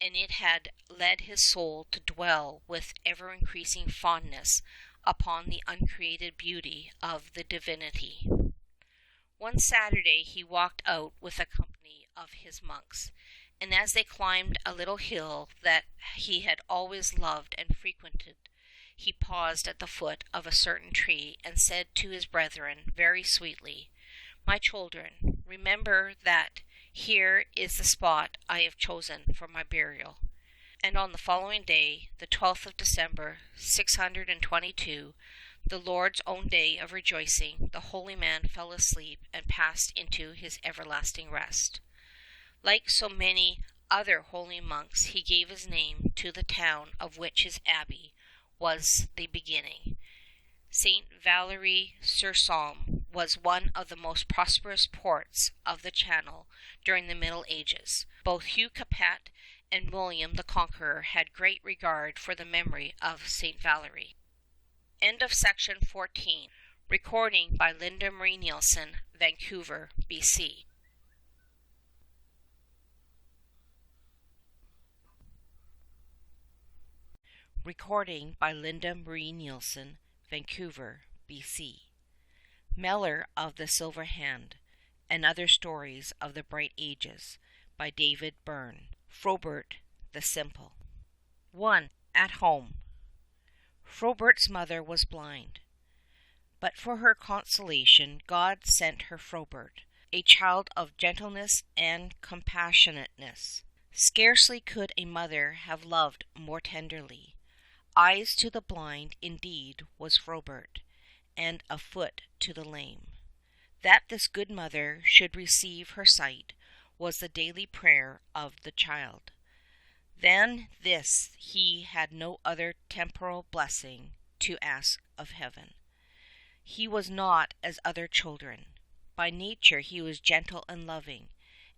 and it had led his soul to dwell with ever-increasing fondness upon the uncreated beauty of the divinity. One Saturday he walked out with a company of his monks, and as they climbed a little hill that he had always loved and frequented, he paused at the foot of a certain tree and said to his brethren very sweetly, "My children, remember that here is the spot I have chosen for my burial." And on the following day, the 12th of December, 622, the Lord's own day of rejoicing, the holy man fell asleep and passed into his everlasting rest. Like so many other holy monks, he gave his name to the town of which his abbey was the beginning. Saint Valery-sur-Somme was one of the most prosperous ports of the Channel during the Middle Ages. Both Hugh Capet and William the Conqueror had great regard for the memory of Saint Valery. End of section 14. Recording by Linda Marie Nielsen, Vancouver, BC. Recording by Linda Marie Nielsen, Vancouver, BC. Melor of the Silver Hand, and Other Stories of the Bright Ages by David Bearne. Frobert the Simple. 1. At home. Frobert's mother was blind, but for her consolation God sent her Frobert, a child of gentleness and compassionateness. Scarcely could a mother have loved more tenderly. Eyes to the blind indeed was Frobert, and a foot to the lame. That this good mother should receive her sight was the daily prayer of the child. Than this he had no other temporal blessing to ask of heaven. He was not as other children. By nature he was gentle and loving,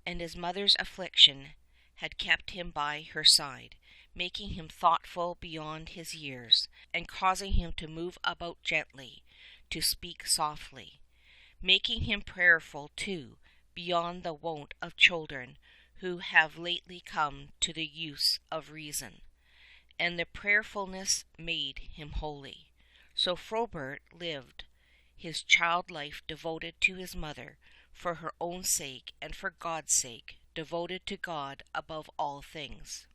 and his mother's affliction had kept him by her side, making him thoughtful beyond his years, and causing him to move about gently, to speak softly, making him prayerful too, beyond the wont of children who have lately come to the use of reason, and the prayerfulness made him holy. So Frobert lived his child life devoted to his mother for her own sake and for God's sake, devoted to God above all things.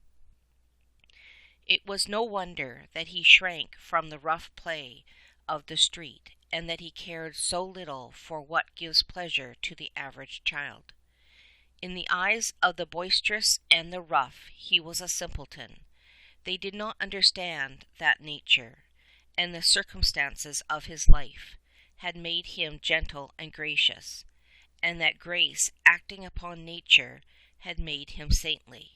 It was no wonder that he shrank from the rough play of the street, and that he cared so little for what gives pleasure to the average child. In the eyes of the boisterous and the rough he was a simpleton. They did not understand that nature, and the circumstances of his life, had made him gentle and gracious, and that grace acting upon nature had made him saintly.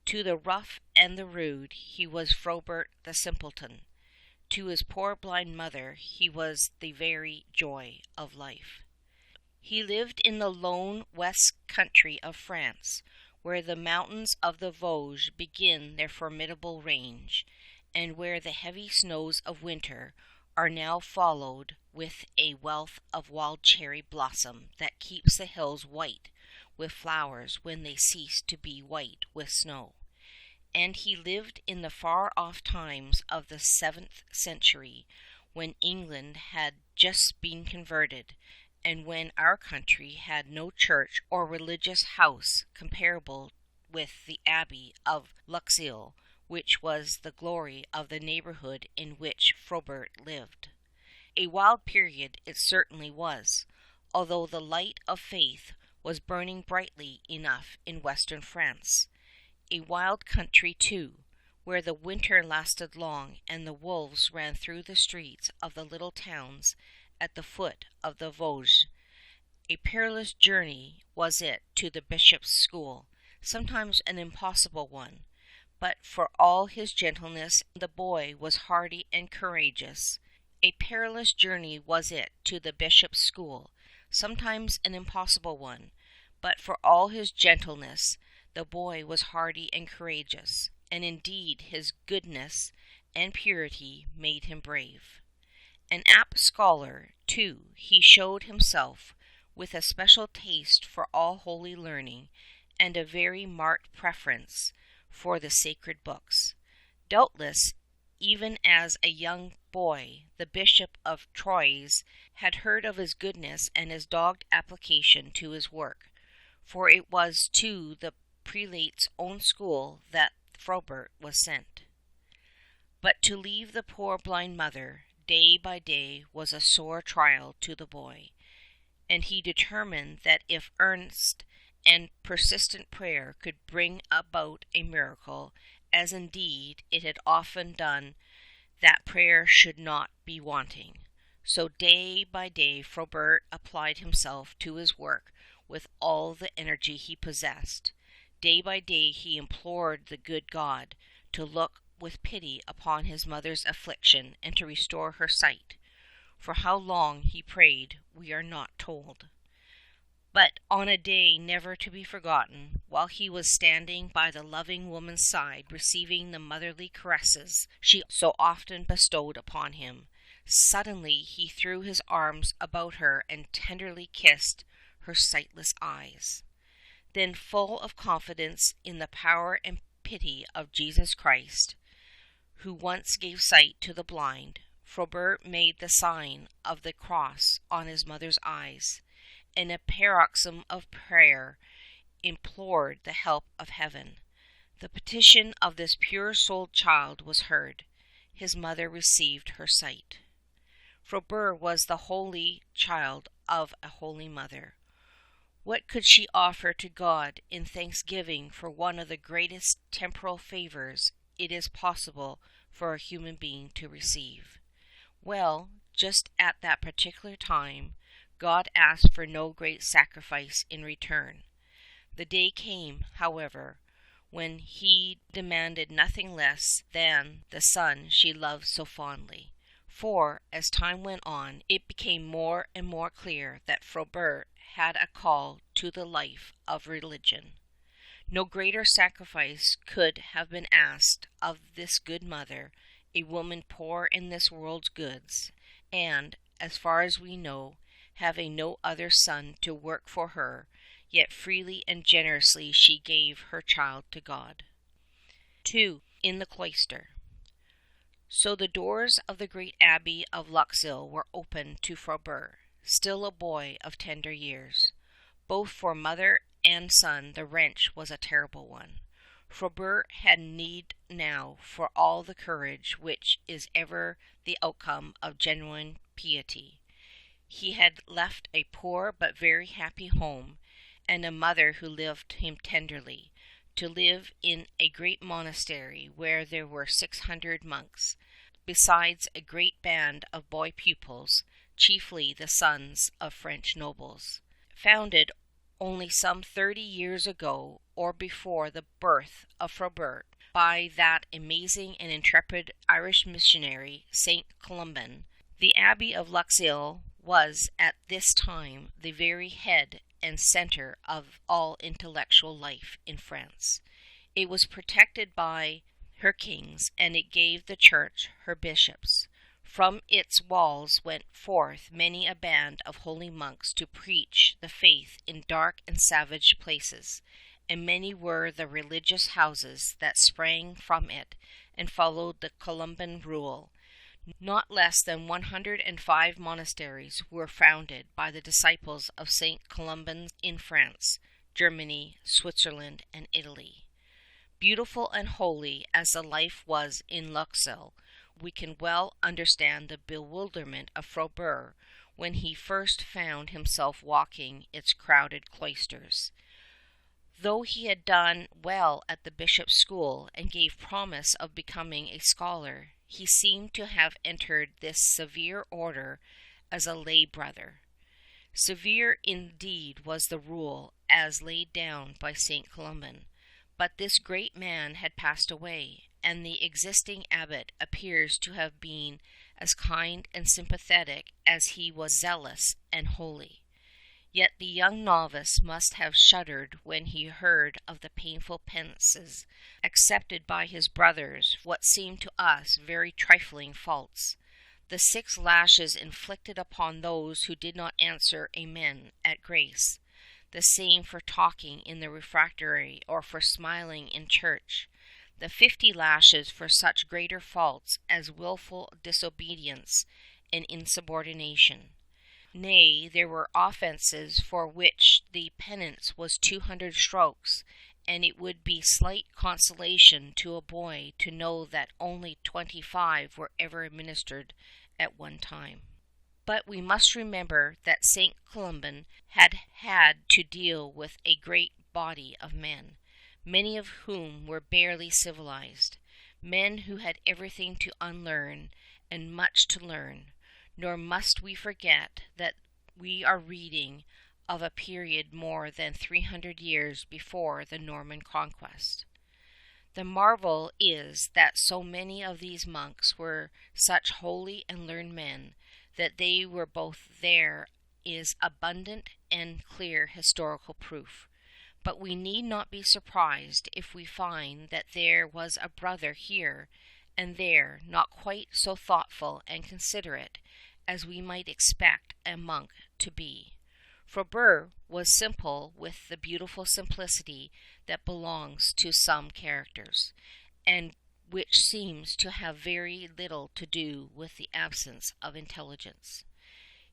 To the rough and the rude he was Frobert the Simpleton. To his poor blind mother he was the very joy of life. He lived in the lone west country of France, where the mountains of the Vosges begin their formidable range, and where the heavy snows of winter are now followed with a wealth of wild cherry blossom that keeps the hills white with flowers when they cease to be white with snow. And he lived in the far-off times of the 7th century, when England had just been converted, and when our country had no church or religious house comparable with the Abbey of Luxeuil, which was the glory of the neighbourhood in which Frobert lived. A wild period it certainly was, although the light of faith was burning brightly enough in western France. A wild country, too, where the winter lasted long and the wolves ran through the streets of the little towns at the foot of the Vosges. A perilous journey was it to the bishop's school, sometimes an impossible one, but for all his gentleness the boy was hardy and courageous. A perilous journey was it to the bishop's school, sometimes an impossible one, but for all his gentleness the boy was hardy and courageous, and indeed his goodness and purity made him brave. An apt scholar, too, he showed himself, with a special taste for all holy learning, and a very marked preference for the sacred books. Doubtless, even as a young boy, the Bishop of Troyes had heard of his goodness and his dogged application to his work, for it was to the prelate's own school that Frobert was sent. But to leave the poor blind mother day by day was a sore trial to the boy, and he determined that if earnest and persistent prayer could bring about a miracle, as indeed it had often done, that prayer should not be wanting. So day by day Frobert applied himself to his work with all the energy he possessed. Day by day he implored the good God to look with pity upon his mother's affliction and to restore her sight. For how long he prayed we are not told. But on a day never to be forgotten, while he was standing by the loving woman's side receiving the motherly caresses she so often bestowed upon him, suddenly he threw his arms about her and tenderly kissed her sightless eyes. Then, full of confidence in the power and pity of Jesus Christ, who once gave sight to the blind, Frobert made the sign of the cross on his mother's eyes, and a paroxysm of prayer implored the help of heaven. The petition of this pure-souled child was heard. His mother received her sight. Frobert was the holy child of a holy mother. What could she offer to God in thanksgiving for one of the greatest temporal favors it is possible for a human being to receive? Well, just at that particular time, God asked for no great sacrifice in return. The day came, however, when he demanded nothing less than the son she loved so fondly. For, as time went on, it became more and more clear that Frobert had a call to the life of religion. No greater sacrifice could have been asked of this good mother, a woman poor in this world's goods, and, as far as we know, having no other son to work for her, yet freely and generously she gave her child to God. 2. In the cloister. So the doors of the great Abbey of Luxeuil were opened to Frobert, still a boy of tender years. Both for mother and son the wrench was a terrible one. Frobert had need now for all the courage which is ever the outcome of genuine piety. He had left a poor but very happy home, and a mother who loved him tenderly, to live in a great monastery where there were 600 monks, besides a great band of boy pupils, chiefly the sons of French nobles. Founded only some 30 years ago or before the birth of Frobert by that amazing and intrepid Irish missionary, St. Columban, the Abbey of Luxeuil was at this time the very head and center of all intellectual life in France. It was protected by her kings, and it gave the church her bishops. From its walls went forth many a band of holy monks to preach the faith in dark and savage places, and many were the religious houses that sprang from it and followed the Columban rule. Not less than 105 monasteries were founded by the disciples of St. Columban in France, Germany, Switzerland, and Italy. Beautiful and holy as the life was in Luxeuil, we can well understand the bewilderment of Frobert when he first found himself walking its crowded cloisters. Though he had done well at the bishop's school and gave promise of becoming a scholar, he seemed to have entered this severe order as a lay brother. Severe indeed was the rule as laid down by St. Columban, but this great man had passed away, and the existing abbot appears to have been as kind and sympathetic as he was zealous and holy. Yet the young novice must have shuddered when he heard of the painful penances accepted by his brothers for what seemed to us very trifling faults. The 6 lashes inflicted upon those who did not answer amen at grace, the same for talking in the refectory or for smiling in church, the 50 lashes for such greater faults as wilful disobedience and insubordination. Nay, there were offences for which the penance was 200 strokes, and it would be slight consolation to a boy to know that only 25 were ever administered at one time. But we must remember that St. Columban had to deal with a great body of men, many of whom were barely civilized, men who had everything to unlearn and much to learn. Nor must we forget that we are reading of a period more than 300 years before the Norman conquest. The marvel is that so many of these monks were such holy and learned men that they were both there is abundant and clear historical proof. But we need not be surprised if we find that there was a brother here and there not quite so thoughtful and considerate as we might expect a monk to be. Frobert was simple with the beautiful simplicity that belongs to some characters, and which seems to have very little to do with the absence of intelligence.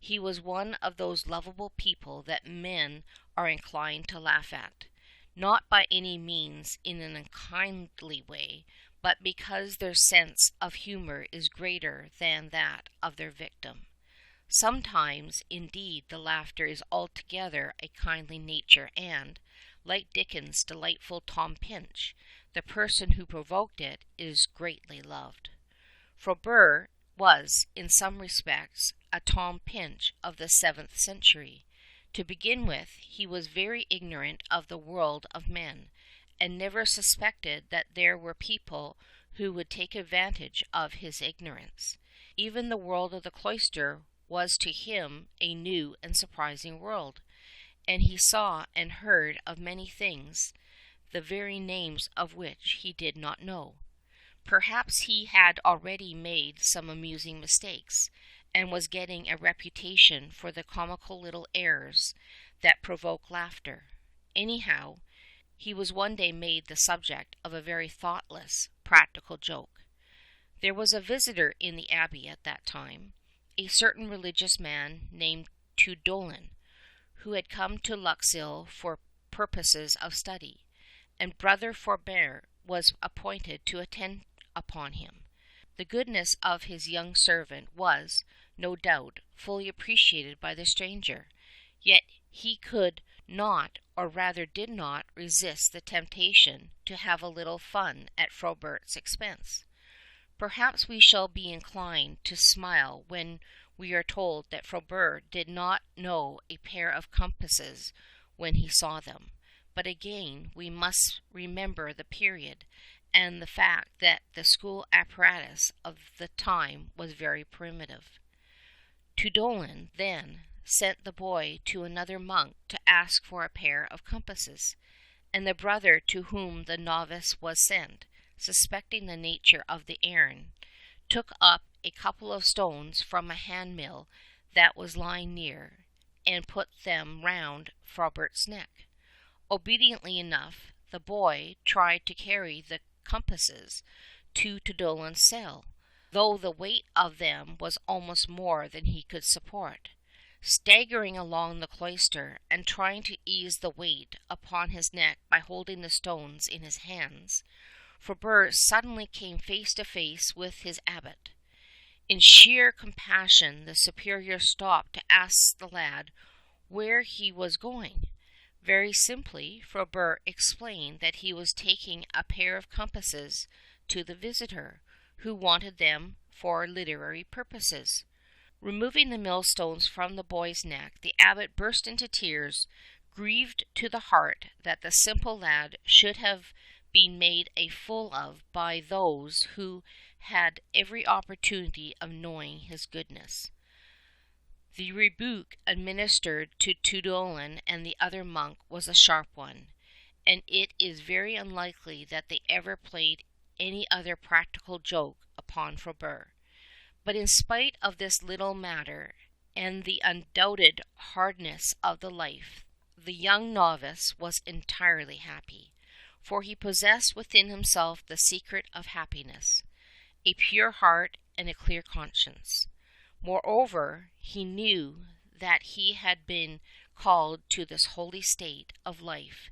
He was one of those lovable people that men are inclined to laugh at, not by any means in an unkindly way, but because their sense of humor is greater than that of their victim. Sometimes, indeed, the laughter is altogether a kindly nature, and, like Dickens' delightful Tom Pinch, the person who provoked it is greatly loved. Frobert was, in some respects, a Tom Pinch of the 7th century. To begin with, he was very ignorant of the world of men, and never suspected that there were people who would take advantage of his ignorance. Even the world of the cloister was to him a new and surprising world, and he saw and heard of many things, the very names of which he did not know. Perhaps he had already made some amusing mistakes, and was getting a reputation for the comical little errors that provoke laughter. Anyhow, he was one day made the subject of a very thoughtless, practical joke. There was a visitor in the abbey at that time, a certain religious man named Tuedolin, who had come to Luxeuil for purposes of study, and Brother Frobert was appointed to attend upon him. The goodness of his young servant was, no doubt, fully appreciated by the stranger, yet he could not, or rather did not, resist the temptation to have a little fun at Frobert's expense. Perhaps we shall be inclined to smile when we are told that Frobert did not know a pair of compasses when he saw them, but again we must remember the period and the fact that the school apparatus of the time was very primitive. Tuedolin, then, sent the boy to another monk to ask for a pair of compasses, and the brother to whom the novice was sent, suspecting the nature of the errand, took up a couple of stones from a hand mill that was lying near, and put them round Frobert's neck. Obediently enough, the boy tried to carry the compasses to Tuedolin's cell, though the weight of them was almost more than he could support. Staggering along the cloister, and trying to ease the weight upon his neck by holding the stones in his hands, Frobert suddenly came face to face with his abbot. In sheer compassion the superior stopped to ask the lad where he was going. Very simply, Frobert explained that he was taking a pair of compasses to the visitor, who wanted them for literary purposes. Removing the millstones from the boy's neck, the abbot burst into tears, grieved to the heart that the simple lad should have been made a fool of by those who had every opportunity of knowing his goodness. The rebuke administered to Tuedolin and the other monk was a sharp one, and it is very unlikely that they ever played any other practical joke upon Frobert. But in spite of this little matter, and the undoubted hardness of the life, the young novice was entirely happy, for he possessed within himself the secret of happiness, a pure heart and a clear conscience. Moreover, he knew that he had been called to this holy state of life,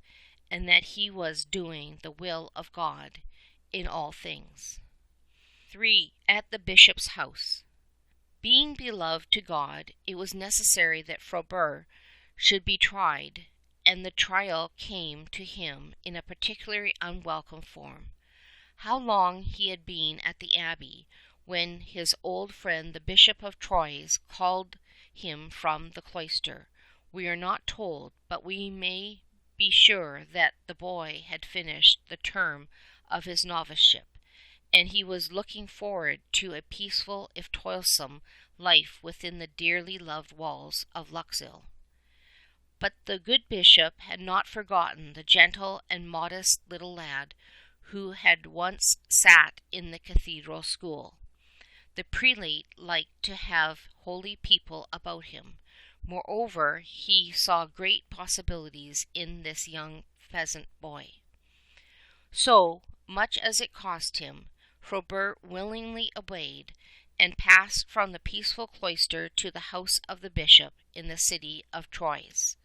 and that he was doing the will of God in all things. 3. At the bishop's house. Being beloved to God, it was necessary that Frobert should be tried, and the trial came to him in a particularly unwelcome form. How long he had been at the abbey when his old friend the Bishop of Troyes called him from the cloister, we are not told, but we may be sure that the boy had finished the term of his noviceship, and he was looking forward to a peaceful if toilsome life within the dearly loved walls of Luxeuil. But the good bishop had not forgotten the gentle and modest little lad who had once sat in the cathedral school. The prelate liked to have holy people about him. Moreover, he saw great possibilities in this young peasant boy. So, much as it cost him, Frobert willingly obeyed, and passed from the peaceful cloister to the house of the bishop in the city of Troyes.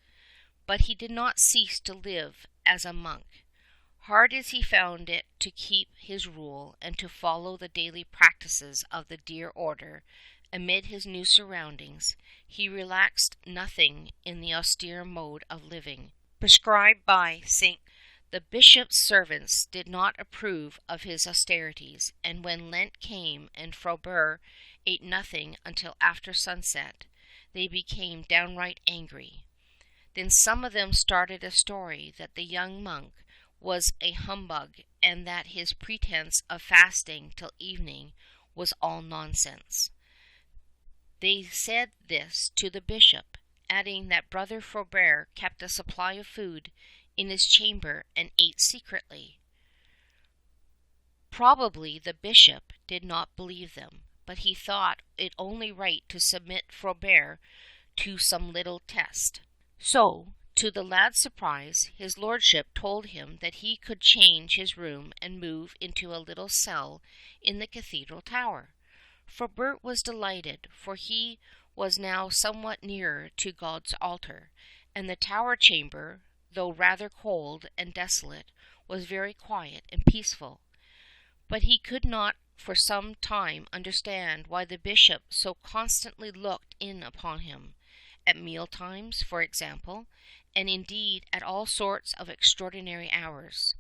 But he did not cease to live as a monk. Hard as he found it to keep his rule and to follow the daily practices of the dear order amid his new surroundings, he relaxed nothing in the austere mode of living prescribed by St. The bishop's servants did not approve of his austerities, and when Lent came and Frobert ate nothing until after sunset, they became downright angry. Then some of them started a story that the young monk was a humbug, and that his pretense of fasting till evening was all nonsense. They said this to the bishop, adding that Brother Frobert kept a supply of food in his chamber and ate secretly. Probably the bishop did not believe them, but he thought it only right to submit Frobert to some little test. So, to the lad's surprise, his lordship told him that he could change his room and move into a little cell in the cathedral tower. Frobert was delighted, for he was now somewhat nearer to God's altar, and the tower chamber, though rather cold and desolate, was very quiet and peaceful. But he could not for some time understand why the bishop so constantly looked in upon him, at meal times, for example, and indeed at all sorts of extraordinary hours.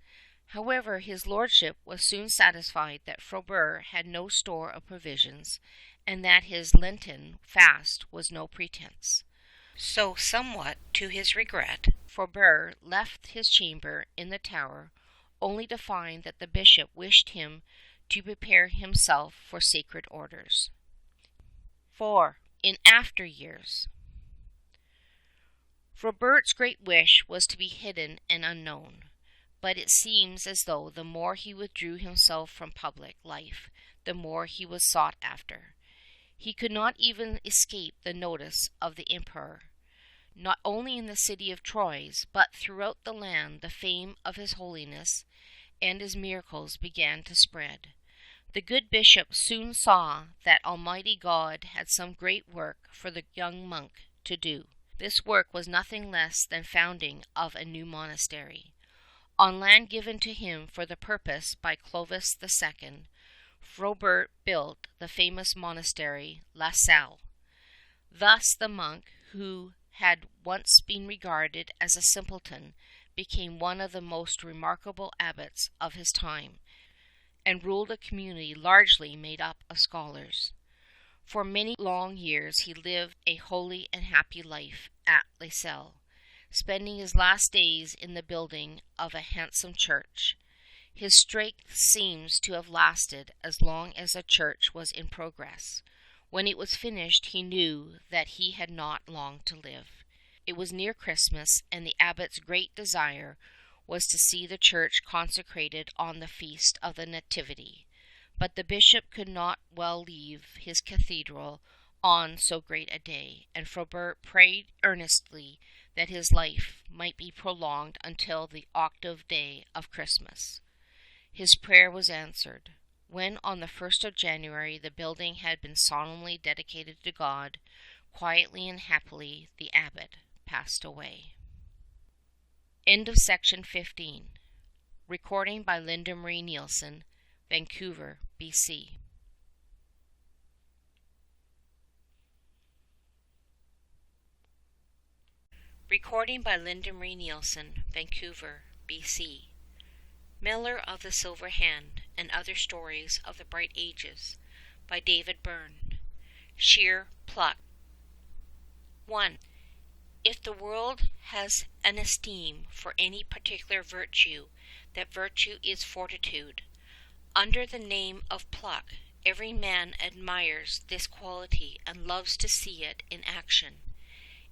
However, his lordship was soon satisfied that Frobert had no store of provisions, and that his Lenten fast was no pretense. So, somewhat to his regret, Frobert left his chamber in the tower, only to find that the bishop wished him to prepare himself for sacred orders. 4. In after years. Frobert's great wish was to be hidden and unknown, But it seems as though the more he withdrew himself from public life, the more he was sought after. He could not even escape the notice of the emperor. Not only in the city of Troyes, but throughout the land, the fame of his holiness and his miracles began to spread. The good bishop soon saw that Almighty God had some great work for the young monk to do. This work was nothing less than founding of a new monastery. On land given to him for the purpose by Clovis II, Frobert built the famous monastery La Salle. Thus the monk, who had once been regarded as a simpleton, became one of the most remarkable abbots of his time, and ruled a community largely made up of scholars. For many long years he lived a holy and happy life at La Salle, spending his last days in the building of a handsome church. His strength seems to have lasted as long as the church was in progress. When it was finished, he knew that he had not long to live. It was near Christmas, and the abbot's great desire was to see the church consecrated on the feast of the Nativity. But the bishop could not well leave his cathedral on so great a day, and Frobert prayed earnestly that his life might be prolonged until the octave day of Christmas. His prayer was answered. When on the 1st of January the building had been solemnly dedicated to God, quietly and happily the abbot passed away. End of section 15. Recording by Linda Marie Nielsen, Vancouver, BC. Recording by Linda Marie Nielsen, Vancouver, BC. Melor of the Silver Hand and Other Stories of the Bright Ages by David Bearne. Sheer Pluck. 1. If the world has an esteem for any particular virtue, that virtue is fortitude. Under the name of pluck, every man admires this quality and loves to see it in action.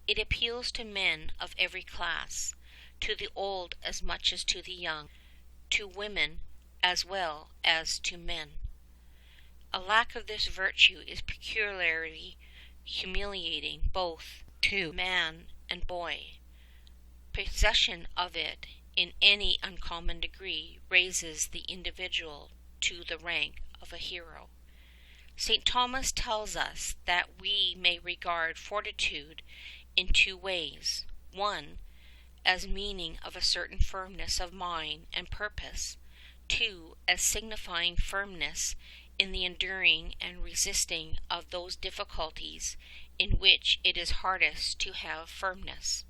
It appeals to men of every class, to the old as much as to the young, to women as well as to men. A lack of this virtue is peculiarly humiliating both to man and boy. Possession of it in any uncommon degree raises the individual to the rank of a hero. St. Thomas tells us that we may regard fortitude in two ways. One, as meaning of a certain firmness of mind and purpose. Two, as signifying firmness in the enduring and resisting of those difficulties in which it is hardest to have firmness.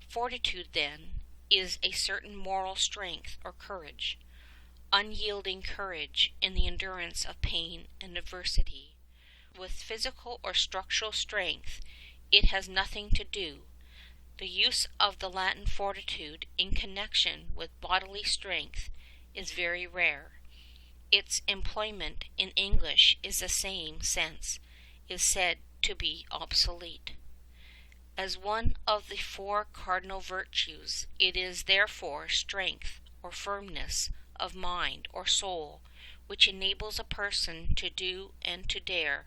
Fortitude, then, is a certain moral strength or courage, unyielding courage in the endurance of pain and adversity. With physical or structural strength it has nothing to do. The use of the Latin fortitude in connection with bodily strength is very rare. Its employment in English is the same sense, is said to be obsolete. As one of the four cardinal virtues, it is therefore strength or firmness of mind or soul which enables a person to do and to dare,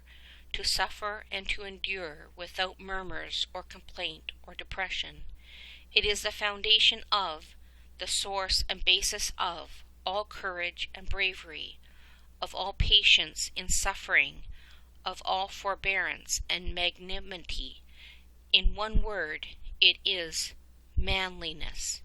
to suffer and to endure without murmurs or complaint or depression. It is the foundation of, the source and basis of, all courage and bravery, of all patience in suffering, of all forbearance and magnanimity. In one word, it is manliness.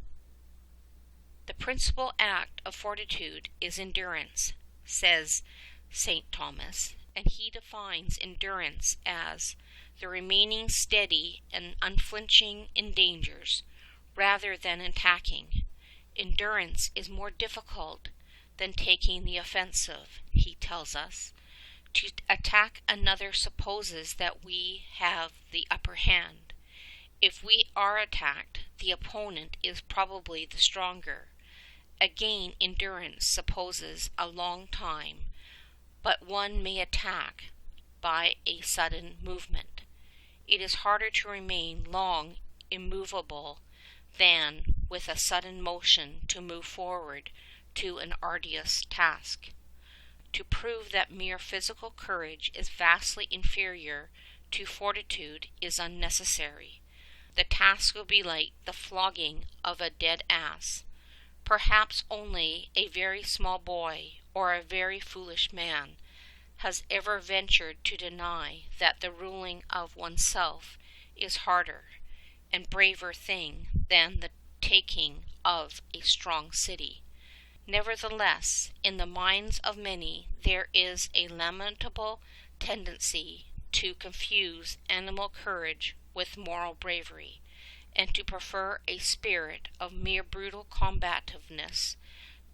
The principal act of fortitude is endurance, says St. Thomas, and he defines endurance as the remaining steady and unflinching in dangers, rather than attacking. Endurance is more difficult than taking the offensive, he tells us. To attack another supposes that we have the upper hand. If we are attacked, the opponent is probably the stronger. Again, endurance supposes a long time, but one may attack by a sudden movement. It is harder to remain long immovable than with a sudden motion to move forward to an arduous task. To prove that mere physical courage is vastly inferior to fortitude is unnecessary. The task will be like the flogging of a dead ass. Perhaps only a very small boy or a very foolish man has ever ventured to deny that the ruling of oneself is harder and braver thing than the taking of a strong city. Nevertheless, in the minds of many there is a lamentable tendency to confuse animal courage with moral bravery, and to prefer a spirit of mere brutal combativeness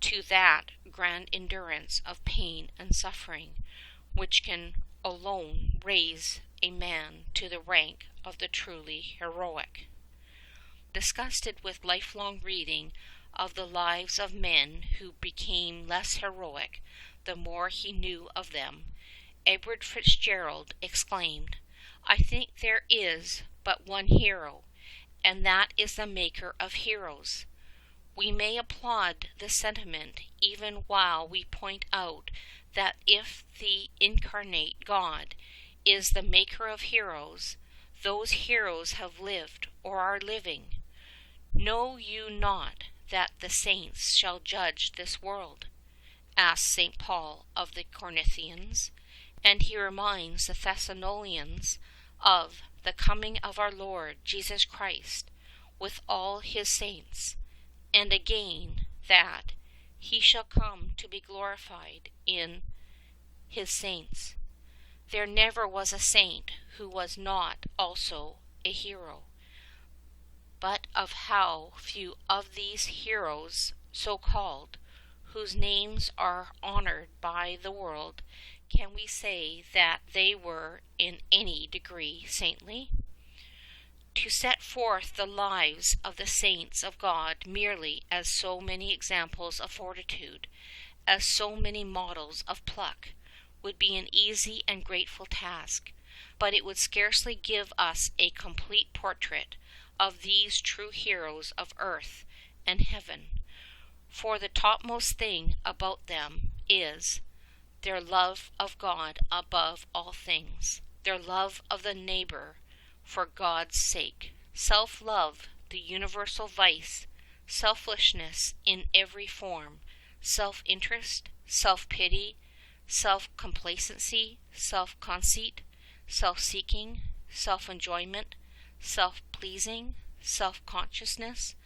to that grand endurance of pain and suffering which can alone raise a man to the rank of the truly heroic. Disgusted with lifelong reading of the lives of men who became less heroic the more he knew of them, Edward Fitzgerald exclaimed, "I think there is but one hero, and that is the maker of heroes." We may applaud this sentiment even while we point out that if the incarnate God is the maker of heroes, those heroes have lived or are living. Know you not that the saints shall judge this world? Asked St. Paul of the Corinthians, and he reminds the Thessalonians of the coming of our Lord Jesus Christ with all his saints, and again that he shall come to be glorified in his saints. There never was a saint who was not also a hero. But of how few of these heroes, so called, whose names are honored by the world, can we say that they were in any degree saintly? To set forth the lives of the saints of God merely as so many examples of fortitude, as so many models of pluck, would be an easy and grateful task, but it would scarcely give us a complete portrait of these true heroes of earth and heaven, for the topmost thing about them is their love of God above all things, their love of the neighbor for God's sake, self-love, the universal vice, selfishness in every form, self-interest, self-pity, self-complacency, self-conceit, self-seeking, self-enjoyment, self-pleasing, self-consciousness,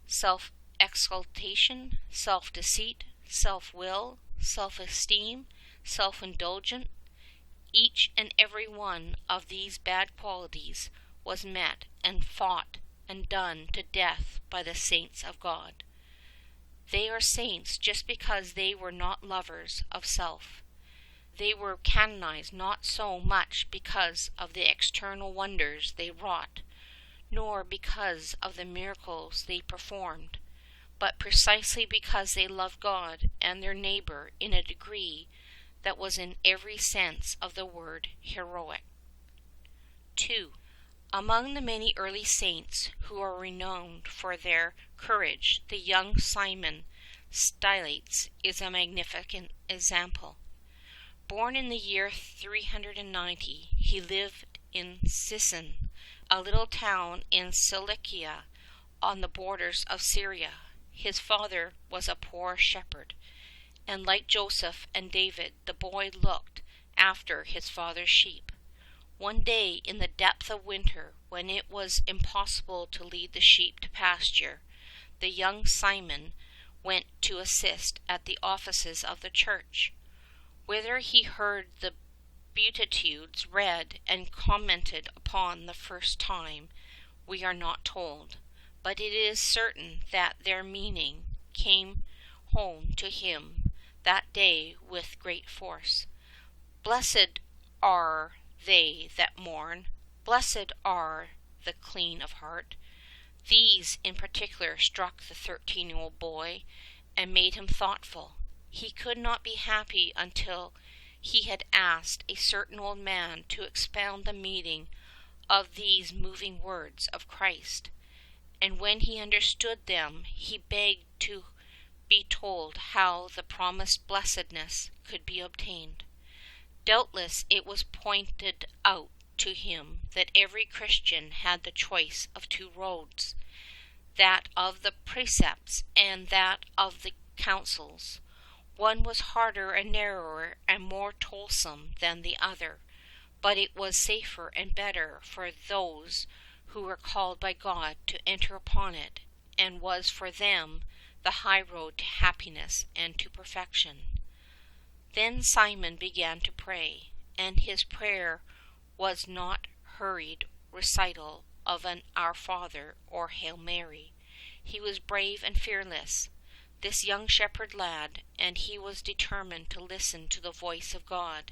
self-exaltation, self-deceit, self-will, self-esteem, self-indulgent. Each and every one of these bad qualities was met and fought and done to death by the saints of God. They are saints just because they were not lovers of self. They were canonized not so much because of the external wonders they wrought, nor because of the miracles they performed, but precisely because they loved God and their neighbor in a degree that was in every sense of the word heroic. 2. Among the many early saints who are renowned for their courage, the young Simon Stylites is a magnificent example. Born in the year 390, he lived in Sicyon, a little town in Cilicia on the borders of Syria. His father was a poor shepherd, and like Joseph and David, the boy looked after his father's sheep. One day in the depth of winter, when it was impossible to lead the sheep to pasture, the young Simon went to assist at the offices of the church. Whether he heard the Beatitudes read and commented upon the first time, we are not told, but it is certain that their meaning came home to him that day with great force. Blessed are they that mourn, blessed are the clean of heart. These in particular struck the 13-year-old boy and made him thoughtful. He could not be happy until he had asked a certain old man to expound the meaning of these moving words of Christ, and when he understood them, he begged to be told how the promised blessedness could be obtained. Doubtless it was pointed out to him that every Christian had the choice of two roads, that of the precepts and that of the counsels. One was harder and narrower and more toilsome than the other, but it was safer and better for those who were called by God to enter upon it, and was for them the high road to happiness and to perfection. Then Simon began to pray, and his prayer was not hurried recital of an Our Father or Hail Mary. He was brave and fearless, this young shepherd lad, and he was determined to listen to the voice of God.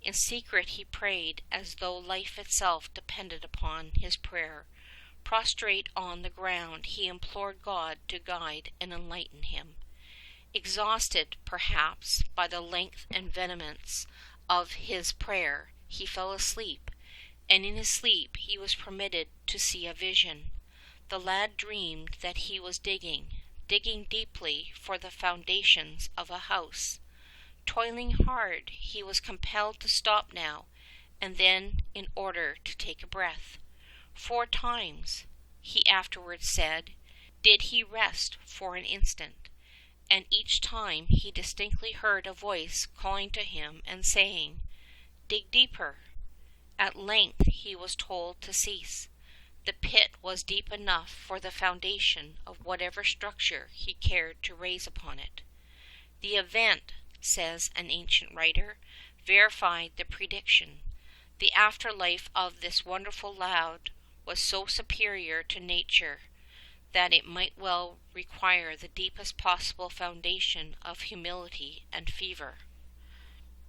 In secret he prayed as though life itself depended upon his prayer. Prostrate on the ground, he implored God to guide and enlighten him. Exhausted, perhaps, by the length and vehemence of his prayer, he fell asleep, and in his sleep he was permitted to see a vision. The lad dreamed that he was digging deeply for the foundations of a house. Toiling hard, he was compelled to stop now and then in order to take a breath. 4 times, he afterwards said, did he rest for an instant, and each time he distinctly heard a voice calling to him and saying, dig deeper. At length he was told to cease. The pit was deep enough for the foundation of whatever structure he cared to raise upon it. The event, says an ancient writer, verified the prediction. The afterlife of this wonderful lad was so superior to nature that it might well require the deepest possible foundation of humility and fervor.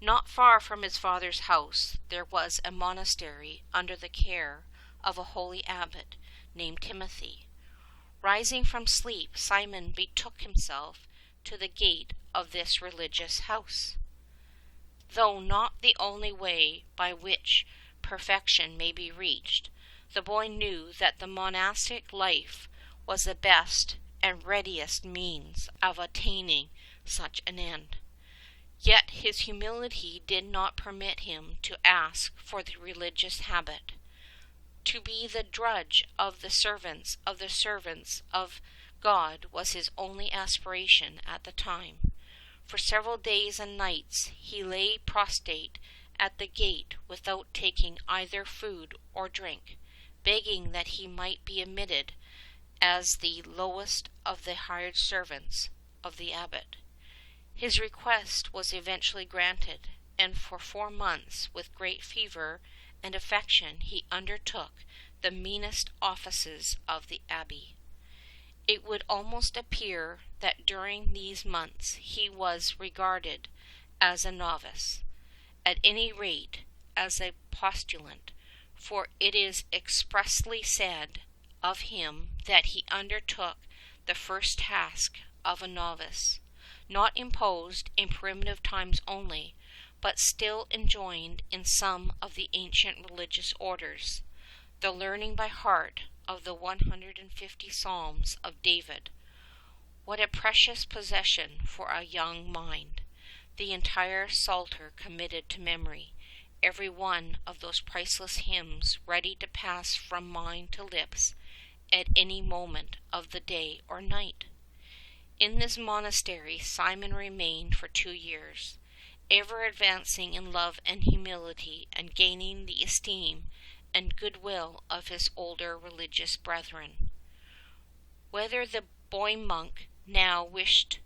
Not far from his father's house there was a monastery under the care of a holy abbot named Timothy. Rising from sleep, Simon betook himself to the gate of this religious house. Though not the only way by which perfection may be reached, the boy knew that the monastic life was the best and readiest means of attaining such an end. Yet his humility did not permit him to ask for the religious habit. To be the drudge of the servants of God was his only aspiration at the time. For several days and nights he lay prostrate at the gate without taking either food or drink, begging that he might be admitted as the lowest of the hired servants of the abbot. His request was eventually granted, and for 4 months, with great fervor and affection, he undertook the meanest offices of the abbey. It would almost appear that during these months he was regarded as a novice, at any rate as a postulant, for it is expressly said of him that he undertook the first task of a novice, not imposed in primitive times only, but still enjoined in some of the ancient religious orders, the learning by heart of the 150 Psalms of David. What a precious possession for a young mind! The entire Psalter committed to memory, every one of those priceless hymns ready to pass from mind to lips at any moment of the day or night. In this monastery Simon remained for 2 years, ever advancing in love and humility, and gaining the esteem and goodwill of his older religious brethren. Whether the boy monk now wished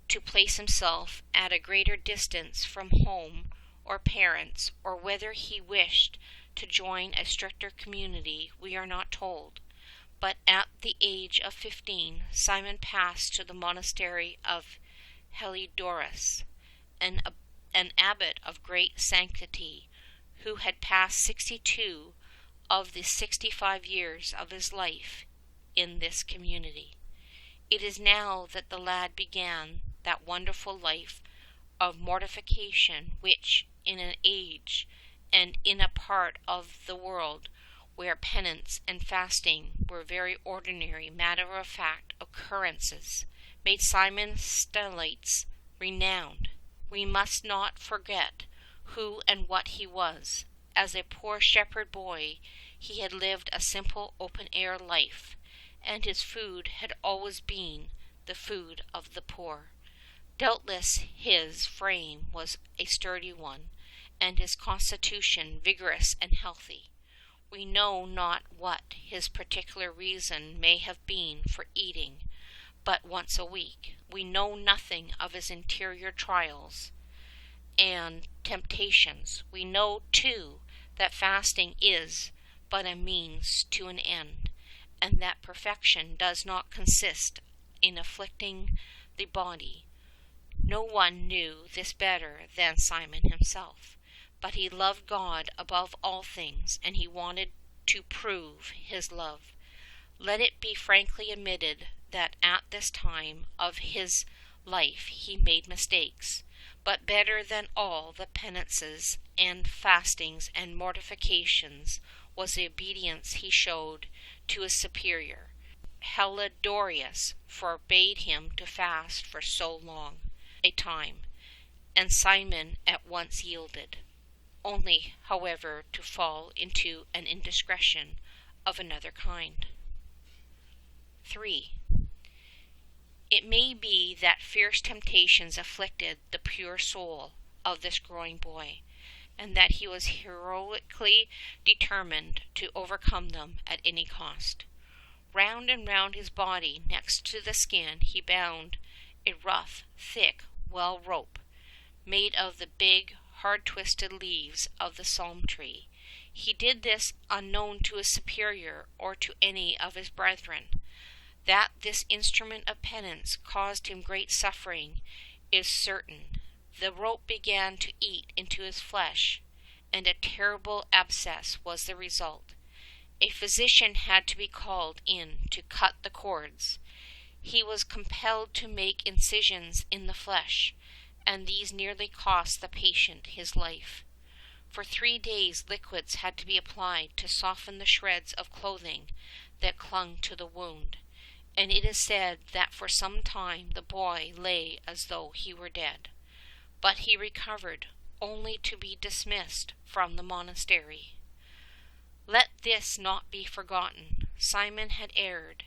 to place himself at a greater distance from home or parents, or whether he wished to join a stricter community, we are not told. But at the age of 15, Simon passed to the monastery of Heliodorus, an abbot of great sanctity, who had passed 62 of the 65 years of his life in this community. It is now that the lad began that wonderful life of mortification which, in an age and in a part of the world where penance and fasting were very ordinary, matter-of-fact occurrences, made Simon Stylites renowned. We must not forget who and what he was. As a poor shepherd boy, he had lived a simple open-air life, and his food had always been the food of the poor. Doubtless his frame was a sturdy one, and his constitution vigorous and healthy. We know not what his particular reason may have been for eating but once a week. We know nothing of his interior trials and temptations. We know, too, that fasting is but a means to an end, and that perfection does not consist in afflicting the body. No one knew this better than Simon himself, but he loved God above all things, and he wanted to prove his love. Let it be frankly admitted that at this time of his life he made mistakes, but better than all the penances and fastings and mortifications was the obedience he showed to his superior. Helidorius forbade him to fast for so long a time, and Simon at once yielded, only, however, to fall into an indiscretion of another kind. 3. It may be that fierce temptations afflicted the pure soul of this growing boy, and that he was heroically determined to overcome them at any cost. Round and round his body, next to the skin, he bound a rough, thick, well rope, made of the big, hard-twisted leaves of the psalm tree. He did this unknown to his superior or to any of his brethren. That this instrument of penance caused him great suffering is certain. The rope began to eat into his flesh, and a terrible abscess was the result. A physician had to be called in to cut the cords. He was compelled to make incisions in the flesh, and these nearly cost the patient his life. For 3 days liquids had to be applied to soften the shreds of clothing that clung to the wound, and it is said that for some time the boy lay as though he were dead. But he recovered, only to be dismissed from the monastery. Let this not be forgotten. Simon had erred,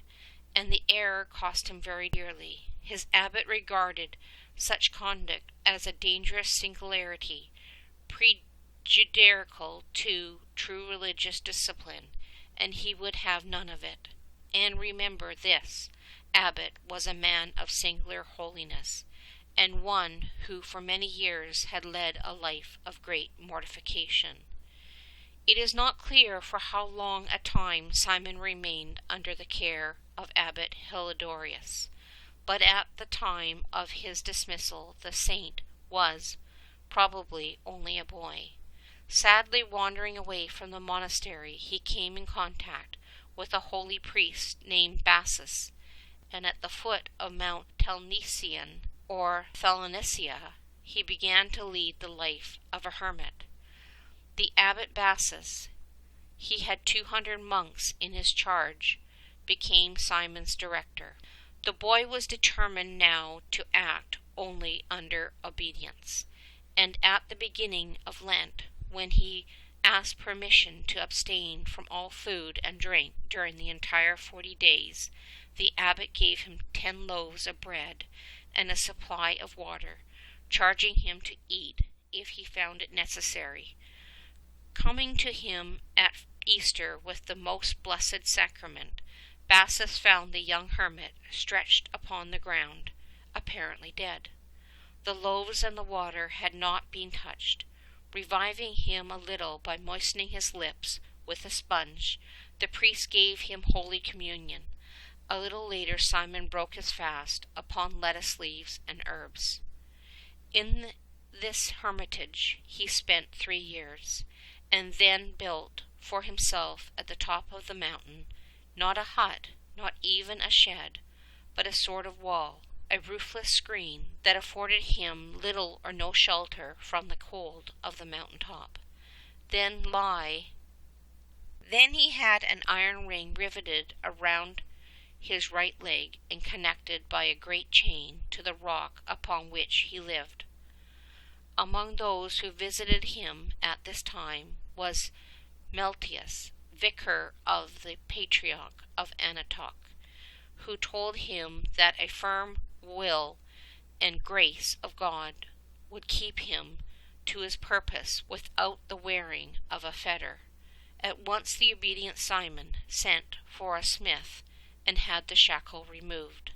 and the error cost him very dearly. His abbot regarded such conduct as a dangerous singularity, prejudicial to true religious discipline, and he would have none of it. And remember this, abbot was a man of singular holiness, and one who for many years had led a life of great mortification. It is not clear for how long a time Simon remained under the care of Abbot Helidorius, but at the time of his dismissal the saint was probably only a boy. Sadly wandering away from the monastery, he came in contact with a holy priest named Bassus, and at the foot of Mount Telnician, or Thelonicia, he began to lead the life of a hermit. The abbot Bassus, he had 200 monks in his charge, became Simon's director. The boy was determined now to act only under obedience, and at the beginning of Lent, when he asked permission to abstain from all food and drink during the entire 40 days, the abbot gave him 10 loaves of bread and a supply of water, charging him to eat if he found it necessary. Coming to him at Easter with the most blessed sacrament, Bassus found the young hermit stretched upon the ground, apparently dead. The loaves and the water had not been touched. Reviving him a little by moistening his lips with a sponge, the priest gave him Holy Communion. A little later Simon broke his fast upon lettuce leaves and herbs. In this hermitage he spent 3 years, and then built for himself at the top of the mountain, not a hut, not even a shed, but a sort of wall, a roofless screen that afforded him little or no shelter from the cold of the mountain top. Then Then he had an iron ring riveted around his right leg and connected by a great chain to the rock upon which he lived. Among those who visited him at this time was Meltius, vicar of the Patriarch of Antioch, who told him that a firm will and grace of God would keep him to his purpose without the wearing of a fetter. At once the obedient Simon sent for a smith and had the shackle removed.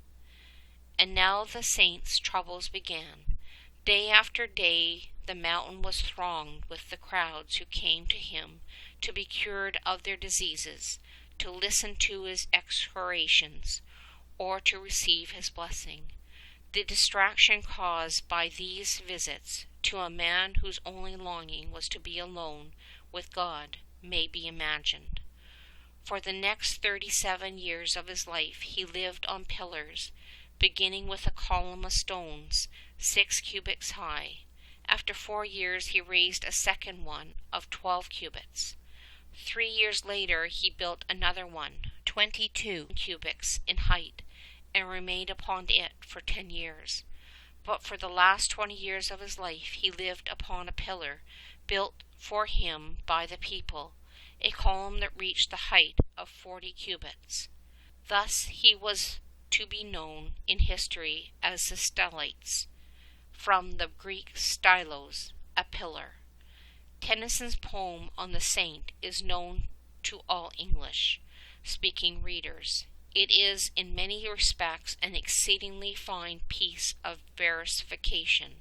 And now the saint's troubles began. Day after day the mountain was thronged with the crowds who came to him to be cured of their diseases, to listen to his exhortations, or to receive his blessing. The distraction caused by these visits to a man whose only longing was to be alone with God may be imagined. For the next 37 years of his life he lived on pillars, beginning with a column of stones 6 cubits high. After 4 years he raised a second one of 12 cubits. 3 years later he built another one, 22 cubits in height, and remained upon it for 10 years. But for the last 20 years of his life he lived upon a pillar built for him by the people, a column that reached the height of 40 cubits. Thus he was to be known in history as the Stylites, from the Greek stylos, a pillar. Tennyson's poem on the saint is known to all English-speaking readers. It is in many respects an exceedingly fine piece of versification,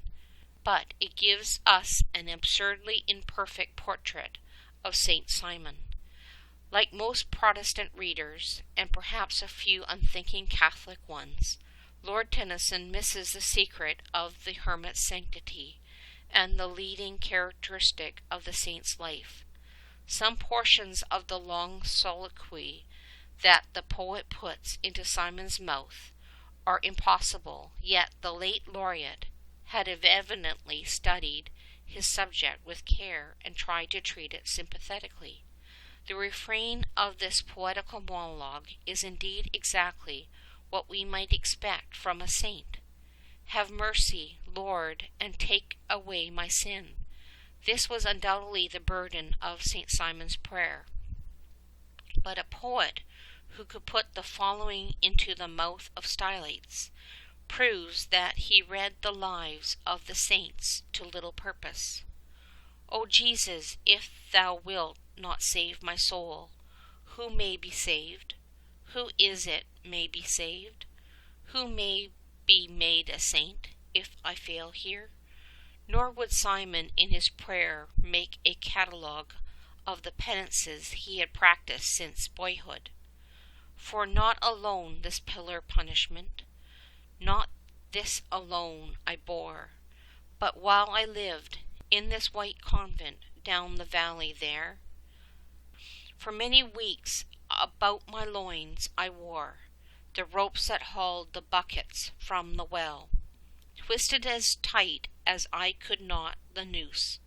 but it gives us an absurdly imperfect portrait of Saint Simon. Like most Protestant readers, and perhaps a few unthinking Catholic ones, Lord Tennyson misses the secret of the hermit's sanctity and the leading characteristic of the saint's life. Some portions of the long soliloquy that the poet puts into Simon's mouth are impossible, yet the late laureate had evidently studied his subject with care and tried to treat it sympathetically. The refrain of this poetical monologue is indeed exactly what we might expect from a saint. Have mercy, Lord, and take away my sin. This was undoubtedly the burden of St. Simon's prayer. But a poet who could put the following into the mouth of Stylites proves that he read the lives of the saints to little purpose. O Jesus, if thou wilt not save my soul, who may be saved? Who is it may be saved? Who may be made a saint if I fail here? Nor would Simon in his prayer make a catalogue of the penances he had practiced since boyhood. For not alone this pillar punishment, not this alone I bore, but while I lived in this white convent down the valley there, for many weeks about my loins I wore the ropes that hauled the buckets from the well, twisted as tight as I could not the noose,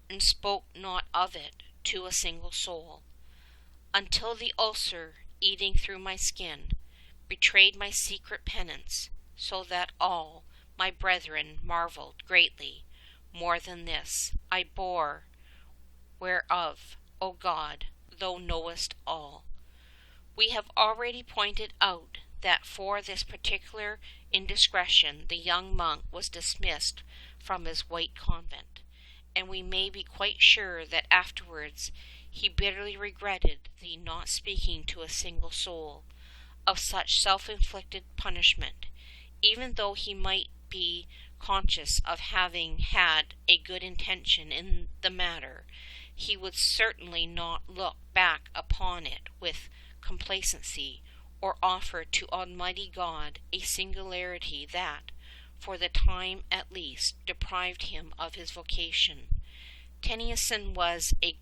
and spoke not of it to a single soul, until the ulcer eating through my skin betrayed my secret penance, so that all my brethren marveled greatly. More than this I bore, whereof, O God, thou knowest all. We have already pointed out that for this particular indiscretion the young monk was dismissed from his white convent, and we may be quite sure that afterwards he bitterly regretted the not speaking to a single soul of such self-inflicted punishment, even though he might be conscious of having had a good intention in the matter. He would certainly not look back upon it with complacency, or offer to Almighty God a singularity that, for the time at least, deprived him of his vocation. Tennyson was a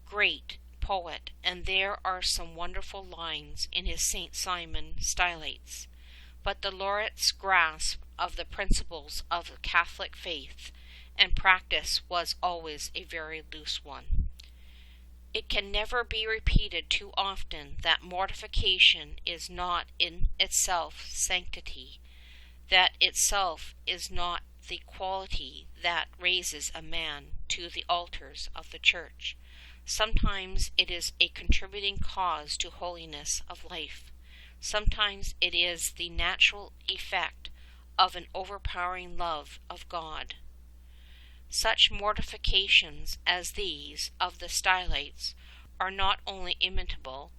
great poet, and there are some wonderful lines in his St. Simon Stylites, but the laureate's grasp of the principles of the Catholic faith and practice was always a very loose one. It can never be repeated too often that mortification is not in itself sanctity, that itself is not the quality that raises a man to the altars of the Church. Sometimes it is a contributing cause to holiness of life. Sometimes it is the natural effect of an overpowering love of God. Such mortifications as these of the Stylites are not only imitable,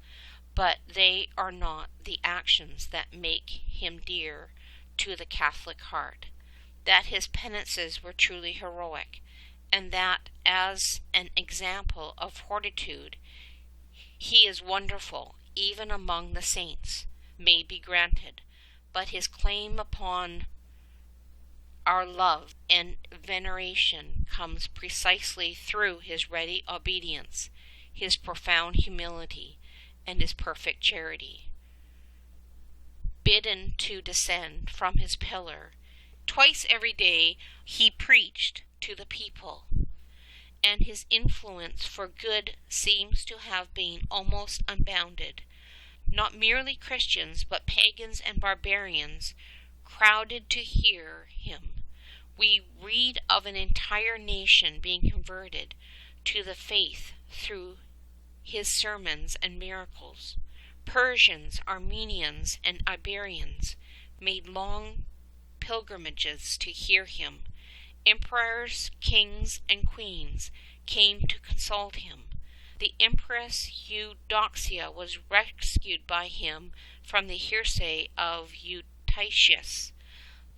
but they are not the actions that make him dear to the Catholic heart, that his penances were truly heroic, and that as an example of fortitude he is wonderful even among the saints, may be granted, but his claim upon our love and veneration comes precisely through his ready obedience, his profound humility, and his perfect charity. Bidden to descend from his pillar, twice every day he preached to the people, and his influence for good seems to have been almost unbounded. Not merely Christians, but pagans and barbarians crowded to hear him. We read of an entire nation being converted to the faith through his sermons and miracles. Persians, Armenians, and Iberians made long pilgrimages to hear him. Emperors, kings, and queens came to consult him. The Empress Eudoxia was rescued by him from the heresy of Eutychius.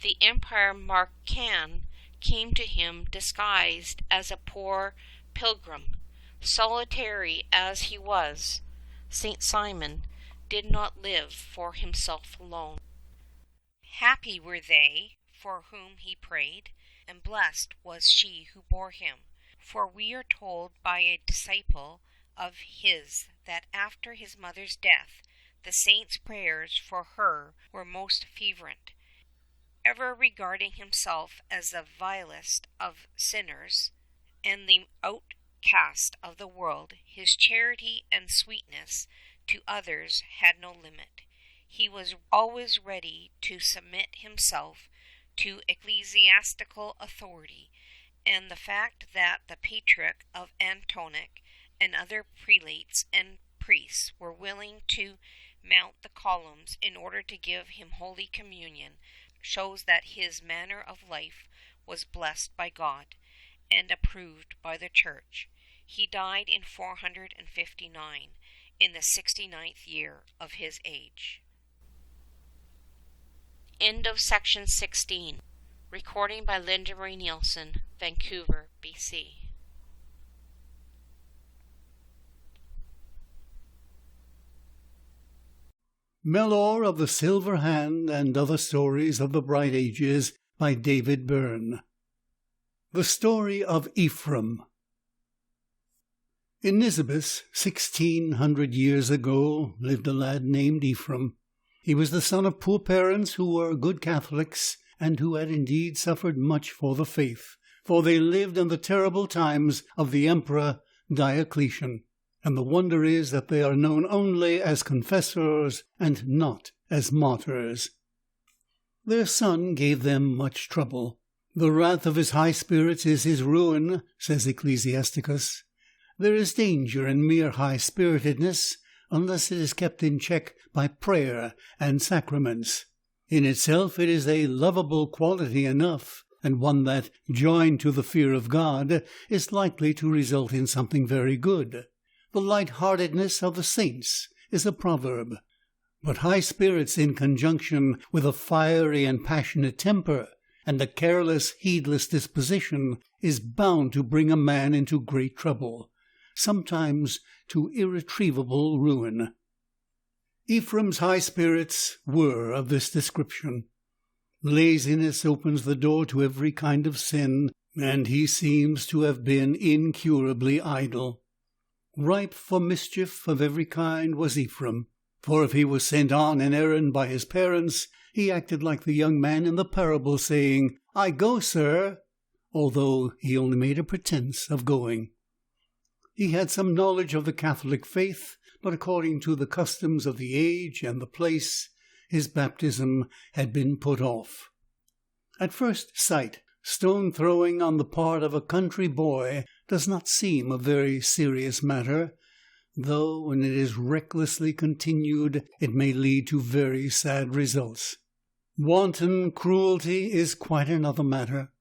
The Emperor Marcan came to him disguised as a poor pilgrim. Solitary as he was, Saint Simon did not live for himself alone. Happy were they for whom he prayed, and blessed was she who bore him. For we are told by a disciple of his that after his mother's death the saint's prayers for her were most fervent. Ever regarding himself as the vilest of sinners and the outcast of the world, his charity and sweetness to others had no limit. He was always ready to submit himself to ecclesiastical authority, and the fact that the Patriarch of Antioch and other prelates and priests were willing to mount the columns in order to give him Holy Communion shows that his manner of life was blessed by God and approved by the Church. He died in 459, in the 69th year of his age. End of section 16. Recording by Linda Marie Nielsen, Vancouver, BC. Melor of the Silver Hand and Other Stories of the Bright Ages by David Bearne. The Story of Ephrem. In Nisibis, 1600 years ago, lived a lad named Ephrem. He was the son of poor parents who were good Catholics, and who had indeed suffered much for the faith, for they lived in the terrible times of the Emperor Diocletian. And the wonder is that they are known only as confessors and not as martyrs. Their son gave them much trouble. The wrath of his high spirits is his ruin, says Ecclesiasticus. There is danger in mere high-spiritedness, unless it is kept in check by prayer and sacraments. In itself it is a lovable quality enough, and one that, joined to the fear of God, is likely to result in something very good. The light-heartedness of the saints is a proverb. But high spirits in conjunction with a fiery and passionate temper, and a careless, heedless disposition, is bound to bring a man into great trouble, sometimes to irretrievable ruin. Ephrem's high spirits were of this description. Laziness opens the door to every kind of sin, and he seems to have been incurably idle. Ripe for mischief of every kind was Ephrem, for if he was sent on an errand by his parents, he acted like the young man in the parable, saying, "I go, sir," although he only made a pretense of going. He had some knowledge of the Catholic faith, but according to the customs of the age and the place, his baptism had been put off. At first sight, stone-throwing on the part of a country boy does not seem a very serious matter, though when it is recklessly continued it may lead to very sad results. Wanton cruelty is quite another matter,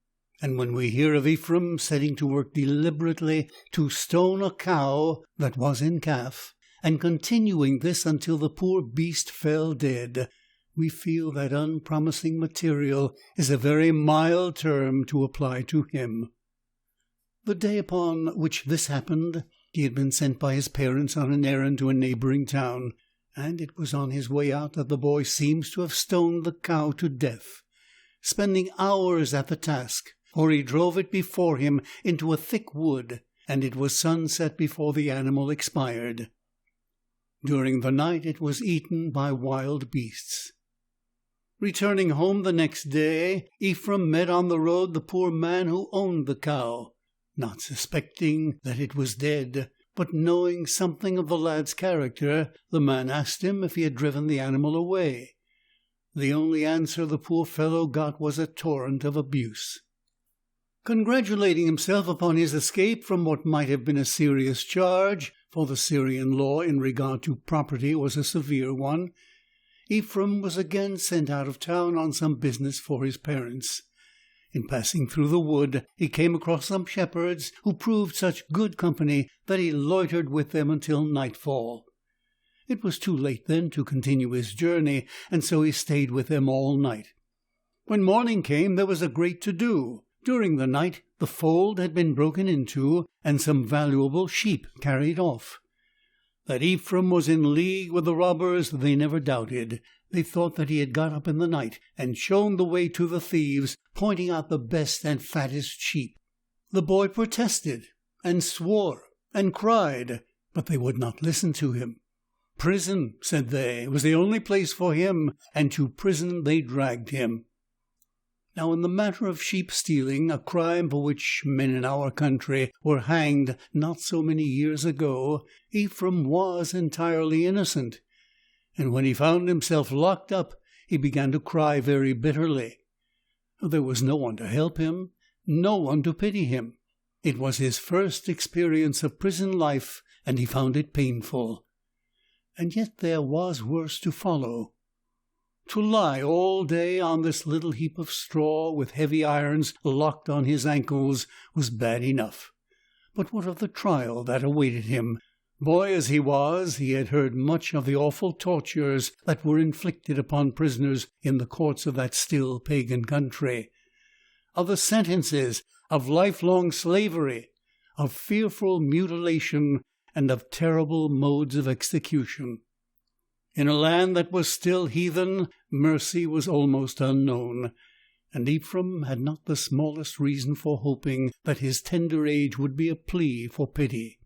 and when we hear of Ephrem setting to work deliberately to stone a cow that was in calf, and continuing this until the poor beast fell dead, we feel that unpromising material is a very mild term to apply to him. The day upon which this happened, he had been sent by his parents on an errand to a neighbouring town, and it was on his way out that the boy seems to have stoned the cow to death, spending hours at the task, for he drove it before him into a thick wood, and it was sunset before the animal expired. During the night it was eaten by wild beasts. Returning home the next day, Ephrem met on the road the poor man who owned the cow. Not suspecting that it was dead, but knowing something of the lad's character, the man asked him if he had driven the animal away. The only answer the poor fellow got was a torrent of abuse. Congratulating himself upon his escape from what might have been a serious charge, for the Syrian law in regard to property was a severe one, Ephrem was again sent out of town on some business for his parents. In passing through the wood, he came across some shepherds who proved such good company that he loitered with them until nightfall. It was too late then to continue his journey, and so he stayed with them all night. When morning came, there was a great to-do. During the night, the fold had been broken into, and some valuable sheep carried off. That Ephrem was in league with the robbers they never doubted. They thought that he had got up in the night and shown the way to the thieves, pointing out the best and fattest sheep. The boy protested and swore and cried, but they would not listen to him. Prison, said they, was the only place for him, and to prison they dragged him. Now, in the matter of sheep stealing, a crime for which men in our country were hanged not so many years ago, Ephrem was entirely innocent, and when he found himself locked up, he began to cry very bitterly. There was no one to help him, no one to pity him. It was his first experience of prison life, and he found it painful. And yet there was worse to follow. To lie all day on this little heap of straw with heavy irons locked on his ankles was bad enough. But what of the trial that awaited him? Boy as he was, he had heard much of the awful tortures that were inflicted upon prisoners in the courts of that still pagan country, of the sentences of lifelong slavery, of fearful mutilation, and of terrible modes of execution. In a land that was still heathen, mercy was almost unknown, and Ephrem had not the smallest reason for hoping that his tender age would be a plea for pity.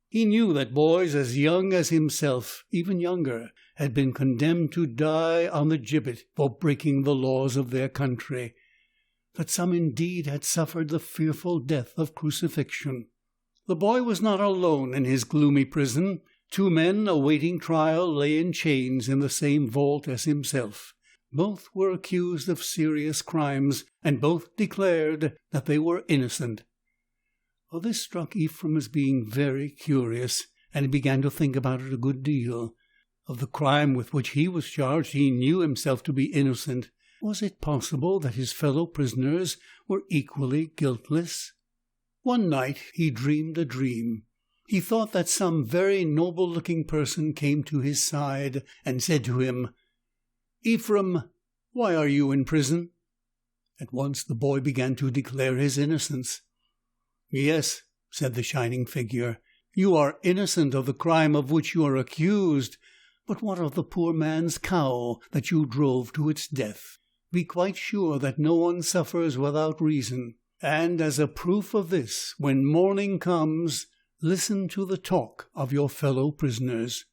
He knew that boys as young as himself, even younger, had been condemned to die on the gibbet for breaking the laws of their country, that some indeed had suffered the fearful death of crucifixion. The boy was not alone in his gloomy prison. 2 men awaiting trial lay in chains in the same vault as himself. Both were accused of serious crimes, and both declared that they were innocent. Well, this struck Ephrem as being very curious, and he began to think about it a good deal. Of the crime with which he was charged, he knew himself to be innocent. Was it possible that his fellow prisoners were equally guiltless? One night he dreamed a dream. He thought that some very noble-looking person came to his side and said to him, "Ephrem, why are you in prison?" At once the boy began to declare his innocence. "Yes," said the shining figure, "you are innocent of the crime of which you are accused, but what of the poor man's cow that you drove to its death? Be quite sure that no one suffers without reason, and as a proof of this, when morning comes, listen to the talk of your fellow prisoners."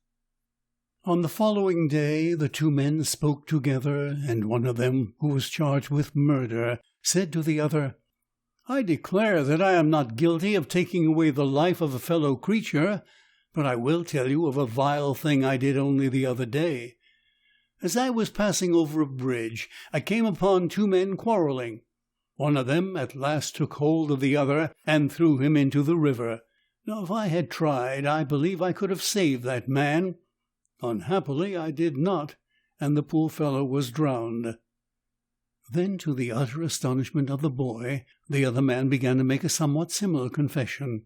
On the following day the 2 men spoke together, and one of them, who was charged with murder, said to the other, I declare that I am not guilty of taking away the life of a fellow creature, but I will tell you of a vile thing I did only the other day. As I was passing over a bridge, I came upon two men quarrelling. One of them at last took hold of the other and threw him into the river. Now, if I had tried, I believe I could have saved that man. Unhappily, I did not, and the poor fellow was drowned. Then, to the utter astonishment of the boy, the other man began to make a somewhat similar confession.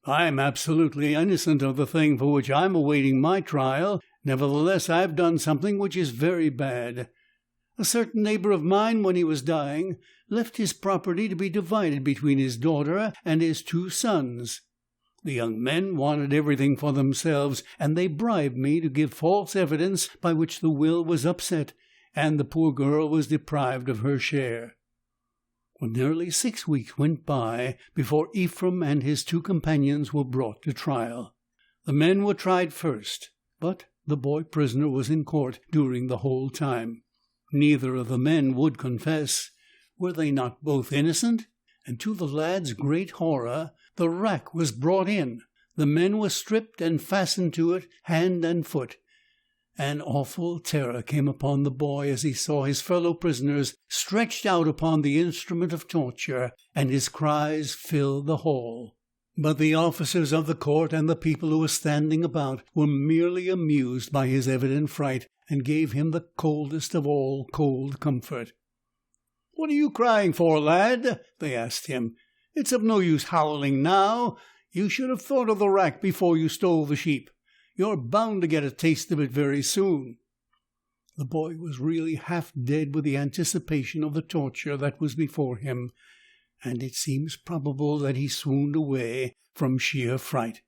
I am absolutely innocent of the thing for which I am awaiting my trial. Nevertheless, I have done something which is very bad. A certain neighbor of mine, when he was dying, left his property to be divided between his daughter and his 2 sons. The young men wanted everything for themselves, and they bribed me to give false evidence by which the will was upset, and the poor girl was deprived of her share. Well, nearly 6 weeks went by before Ephrem and his 2 companions were brought to trial. The men were tried first, but the boy prisoner was in court during the whole time. Neither of the men would confess. Were they not both innocent? And to the lad's great horror, the rack was brought in. The men were stripped and fastened to it, hand and foot. An awful terror came upon the boy as he saw his fellow prisoners stretched out upon the instrument of torture, and his cries filled the hall. But the officers of the court and the people who were standing about were merely amused by his evident fright, and gave him the coldest of all cold comfort. "What are you crying for, lad?" they asked him. "It's of no use howling now. You should have thought of the rack before you stole the sheep. You're bound to get a taste of it very soon." The boy was really half dead with the anticipation of the torture that was before him, and it seems probable that he swooned away from sheer fright.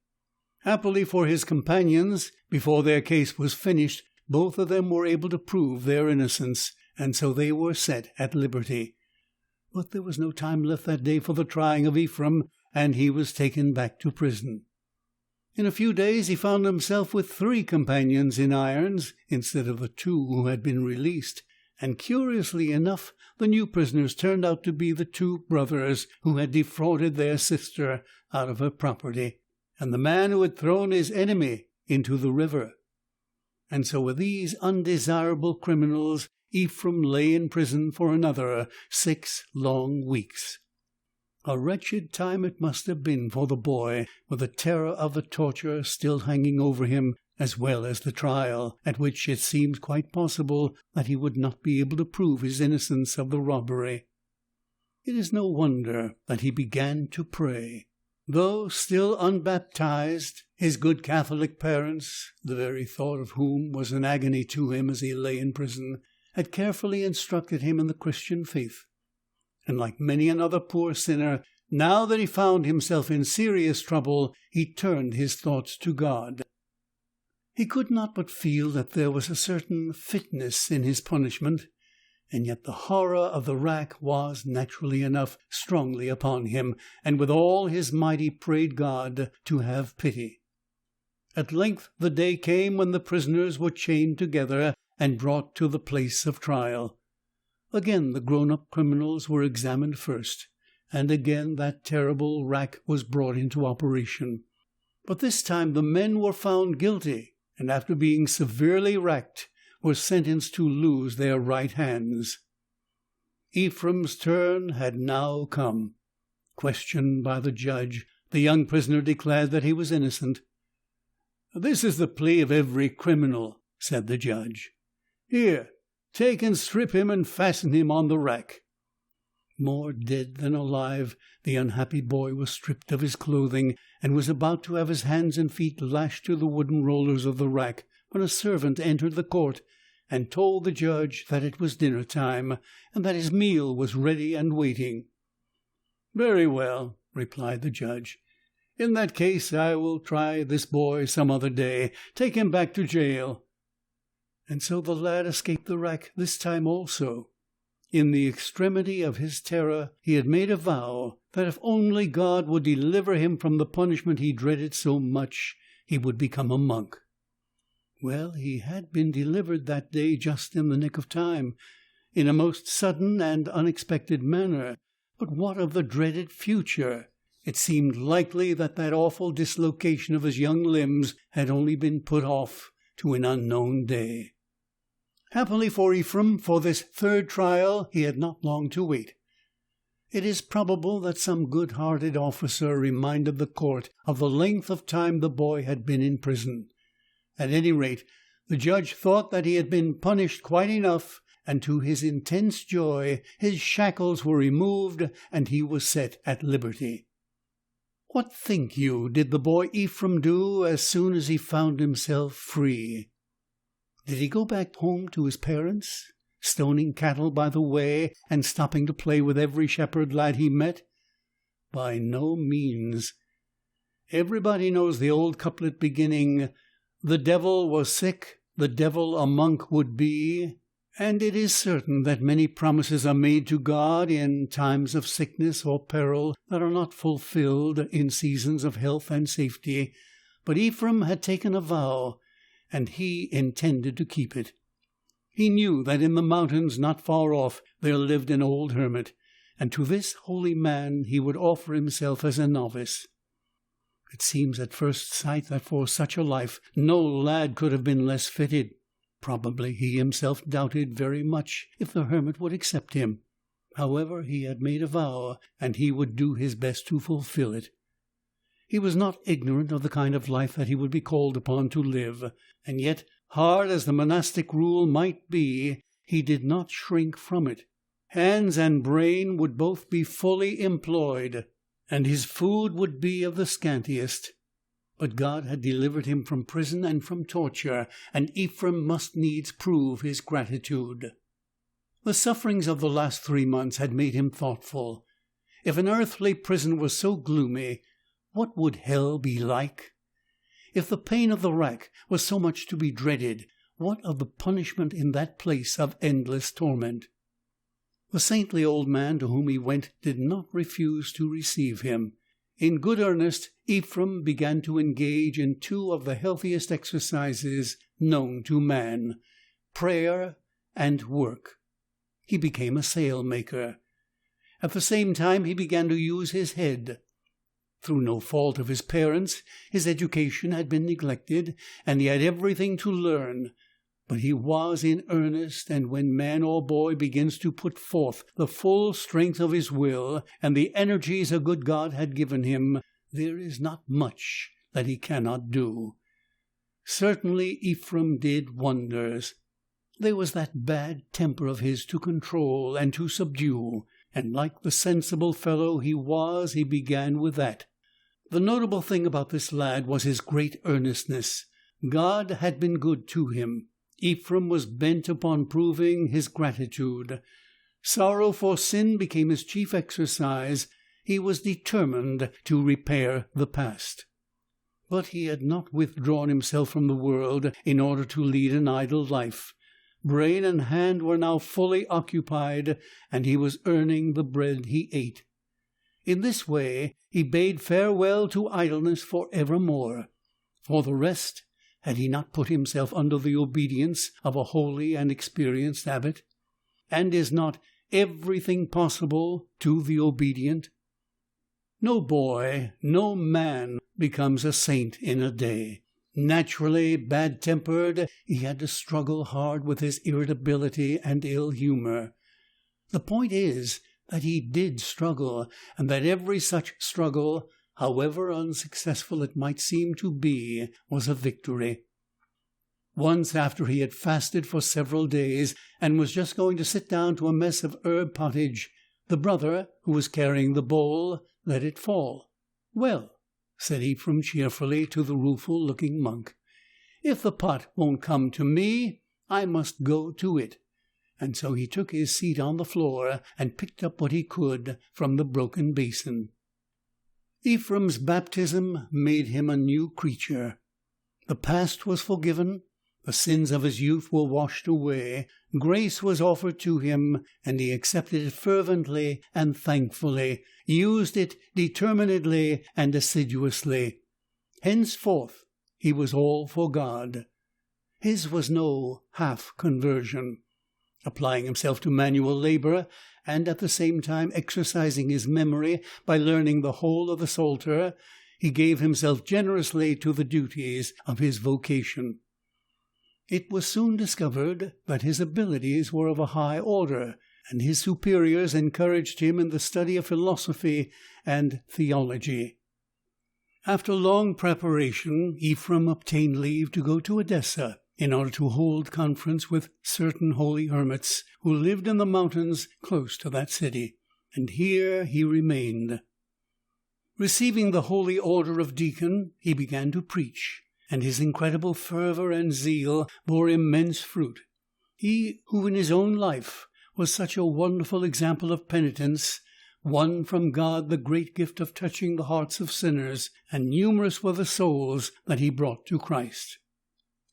Happily for his companions, before their case was finished, both of them were able to prove their innocence, and so they were set at liberty. But there was no time left that day for the trying of Ephrem, and he was taken back to prison. In a few days he found himself with 3 companions in irons, instead of the 2 who had been released, and curiously enough the new prisoners turned out to be the 2 brothers who had defrauded their sister out of her property, and the man who had thrown his enemy into the river. And so with these undesirable criminals, Ephrem lay in prison for another 6 long weeks. A wretched time it must have been for the boy, with the terror of the torture still hanging over him, as well as the trial, at which it seemed quite possible that he would not be able to prove his innocence of the robbery. It is no wonder that he began to pray. Though still unbaptized, his good Catholic parents, the very thought of whom was an agony to him as he lay in prison, had carefully instructed him in the Christian faith. And like many another poor sinner, now that he found himself in serious trouble, he turned his thoughts to God. He could not but feel that there was a certain fitness in his punishment, and yet the horror of the rack was, naturally enough, strongly upon him, and with all his might he prayed God to have pity. At length the day came when the prisoners were chained together and brought to the place of trial. Again the grown-up criminals were examined first, and again that terrible rack was brought into operation. But this time the men were found guilty, and after being severely racked, were sentenced to lose their right hands. Ephrem's turn had now come. Questioned by the judge, the young prisoner declared that he was innocent. "This is the plea of every criminal," said the judge. "Here, take and strip him and fasten him on the rack." More dead than alive, the unhappy boy was stripped of his clothing, and was about to have his hands and feet lashed to the wooden rollers of the rack, when a servant entered the court and told the judge that it was dinner time, and that his meal was ready and waiting. "Very well," replied the judge. "In that case I will try this boy some other day. Take him back to jail." And so the lad escaped the rack this time also. In the extremity of his terror he had made a vow that if only God would deliver him from the punishment he dreaded so much, he would become a monk. Well, he had been delivered that day just in the nick of time, in a most sudden and unexpected manner, But what of the dreaded future? It seemed likely that awful dislocation of his young limbs had only been put off to an unknown day. Happily for Ephrem, for this third trial he had not long to wait. It is probable that some good-hearted officer reminded the court of the length of time the boy had been in prison. At any rate, the judge thought that he had been punished quite enough, and to his intense joy his shackles were removed and he was set at liberty. What think you did the boy Ephrem do as soon as he found himself free? Did he go back home to his parents, stoning cattle by the way and stopping to play with every shepherd lad he met? By no means. Everybody knows the old couplet beginning, "The devil was sick, the devil a monk would be," and it is certain that many promises are made to God in times of sickness or peril that are not fulfilled in seasons of health and safety. But Ephrem had taken a vow, and he intended to keep it. He knew that in the mountains not far off there lived an old hermit, and to this holy man he would offer himself as a novice. It seems at first sight that for such a life no lad could have been less fitted. Probably he himself doubted very much if the hermit would accept him. However, he had made a vow, and he would do his best to fulfill it. He was not ignorant of the kind of life that he would be called upon to live, and yet, hard as the monastic rule might be, he did not shrink from it. Hands and brain would both be fully employed, and his food would be of the scantiest. But God had delivered him from prison and from torture, and Ephrem must needs prove his gratitude. The sufferings of the last 3 months had made him thoughtful. If an earthly prison was so gloomy, what would hell be like? If the pain of the rack was so much to be dreaded, what of the punishment in that place of endless torment? The saintly old man to whom he went did not refuse to receive him. In good earnest, Ephrem began to engage in 2 of the healthiest exercises known to man, prayer and work. He became a sail-maker. At the same time he began to use his head. Through no fault of his parents, his education had been neglected, and he had everything to learn. But he was in earnest, and when man or boy begins to put forth the full strength of his will, and the energies a good God had given him, there is not much that he cannot do. Certainly Ephrem did wonders. There was that bad temper of his to control and to subdue, and like the sensible fellow he was, he began with that. The notable thing about this lad was his great earnestness. God had been good to him. Ephrem was bent upon proving his gratitude. Sorrow for sin became his chief exercise. He was determined to repair the past. But he had not withdrawn himself from the world in order to lead an idle life. Brain and hand were now fully occupied, and he was earning the bread he ate. In this way he bade farewell to idleness for evermore. For the rest, had he not put himself under the obedience of a holy and experienced abbot? And is not everything possible to the obedient? No boy, no man becomes a saint in a day. Naturally bad-tempered, he had to struggle hard with his irritability and ill humor. The point is that he did struggle, and that every such struggle, however unsuccessful it might seem to be, was a victory. Once, after he had fasted for several days, and was just going to sit down to a mess of herb pottage, the brother, who was carrying the bowl, let it fall. "Well," said Ephrem cheerfully to the rueful-looking monk, "if the pot won't come to me, I must go to it." And so he took his seat on the floor and picked up what he could from the broken basin. Ephrem's baptism made him a new creature. The past was forgiven, the sins of his youth were washed away, grace was offered to him, and he accepted it fervently and thankfully, used it determinedly and assiduously. Henceforth he was all for God. His was no half conversion. applying himself to manual labor, and at the same time exercising his memory by learning the whole of the Psalter, he gave himself generously to the duties of his vocation. It was soon discovered that his abilities were of a high order, and his superiors encouraged him in the study of philosophy and theology. After long preparation, Ephrem obtained leave to go to Edessa in order to hold conference with certain holy hermits who lived in the mountains close to that city, and here he remained. Receiving the holy order of deacon, he began to preach, and his incredible fervor and zeal bore immense fruit. He who in his own life was such a wonderful example of penitence won from God the great gift of touching the hearts of sinners, and numerous were the souls that he brought to Christ.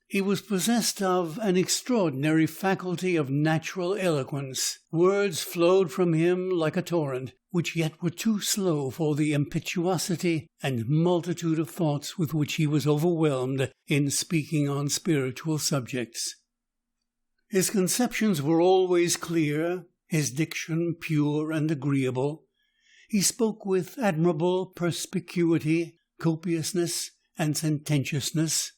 He was possessed of an extraordinary faculty of natural eloquence. Words flowed from him like a torrent, which yet were too slow for the impetuosity and multitude of thoughts with which he was overwhelmed in speaking on spiritual subjects. His conceptions were always clear, his diction pure and agreeable. He spoke with admirable perspicuity, copiousness, and sententiousness,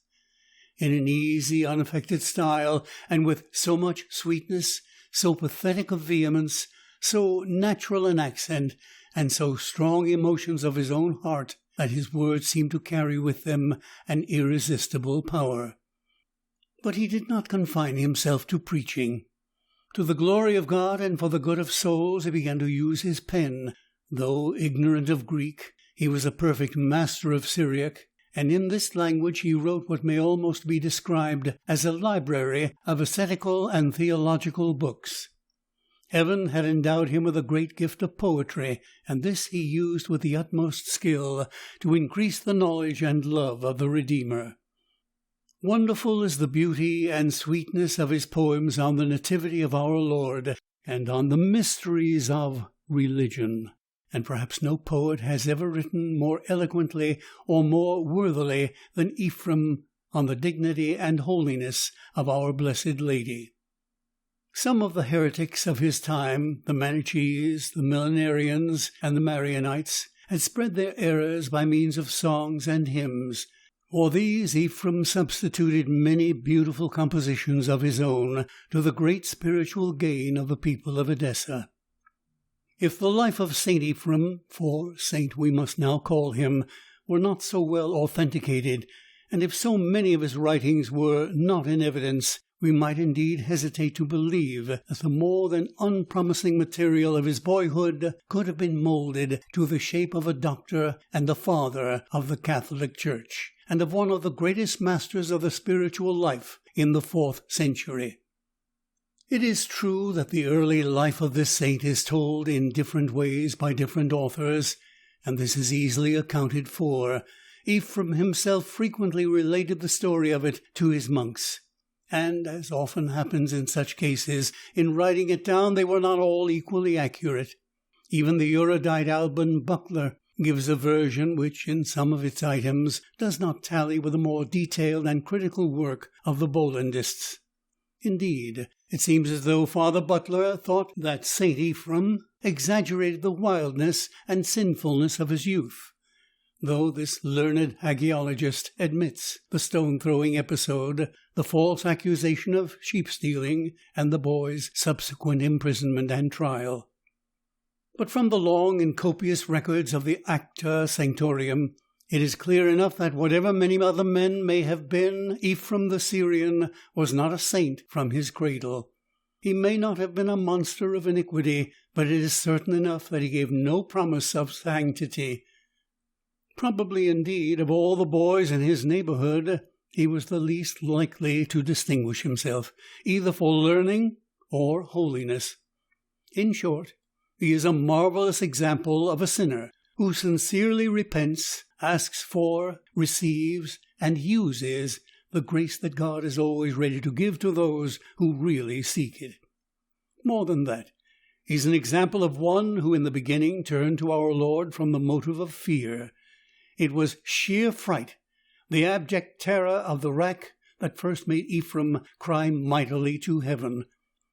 in an easy, unaffected style, and with so much sweetness, so pathetic a vehemence, so natural an accent, and so strong emotions of his own heart, that his words seemed to carry with them an irresistible power. But he did not confine himself to preaching. To the glory of God and for the good of souls, he began to use his pen. Though ignorant of Greek, he was a perfect master of Syriac, and in this language he wrote what may almost be described as a library of ascetical and theological books. Heaven had endowed him with a great gift of poetry, and this he used with the utmost skill to increase the knowledge and love of the Redeemer. Wonderful is the beauty and sweetness of his poems on the Nativity of our Lord and on the mysteries of religion, and perhaps no poet has ever written more eloquently or more worthily than Ephrem on the dignity and holiness of our Blessed Lady. Some of the heretics of his time, the Manichees, the Millenarians, and the Marianites, had spread their errors by means of songs and hymns. For these Ephrem substituted many beautiful compositions of his own, to the great spiritual gain of the people of Edessa. If the life of St. Ephrem, for saint we must now call him, were not so well authenticated, and if so many of his writings were not in evidence, we might indeed hesitate to believe that the more than unpromising material of his boyhood could have been moulded to the shape of a doctor and a father of the Catholic Church, and of one of the greatest masters of the spiritual life in the 4th century. It is true that the early life of this saint is told in different ways by different authors, and this is easily accounted for. Ephrem himself frequently related the story of it to his monks, and, as often happens in such cases, in writing it down they were not all equally accurate. Even the erudite Alban Buckler gives a version which, in some of its items, does not tally with the more detailed and critical work of the Bollandists. Indeed, it seems as though Father Butler thought that St. Ephrem exaggerated the wildness and sinfulness of his youth, though this learned hagiologist admits the stone-throwing episode, the false accusation of sheep-stealing, and the boy's subsequent imprisonment and trial. But from the long and copious records of the Acta Sanctorum, it is clear enough that whatever many other men may have been, Ephrem the Syrian was not a saint from his cradle. He may not have been a monster of iniquity, but it is certain enough that he gave no promise of sanctity. Probably, indeed, of all the boys in his neighborhood, he was the least likely to distinguish himself, either for learning or holiness. In short, he is a marvelous example of a sinner who sincerely repents, asks for, receives, and uses the grace that God is always ready to give to those who really seek it. More than that, he is an example of one who in the beginning turned to our Lord from the motive of fear. It was sheer fright, the abject terror of the rack, that first made Ephrem cry mightily to heaven.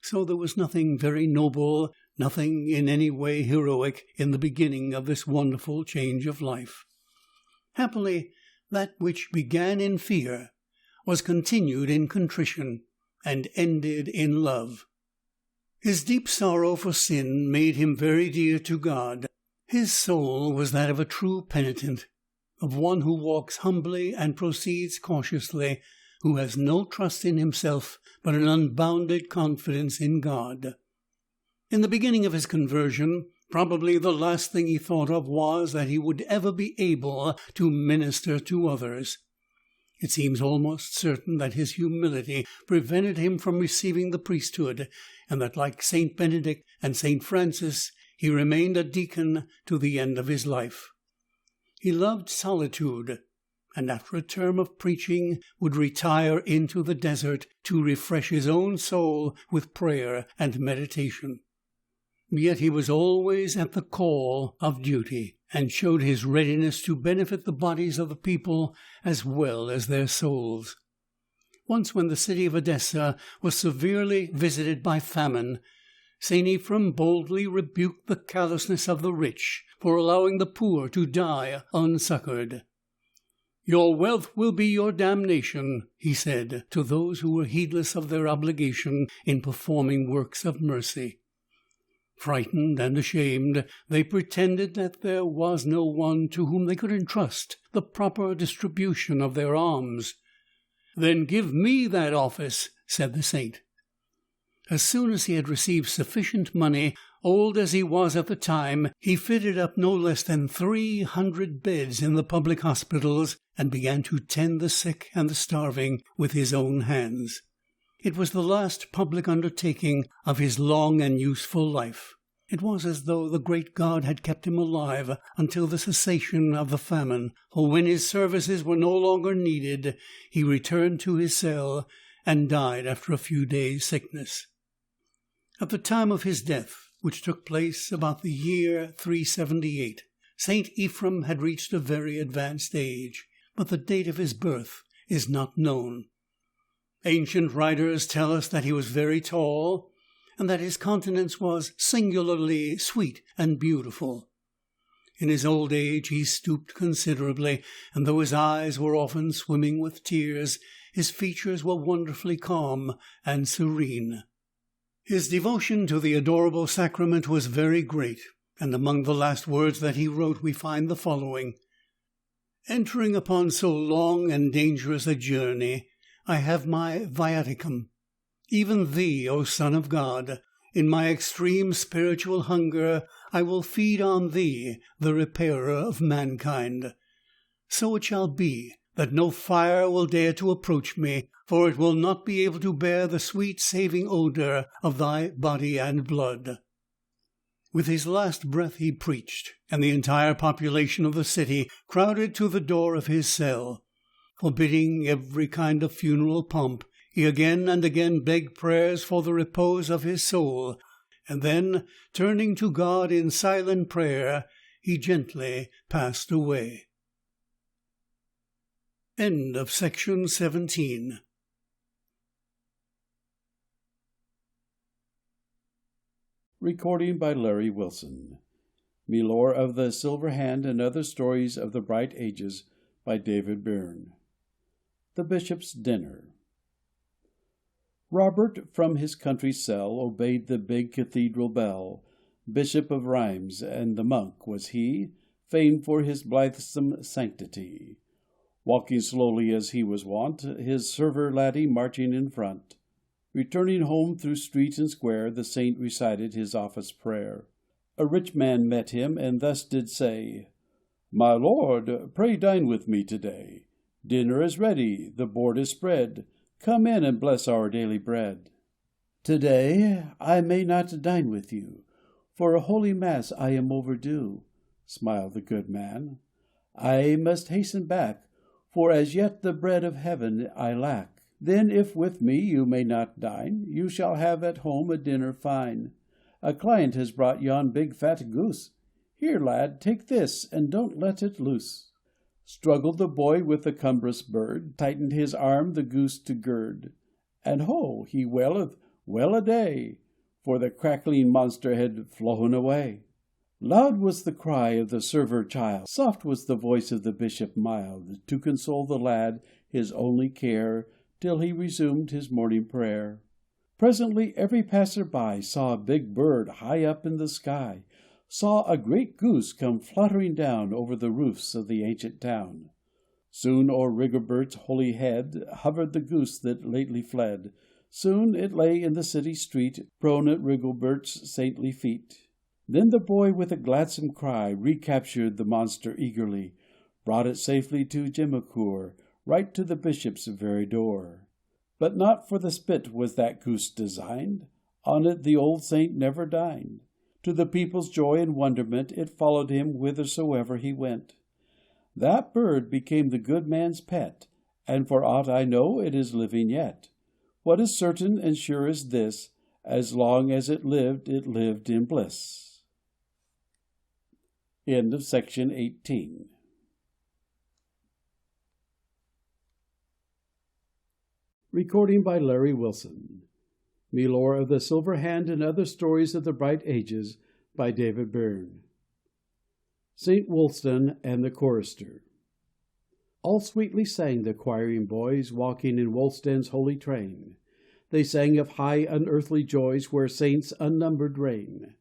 So there was nothing very noble, nothing in any way heroic in the beginning of this wonderful change of life. Happily, that which began in fear was continued in contrition and ended in love. His deep sorrow for sin made him very dear to God. His soul was that of a true penitent, of one who walks humbly and proceeds cautiously, who has no trust in himself, but an unbounded confidence in God. In the beginning of his conversion, probably the last thing he thought of was that he would ever be able to minister to others. It seems almost certain that his humility prevented him from receiving the priesthood, and that, like St. Benedict and St. Francis, he remained a deacon to the end of his life. He loved solitude, and after a term of preaching would retire into the desert to refresh his own soul with prayer and meditation. Yet he was always at the call of duty, and showed his readiness to benefit the bodies of the people as well as their souls. Once, when the city of Edessa was severely visited by famine, St. Ephrem boldly rebuked the callousness of the rich for allowing the poor to die unsuccored. "Your wealth will be your damnation," he said to those who were heedless of their obligation in performing works of mercy. Frightened and ashamed, they pretended that there was no one to whom they could entrust the proper distribution of their alms. "Then give me that office," said the saint. As soon as he had received sufficient money, old as he was at the time, he fitted up no less than 300 beds in the public hospitals, and began to tend the sick and the starving with his own hands. It was the last public undertaking of his long and useful life. It was as though the great God had kept him alive until the cessation of the famine, for when his services were no longer needed, he returned to his cell and died after a few days' sickness. At the time of his death, which took place about the year 378, St. Ephrem had reached a very advanced age, but the date of his birth is not known. Ancient writers tell us that he was very tall, and that his countenance was singularly sweet and beautiful. In his old age he stooped considerably, and though his eyes were often swimming with tears, his features were wonderfully calm and serene. His devotion to the adorable sacrament was very great, and among the last words that he wrote we find the following: "Entering upon so long and dangerous a journey, I have my viaticum. Even thee, O Son of God, in my extreme spiritual hunger, I will feed on thee, the repairer of mankind. So it shall be that no fire will dare to approach me, for it will not be able to bear the sweet saving odor of thy body and blood." With his last breath he preached, and the entire population of the city crowded to the door of his cell. Forbidding every kind of funeral pomp, he again and again begged prayers for the repose of his soul, and then, turning to God in silent prayer, he gently passed away. End of section 17. Recording by Larry Wilson. Melor of the Silver Hand and Other Stories of the Bright Ages by David Bearne. The Bishop's Dinner. Robert from his country cell obeyed the big cathedral bell. Bishop of Rheims, and the monk was he, famed for his blithesome sanctity. Walking slowly as he was wont, his server laddie marching in front. Returning home through street and square, the saint recited his office prayer. A rich man met him, and thus did say, "My lord, pray dine with me to-day. Dinner is ready, the board is spread. Come in and bless our daily bread." "To-day I may not dine with you, for a holy mass I am overdue," smiled the good man. "I must hasten back, for as yet the bread of heaven I lack. Then if with me you may not dine, you shall have at home a dinner fine. A client has brought yon big fat goose. Here, lad, take this, and don't let it loose." Struggled the boy with the cumbrous bird, tightened his arm the goose to gird, and ho, he waileth, well a day, for the crackling monster had flown away. Loud was the cry of the server child, soft was the voice of the bishop mild, to console the lad, his only care, till he resumed his morning prayer. Presently every passer-by saw a big bird high up in the sky, saw a great goose come fluttering down over the roofs of the ancient town. Soon o'er Rigobert's holy head hovered the goose that lately fled. Soon it lay in the city street, prone at Rigobert's saintly feet. Then the boy with a gladsome cry recaptured the monster eagerly, brought it safely to Gemmacoeur, right to the bishop's very door. But not for the spit was that goose designed, on it the old saint never dined. To the people's joy and wonderment it followed him whithersoever he went. That bird became the good man's pet, and for aught I know it is living yet. What is certain and sure is this, as long as it lived in bliss. End of section 18. Recording by Larry Wilson. Melor of the Silver Hand and Other Stories of the Bright Ages by David Bearne. St. Wulstan and the Chorister. All sweetly sang the choiring boys, walking in Wulstan's holy train. They sang of high unearthly joys, where saints unnumbered reign.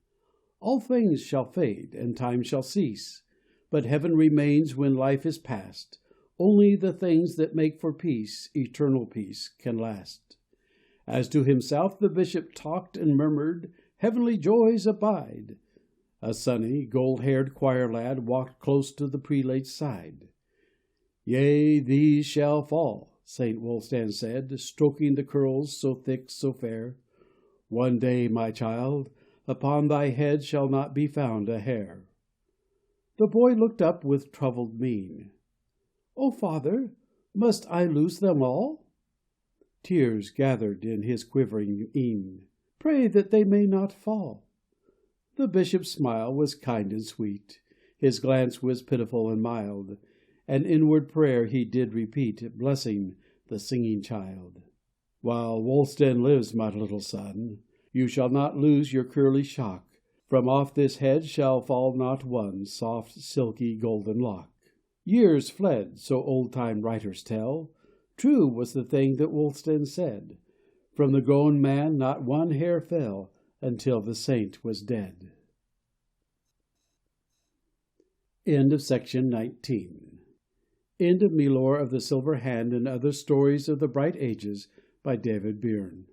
All things shall fade, and time shall cease, but heaven remains when life is past. Only the things that make for peace, eternal peace, can last. As to himself the bishop talked and murmured, heavenly joys abide. A sunny, gold-haired choir lad walked close to the prelate's side. Yea, these shall fall, St. Wulstan said, stroking the curls so thick, so fair. One day, my child, upon thy head shall not be found a hair. The boy looked up with troubled mien. O father, must I lose them all? Tears gathered in his quivering een. Pray that they may not fall. The bishop's smile was kind and sweet, his glance was pitiful and mild. An inward prayer he did repeat, blessing the singing child. While Wulstan lives, my little son, you shall not lose your curly shock. From off this head shall fall not one soft, silky, golden lock. Years fled, so old-time writers tell. True was the thing that Wulstan said. From the grown man not one hair fell, until the saint was dead. End of section 19. End of Melor of the Silver Hand and Other Stories of the Bright Ages by David Bearne.